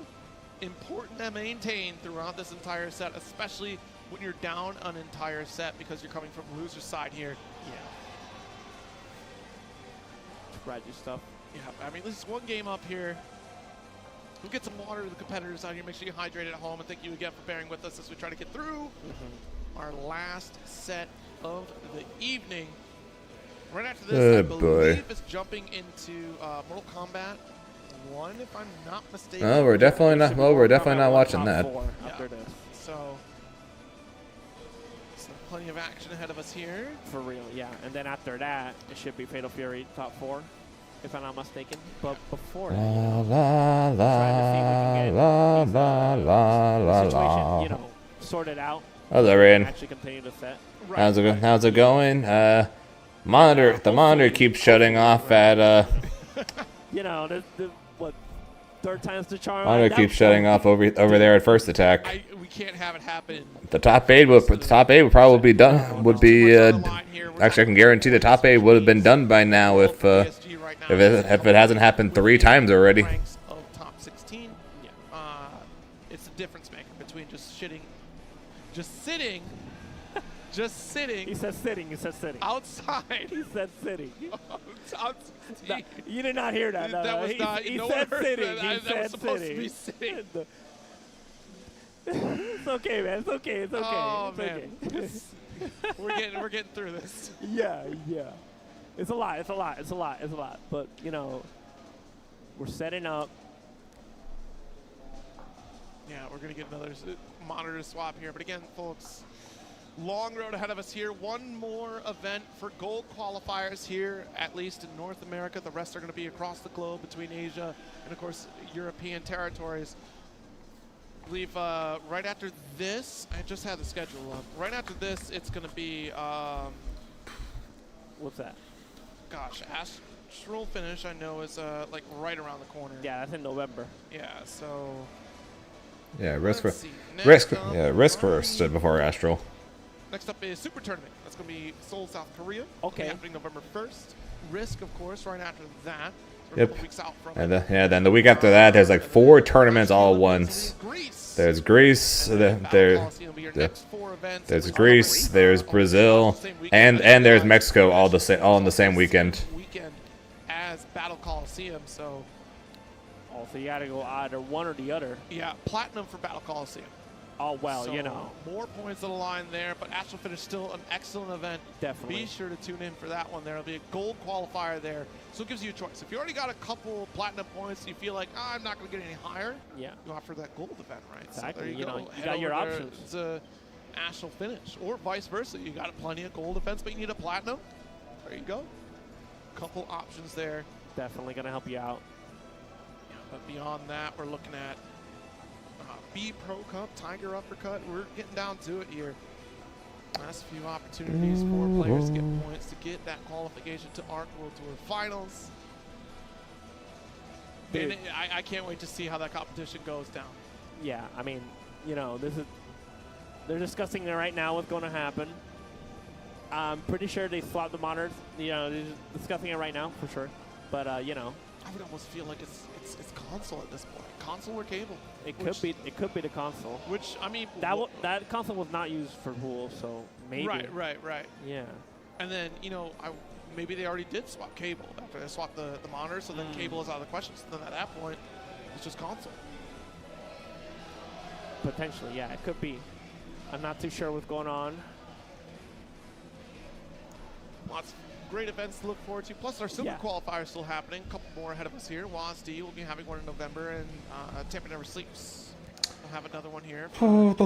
important to maintain throughout this entire set, especially when you're down an entire set because you're coming from loser side here. Yeah. Tragic stuff. Yeah, I mean, this is one game up here. We'll get some water to the competitors out here. Make sure you hydrate at home. And thank you again for bearing with us as we try to get through our last set of the evening. Right after this, I believe is jumping into Mortal Kombat 1, if I'm not mistaken. Oh, we're definitely not. Well, we're definitely not watching that. After this. So, plenty of action ahead of us here. For real, yeah. And then after that, it should be Fatal Fury top 4, if I'm not mistaken. But before that, situation, you know, sorted out. Hello, Rain. Actually continue to set. How's it going? The monitor keeps shutting off at You know, what, third time's the charm. Monitor keeps shutting off over there at first attack. We can't have it happen. The top 8 would probably be done. Actually, I can guarantee the top 8 would have been done by now if it hasn't happened 3 times already. Ranks of top 16. It's a difference maker between just sitting just sitting. He said sitting. He said sitting. Outside. He said sitting. No, you did not hear that. No, that no. was not. He No said one heard sitting. that. He That said was supposed sitting. to be sitting. It's okay, man. It's okay. It's okay. Oh, it's man. Okay. we're getting through this. Yeah. It's a lot. It's a lot. It's a lot. It's a lot. But you know, we're setting up. Yeah, we're gonna get another monitor swap here. But again, folks, long road ahead of us here. One more event for gold qualifiers here, at least in North America. The rest are going to be across the globe between Asia and, of course, European territories. I believe right after this, I just had the schedule up. Right after this, it's going to be, what's that? Gosh, Astral Finish, I know, is like right around the corner. Yeah, that's in November. Yeah, so. Yeah, risk Let's see. risk first before Astral. Next up is Super Tournament. That's going to be Seoul, South Korea. Okay. Happening November 1st. Risk, of course, right after that. We're Yep. a couple weeks out from And then the week after that, there's like 4 tournaments all at once. There's Greece. There's Greece. There's Brazil, and there's Mexico all in the same weekend. Weekend as Battle Coliseum. So. So you got to go either one or the other. Yeah, platinum for Battle Coliseum. Oh, well, so you know. More points on the line there, but Astral Finish still an excellent event. Definitely. Be sure to tune in for that one. There will be a gold qualifier there, so it gives you a choice. If you already got a couple platinum points, you feel like, I'm not going to get any higher. Yeah. You offer that gold event, right? Exactly. So there you go. know, you got your options. It's a Astral Finish, or vice versa. You got plenty of gold events, but you need a platinum. There you go. Couple options there. Definitely going to help you out. But beyond that, we're looking at B Pro Cup, Tiger Uppercut. We're getting down to it here. Last few opportunities for players to get points to get that qualification to ARC World Tour Finals. And I can't wait to see how that competition goes down. Yeah, I mean, you know, they're discussing it right now what's going to happen. I'm pretty sure they swapped the monitors. You know, they're discussing it right now for sure. But you know, I would almost feel like it's console at this point. Console or cable? It could be the console. Which, I mean, that console was not used for pool, so maybe. Right. Yeah. And then, you know, maybe they already did swap cable after they swapped the monitor, so then cable is out of the question. So then at that point, it's just console. Potentially, yeah, it could be. I'm not too sure what's going on. Lots of great events to look forward to. Plus, our Silver qualifier is still happening. A couple more ahead of us here. WASD will be having one in November, and Tampa Never Sleeps will have another one here for at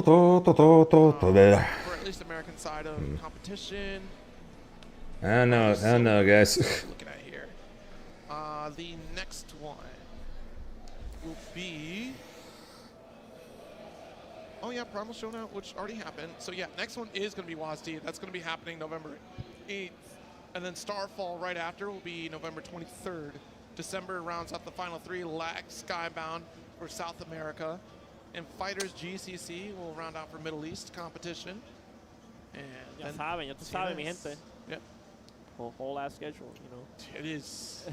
least the American side of competition. I know, guys. Looking at here, the next one will be. Oh yeah, Primal Showdown, which already happened. So yeah, next one is going to be WASD. That's going to be happening November 8th. And then Starfall right after will be November 23rd. December rounds out the final 3. Lag Skybound for South America. And Fighters GCC will round out for Middle East competition. And Ya saben, mi gente. Yep. Whole ass schedule, you know. It is.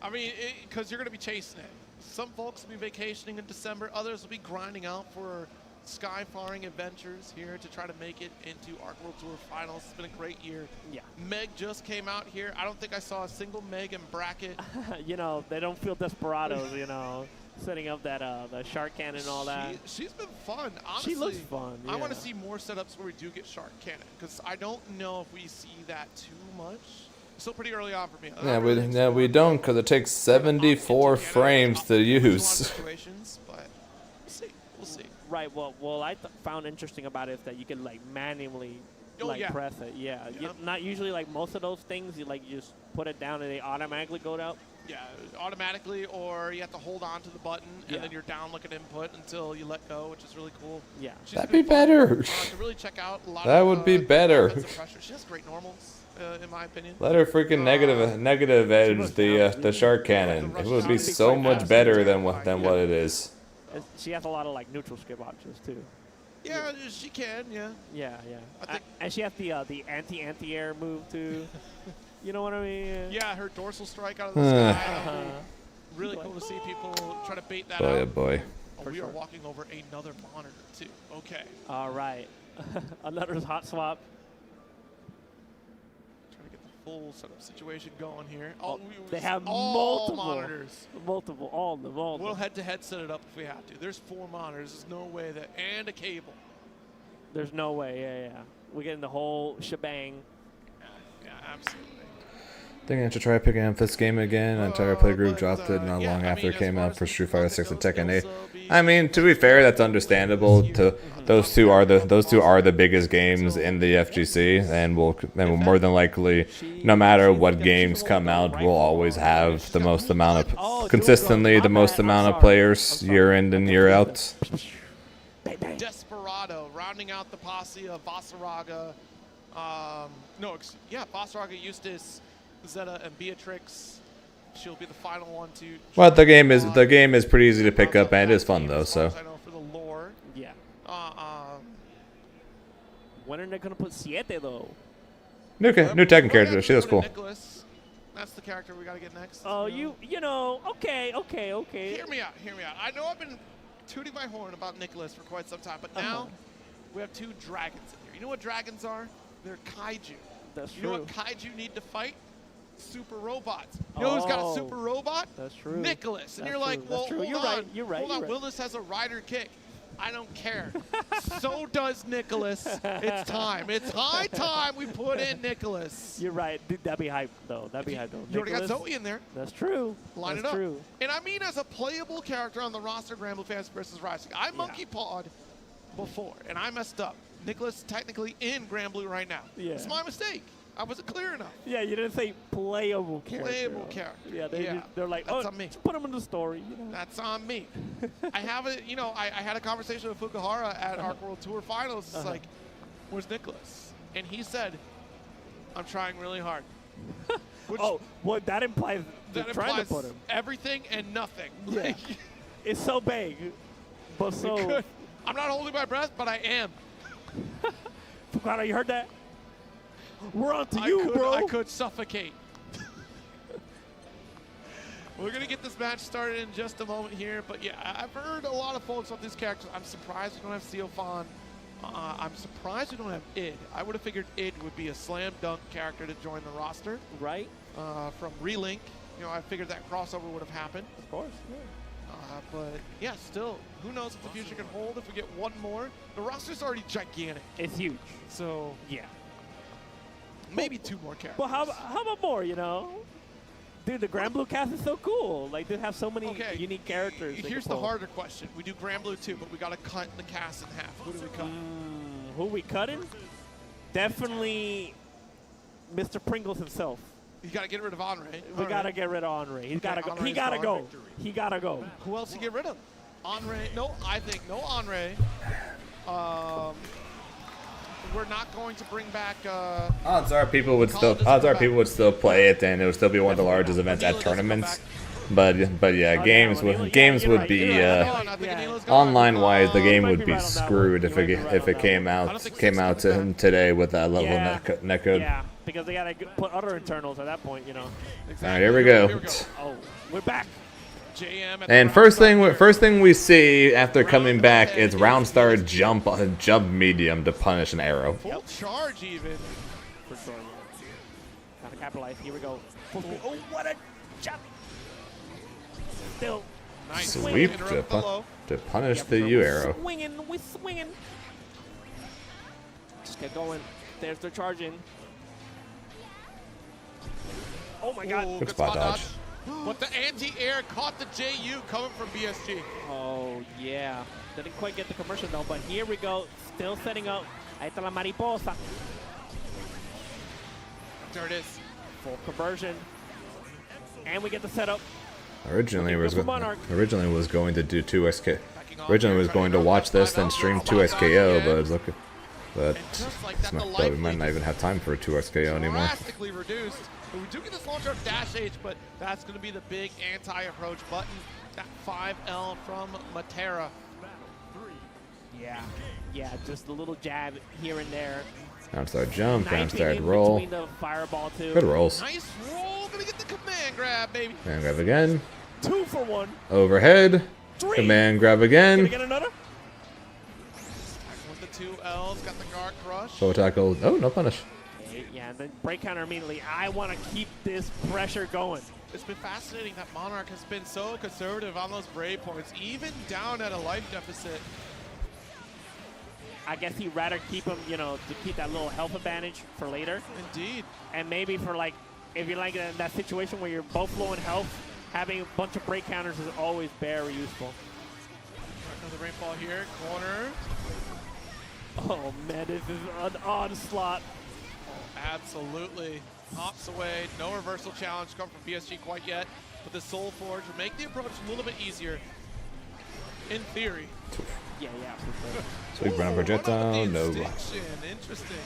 I mean, because you're going to be chasing it. Some folks will be vacationing in December. Others will be grinding out for sky-faring adventures here to try to make it into ARC World Tour Finals. It's been a great year. Yeah. Meg just came out here. I don't think I saw a single Meg in bracket. You know, they don't feel desperados, you know, setting up that the shark cannon and all that. She's been fun, honestly. She looks fun, I want yeah. to see more setups where we do get shark cannon, because I don't know if we see that too much. Still pretty early on for me. Yeah, we don't, because it takes 74 frames to use. But we'll see. Right. Well, I found interesting about it is that you can like manually press it. Yeah. Not usually like most of those things. You just put it down and they automatically go out. Yeah, automatically, or you have to hold on to the button and then you're down like an input until you let go, which is really cool. Yeah. That'd be better. To really check out a lot that of, would be better. She has great normals, in my opinion. Let her freaking negative edge the shark cannon. It would be so much better than what it is. She has a lot of like neutral skip options too. Yeah, she can. Yeah. Yeah. And she has the anti-air move too. You know what I mean? Yeah, her dorsal strike out of the sky. Really cool to see people try to bait that out. Boy. Oh, we are walking over another monitor too. Okay. All right. Another hot swap. Trying to get the full setup situation going here. Oh, they have all multiple monitors. Multiple, all of them. We'll head-to-head set it up if we have to. There's 4 monitors. There's no way that, and a cable. There's no way, yeah. We're getting the whole shebang. Yeah, absolutely. I think I should try picking up this game again. Entire playgroup dropped it not long after it came out for Street Fighter 6 and Tekken 8. I mean, to be fair, that's understandable. Those two are the biggest games in the FGC, and will more than likely, no matter what games come out, we'll always have the most amount of consistently the most amount of players year in and year out. Desperado rounding out the posse of Basaraga. Basaraga, Eustace, Zeta, and Beatrix. She'll be the final one to. Well, the game is pretty easy to pick up, and it is fun though. So. I know for the lore. Yeah. When are they gonna put Siete though? New Tekken character. She was cool. Nicholas. That's the character we gotta get next. Oh, you know. Okay. Hear me out. I know I've been tooting my horn about Nicholas for quite some time, but now we have 2 dragons in here. You know what dragons are? They're kaiju. That's true. You know what kaiju need to fight? Super robots. You know who's got a super robot? That's true. Nicholas. And That's you're like, true. well, That's true. hold on. You're right. Hold on. Willis has a rider kick. I don't care. So does Nicholas. It's time. It's high time we put in Nicholas. You're right. That'd be hype, though. You already got Zoe in there. That's true. Line it up. And I mean as a playable character on the roster, Granblue Fans versus Rising. I monkey pawed before, and I messed up. Nicholas is technically in Granblue right now. Yeah. It's my mistake. I wasn't clear enough. Yeah, you didn't say playable character. Playable character. Yeah, they're like, that's on me. Just put him in the story. You know? That's on me. I have it. I had a conversation with Fukuhara at Arc World Tour Finals. It's like, where's Nicholas? And he said, I'm trying really hard. That implies they're trying to put him. Everything and nothing. Yeah. It's so vague, but so. I'm not holding my breath, but I am. Fukuhara, you heard that? We're on to you, bro. I could suffocate. We're going to get this match started in just a moment here. But yeah, I've heard a lot of folks on these characters. I'm surprised we don't have Seofan. I'm surprised we don't have Id. I would have figured Id would be a slam dunk character to join the roster. Right. From Relink. I figured that crossover would have happened. Of course, yeah. But yeah, still, who knows what the future can hold if we get one more. The roster's already gigantic. It's huge. So yeah. Maybe 2 more characters. Well, how about more, Dude, the Granblue cast is so cool. Like, they have so many unique characters. Here's the harder question. We do Granblue 2, but we got to cut the cast in half. Who do we cut? Who we cutting? Definitely Mr. Pringles himself. You got to get rid of Andre. We got to get rid of Andre. He's got to go. He got to go. He got to go. Who else to get rid of? Andre. No, I think no Andre. We're not going to bring back. Odds are people would still play it, and it would still be one of the largest events at tournaments. But yeah, games would be online wise. The game would be screwed if it came out to him today with that level netcode. Yeah, because they gotta put other internals at that point, All right, here we go. Oh, we're back. And first thing we see after coming back is Roundstar jump medium to punish an arrow. Full charge even. For sure. Gotta capitalize. Here we go. Oh, what a jump! Still. Nice. Sweep to punish the U arrow. We're swinging. Just get going. There's the charging. Oh my God. Good spot dodge. But the anti-air caught the JU coming from BSG. Oh, yeah. Didn't quite get the conversion, though, but here we go. Still setting up. Ahí está la mariposa. There it is. Full conversion. And we get the setup. Originally was going to do 2SK. Originally was going to watch this, then stream 2SKO, but it's looking. But we might not even have time for a 2SKO anymore. Drastically reduced. But we do get this launcher of Dash H, but that's going to be the big anti-approach button. That 5L from Matera. Yeah, just a little jab here and there. Downside jump, downside roll. The fireball too. Good rolls. Nice roll. Going to get the command grab, baby. Command grab again. 2 for 1. Overhead. 3. Command grab again. Gonna get another? 2 L's, got the guard crush. Forward tackle. Oh, no punish. Okay, yeah, and then break counter immediately. I want to keep this pressure going. It's been fascinating that Monarch has been so conservative on those Brave points, even down at a life deficit. I guess he'd rather keep him, you know, to keep that little health advantage for later. Indeed. And maybe for like, if you're like in that situation where you're both low in health, having a bunch of break counters is always very useful. Another rainfall here, corner. Oh man, this is an onslaught. Oh, absolutely. Hops away, no reversal challenge come from BSG quite yet, but the Soul Forge will make the approach a little bit easier, in theory. Yeah, for sure. Sweet Brown projectile, no. Interesting.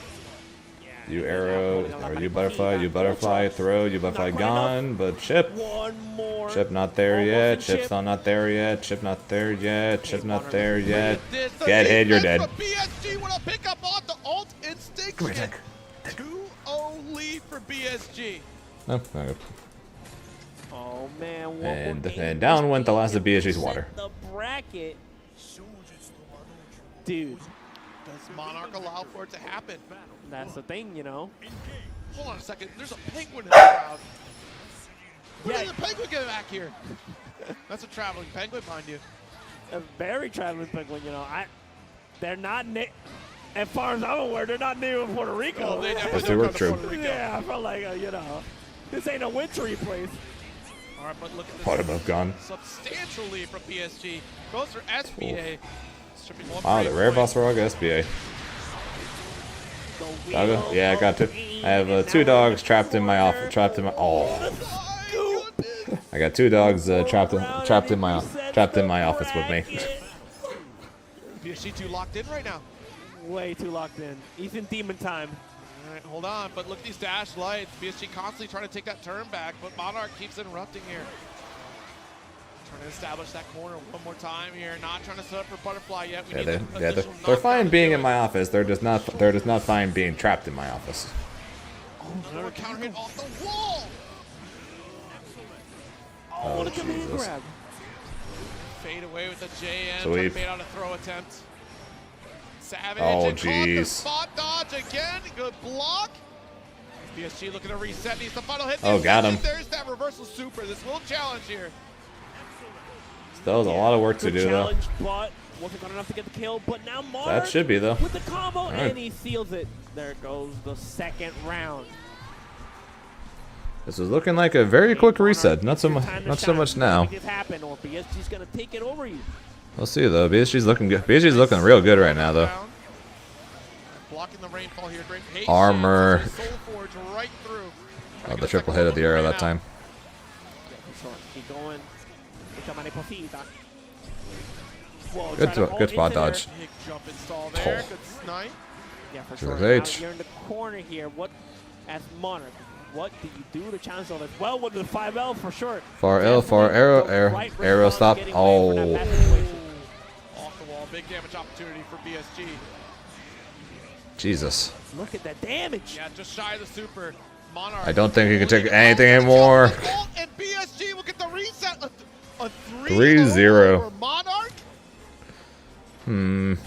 You arrow, or you butterfly, throw, you butterfly gone, but chip. One more. Chip not there yet, chip's still not there yet, chip not there yet, chip not there yet. Get hit, you're dead. BSG want to pick up on the ult instinction. 2-0 lead for BSG. No, not good. Oh man, and down went the last of BSG's water. The bracket. Dude. Does Monarch allow for it to happen? That's the thing, you know. Hold on a second. There's a penguin in the crowd. Where did the penguin get back here? That's a traveling penguin, mind you. A very traveling penguin, you know. They're not as far as I'm aware, they're not native in Puerto Rico. Oh, they definitely They were true. Puerto Rico. Yeah, I felt like, you know, this ain't a wintry place. All right, but look at this. Buttermilk gone. Substantial lead from BSG. Goes for SBA. Wow, the rare boss frog SBA. Doggo? Yeah, I got it. I have 2 dogs trapped in my office. I got 2 dogs trapped in my office with me. BSG too locked in right now. Way too locked in. He's in demon time. All right, hold on, but look at these dash lights. BSG constantly trying to take that turn back, but Monarch keeps interrupting here. Trying to establish that corner one more time here. Not trying to set up for butterfly yet. They're fine being in my office. They're just not fine being trapped in my office. Oh, another counter hit off the wall. Oh, what a command grab. Fade away with the JM. Sweep. Trying to bait out a throw attempt. Savage. Oh, jeez. Spot dodge again. Good block. BSG looking to reset. Needs the final hit. Oh, got him. There's that reversal super. This little challenge here. Still has a lot of work to do, though. But wasn't good enough to get the kill. But now Mark That should be, though. with the combo, Right. and he seals it. There goes the second round. This is looking like a very quick reset. Not so much now. Happen, or BSG's gonna take it over you. We'll see, though. BSG's looking good. BSG's looking real good right now, though. Blocking the rainfall here. Great patience. Armor. Soul Forge right through. Oh, the triple hit of the arrow that time. Yeah, for sure. Keep going. Whoa, Good spot dodge. Big jump install there. Good snipe. Yeah, for sure. H. Now you're in the corner here. What, as Monarch, what do you do to challenge all this? Well, with the 5L for sure. Far L, far arrow, arrow stop. Oh. Off the wall. Big damage opportunity for BSG. Jesus. Look at that damage. Yeah, just shy of the super. Monarch. I don't think he can take anything anymore. And BSG will get the reset. A 3-0 for Monarch.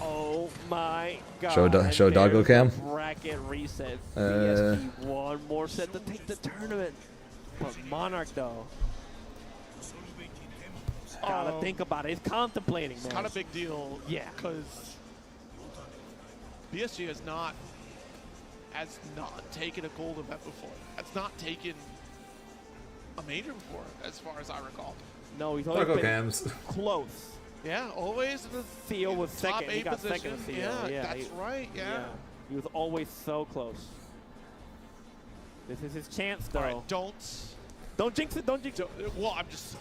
Oh my God. Show doggo cam. Bracket reset. BSG one more set to take the tournament. But Monarch though. Gotta think about it. It's contemplating, man. It's kind of a big deal. Yeah. Because BSG has not taken a gold event before. Has not taken a major before, as far as I recall. No, he's always been close. Yeah, always in the Theo was top second. He got second to Theo. Yeah, that's right. Yeah. He was always so close. This is his chance, though. All right, don't jinx it. Don't jinx it. Well, I'm just,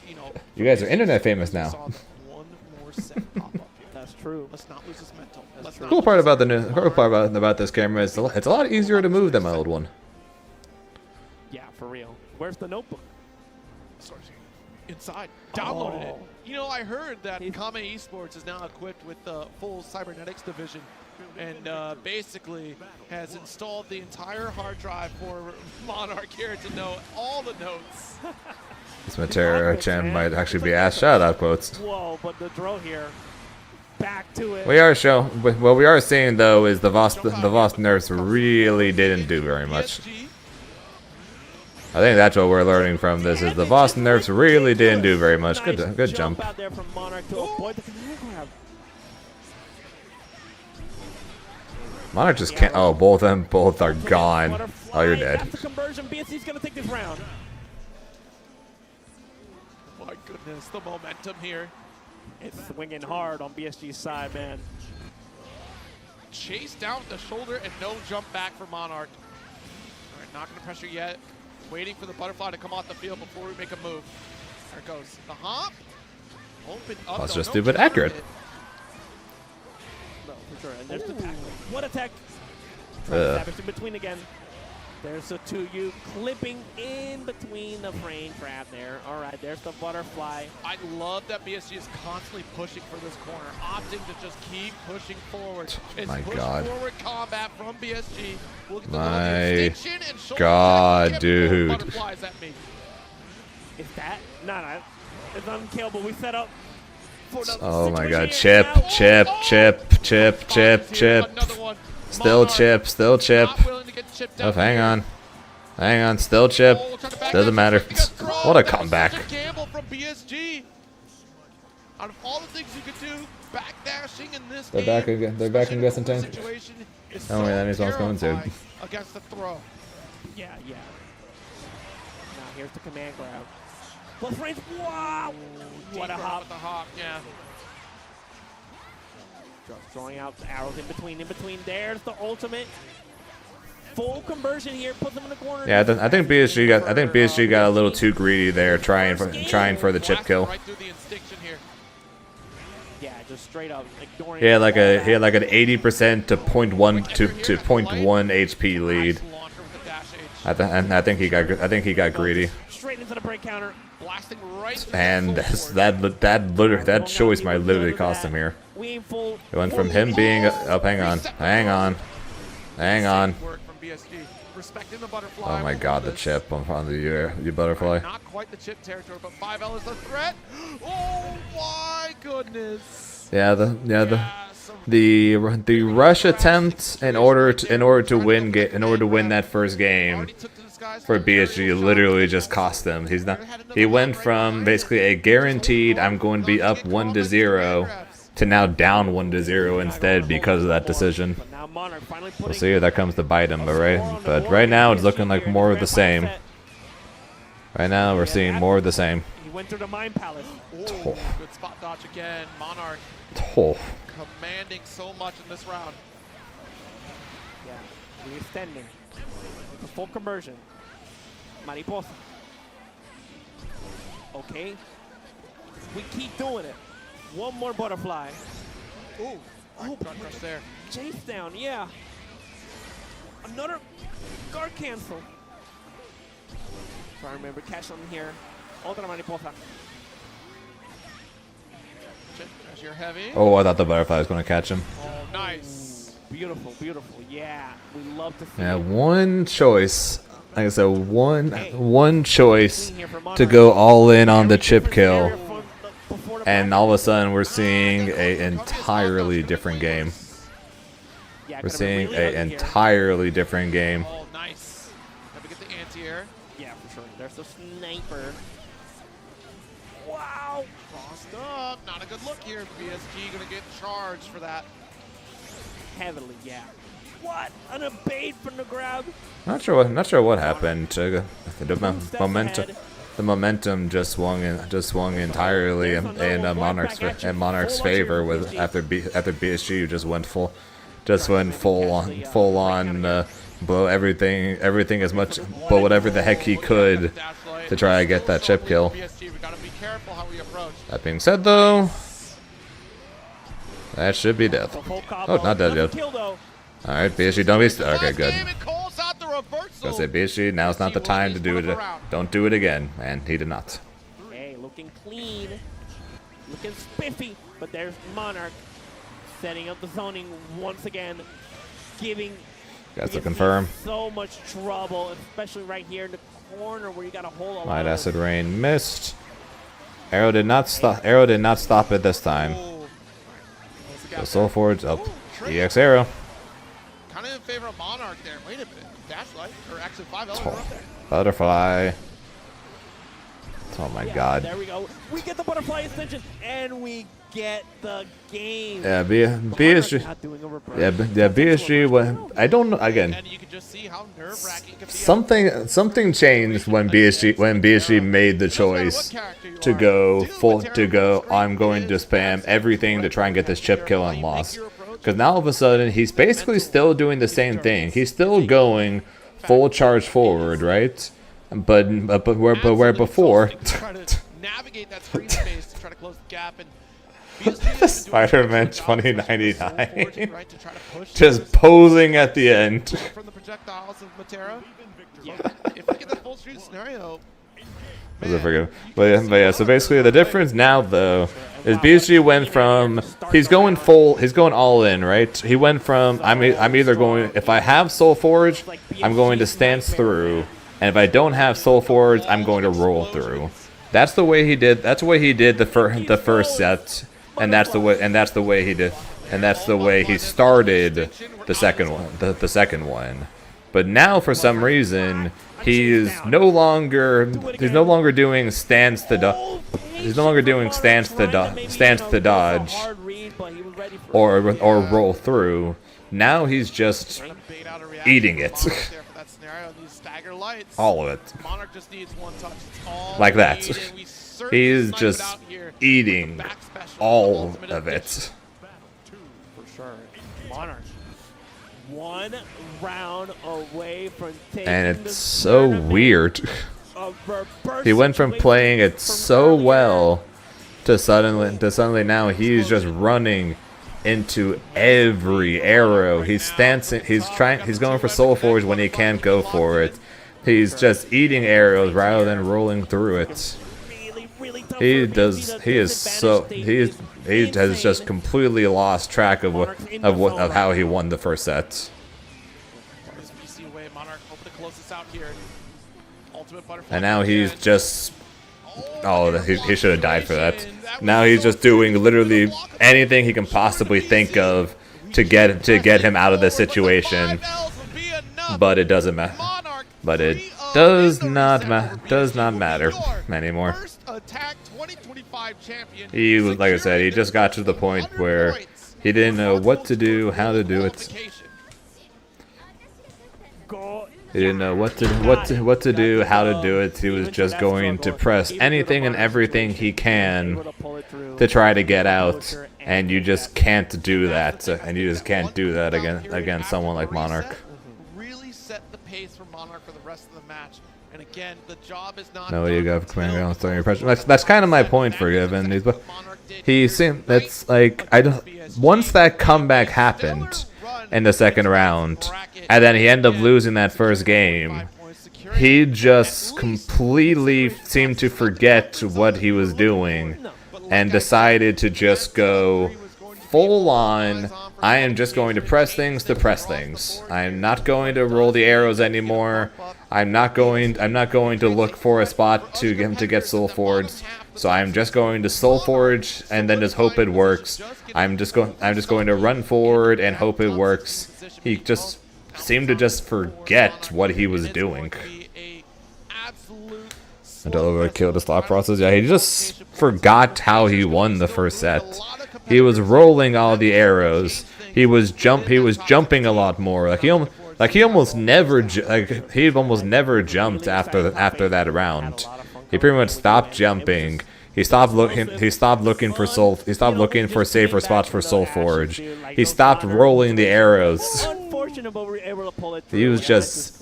You guys are internet famous now. One more set pop up here. That's true. Let's not lose this mental. The cool part about about this camera is it's a lot easier to move than my old one. Yeah, for real. Where's the notebook? Sorry. Inside. Downloaded it. I heard that Kame Esports is now equipped with the full cybernetics division and basically has installed the entire hard drive for Monarch here to know all the notes. This Matera champ might actually be asked shout-out quotes. Whoa, but the draw here. back to it. We are what we are seeing though is the Voss nerfs really didn't do very much. I think that's what we're learning from this is the Voss nerfs really didn't do very much. Good jump. Out there from Monarch to avoid the command grab. Monarch just can't. Oh, both of them are gone. Oh, you're dead. That's the conversion. BSG's gonna take this round. My goodness, the momentum here. It's swinging hard on BSG's side, man. Chase down with the shoulder and no jump back for Monarch. All right, not going to pressure yet. Waiting for the butterfly to come off the field before we make a move. There it goes. The hop. Open up. That's just stupid accurate. No, for sure. And there's the tackle. What attack? Savage in between again. There's a 2U clipping in between the frame trap there. All right, there's the butterfly. I love that BSG is constantly pushing for this corner, opting to just keep pushing forward. It's My push God. forward combat from BSG. We'll get the My extinction and shoulder God, attack. dude. Butterflies at me. Is that? No. It's unkillable. We set up for the Oh my situation God! here. Chip, Now- chip, chip, chip, chip, chip. Another one. Still chip, still chip. Not willing to get chipped Oh, out hang here. on, still chip. Oh, trying to back Doesn't up. matter. Because What a that was comeback! such a gamble from BSG. Out of all the things you could do, backdashing in this They're game, back again. They're back in especially in a Guessing Tank. situation, is Oh, wait, that means so one's going to. terrifying against the throw. Yeah. Now here's the command grab. Plus range. Wow! What a Deep hop. with the hop, yeah. Just throwing out arrows in between. There's the ultimate. Full conversion here, puts them in the corner. Yeah, I think BSG got a little too greedy there, trying for the chip kill. Right through the instinction here. Yeah, just straight up ignoring. He had like an 80% to 0.1 to 0.1 HP lead. Launcher with the dash H. And I think he got greedy. Straight into the break counter. Blasting right through And the full forward. that choice might literally cost him here. We ain't full. It went from him being up. Hang on. Work from BSG. Respecting the butterfly. Oh my God, the chip on the butterfly. Not quite the chip territory, but 5L is the threat. Oh my goodness. Yeah, the rush attempt in order to win that first game for BSG literally just cost them. He went from basically a guaranteed I'm going to be up 1-0 to now down 1-0 instead because of that decision. We'll see if that comes to bite him, but right now it's looking like more of the same. Right now we're seeing more of the same. He went through the Mind Palace. Ooh, good spot dodge again. Monarch commanding so much in this round. Yeah, re-extending. The full conversion. Mariposa. Okay. We keep doing it. One more butterfly. Ooh, got crushed there. Chase down, yeah. Another guard cancel. If I remember, catch on here. Otra mariposa. As you're heavy. Oh, I thought the butterfly was going to catch him. Oh, nice. Beautiful. Yeah, we love to see Yeah, it. one choice. Like I said, one choice to go all in on the chip kill, and all of a sudden we're seeing an entirely different game. We're seeing an entirely different game. Oh, nice. Have to get the anti-air. Yeah, for sure. There's a sniper. Wow. Crossed up. Not a good look here. BSG going to get charged for that. Heavily, yeah. What? An evade from the grab. Not sure what happened. The momentum just swung entirely in Monarch's favor with after BSG just went full on blow everything as much, blow whatever the heck he could to try to get that chip kill. That being said, though, that should be death. Oh, not dead yet. All right, BSG, don't be okay. Good. Gonna say BSG, now's not the time to do it. Don't do it again, and he did not. Hey, looking clean, looking spiffy, but there's Monarch setting up the zoning once again, giving. Got to confirm. So much trouble, especially right here in the corner where you got to hold a lot. Light acid rain missed. Arrow did not stop. Arrow did not stop it this time. gap. Soul Forge up. EX Arrow. Kind of in favor of Monarch there. Wait a minute. Dash Light, or actually 5 L up there. Butterfly. Oh my god. There we go. We get the butterfly extension, and we get the game. Yeah, BSG. Yeah, BSG. I don't know. Again, And you can just see how nerve-wracking it can be. something changed when BSG made the choice to go full. I'm going to spam everything to try and get this chip kill and loss. Because now all of a sudden he's basically still doing the same thing. He's still going full charge forward, right? But where before. Navigate that screen space to try to close the gap, and Spider-Man 2099 just posing at the end. from the projectiles of Matera. Yeah, if we get the full screen scenario, But yeah, so basically the difference now though is BSG went from he's going all in, right? He went from I'm either going, if I have Soul Forge, I'm going to stance through, and if I don't have Soul Forge, I'm going to roll through. That's the way he did. That's the way he did the first set, and that's the way he did, and that's the way he started the second one. The second one, but now for some reason he's no longer doing stance to dodge or roll through. Now he's just eating it. All of it. Like that. He's just eating all of it. For sure. Monarch. 1 round away from taking And it's so weird. He went from playing it so well to suddenly now he's just running into every arrow. He's stancing. He's going for Soul Forge when he can't go for it. He's just eating arrows rather than rolling through it. He has just completely lost track of how he won the first set. And now he's just he should have died for that. Now he's just doing literally anything he can possibly think of to get him out of this situation. But it doesn't matter. But it does not matter anymore. He was, like I said, he just got to the point where he didn't know what to do, how to do it. He didn't know what to do, how to do it. He was just going to press anything and everything he can to try to get out, and you just can't do that. And you just can't do that against someone like Monarch. Really set the pace for Monarch for the rest of the match. And again, the job is not. No, you got command ground throwing your pressure. That's kind of my point for Given. But he seemed that's like once that comeback happened in the second round, and then he ended up losing that first game, he just completely seemed to forget what he was doing and decided to just go full on. I am just going to press things to press things. I am not going to roll the arrows anymore. I'm not going to look for a spot to get him to get Soul Forge. So I'm just going to Soul Forge and then just hope it works. I'm just going to run forward and hope it works. He just seemed to just forget what he was doing. Until overkill the slot process. Yeah, he just forgot how he won the first set. He was rolling all the arrows. He was jumping a lot more. He almost never jumped after that round. He pretty much stopped jumping. He stopped looking for safer spots for Soul Forge. He stopped rolling the arrows. He was just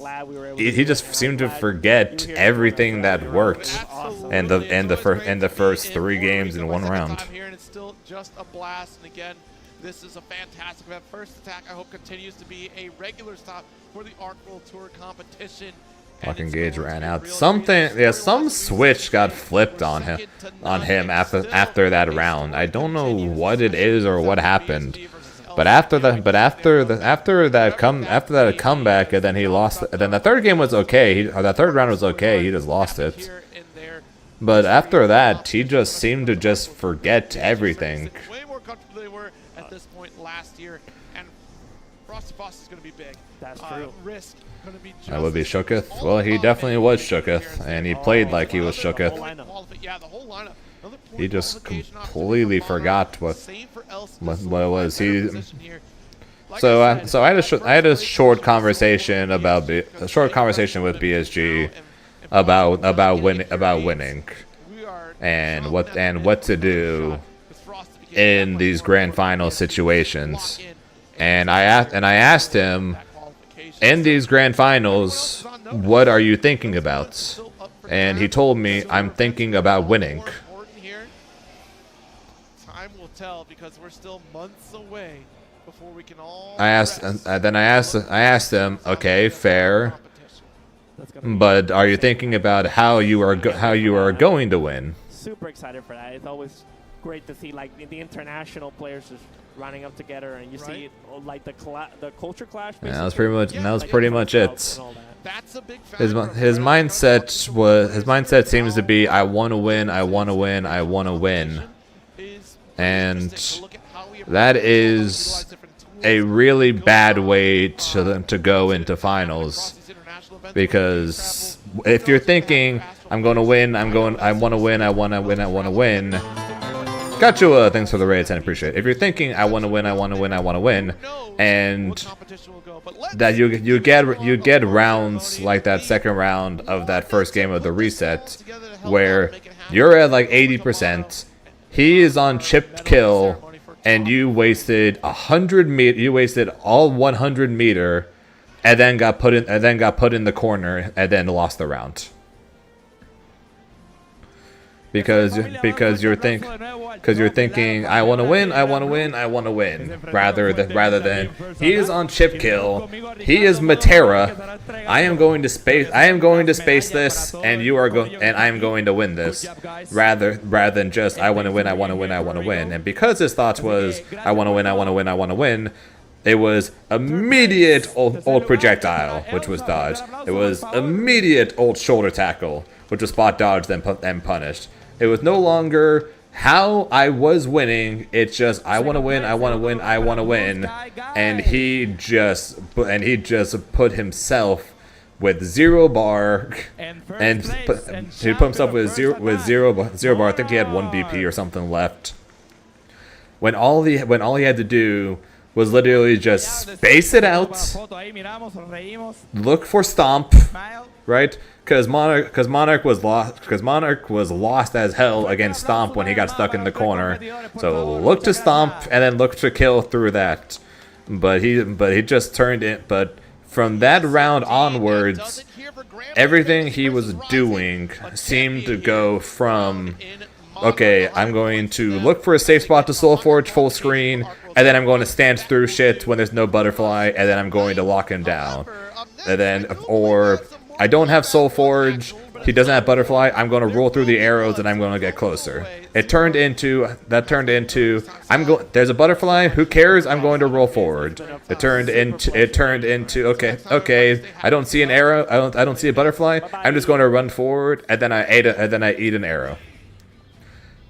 he just seemed to forget everything that worked in the first 3 games in 1 round. It's still just a blast, and again, this is a fantastic event. First Attack, I hope, continues to be a regular stop for the Arc World Tour competition. Fucking Gage ran out. Some switch got flipped on him after that round. I don't know what it is or what happened. But after that comeback, and then he lost. And then the third game was okay. The third round was okay. He just lost it. But after that, he just seemed to just forget everything. were at this point last year. And Frosty Foss is going to be big. That's true. Risk going to be just That would be Shooketh. Well, he definitely was Shooketh, and he played like he was Shooketh. Yeah, the whole lineup. He just completely forgot what was he. So I had a short conversation with BSG about winning and what to do in these grand final situations. And I asked him, in these grand finals, what are you thinking about? And he told me, I'm thinking about winning. Time will tell, because we're still months away before we can all. I asked him, okay, fair, but are you thinking about how you are going to win? Super excited for that. It's always great to see like the international players just running up together, and you see like the culture clash. Yeah, that was pretty much it. His mindset seems to be, I want to win, I want to win, I want to win, and that is a really bad way to go into finals. Because if you're thinking, I'm going to win, I want to win, I want to win, I want to win. Got you, thanks for the raid, 10, appreciate it. If you're thinking, I want to win, I want to win, I want to win, and that you get rounds like that second round of that first game of the reset, where you're at like 80%, he is on chipped kill, and you wasted 100 meter, you wasted all 100 meter, and then got put in the corner, and then lost the round. Because you're thinking, I want to win, I want to win, I want to win, rather than he is on chip kill, he is Matera, I am going to space this, and I am going to win this, rather than just I want to win, I want to win, I want to win. And because his thoughts was I want to win, I want to win, I want to win, it was immediate old projectile, which was dodged. It was immediate old shoulder tackle, which was spot dodged and punished. It was no longer how I was winning. It's just I want to win, I want to win, I want to win, and he just put himself with 0 bar, and he put himself with zero bar. I think he had 1 BP or something left. When all he had to do was literally just space it out, look for stomp, right? Because Monarch was lost as hell against stomp when he got stuck in the corner. So look to stomp and then look to kill through that. But he just turned it. But from that round onwards, everything he was doing seemed to go from, okay, I'm going to look for a safe spot to Soul Forge full screen, and then I'm going to stand through shit when there's no butterfly, and then I'm going to lock him down. And then, or I don't have Soul Forge, he doesn't have butterfly, I'm going to roll through the arrows and I'm going to get closer. It turned into, there's a butterfly, who cares, I'm going to roll forward. It turned into, okay, I don't see an arrow, I don't see a butterfly, I'm just going to run forward, and then I eat an arrow.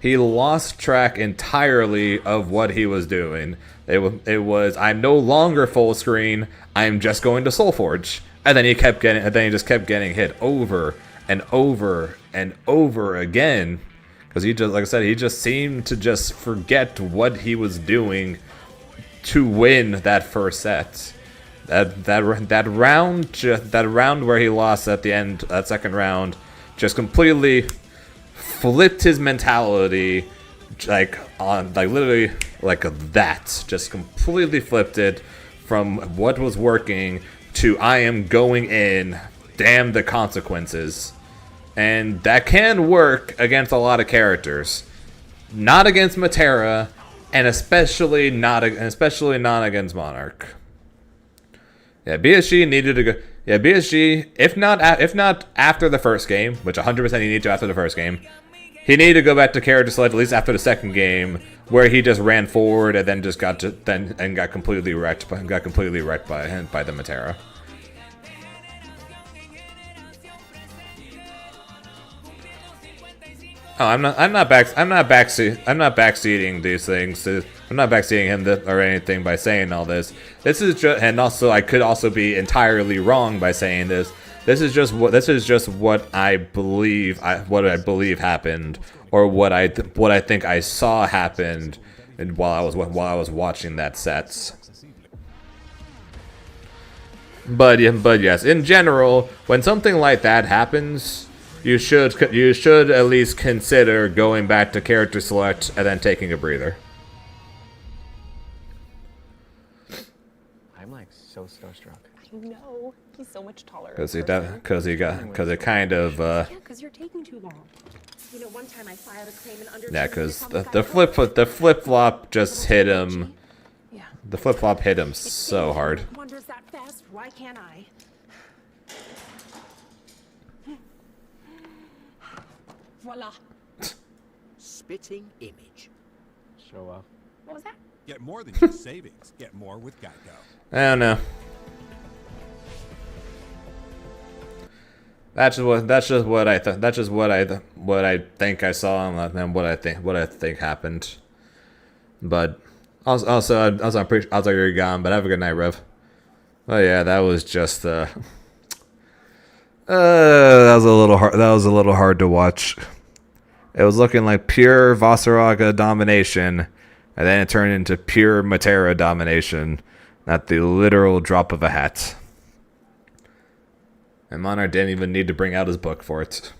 He lost track entirely of what he was doing. It was I'm no longer full screen. I'm just going to Soul Forge, and then he just kept getting hit over and over and over again, because he just, like I said, he just seemed to just forget what he was doing to win that first set. That round where he lost at the end, that second round, just completely flipped his mentality, literally like that. Just completely flipped it from what was working to I am going in, damn the consequences. And that can work against a lot of characters. Not against Matera, and especially not against Monarch. Yeah, BSG needed to go. Yeah, BSG, if not after the first game, which 100% he needed to after the first game, he needed to go back to character select at least after the second game, where he just ran forward and then just got completely wrecked by the Matera. Oh, I'm not backseating these things I'm not backseating him or anything by saying all this. This is just, and also I could also be entirely wrong by saying this. This is just what I believe happened, or what I think I saw happened, and while I was watching that sets. But yes, in general, when something like that happens, you should at least consider going back to character select and then taking a breather. I'm like so starstruck. I know. He's so much taller. Because it kind of Yeah, because you're taking too long. You know, one time I filed a claim in under yeah, because the flip flop just hit him. Yeah. The flip flop hit him so hard. Wonders that fast. Why can't I? Voila. Spitting image. Show off. What was that? Get more than just savings. Get more with Geico. I don't know. That's just what I think I saw and what I think happened. But also I'm pretty you're gone. But have a good night, Rev. Oh yeah, that was just that was a little hard to watch. It was looking like pure Vasaraga domination, and then it turned into pure Matera domination at the literal drop of a hat. And Monarch didn't even need to bring out his book for it.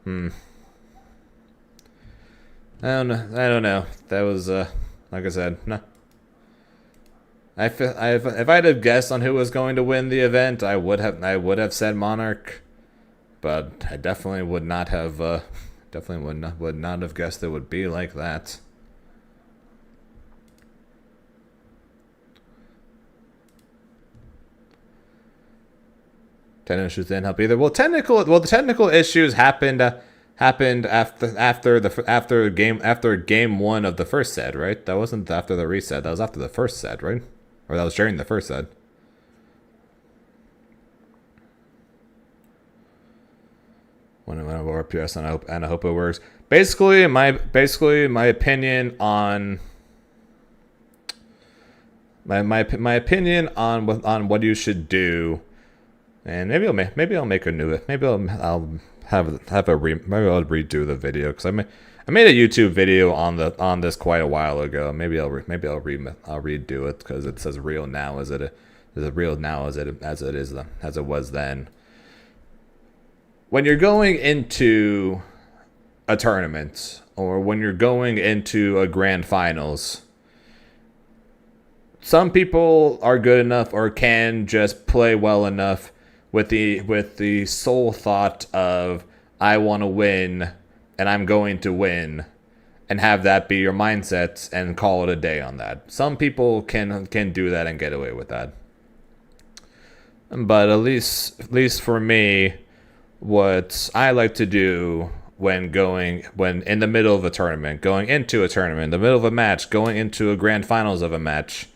I don't know. That was like I said, no. If I'd have guessed on who was going to win the event, I would have said Monarch, but I definitely would not have would not have guessed it would be like that. Technical issues didn't help either. The technical issues happened after game one of the first set, right? That wasn't after the reset. That was after the first set, right? Or that was during the first set. When I wore PS, and I hope it works. Basically, my opinion on my opinion on what you should do. And maybe I'll make a new. Maybe I'll redo the video, because I made a YouTube video on this quite a while ago. Maybe I'll redo it, because it's as real now as it was then. When you're going into a tournament, or when you're going into a grand finals, some people are good enough or can just play well enough with the sole thought of, I want to win and I'm going to win, and have that be your mindset and call it a day on that. Some people can do that and get away with that. But at least for me, what I like to do when in the middle of a tournament, going into a tournament, the middle of a match, going into a grand finals of a match,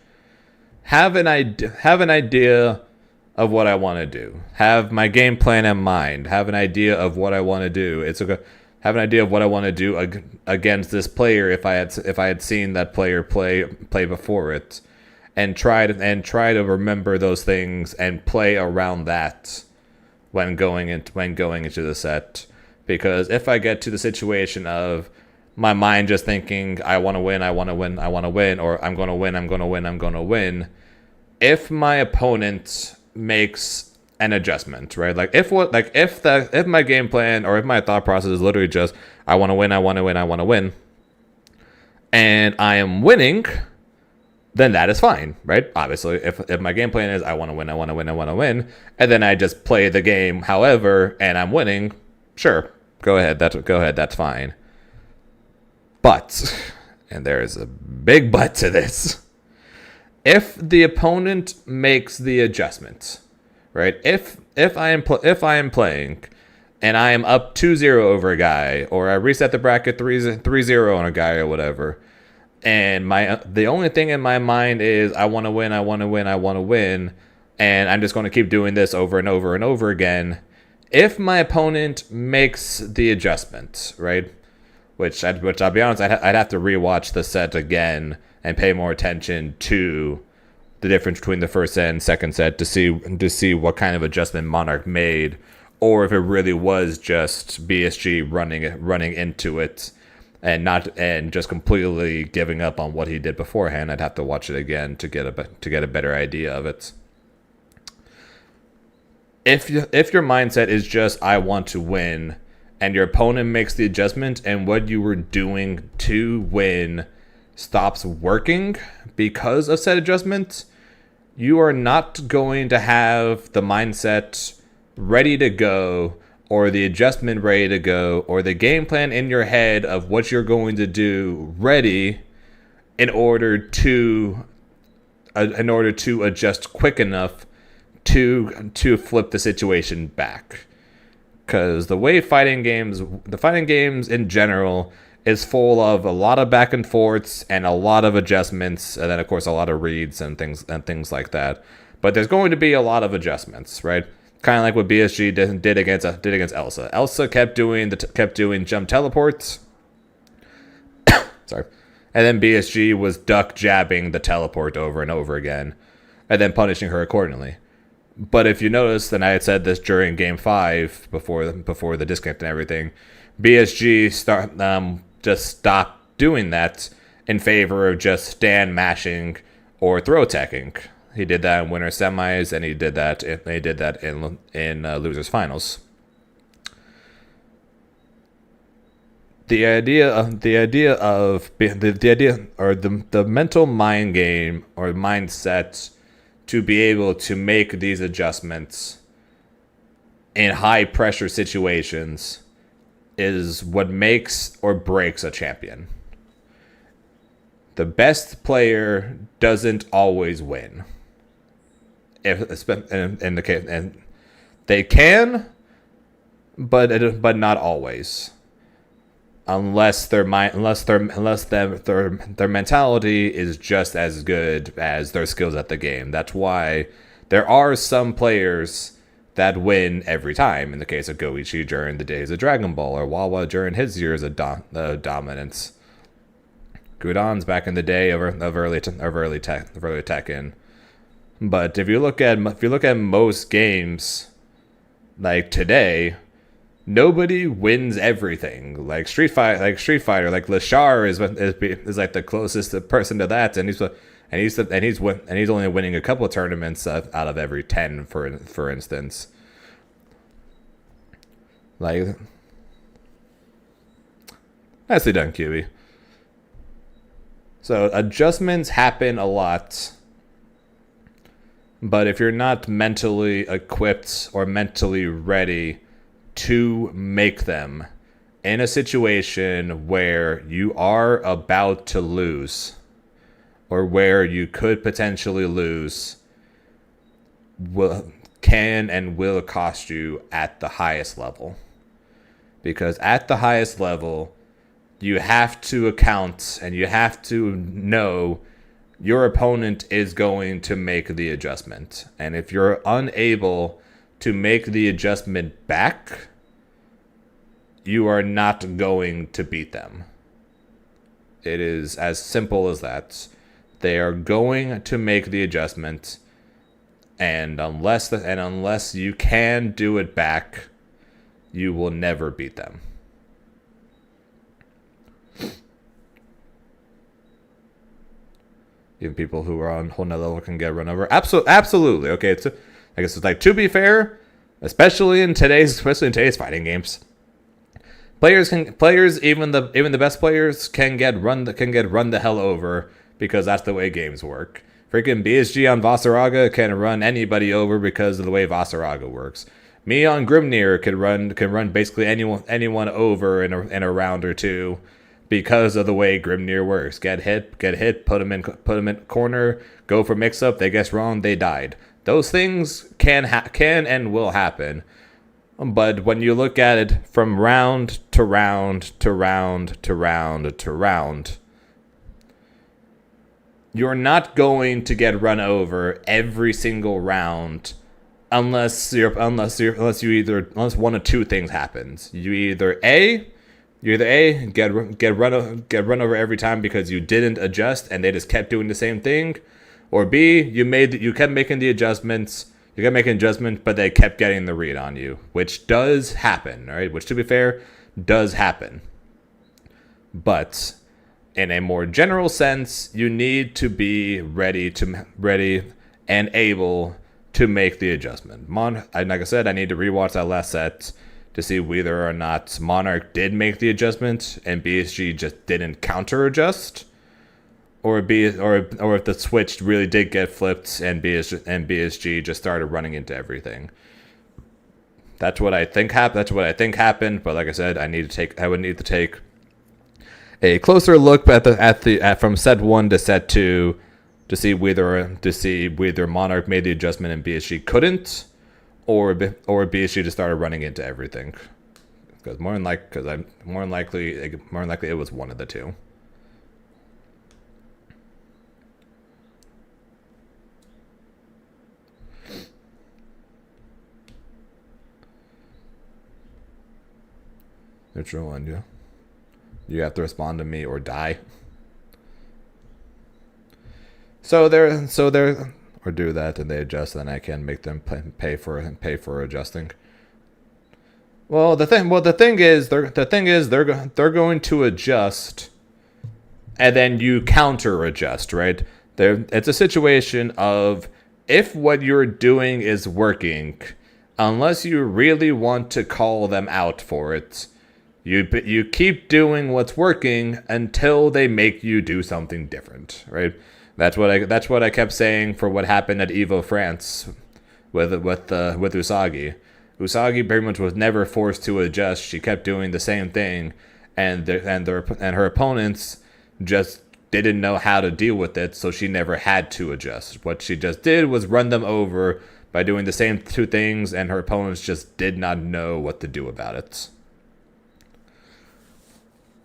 have an idea of what I want to do. Have my game plan in mind. Have an idea of what I want to do. Have an idea of what I want to do against this player if I had seen that player play before it, and try to remember those things and play around that when going into the set. Because if I get to the situation of my mind just thinking, I want to win, or I'm going to win, if my opponent makes an adjustment, right? If my game plan or if my thought process is literally just, I want to win, and I am winning, then that is fine, right? Obviously, if my game plan is, I want to win, and then I just play the game however, and I'm winning, sure, go ahead, that's fine. But, and there is a big but to this, if the opponent makes the adjustment, right? If I am playing and I am up 2-0 over a guy, or I reset the bracket 3-0 on a guy or whatever, and the only thing in my mind is I want to win, and I'm just going to keep doing this over and over and over again. If my opponent makes the adjustment, right? which I'll be honest, I'd have to rewatch the set again and pay more attention to the difference between the first set and second set to see what kind of adjustment Monarch made, or if it really was just BSG running into it and just completely giving up on what he did beforehand. I'd have to watch it again to get a better idea of it. If your mindset is just I want to win, and your opponent makes the adjustment, and what you were doing to win stops working because of said adjustment, you are not going to have the mindset ready to go, or the adjustment ready to go, or the game plan in your head of what you're going to do ready in order to adjust quick enough to flip the situation back. Because the fighting games in general is full of a lot of back and forths and a lot of adjustments, and then of course a lot of reads and things like that. But there's going to be a lot of adjustments, right? Kind of like what BSG did against Elsa. Elsa kept doing jump teleports. Sorry. And then BSG was duck jabbing the teleport over and over again, and then punishing her accordingly. But if you notice, and I had said this during Game 5 before the disconnect and everything, BSG just stopped doing that in favor of just stand mashing or throw attacking. He did that in winter semis, and he did that in losers finals. The idea or the mental mind game or mindset to be able to make these adjustments in high pressure situations is what makes or breaks a champion. The best player doesn't always win. In the case, and they can, but not always. Unless their mentality is just as good as their skills at the game. That's why there are some players that win every time. In the case of Goichi during the days of Dragon Ball, or Wawa during his years of dominance. Gudan's back in the day of early Tekken. But if you look at most games, like today, nobody wins everything. Like Street Fighter, like Lashar is like the closest person to that, and he's only winning a couple of tournaments out of every 10, for instance. Like, nicely done, QB. So adjustments happen a lot, but if you're not mentally equipped or mentally ready to make them in a situation where you are about to lose, or where you could potentially lose, can and will cost you at the highest level. Because at the highest level, you have to account and you have to know your opponent is going to make the adjustment. And if you're unable to make the adjustment back, you are not going to beat them. It is as simple as that. They are going to make the adjustment, and unless you can do it back, you will never beat them. Even people who are on whole nother level can get run over. Absolutely. Okay, I guess it's like, to be fair, especially in today's fighting games, even the best players can get run the hell over, because that's the way games work. Freaking BSG on Vasaraga can run anybody over because of the way Vasaraga works. Me on Grimnir can run basically anyone over in a round or two, because of the way Grimnir works. Get hit, put them in corner, go for mix up, they guess wrong, they died. Those things can and will happen. But when you look at it from round to round to round to round to round, you're not going to get run over every single round unless one of two things happens. You either A, You either A, get run over every time because you didn't adjust and they just kept doing the same thing, or B, you kept making the adjustments. You kept making adjustments, but they kept getting the read on you, which does happen, all right? Which, to be fair, does happen. But in a more general sense, you need to be ready and able to make the adjustment. Like I said, I need to rewatch that last set to see whether or not Monarch did make the adjustment and BSG just didn't counter adjust, or if the switch really did get flipped and BSG just started running into everything. That's what I think happened. But like I said, I would need to take a closer look from set 1 to set 2 to see whether Monarch made the adjustment and BSG couldn't, or BSG just started running into everything. Because more than likely it was one of the two. Neutral one, yeah. You have to respond to me or die. So they're or do that and they adjust, then I can make them pay for adjusting. Well, the thing is they're going to adjust, and then you counter adjust, right? It's a situation of, if what you're doing is working, unless you really want to call them out for it, you keep doing what's working until they make you do something different, right? That's what I kept saying for what happened at Evo France with Usagi. Usagi pretty much was never forced to adjust. She kept doing the same thing, and her opponents just didn't know how to deal with it, so she never had to adjust. What she just did was run them over by doing the same two things, and her opponents just did not know what to do about it.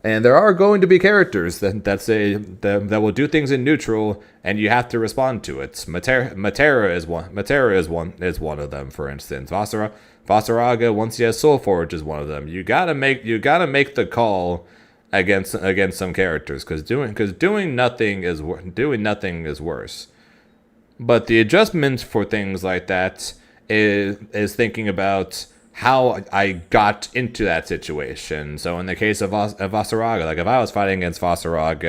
And there are going to be characters that will do things in neutral, and you have to respond to it. Matera is one of them, for instance. Vasaraga, once he has Soulforge, is one of them. You gotta make the call against some characters, because doing nothing is worse. But the adjustment for things like that is thinking about how I got into that situation. So in the case of Vasaraga, like if I was fighting against Vasaraga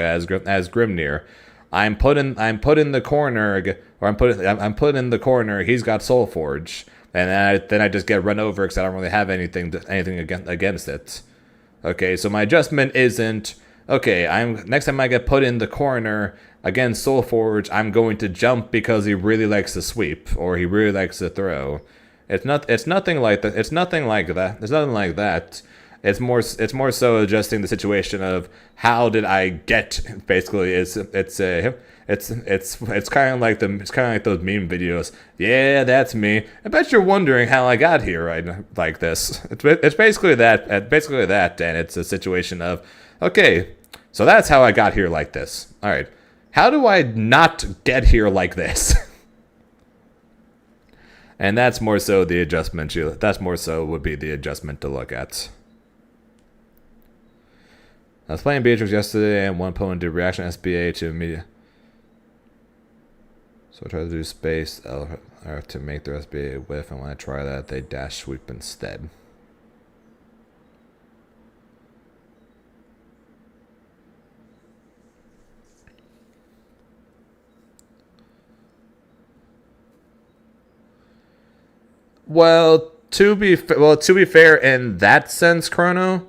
as Grimnir, I'm put in the corner, or I'm put in the corner. He's got Soulforge, and then I just get run over because I don't really have anything against it. Okay, so my adjustment isn't, okay, next time I get put in the corner against Soulforge, I'm going to jump because he really likes to sweep, or he really likes to throw. It's nothing like that. It's nothing like that. It's more so adjusting the situation of how did I get. Basically, it's kind of like those meme videos. Yeah, that's me. I bet you're wondering how I got here right like this. It's basically that. And it's a situation of, okay, so that's how I got here like this. All right, how do I not get here like this? And that's more so the adjustment. That's more so would be the adjustment to look at. I was playing Beatrix yesterday, and one opponent did reaction SBA to me. So I tried to do space to make their SBA whiff, and when I try that, they dash sweep instead. Well, to be fair, in that sense, Chrono,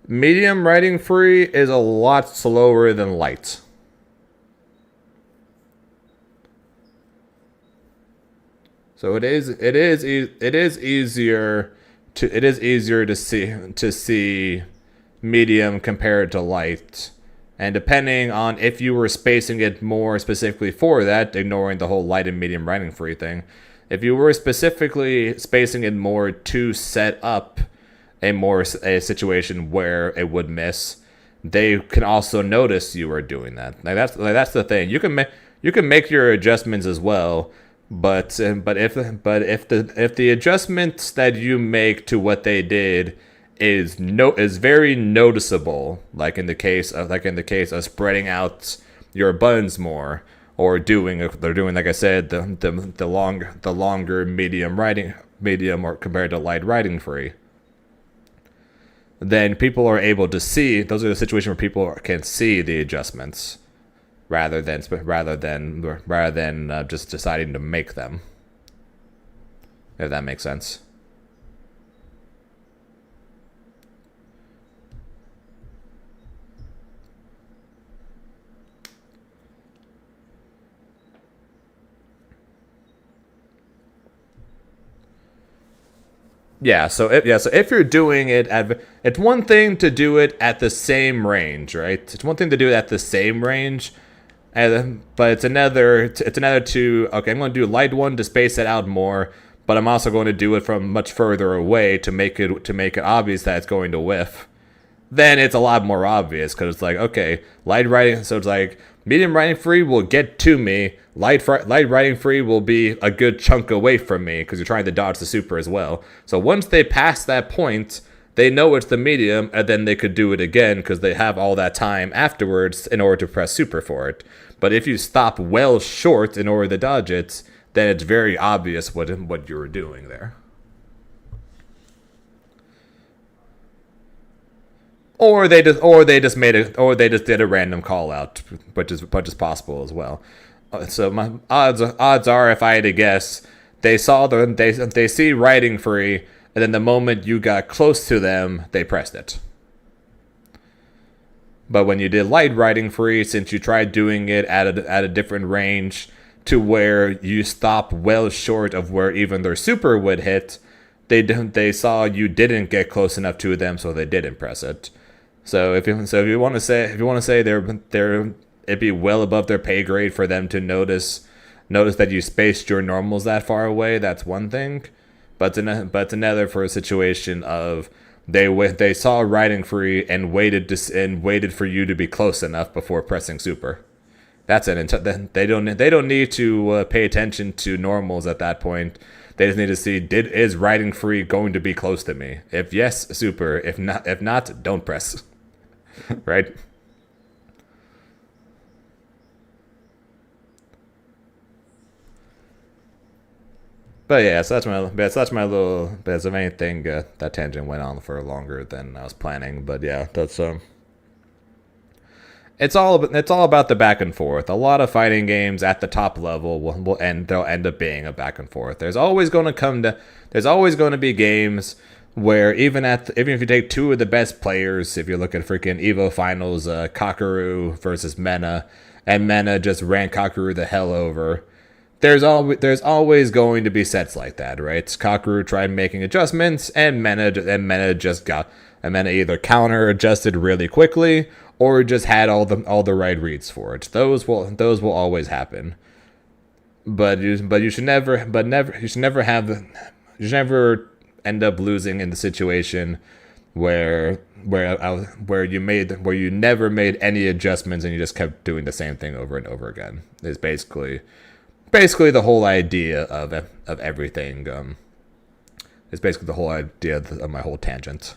medium riding free is a lot slower than light. So it is easier to see medium compared to light. And depending on if you were spacing it more specifically for that, ignoring the whole light and medium riding free thing, if you were specifically spacing it more to set up a situation where it would miss, they can also notice you are doing that. That's the thing. You can make your adjustments as well, but if the adjustments that you make to what they did is very noticeable, like in the case of spreading out your buttons more, or they're doing like I said, the longer medium or compared to light riding free. Then people are able to see. Those are the situations where people can see the adjustments, rather than just deciding to make them. If that makes sense. Yeah, so if you're doing it it's one thing to do it at the same range, right? It's one thing to do it at the same range, but it's another to okay, I'm going to do light one to space it out more, but I'm also going to do it from much further away to make it obvious that it's going to whiff. Then it's a lot more obvious because it's like, okay, light riding, so it's like medium riding free will get to me. Light riding free will be a good chunk away from me because you're trying to dodge the super as well. So once they pass that point, they know it's the medium, and then they could do it again because they have all that time afterwards in order to press super for it. But if you stop well short in order to dodge it, then it's very obvious what you were doing there. Or they just did a random call out, which is possible as well. So my odds are, if I had to guess, they see riding free, and then the moment you got close to them, they pressed it. But when you did light riding free, since you tried doing it at a different range to where you stop well short of where even their super would hit, they saw you didn't get close enough to them, so they didn't press it. So if you want to say it'd be well above their pay grade for them to notice that you spaced your normals that far away. That's one thing, but it's another for a situation of they saw riding free and waited for you to be close enough before pressing super. That's it. They don't need to pay attention to normals at that point. They just need to see, is riding free going to be close to me? If yes, super. If not, don't press. Right? But yeah, so that's my little. That's the main thing. That tangent went on for longer than I was planning. But yeah, that's It's all about the back and forth. A lot of fighting games at the top level they'll end up being a back and forth. There's always going to be games where even if you take two of the best players, if you look at freaking Evo Finals, Kakaru versus Mena, and Mena just ran Kakaru the hell over. There's always going to be sets like that, right? Kakaru tried making adjustments, and Mena either counter adjusted really quickly, or just had all the right reads for it. Those will always happen. But you should never end up losing in the situation where you never made any adjustments and you just kept doing the same thing over and over again. Is basically the whole idea of everything. It's basically the whole idea of my whole tangent.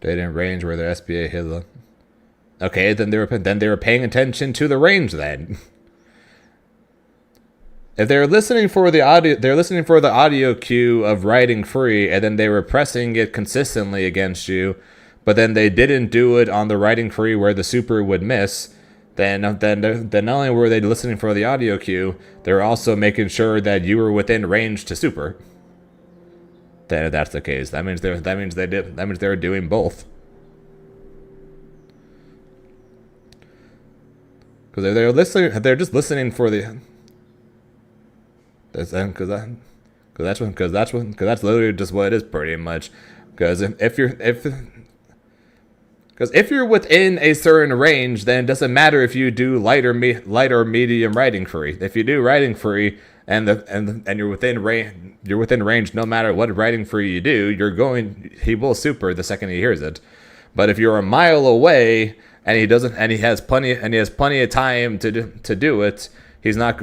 They didn't range where their SBA hit them. Okay, then they were paying attention to the range then. If they're listening for the audio cue of riding free, and then they were pressing it consistently against you, but then they didn't do it on the riding free where the super would miss, then not only were they listening for the audio cue, they were also making sure that you were within range to super. Then if that's the case, that means they're doing both. Because they're just listening for the. Because that's literally just what it is pretty much. Because if you're within a certain range, then it doesn't matter if you do light or medium riding free. If you do riding free, and you're within range no matter what riding free you do, he will super the second he hears it. But if you're a mile away and he has plenty of time to do it, he's not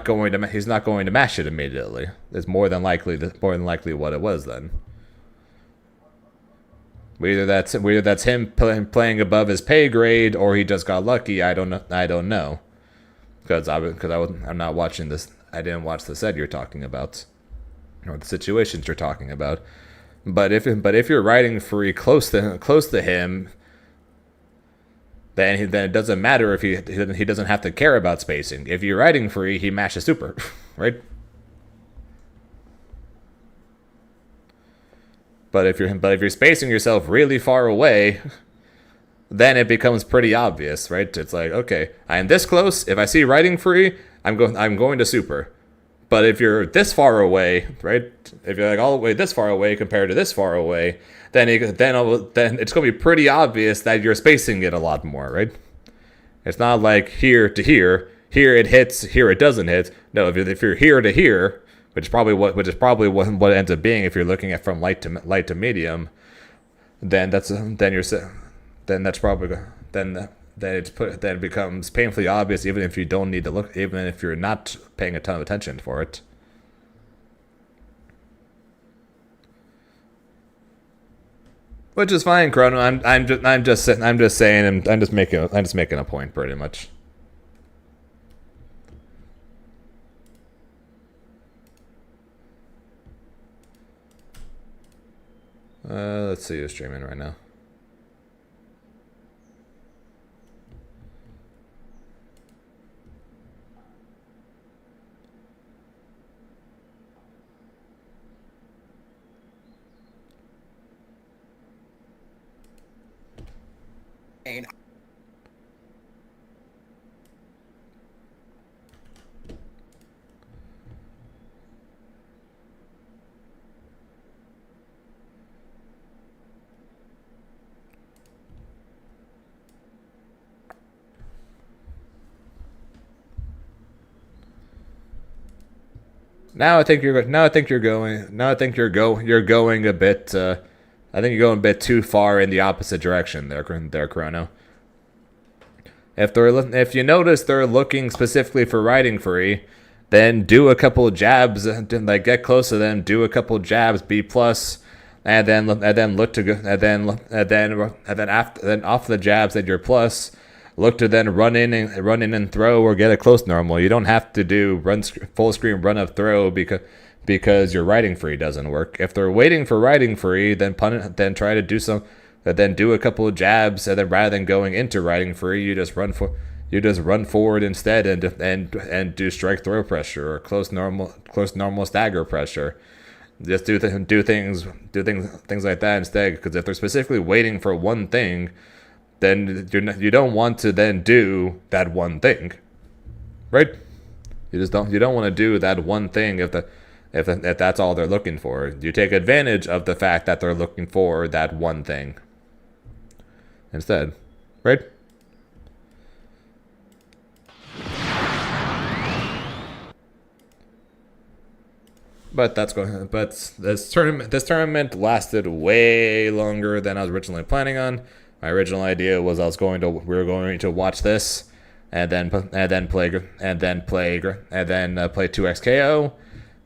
going to mash it immediately. It's more than likely what it was then. Whether that's him playing above his pay grade or he just got lucky, I don't know. Because I'm not watching this. I didn't watch the set you're talking about, or the situations you're talking about. But if you're riding free close to him, then it doesn't matter if he doesn't have to care about spacing. If you're riding free, he mashes super, right? But if you're spacing yourself really far away, then it becomes pretty obvious, right? It's like, okay, I am this close. If I see riding free, I'm going to super. But if you're this far away, right? If you're like all the way this far away compared to this far away, then it's going to be pretty obvious that you're spacing it a lot more, right? It's not like here to here. Here it hits, here it doesn't hit. No, if you're here to here, which is probably what it ends up being if you're looking at from light to medium, then it becomes painfully obvious, even if you don't need to look, even if you're not paying a ton of attention for it. Which is fine, Chrono. I'm just saying, I'm just making a point, pretty much. Let's see who's streaming right now. Now I think you're going a bit. I think you're going a bit too far in the opposite direction there, Chrono. If you notice they're looking specifically for riding free, then do a couple of jabs, like get close to them, do a couple of jabs, B+, and then look to go, and then off the jabs at your plus, look to then run in and throw or get a close normal. You don't have to do full screen run up throw because your riding free doesn't work. If they're waiting for riding free, then try to do some, then do a couple of jabs, and then rather than going into riding free, you just run forward instead and do strike throw pressure or close normal stagger pressure. Just do things like that instead. Because if they're specifically waiting for one thing, then you don't want to then do that one thing, right? You don't want to do that one thing if that's all they're looking for. You take advantage of the fact that they're looking for that one thing instead, right? But this tournament lasted way longer than I was originally planning on. My original idea was we were going to watch this and then play 2XKO,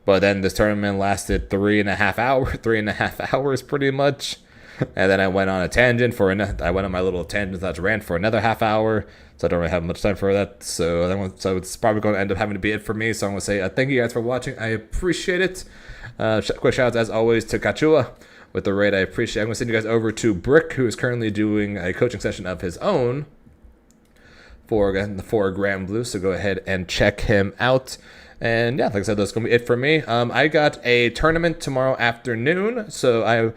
but then this tournament lasted 3.5 hours pretty much. And then I went on a tangent I went on my little tangent / rant for another half hour, so I don't really have much time for that. So it's probably going to end up having to be it for me. So I'm going to say thank you guys for watching. I appreciate it. Quick shout outs as always to Kachua with the raid. I appreciate it. I'm going to send you guys over to Brick, who is currently doing a coaching session of his own for Grand Blue. So go ahead and check him out. And yeah, like I said, that's going to be it for me. I got a tournament tomorrow afternoon, so I'm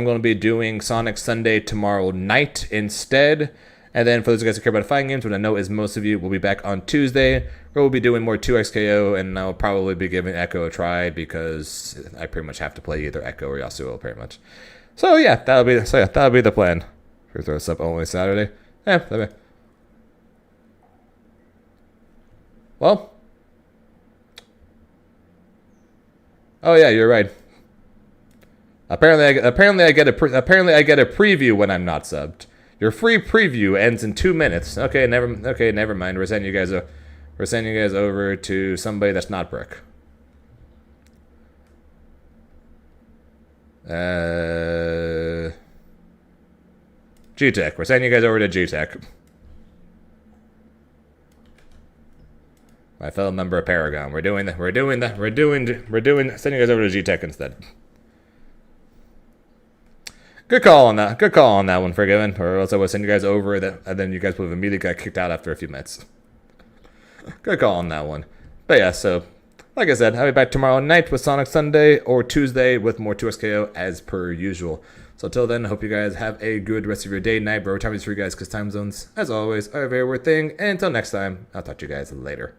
going to be doing Sonic Sunday tomorrow night instead. And then for those guys who care about fighting games, what I know is most of you will be back on Tuesday, where we'll be doing more 2XKO, and I'll probably be giving Echo a try because I pretty much have to play either Echo or Yasuo pretty much. So yeah, that'll be the plan. For throw this up only Saturday. Yeah, well. Oh yeah, you're right. Apparently I get a preview when I'm not subbed. Your free preview ends in 2 minutes. Okay, never mind. We're sending you guys over to somebody that's not Brick. G-Tech. We're sending you guys over to G-Tech. My fellow member of Paragon. We're sending you guys over to G-Tech instead. Good call on that. Good call on that one, Forgiven. Or else I would send you guys over, and then you guys would have immediately got kicked out after a few minutes. Good call on that one. But yeah, so, like I said, I'll be back tomorrow night with Sonic Sunday, or Tuesday with more 2XKO as per usual. So until then, I hope you guys have a good rest of your day, night, whatever time it is for you guys, because time zones, as always, are a very weird thing. And until next time, I'll talk to you guys later.